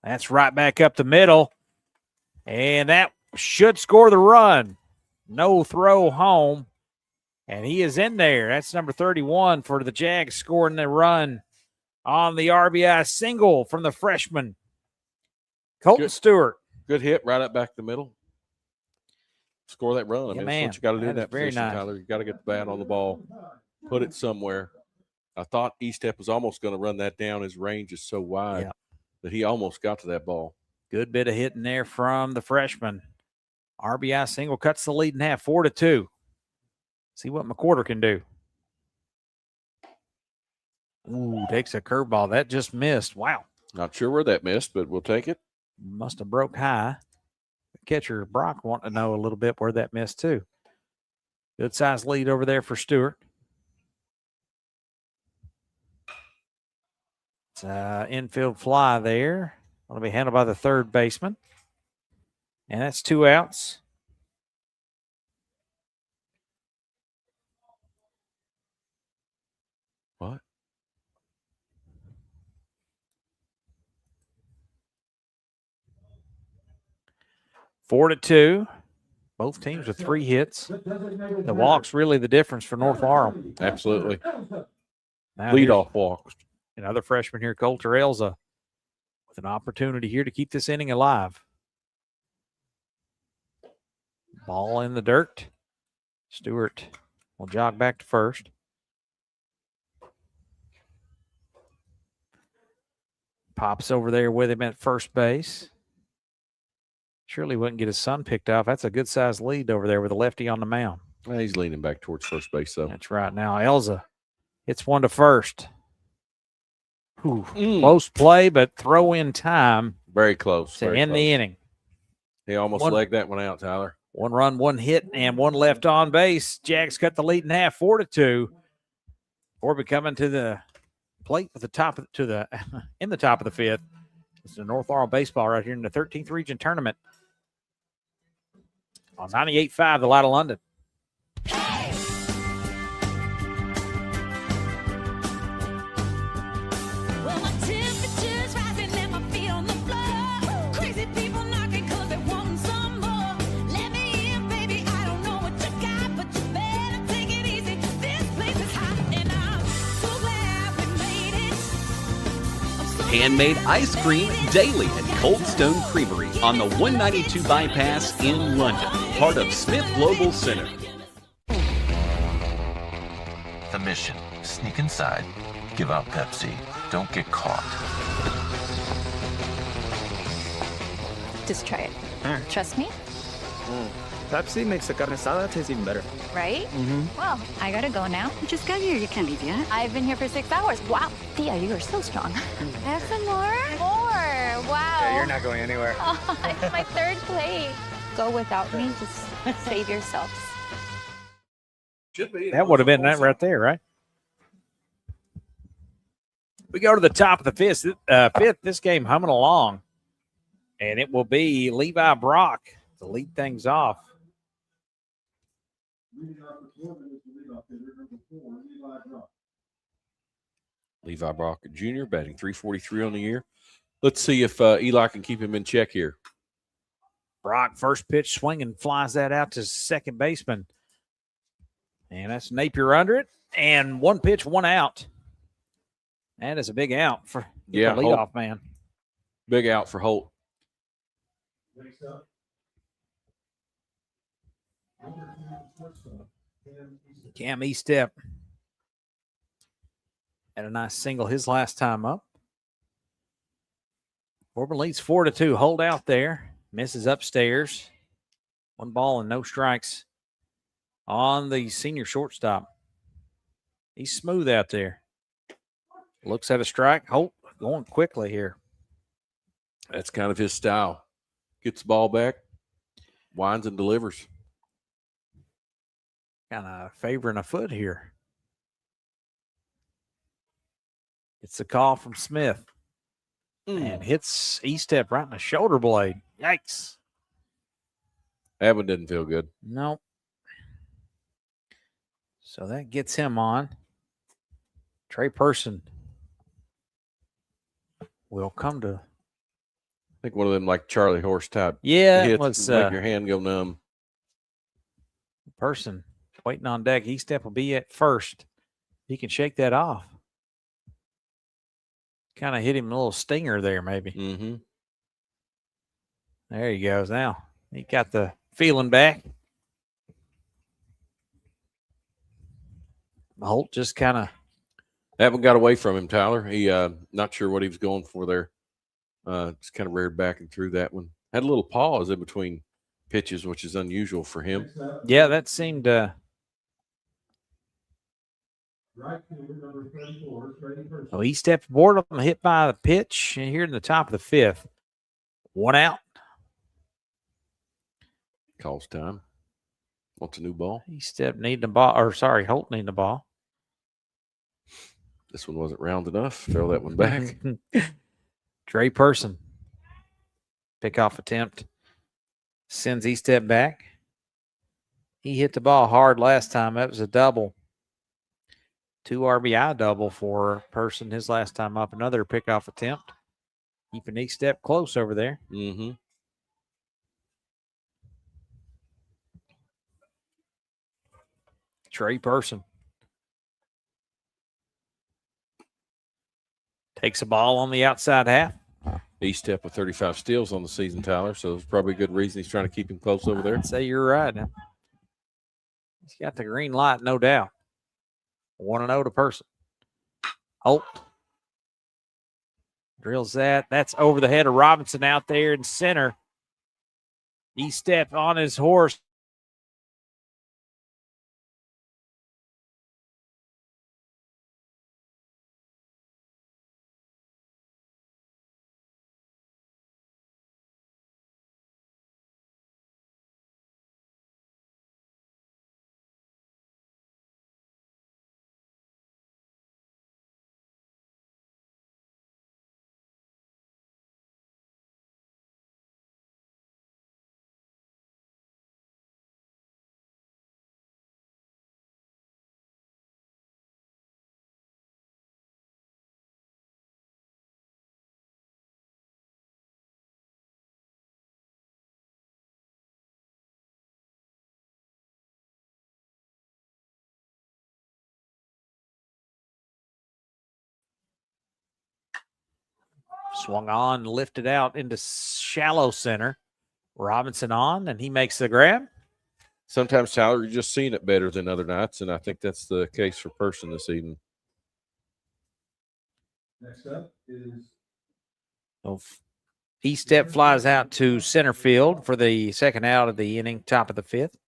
That's right back up the middle. And that should score the run. No throw home. And he is in there. That's number 31 for the Jags, scoring the run on the RBI single from the freshman, Colton Stewart. Good hit right up back the middle. Score that run. I mean, that's what you got to do in that very position, nice. Tyler. You got to get the bat on the ball, put it somewhere. I thought E-step was almost going to run that down. His range is so wide that he almost got to that ball. Good bit of hitting there from the freshman. RBI single cuts the lead in half, 4-2. See what McWhorter can do. Ooh, takes a curveball. That just missed. Wow. Not sure where that missed, but we'll take it. Must have broke high. The catcher, Brock, wanting to know a little bit where that missed, too. Good size lead over there for Stewart. It's an infield fly there. Going to be handled by the third baseman. And that's 2 outs. What? Four to 2. Both teams with 3 hits. The walk's really the difference for North Laurel. Absolutely. Now Leadoff walk. Another freshman here, Coulter Elza, with an opportunity here to keep this inning alive. Ball in the dirt. Stewart will jog back to first. Pops over there with him at first base. Surely wouldn't get his son picked off. That's a good sized lead over there with a lefty on the mound. Well, he's leaning back towards first base, though. That's right. Now Elza hits one to first. Whew. Mm. Close play, but throw in time Very close. to very end close. the inning. He almost legged that one out, Tyler. 1 run, 1 hit, and 1 left on base. Jags cut the lead in half, 4-2. Corbin coming to the plate with the top of, in the top of the fifth. It's the North Laurel baseball right here in the 13th region tournament on 98.5, the Light of London. Well, my temperature's rising and my feet on the floor. Crazy people knocking 'cause they want some more. Let me in, baby. I don't know what you got, but you better take it easy. This place is hot and I'm so glad we made it. I'm so Handmade ice cream daily at Cold Stone Creamery on the 192 bypass in London, part of Smith Global Center. The mission: sneak inside, give out Pepsi, don't get caught. Just try it. Trust me, Pepsi makes the carne asada taste even better. right? Well, I gotta go now. You just got here. You can't leave yet. I've been here for 6 hours. Wow, Thea, you are so strong. I have some more. More. Wow. Yeah, you're not going anywhere. Oh, it's my 3rd plate. Go without me. Just save yourselves. Should be. That would have been that right there, right? We go to the top of the fifth. This game humming along, and it will be Levi Brock to lead things off. Leading off for Corbin is the leadoff hitter, number 4, Levi Brock. Levi Brock Jr. batting 343 on the year. Let's see if Eli can keep him in check here. Brock, first pitch, swinging, flies that out to second baseman. And that's Napier under it. And 1 pitch, 1 out. That is a big out for the leadoff Holt. man. Big out for Holt. Next up, number 2, shortstop, Cam Easton. Cam Estep had a nice single his last time up. Corbin leads 4-2. Hold out there. Misses upstairs. 1 ball and no strikes on the senior shortstop. He's smooth out there. Looks at a strike. Holt going quickly here. That's kind of his style. Gets the ball back, winds and delivers. Kind of favoring a foot here. It's a call from Smith. And hits Estep right in the shoulder blade. Yikes. That one didn't feel good. Nope. So that gets him on. Trey Person will come to. I think one of them like Charlie Horse type. Yeah, it hits, was make your hand go numb. Person waiting on deck. Estep will be at first. He can shake that off. Kind of hit him a little stinger there, maybe. Mm-hmm. There he goes now. He got the feeling back. Holt just kind of. That one got away from him, Tyler. He not sure what he was going for there. Just kind of reared back and threw that one. Had a little pause in between pitches, which is unusual for him. Next up, Yeah, that seemed. right fielder, number 34, Trey Person. Oh, he stepped aboard him, hit by the pitch here in the top of the fifth. 1 out. Calls time. Wants a new ball. He stepped needing the ball, or sorry, Holt needing the ball. This one wasn't round enough. Throw that one back. Trey Person. Pickoff attempt. Sends Estep back. He hit the ball hard last time. That was a double. 2 RBI double for Person his last time up. Another pickoff attempt. Keeping Estep close over there. Mm-hmm. Trey Person. Takes a ball on the outside half. Estep with 35 steals on the season, Tyler. So there's probably a good reason he's trying to keep him close over there. I'd say you're right. Now. He's got the green light, no doubt. 1-0 to Person. Holt drills that. That's over the head of Robinson out there in center. He stepped on his horse. Swung on, lifted out into shallow center. Robinson on, and he makes the grab. Sometimes, Tyler, you're just seeing it better than other nights, and I think that's the case for Person this evening. Next up is E-step flies out to center field for the second out of the inning, top of the fifth.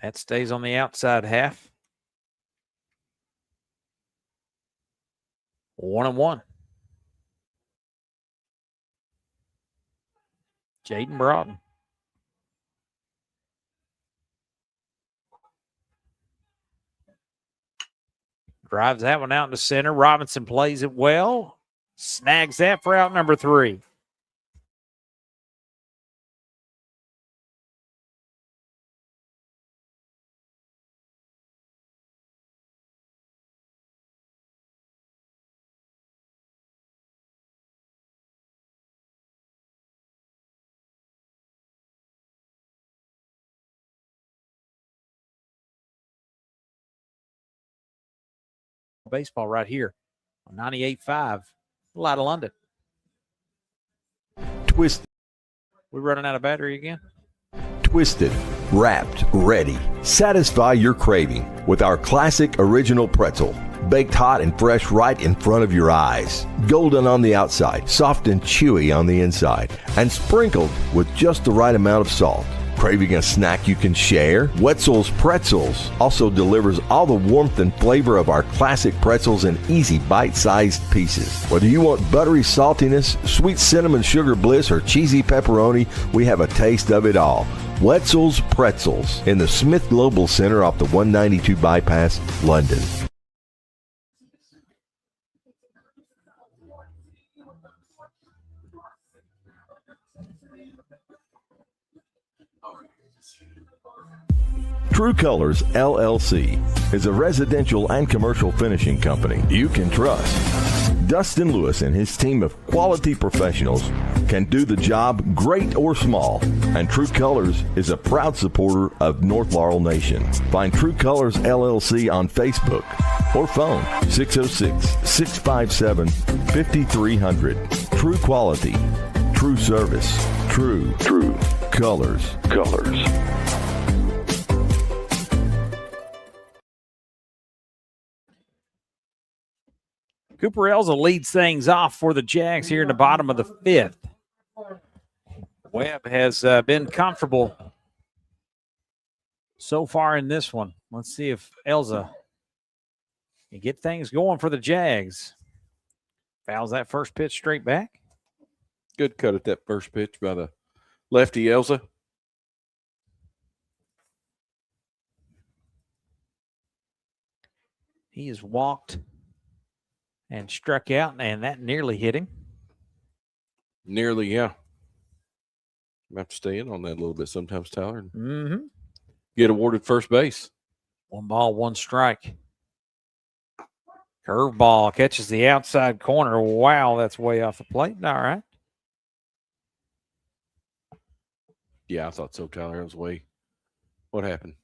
That stays on the outside half. 1-1. Jaden Broughton. Drives that one out into center. Robinson plays it well. Snags that for out number 3. Baseball right here on 98.5. Light of London. Twisted. We're running out of battery again. Twisted, wrapped, ready. Satisfy your craving with our classic original pretzel. Baked hot and fresh right in front of your eyes. Golden on the outside, soft and chewy on the inside, and sprinkled with just the right amount of salt. Craving a snack you can share? Wetzel's Pretzels also delivers all the warmth and flavor of our classic pretzels in easy bite-sized pieces. Whether you want buttery saltiness, sweet cinnamon sugar bliss, or cheesy pepperoni, we have a taste of it all. Wetzel's Pretzels in the Smith Global Center off the 192 bypass, London. True Colors LLC is a residential and commercial finishing company you can trust. Dustin Lewis and his team of quality professionals can do the job great or small, and True Colors is a proud supporter of North Laurel Nation. Find True Colors LLC on Facebook or phone 606-657-5300. True quality, true service, true colors. Cooper Elza leads things off for the Jags here in the bottom of the fifth. Webb has been comfortable so far in this one. Let's see if Elza can get things going for the Jags. Fouls that first pitch straight back. Good cut at that first pitch by the lefty Elza. He has walked and struck out, and that nearly hit him. Nearly, yeah. You have to stay in on that a little bit sometimes, Tyler. Mm-hmm. Get awarded first base. 1 ball, 1 strike. Curveball catches the outside corner. Wow, that's way off the plate. All right. Yeah, I thought so, Tyler. That was way. What happened?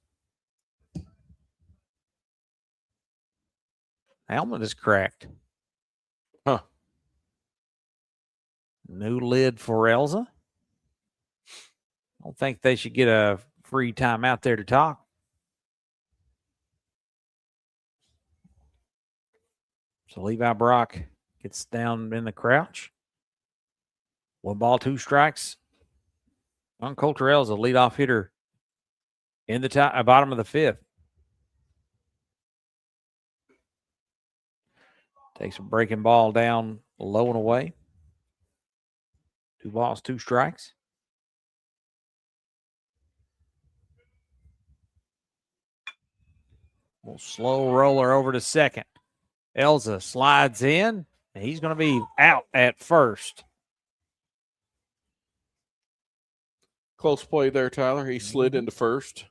Helmet is cracked. Huh. New lid for Elza. I don't think they should get a free time out there to talk. So Levi Brock gets down in the crouch. 1 ball, 2 strikes. On Coulter Elza, leadoff hitter in the bottom of the 5th. Takes a breaking ball down low and away. 2 balls, 2 strikes. We'll slow roller over to second. Elza slides in, and he's going to be out at first. Close play there, Tyler. He slid into first.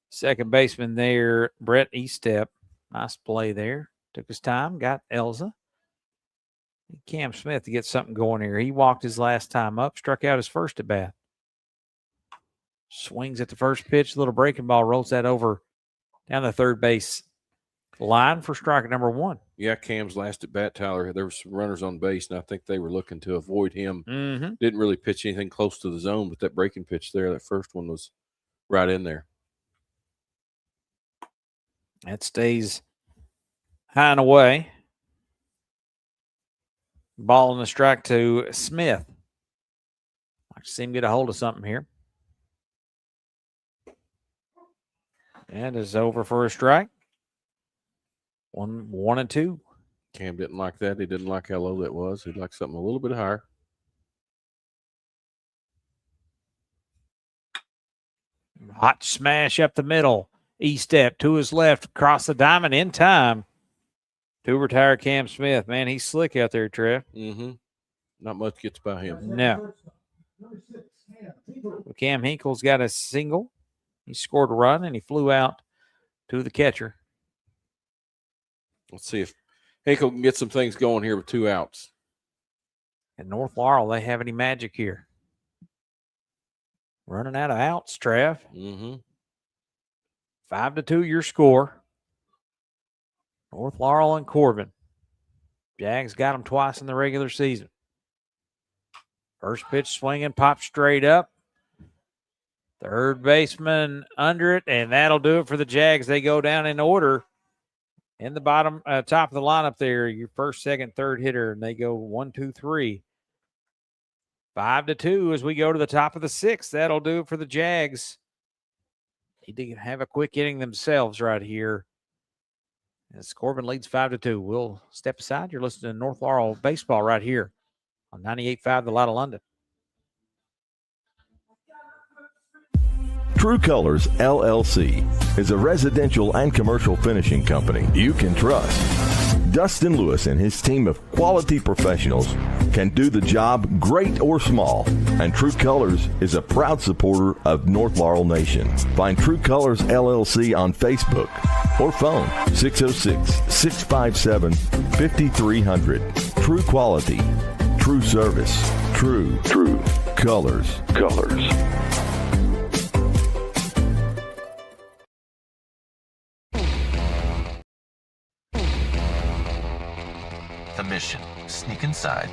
Second baseman there, Brett Eastep. Nice play there. Took his time, got Elza. Cam Smith to get something going here. He walked his last time up, struck out his first at bat. Swings at the first pitch, little breaking ball, rolls that over down the third base line for strike number 1. Yeah, Cam's last at bat, Tyler. There were some runners on base, and I think they were looking to avoid him. Mm-hmm. Didn't really pitch anything close to the zone, but that breaking pitch there, that first one was right in there. That stays high and away. Ball and the strike to Smith. I see him get a hold of something here. And is over for a strike. 1 and 2. Cam didn't like that. He didn't like how low that was. He'd like something a little bit higher. Hot smash up the middle. E-step to his left, across the diamond in time to retire Cam Smith. Man, he's slick out there, Trev. Mm-hmm. Not much gets by him. No. Cam Hinkle's got a single. He scored a run, and he flew out to the catcher. Let's see if Hinkle can get some things going here with 2 outs. And North Laurel, they have any magic here? Running out of outs, Trev. Mm-hmm. 5-2 your score. North Laurel and Corbin. Jags got them twice in the regular season. First pitch swinging, pop straight up. Third baseman under it, and that'll do it for the Jags. They go down in order in the bottom, top of the lineup there. Your first, second, third hitter, and they go 1, 2, 3. 5-2 as we go to the top of the 6th. That'll do it for the Jags. Need to have a quick inning themselves right here. As Corbin leads 5-2. We'll step aside. You're listening to North Laurel Baseball right here on 98.5 The Light of London. True Colors LLC is a residential and commercial finishing company you can trust. Dustin Lewis and his team of quality professionals can do the job great or small, and True Colors is a proud supporter of North Laurel Nation. Find True Colors LLC on Facebook or phone 606-657-5300. True quality, true service, true colors. The mission: sneak inside,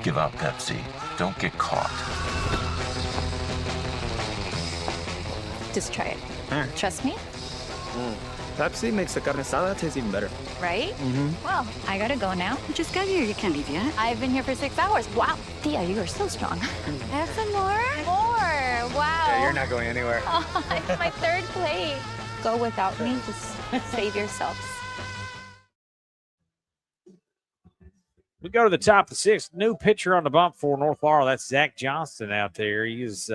give out Pepsi, don't get caught. Just try it. Trust me, Pepsi makes the carne asada taste even better. right? Well, I gotta go now. You just got here. You can't leave yet. I've been here for 6 hours. Wow, Thea, you are so strong. Have some more? More. Wow. Yeah, you're not going anywhere. It's my 3rd plate. Go without me. Just save yourselves. We go to the top of the 6th. New pitcher on the bump for North Laurel. That's Zach Johnston out there. He is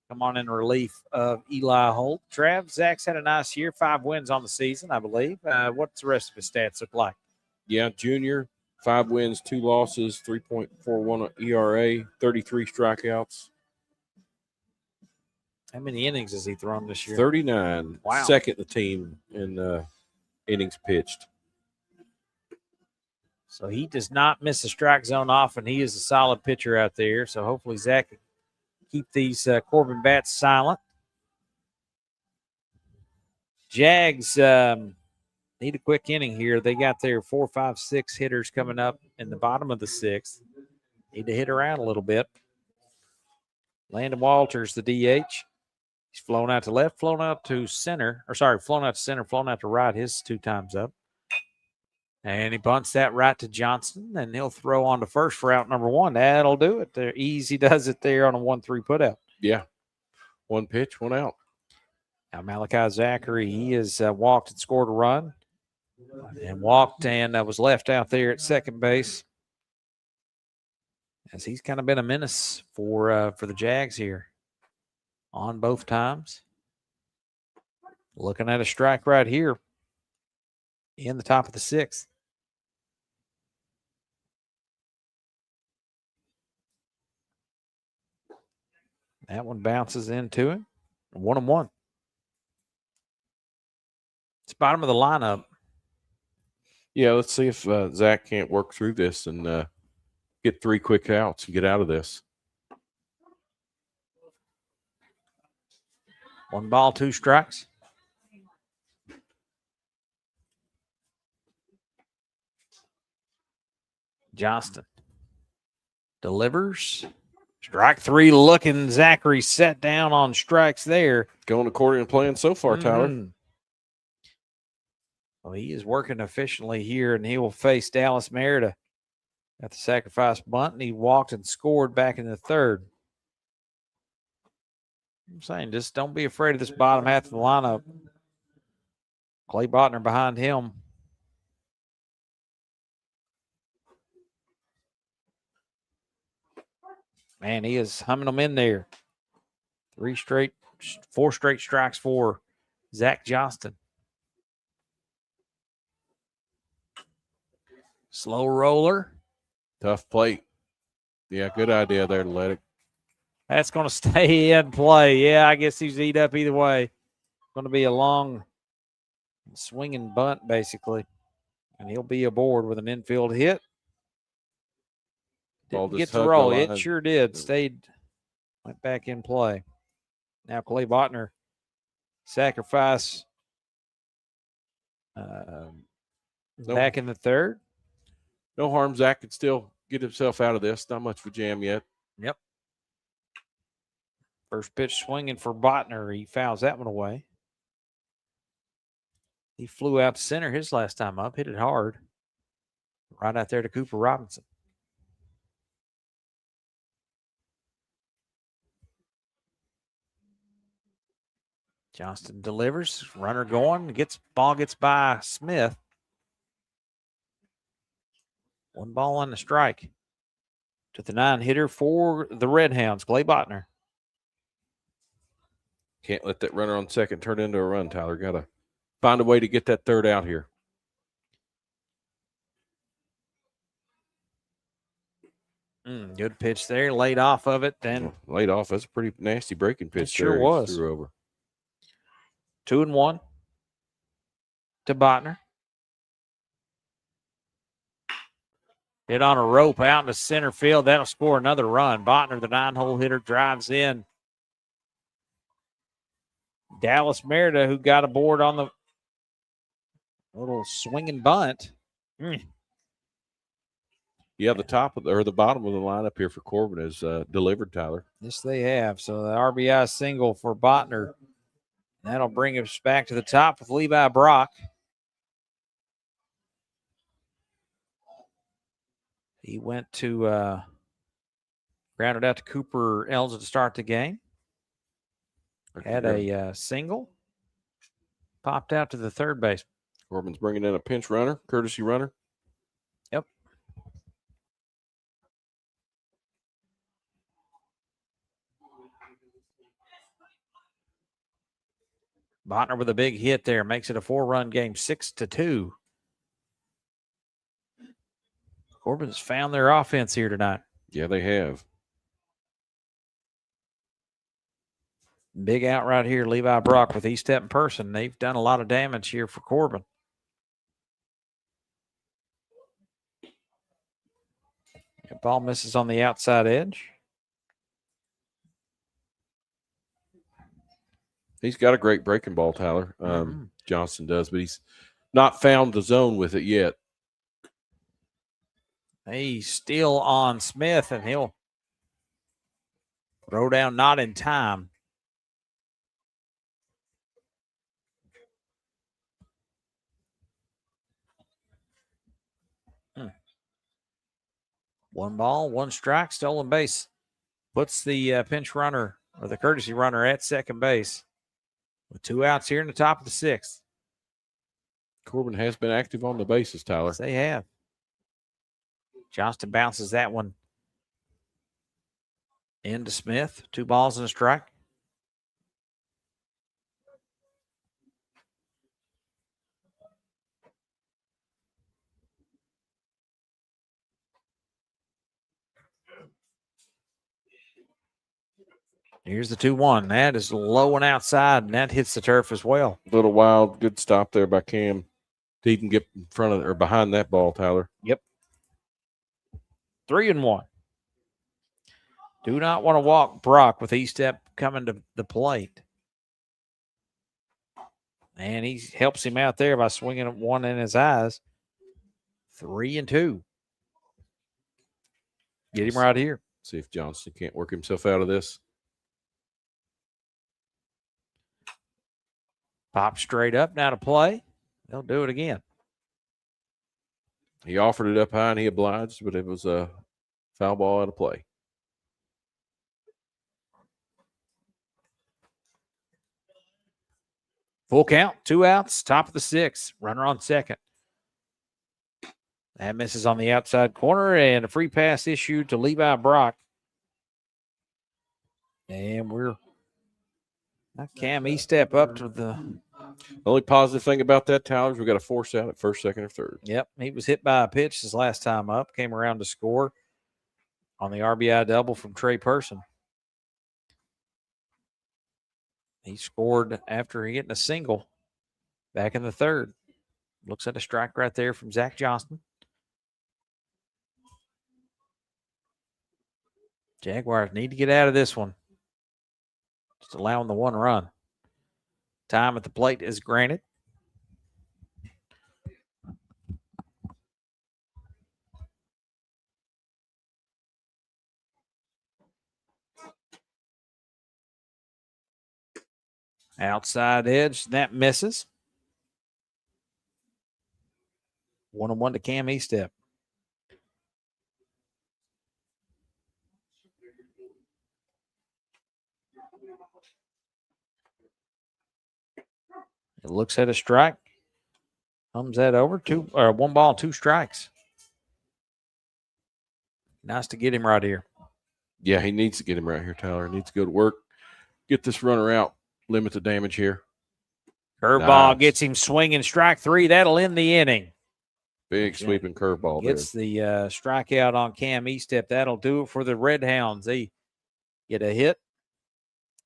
come on in relief of Eli Holt. Trav, Zach's had a nice year. 5 wins on the season, I believe. What's the rest of his stats look like? Yeah, junior, 5 wins, 2 losses, 3.41 ERA, 33 strikeouts. How many innings has he thrown this year? 39. Wow. Second the team in innings pitched. So he does not miss the strike zone often. He is a solid pitcher out there. So hopefully Zach can keep these Corbin bats silent. Jags need a quick inning here. They got their 4, 5, 6 hitters coming up in the bottom of the 6th. Need to hit around a little bit. Landon Walters, the DH. He's flown out to left, flown out to center. Flown out to center, flown out to right. His 2 times up. And he bunts that right to Johnson, and he'll throw on to first for out number 1. That'll do it. There, easy does it there on a 1-3 putout. Yeah. 1 pitch, 1 out. Now Malachi Zachary, he has walked and scored a run, and walked and was left out there at second base, as he's kind of been a menace for the Jags here on both times. Looking at a strike right here in the top of the 6th. That one bounces into him. 1-1. It's bottom of the lineup. Yeah, let's see if Zach can't work through this and get 3 quick outs and get out of this. 1 ball, 2 strikes. Johnston delivers. Strike 3 looking. Zachary set down on strikes there. Going accordion playing so far, Tyler. Mhm. Well, he is working efficiently here, and he will face Dallas Merida at the sacrifice bunt, and he walked and scored back in the 3rd. I'm saying just don't be afraid of this bottom half of the lineup. Clay Botner behind him. Man, he is humming them in there. 4 straight strikes for Zach Johnston. Slow roller. Tough plate. Yeah, good idea there to let it. That's going to stay in play. Yeah, I guess he's eat up either way. Going to be a long swinging bunt, basically. And he'll be aboard with an infield hit. Ball Didn't just get to hugged the roll. line. It sure did. Went back in play. Now Clay Botner sacrifice back in the 3rd. No harm. Zach can still get himself out of this. Not much of a jam yet. Yep. First pitch swinging for Botner. He fouls that one away. He flew out to center his last time up, hit it hard. Right out there to Cooper Robinson. Johnston delivers. Runner going. Ball gets by Smith. 1 ball on the strike. To the 9 hitter for the Red Hounds, Clay Botner. Can't let that runner on second turn into a run, Tyler. Got to find a way to get that 3rd out here. Good pitch there. Laid off of it. Then laid off. That's a pretty nasty breaking pitch. It sure there. was. Threw over. 2-1 to Botner. Hit on a rope out into center field. That'll score another run. Botner, the 9-hole hitter, drives in. Dallas Merida, who got aboard on the little swinging bunt. Yeah, the bottom of the lineup here for Corbin is delivered, Tyler. Yes, they have. So the RBI single for Botner. That'll bring us back to the top with Levi Brock. He went to grounded out to Cooper Elza to start the game. Had a single. Popped out to the 3rd base. Corbin's bringing in a pinch runner, courtesy runner. Yep. Botner with a big hit there. Makes it a 4-run game, 6-2. Corbin's found their offense here tonight. Yeah, they have. Big out right here, Levi Brock with East Step in person. They've done a lot of damage here for Corbin. The ball misses on the outside edge. He's got a great breaking ball, Tyler. Johnson does, but he's not found the zone with it yet. He's still on Smith, and he'll throw down not in time. One ball, one strike, stolen base. Puts the pinch runner or the courtesy runner at second base with 2 outs here in the top of the 6th. Corbin has been active on the bases, Tyler. Yes, they have. Johnston bounces that one into Smith. 2 balls and a strike. Here's the 2-1. That is low and outside, and that hits the turf as well. Little wild, good stop there by Cam to even get in front of or behind that ball, Tyler. Yep. 3-1. Do not want to walk Brock with E-step coming to the plate. And he helps him out there by swinging one in his eyes. 3-2. Get him right here. See if Johnson can't work himself out of this. Pop straight up now to play. They'll do it again. He offered it up high and he obliged, but it was a foul ball out of play. Full count, 2 outs, top of the 6th. Runner on second. That misses on the outside corner, and a free pass issued to Levi Brock. And we're not Cam E-step up to the. The only positive thing about that, Tyler, is we got a force out at first, second, or third. Yep, he was hit by a pitch his last time up. Came around to score on the RBI double from Trey Person. He scored after getting a single back in the 3rd. Looks at a strike right there from Zach Johnston. Jaguars need to get out of this one. Just allowing the 1 run. Time at the plate is granted. Outside edge, that misses. 1-1 to Cam E-step. It looks at a strike. Hums that over. 1 ball, 2 strikes. Nice to get him right here. Yeah, he needs to get him right here, Tyler. He needs to go to work. Get this runner out. Limit the damage here. Curveball gets him swinging. Strike 3. That'll end the inning. Big sweeping curveball there. Gets the strikeout on Cam E-step. That'll do it for the Red Hounds. They get a hit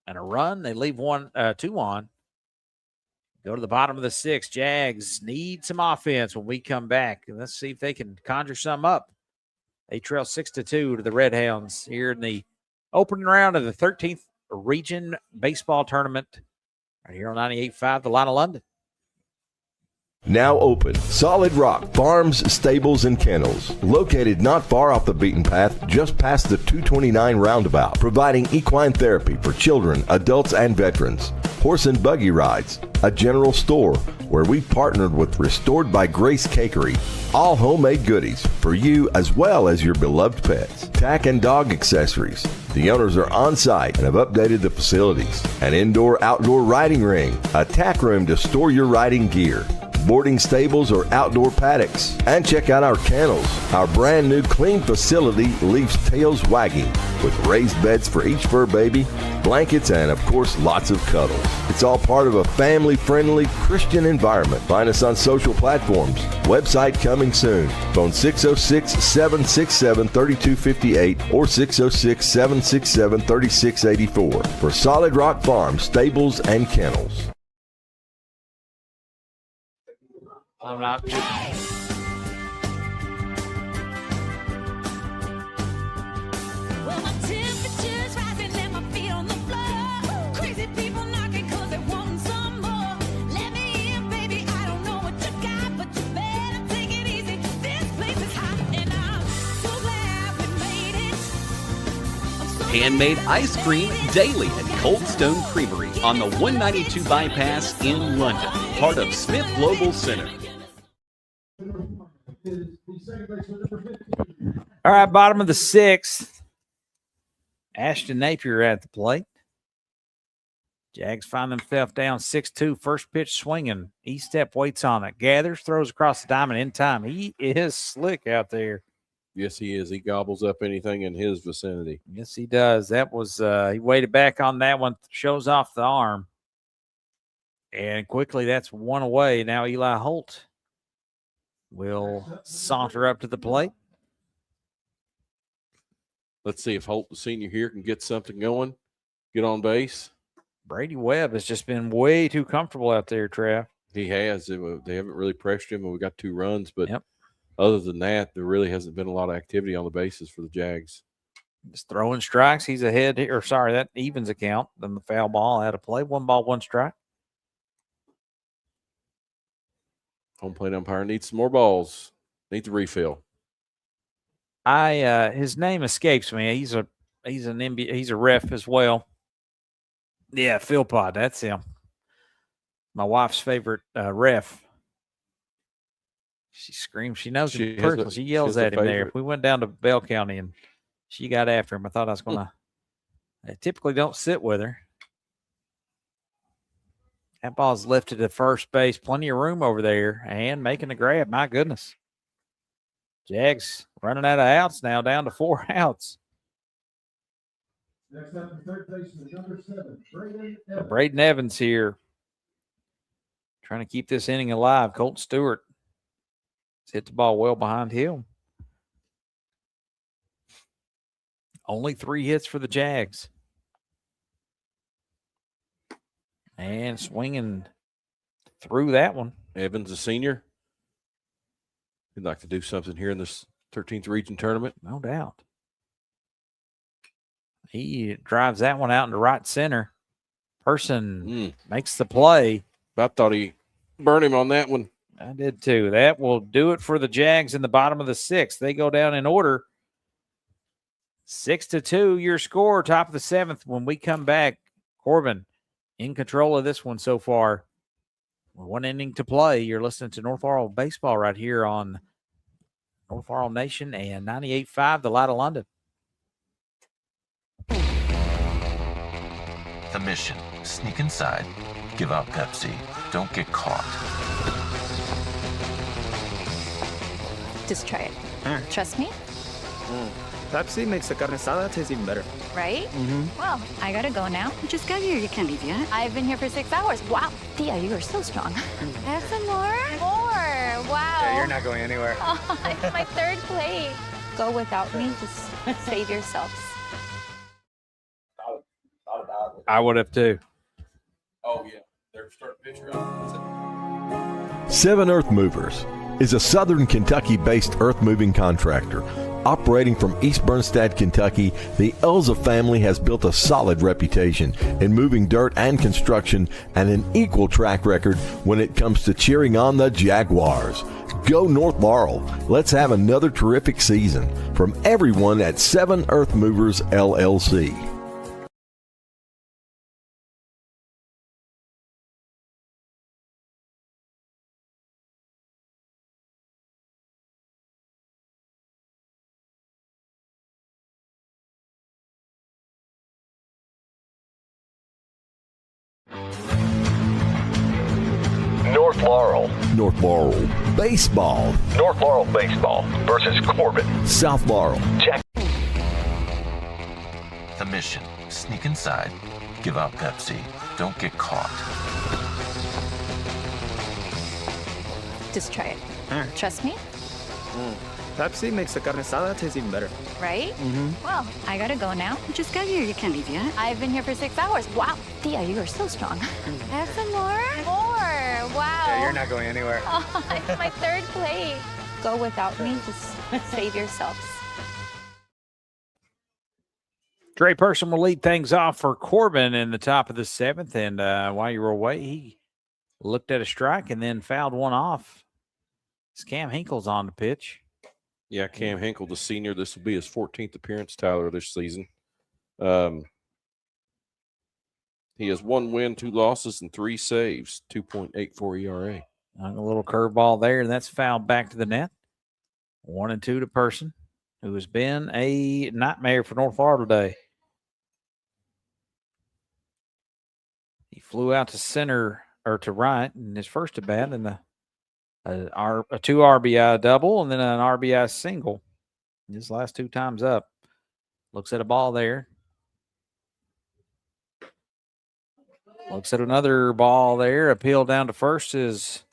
and a run. They leave 2 on. Go to the bottom of the 6th. Jags need some offense when we come back. And let's see if they can conjure some up. They trail 6-2 to the Red Hounds here in the opening round of the 13th Region Baseball Tournament right here on 98.5, The Line of London. Now open, Solid Rock Farms, Stables, and Kennels. Located not far off the beaten path, just past the 229 roundabout. Providing equine therapy for children, adults, and veterans. Horse and buggy rides. A general store where we partnered with Restored by Grace Cakery. All homemade goodies for you as well as your beloved pets. Tack and dog accessories. The owners are on site and have updated the facilities. An indoor-outdoor riding ring. A tack room to store your riding gear. Boarding stables or outdoor paddocks. And check out our kennels. Our brand new clean facility leaves tails wagging with raised beds for each fur baby, blankets, and of course lots of cuddles. It's all part of a family-friendly Christian environment. Find us on social platforms. Website coming soon. Phone 606-767-3258 or 606-767-3684 for Solid Rock Farm, Stables, and Kennels. I'm not. Well, my temperature's rising and my feet on the floor. Crazy people knocking 'cause they want Handmade ice cream daily at Cold Stone Creamery on the 192 bypass in London, part of Smith Global Center. All right, bottom of the sixth. Ashton Napier at the plate. Jags find themselves down 6-2. First pitch swinging. E-step waits on it. Gathers, throws across the diamond in time. He is slick out there. Yes, he is. He gobbles up anything in his vicinity. Yes, he does. That was he waited back on that one. Shows off the arm. And quickly that's one away. Now Eli Holt will saunter up to the plate. Let's see if Holt, the senior here, can get something going, get on base. Brady Webb has just been way too comfortable out there, Trav. He has. They haven't really pressured him, and we got 2 runs. But Yep. other than that, there really hasn't been a lot of activity on the bases for the Jags. Just throwing strikes. He's ahead here. Or sorry, that evens account. Then the foul ball out of play. 1 ball, 1 strike. Home plate umpire needs some more balls. Needs a refill. His name escapes me. He's an NBA, he's a ref as well. Yeah, Philpott, that's him. My wife's favorite ref. She screams. She knows him personally. She yells at him there. If we went down to Bell County and she got after him, I thought I was gonna. I typically don't sit with her. That ball's lifted to first base. Plenty of room over there and making the grab. My goodness. Jags running out of outs now, down to 4 outs. Next up, the third baseman, number 7, Braden Evans. Braden Evans here. Trying to keep this inning alive. Colt Stewart has hit the ball well behind him. Only 3 hits for the Jags. And swinging through that one. Evans, a senior. He'd like to do something here in this 13th region tournament. No doubt. He drives that one out into right center. Person makes the play. I thought he burned him on that one. I did too. That will do it for the Jags in the bottom of the 6th. They go down in order. 6-2, your score, top of the 7th. When we come back, Corbin in control of this one so far. 1 inning to play. You're listening to North Laurel Baseball right here on North Laurel Nation and 98.5, The Light of London. The mission: sneak inside, give out Pepsi, don't get caught. Just try it. Trust me, Pepsi makes the carne asada taste even better. right? Well, I gotta go now. You just got here. You can't leave yet. I've been here for 6 hours. Wow, Thea, you are so strong. Have some more? More. Wow. Yeah, you're not going anywhere. Oh, it's my 3rd plate. Go without me. Just save yourselves. I would have too. Oh, yeah. They're starting pitcher out. 7 Earth Movers is a southern Kentucky-based earth-moving contractor. Operating from East Bernstead, Kentucky, the Elza family has built a solid reputation in moving dirt and construction and an equal track record when it comes to cheering on the Jaguars. Go North Laurel. Let's have another terrific season. From everyone at 7 Earth Movers, LLC. North Laurel. North Laurel Baseball. North Laurel Baseball versus Corbin. South Laurel. Jack. The mission: sneak inside, give out Pepsi, don't get caught. Just try it. Trust me, Pepsi makes the carne asada taste even better. right? Well, I gotta go now. You just got here. You can't leave yet. I've been here for 6 hours. Wow, Thea, you are so strong. Have some more? More. Wow. Yeah, you're not going anywhere. Oh, it's my 3rd plate. Go without me. Just save yourselves. Trey Person will lead things off for Corbin in the top of the 7th. And while you were away, he looked at a strike and then fouled one off. It's Cam Hinkle's on the pitch. Yeah, Cam Hinkle, the senior. This will be his 14th appearance, Tyler, this season. He has 1 win, 2 losses, and 3 saves, 2.84 ERA. A little curveball there, and that's fouled back to the net. 1-2 to Person, who has been a nightmare for North Laurel today. He flew out to center or to right in his first at bat, and a 2 RBI double, and then an RBI single. His last 2 times up. Looks at a ball there. Looks at another ball there. Appeal down to first says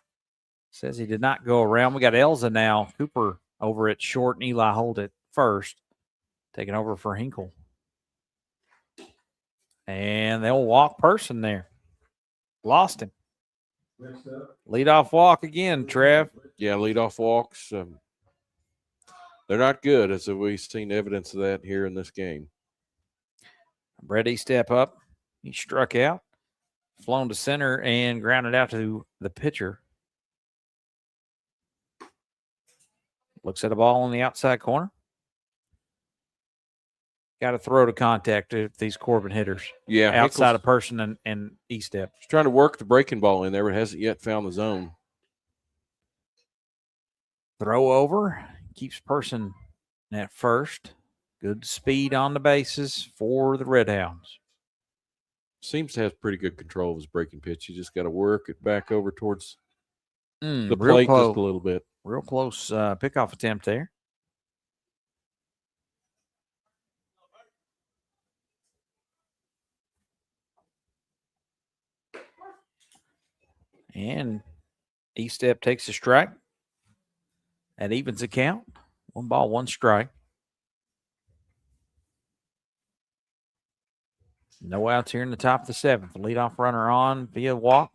he did not go around. We got Elza now. Cooper over at short, and Eli Holt at first. Taking over for Hinkle. And they'll walk Person there. Lost him. Leadoff walk again, Trev. Yeah, leadoff walks. They're not good, as we've seen evidence of that here in this game. Brady step up. He struck out. Flown to center and grounded out to the pitcher. Looks at a ball on the outside corner. Got to throw to contact with these Corbin hitters. Yeah. Outside of Person and E-step. He's trying to work the breaking ball in there, but hasn't yet found the zone. Throw over. Keeps Person at first. Good speed on the bases for the Red Hounds. Seems to have pretty good control of his breaking pitch. You just got to work it back over towards the real plate close. just a little bit. Real close pickoff attempt there. And E-step takes a strike. That evens the count. 1 ball, 1 strike. No outs here in the top of the 7th. The leadoff runner on via walk.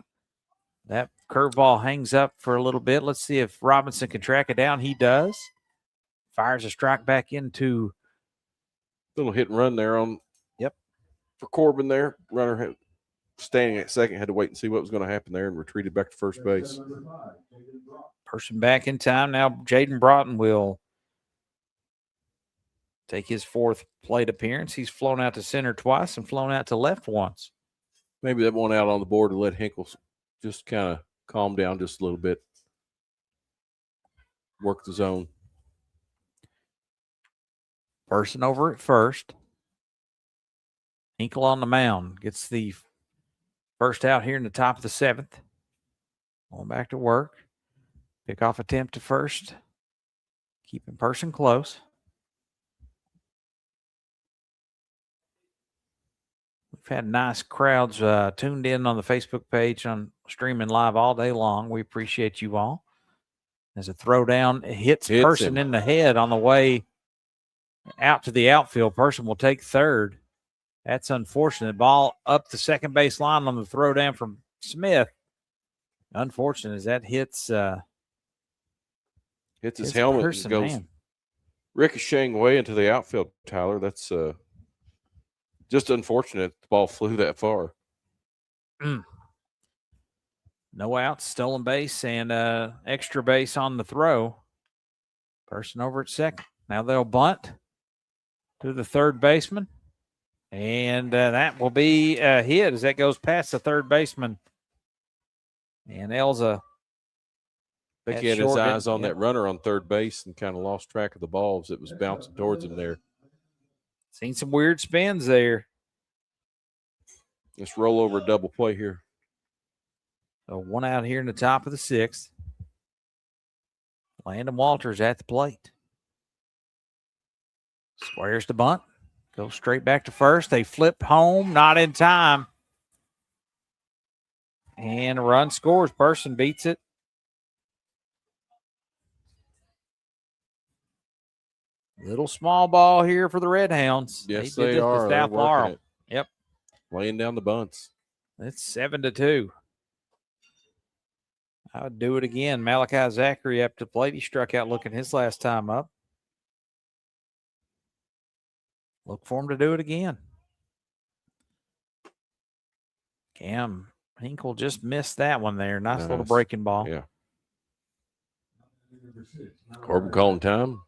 That curveball hangs up for a little bit. Let's see if Robinson can track it down. He does. Fires a strike back into. Little hit and run there on. Yep. For Corbin there. Runner standing at second, had to wait and see what was going to happen there and retreated back to first base. Person back in time. Now Jaden Broughton will take his 4th plate appearance. He's flown out to center twice and flown out to left once. Maybe that one out on the board to let Hinkle just kind of calm down just a little bit. Work the zone. Person over at first. Hinkle on the mound. Gets the first out here in the top of the 7th. Going back to work. Pickoff attempt to first. Keeping Person close. We've had nice crowds tuned in on the Facebook page on streaming live all day long. We appreciate you all. As a throwdown hits Person in the head on the way out to the outfield. Person will take third. That's unfortunate. Ball up the second base line on the throwdown from Smith. Unfortunate as that hits his helmet Person, and goes ricocheting way into the outfield, Tyler. That's just unfortunate the ball flew that far. No outs, stolen base, and extra base on the throw. Person over at second. Now they'll bunt to the third baseman. And that will be a hit as that goes past the third baseman. And Elza. I think he had his eyes on that runner on third base and kind of lost track of the ball as it was bouncing towards him there. Seen some weird spins there. Let's roll over a double play here. So 1 out here in the top of the 6th. Landon Walters at the plate. Squares the bunt. Goes straight back to first. They flip home, not in time. And a run scores. Person beats it. Little small ball here for the Red Hounds. Yes, they are. South Laurel. Yep. Laying down the bunts. It's 7-2. I would do it again. Malachi Zachary up to the plate. He struck out looking his last time up. Look for him to do it again. Cam Hinkle just missed that one there. Nice little breaking ball. Yeah. Corbin calling time.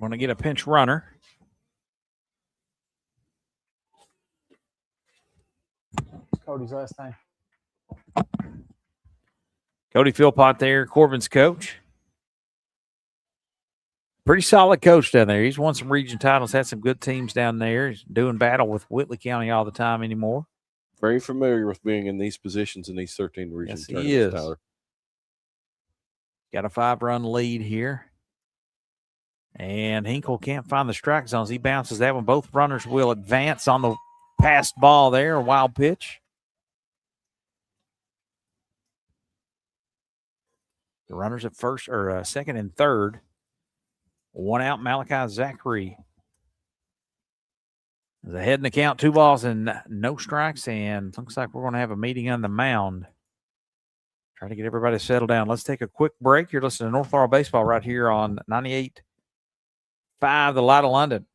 Want to get a pinch runner. Cody's last name. Cody Philpott there, Corbin's coach. Pretty solid coach down there. He's won some region titles, had some good teams down there. He's doing battle with Whitley County all the time anymore. Very familiar with being in these positions in these 13 region Yes, tournaments, he is. Tyler. Got a 5-run lead here. And Hinkle can't find the strike zones. He bounces that one. Both runners will advance on the passed ball there, a wild pitch. The runners at first or second and third. One out, Malachi Zachary is ahead in the count. 2 balls and no strikes. And looks like we're going to have a meeting on the mound. Try to get everybody settled down. Let's take a quick break. You're listening to North Laurel Baseball right here on 98.5, The Light of London.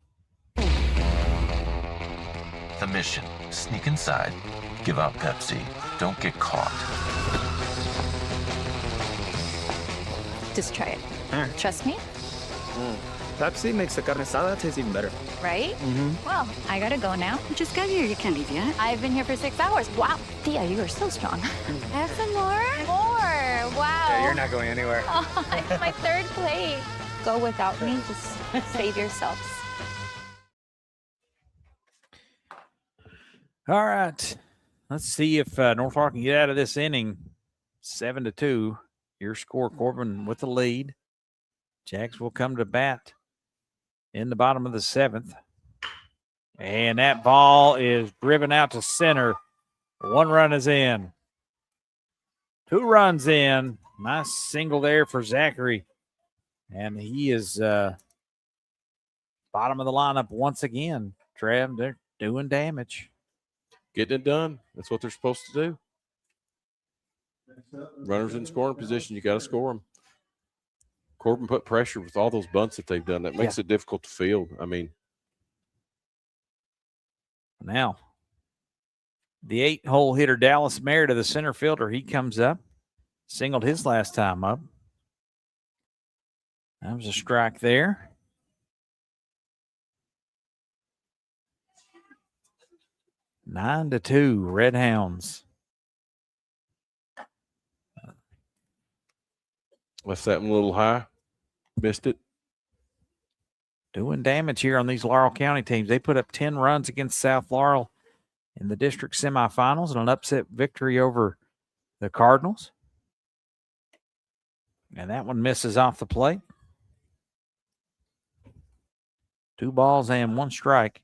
The mission: sneak inside, give out Pepsi, don't get caught. Just try it. Trust me, Pepsi makes the carne asada taste even better. right? Well, I gotta go now. Just got here. You can't leave yet. I've been here for 6 hours. Wow, Thea, you are so strong. I have some more. More. Wow. Yeah, you're not going anywhere. Oh, it's my 3rd plate. Go without me. Just save yourselves. All right. Let's see if North Laurel can get out of this inning. 7-2. Your score, Corbin with the lead. Jags will come to bat in the bottom of the 7th. And that ball is driven out to center. 1 run is in. 2 runs in. Nice single there for Zachary. And he is bottom of the lineup once again. Trev, they're doing damage. Getting it done. That's what they're supposed to do. Runners in scoring position, you got to score them. Corbin put pressure with all those bunts that they've done. That makes it difficult to field. I mean, now, the 8-hole hitter, Dallas Merida, the center fielder, he comes up. Singled his last time up. That was a strike there. 9-2, Red Hounds. left that one a little high. Missed it. Doing damage here on these Laurel County teams. They put up 10 runs against South Laurel in the district semifinals and an upset victory over the Cardinals. And that one misses off the plate. 2 balls and 1 strike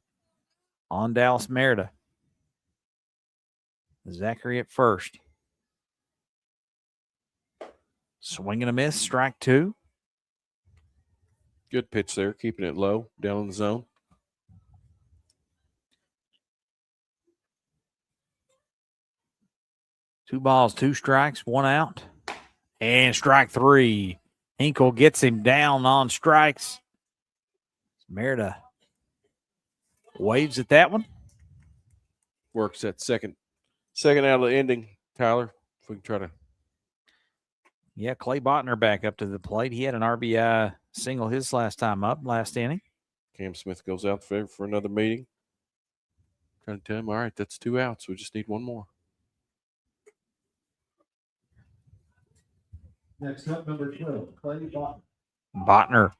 on Dallas Merida. Zachary at first. Swing and a miss, strike 2. Good pitch there, keeping it low, down in the zone. Two balls, 2 strikes, 1 out. And strike 3. Hinkle gets him down on strikes. Merida waves at that one. Works that second out of the ending, Tyler. If we can try to. Yeah, Clay Botner back up to the plate. He had an RBI single his last time up, last inning. Cam Smith goes out for another meeting. Trying to tell him, all right, that's 2 outs. We just need 1 more. Next up, number 12, Clay Botner. Botner.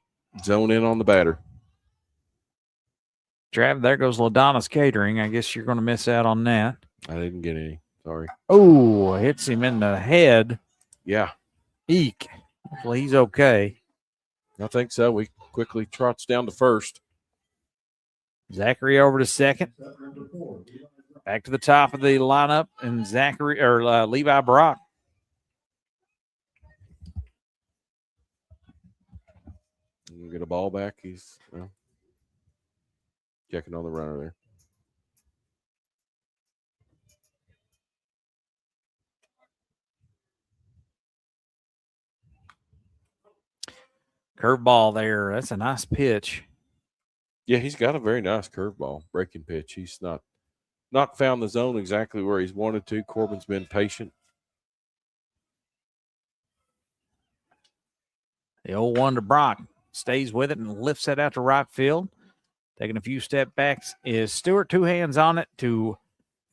Zone in on the batter. Trav, there goes LaDonna's Catering. I guess you're going to miss out on that. I didn't get any. Sorry. Oh, hits him in the head. Yeah. Eek. Hopefully he's okay. I think so. We quickly trots down to first. Zachary over to second. Back to the top of the lineup, and Zachary or Levi Brock. We'll get a ball back. He's checking on the runner there. Curveball there. That's a nice pitch. Yeah, he's got a very nice curveball, breaking pitch. He's not found the zone exactly where he's wanted to. Corbin's been patient. The 0-1 to Brock. stays with it and lifts that out to right field. Taking a few step backs is Stewart. 2 hands on it to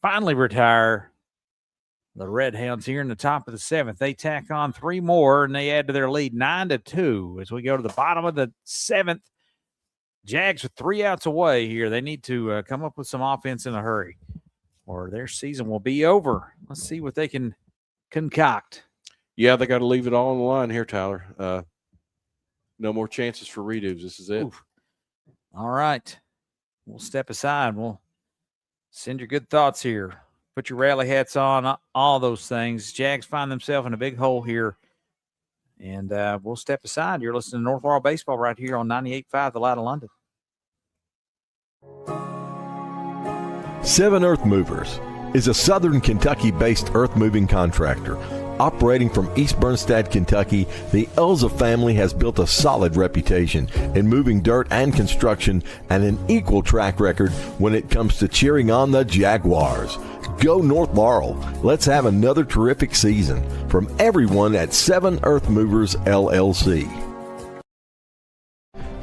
finally retire the Red Hounds here in the top of the 7th. They tack on 3 more, and they add to their lead 9-2 as we go to the bottom of the 7th. Jags with 3 outs away here. They need to come up with some offense in a hurry, or their season will be over. Let's see what they can concoct. Yeah, they got to leave it all on the line here, Tyler. No more chances for redos. This is it. Oof. All right. We'll step aside. We'll send your good thoughts here. Put your rally hats on, all those things. Jags find themselves in a big hole here. And we'll step aside. You're listening to North Laurel Baseball right here on 98.5 The Light of London. 7 Earth Movers is a southern Kentucky-based earth-moving contractor. Operating from East Bernstead, Kentucky, the Elza family has built a solid reputation in moving dirt and construction and an equal track record when it comes to cheering on the Jaguars. Go North Laurel. Let's have another terrific season. From everyone at 7 Earth Movers, LLC.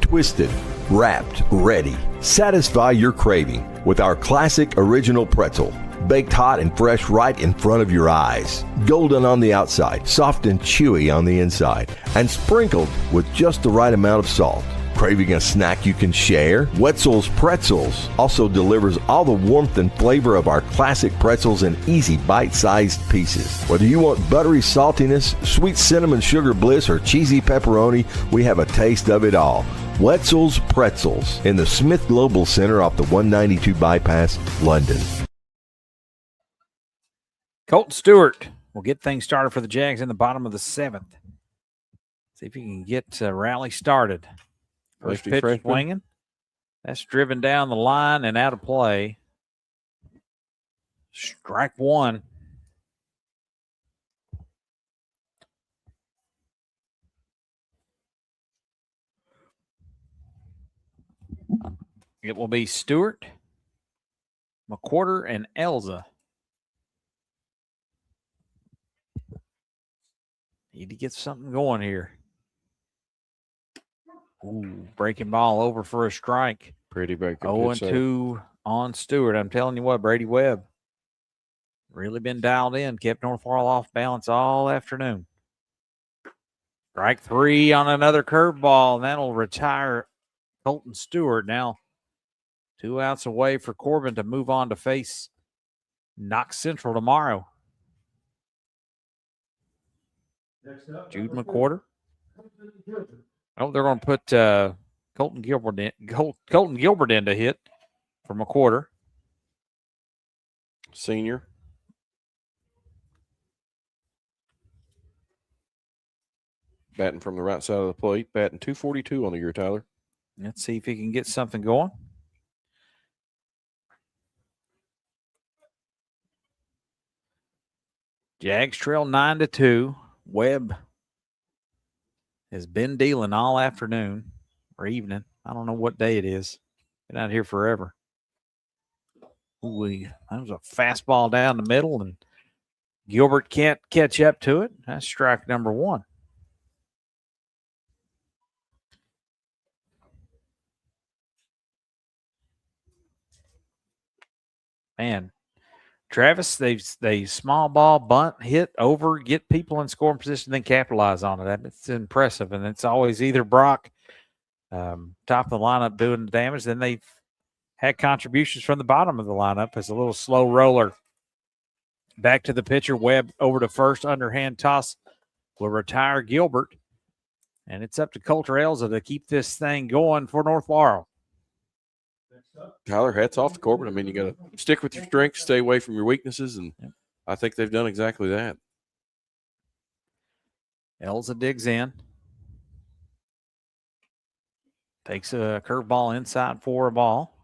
Twisted, wrapped, ready. Satisfy your craving with our classic original pretzel. Baked hot and fresh right in front of your eyes. Golden on the outside, soft and chewy on the inside, and sprinkled with just the right amount of salt. Craving a snack you can share? Wetzel's Pretzels also delivers all the warmth and flavor of our classic pretzels in easy bite-sized pieces. Whether you want buttery saltiness, sweet cinnamon sugar bliss, or cheesy pepperoni, we have a taste of it all. Wetzel's Pretzels in the Smith Global Center off the 192 bypass, London. Colton Stewart will get things started for the Jags in the bottom of the 7th. See if he can get rally started. First pitch swinging. That's driven down the line and out of play. Strike 1. It will be Stewart, McQuarter, and Elza. Need to get something going here. Ooh, breaking ball over for a strike. Pretty breaking. 0-2 on Stewart. I'm telling you what, Brady Webb really been dialed in. Kept North Laurel off balance all afternoon. Strike 3 on another curveball, and that'll retire Colton Stewart. Now 2 outs away for Corbin to move on to face Knox Central tomorrow. Jude McQuarter. Oh, they're going to put Colton Gilbert in to hit for McQuarter. Senior. Batting from the right side of the plate. Batting .242 on the year, Tyler. Let's see if he can get something going. Jags trail 9-2. Webb has been dealing all afternoon or evening. I don't know what day it is. Been out here forever. Ooh, that was a fastball down the middle, and Gilbert can't catch up to it. That's strike number 1. Man, Travis, they small ball, bunt, hit, over, get people in scoring position, then capitalize on it. It's impressive, and it's always either Brock, top of the lineup, doing the damage. Then they've had contributions from the bottom of the lineup as a little slow roller. Back to the pitcher, Webb over to first, underhand toss will retire Gilbert, and it's up to Coulter Elza to keep this thing going for North Laurel. Tyler, hats off to Corbin. I mean, you got to stick with your strengths, stay away from your weaknesses, and I think they've done exactly that. Elza digs in. Takes a curveball inside for a ball.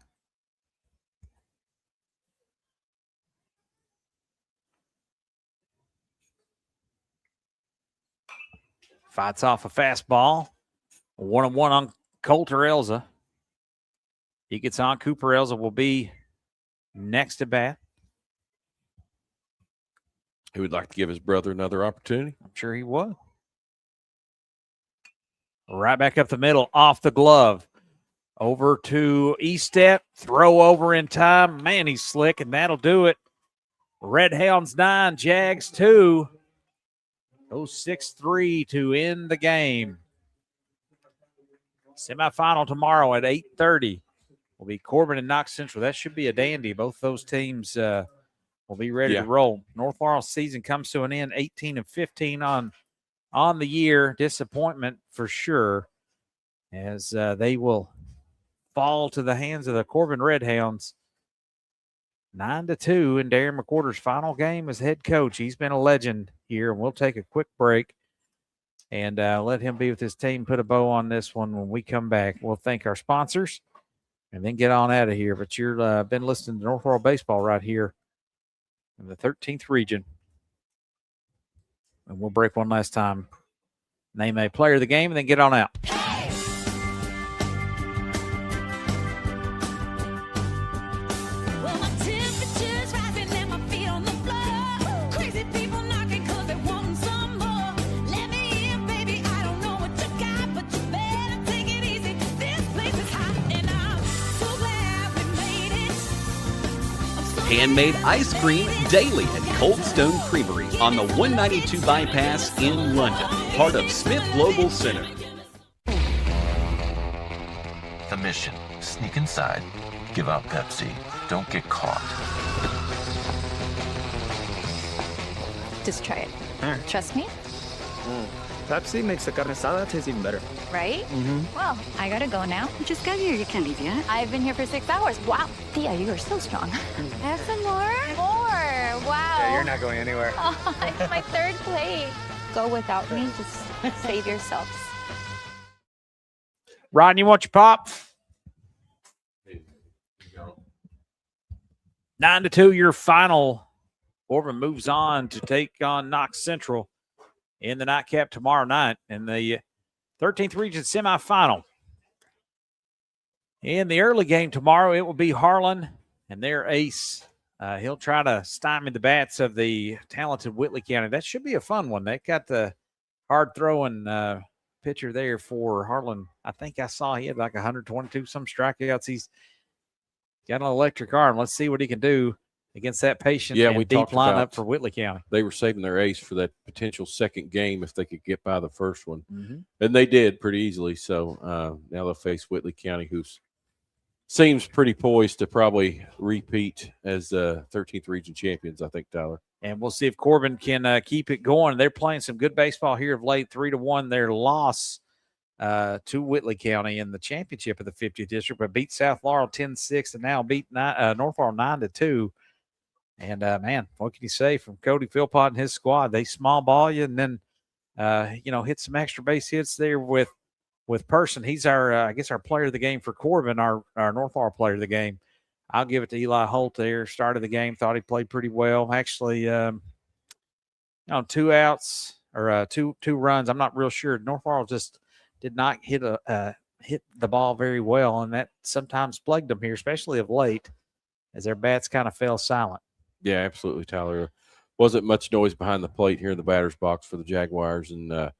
Fights off a fastball. 1-1 on Coulter Elza. He gets on. Cooper Elza will be next to bat. He would like to give his brother another opportunity. I'm sure he would. Right back up the middle, off the glove. Over to Estep, throw over in time. Man, he's slick, and that'll do it. Red Hounds 9, Jags 2. Goes 6-3 to end the game. Semifinal tomorrow at 8:30 will be Corbin and Knox Central. That should be a dandy. Both those teams will be ready to roll. North Laurel's season comes to an end, 18-15 on the year. Disappointment for sure, as they will fall to the hands of the Corbin Red Hounds. 9-2 in Darren McWhorter's final game as head coach. He's been a legend here, and we'll take a quick break and let him be with his team, put a bow on this one when we come back. We'll thank our sponsors and then get on out of here. But you've been listening to North Laurel Baseball right here in the 13th region. And we'll break one last time. Name a player of the game and then get on out. Well, my temperature's rising and my feet on the floor. Crazy people knocking 'cause they want some more. Let me in, baby. I don't know what you got, but you better take it easy. This place is hot and I'm so glad we made it. Handmade ice cream daily at Cold Stone Creamery on the 192 bypass in London, part of Smith Global Center. The mission, sneak inside, give out Pepsi, don't get caught. Just try it. Trust me, Pepsi makes the carne asada taste even better. right? Well, I gotta go now. You just got here. You can't leave yet. I've been here for 6 hours. Wow, Thea, you are so strong. I have some more. More. Wow. Yeah, you're not going anywhere. Oh, it's my third plate. Go without me. Just save yourselves. Rodney, you want your pop? 9-2, your final. Corbin moves on to take on Knox Central in the nightcap tomorrow night in the 13th region semifinal. In the early game tomorrow, it will be Harlan and their ace. He'll try to stymie the bats of the talented Whitley County. That should be a fun one. They got the hard-throwing pitcher there for Harlan. I think I saw he had like 122 some strikeouts. He's got an electric arm. Let's see what he can do against that patient and we deep talked lineup about for Whitley County. They were saving their ace for that potential second game if they could get by the first one. And they did pretty easily. So now they'll face Whitley County, who seems pretty poised to probably repeat as 13th region champions, I think, Tyler. And we'll see if Corbin can keep it going. They're playing some good baseball here of late, 3-1. Their loss to Whitley County in the championship of the 50th district, but beat South Laurel 10-6 and now beat North Laurel 9-2. And man, what can you say from Cody Philpott and his squad? They small ball you and then hit some extra base hits there with Person. He's our I guess our player of the game for Corbin, our North Laurel player of the game. I'll give it to Eli Holt there. Started the game, thought he played pretty well. Actually, 2 outs or two runs. I'm not real sure. North Laurel just did not hit the ball very well, and that sometimes plagued them here, especially of late, as their bats kind of fell silent. Yeah, absolutely, Tyler. Wasn't much noise behind the plate here in the batter's box for the Jaguars, and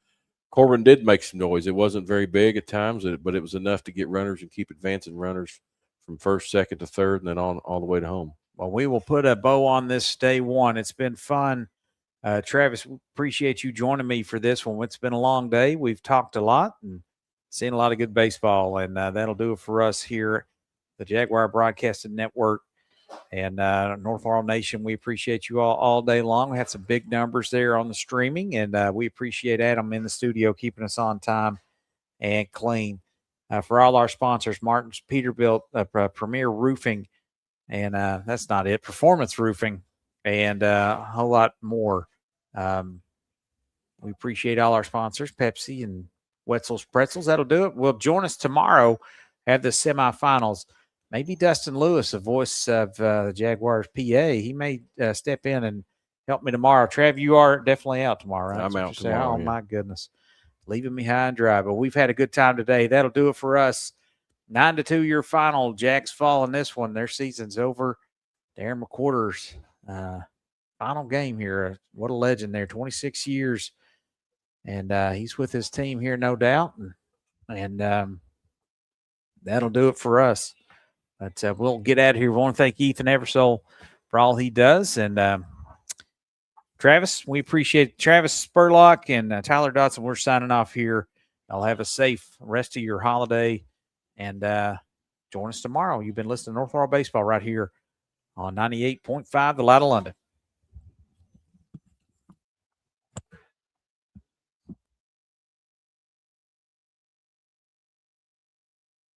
Corbin did make some noise. It wasn't very big at times, but it was enough to get runners and keep advancing runners from first, second to third, and then on all the way to home. Well, we will put a bow on this day one. It's been fun. Travis, appreciate you joining me for this one. It's been a long day. We've talked a lot and seen a lot of good baseball, and that'll do it for us here, the Jaguar Broadcasting Network and North Laurel Nation. We appreciate you all day long. We had some big numbers there on the streaming, and we appreciate Adam in the studio keeping us on time and clean. For all our sponsors, Martin's Peterbilt, Premier Roofing, and that's not it, Performance Roofing, and a whole lot more. We appreciate all our sponsors, Pepsi and Wetzel's Pretzels. That'll do it. Will join us tomorrow at the semifinals. Maybe Dustin Lewis, the voice of the Jaguars PA, he may step in and help me tomorrow. Trav, you are definitely out tomorrow, right? I'm out tomorrow. Oh, my goodness. Leaving me high and dry. But we've had a good time today. That'll do it for us. 9-2 your final. Jags fall in this one. Their season's over. Darren McWhorter's final game here. What a legend there. 26 years. And he's with his team here, no doubt. And And that'll do it for us. But we'll get out of here. We want to thank Ethan Eversole for all he does. And Travis, we appreciate Travis Spurlock and Tyler Dotson. We're signing off here. I'll have a safe rest of your holiday. And join us tomorrow. You've been listening to North Laurel Baseball right here on 98.5 The Light of London.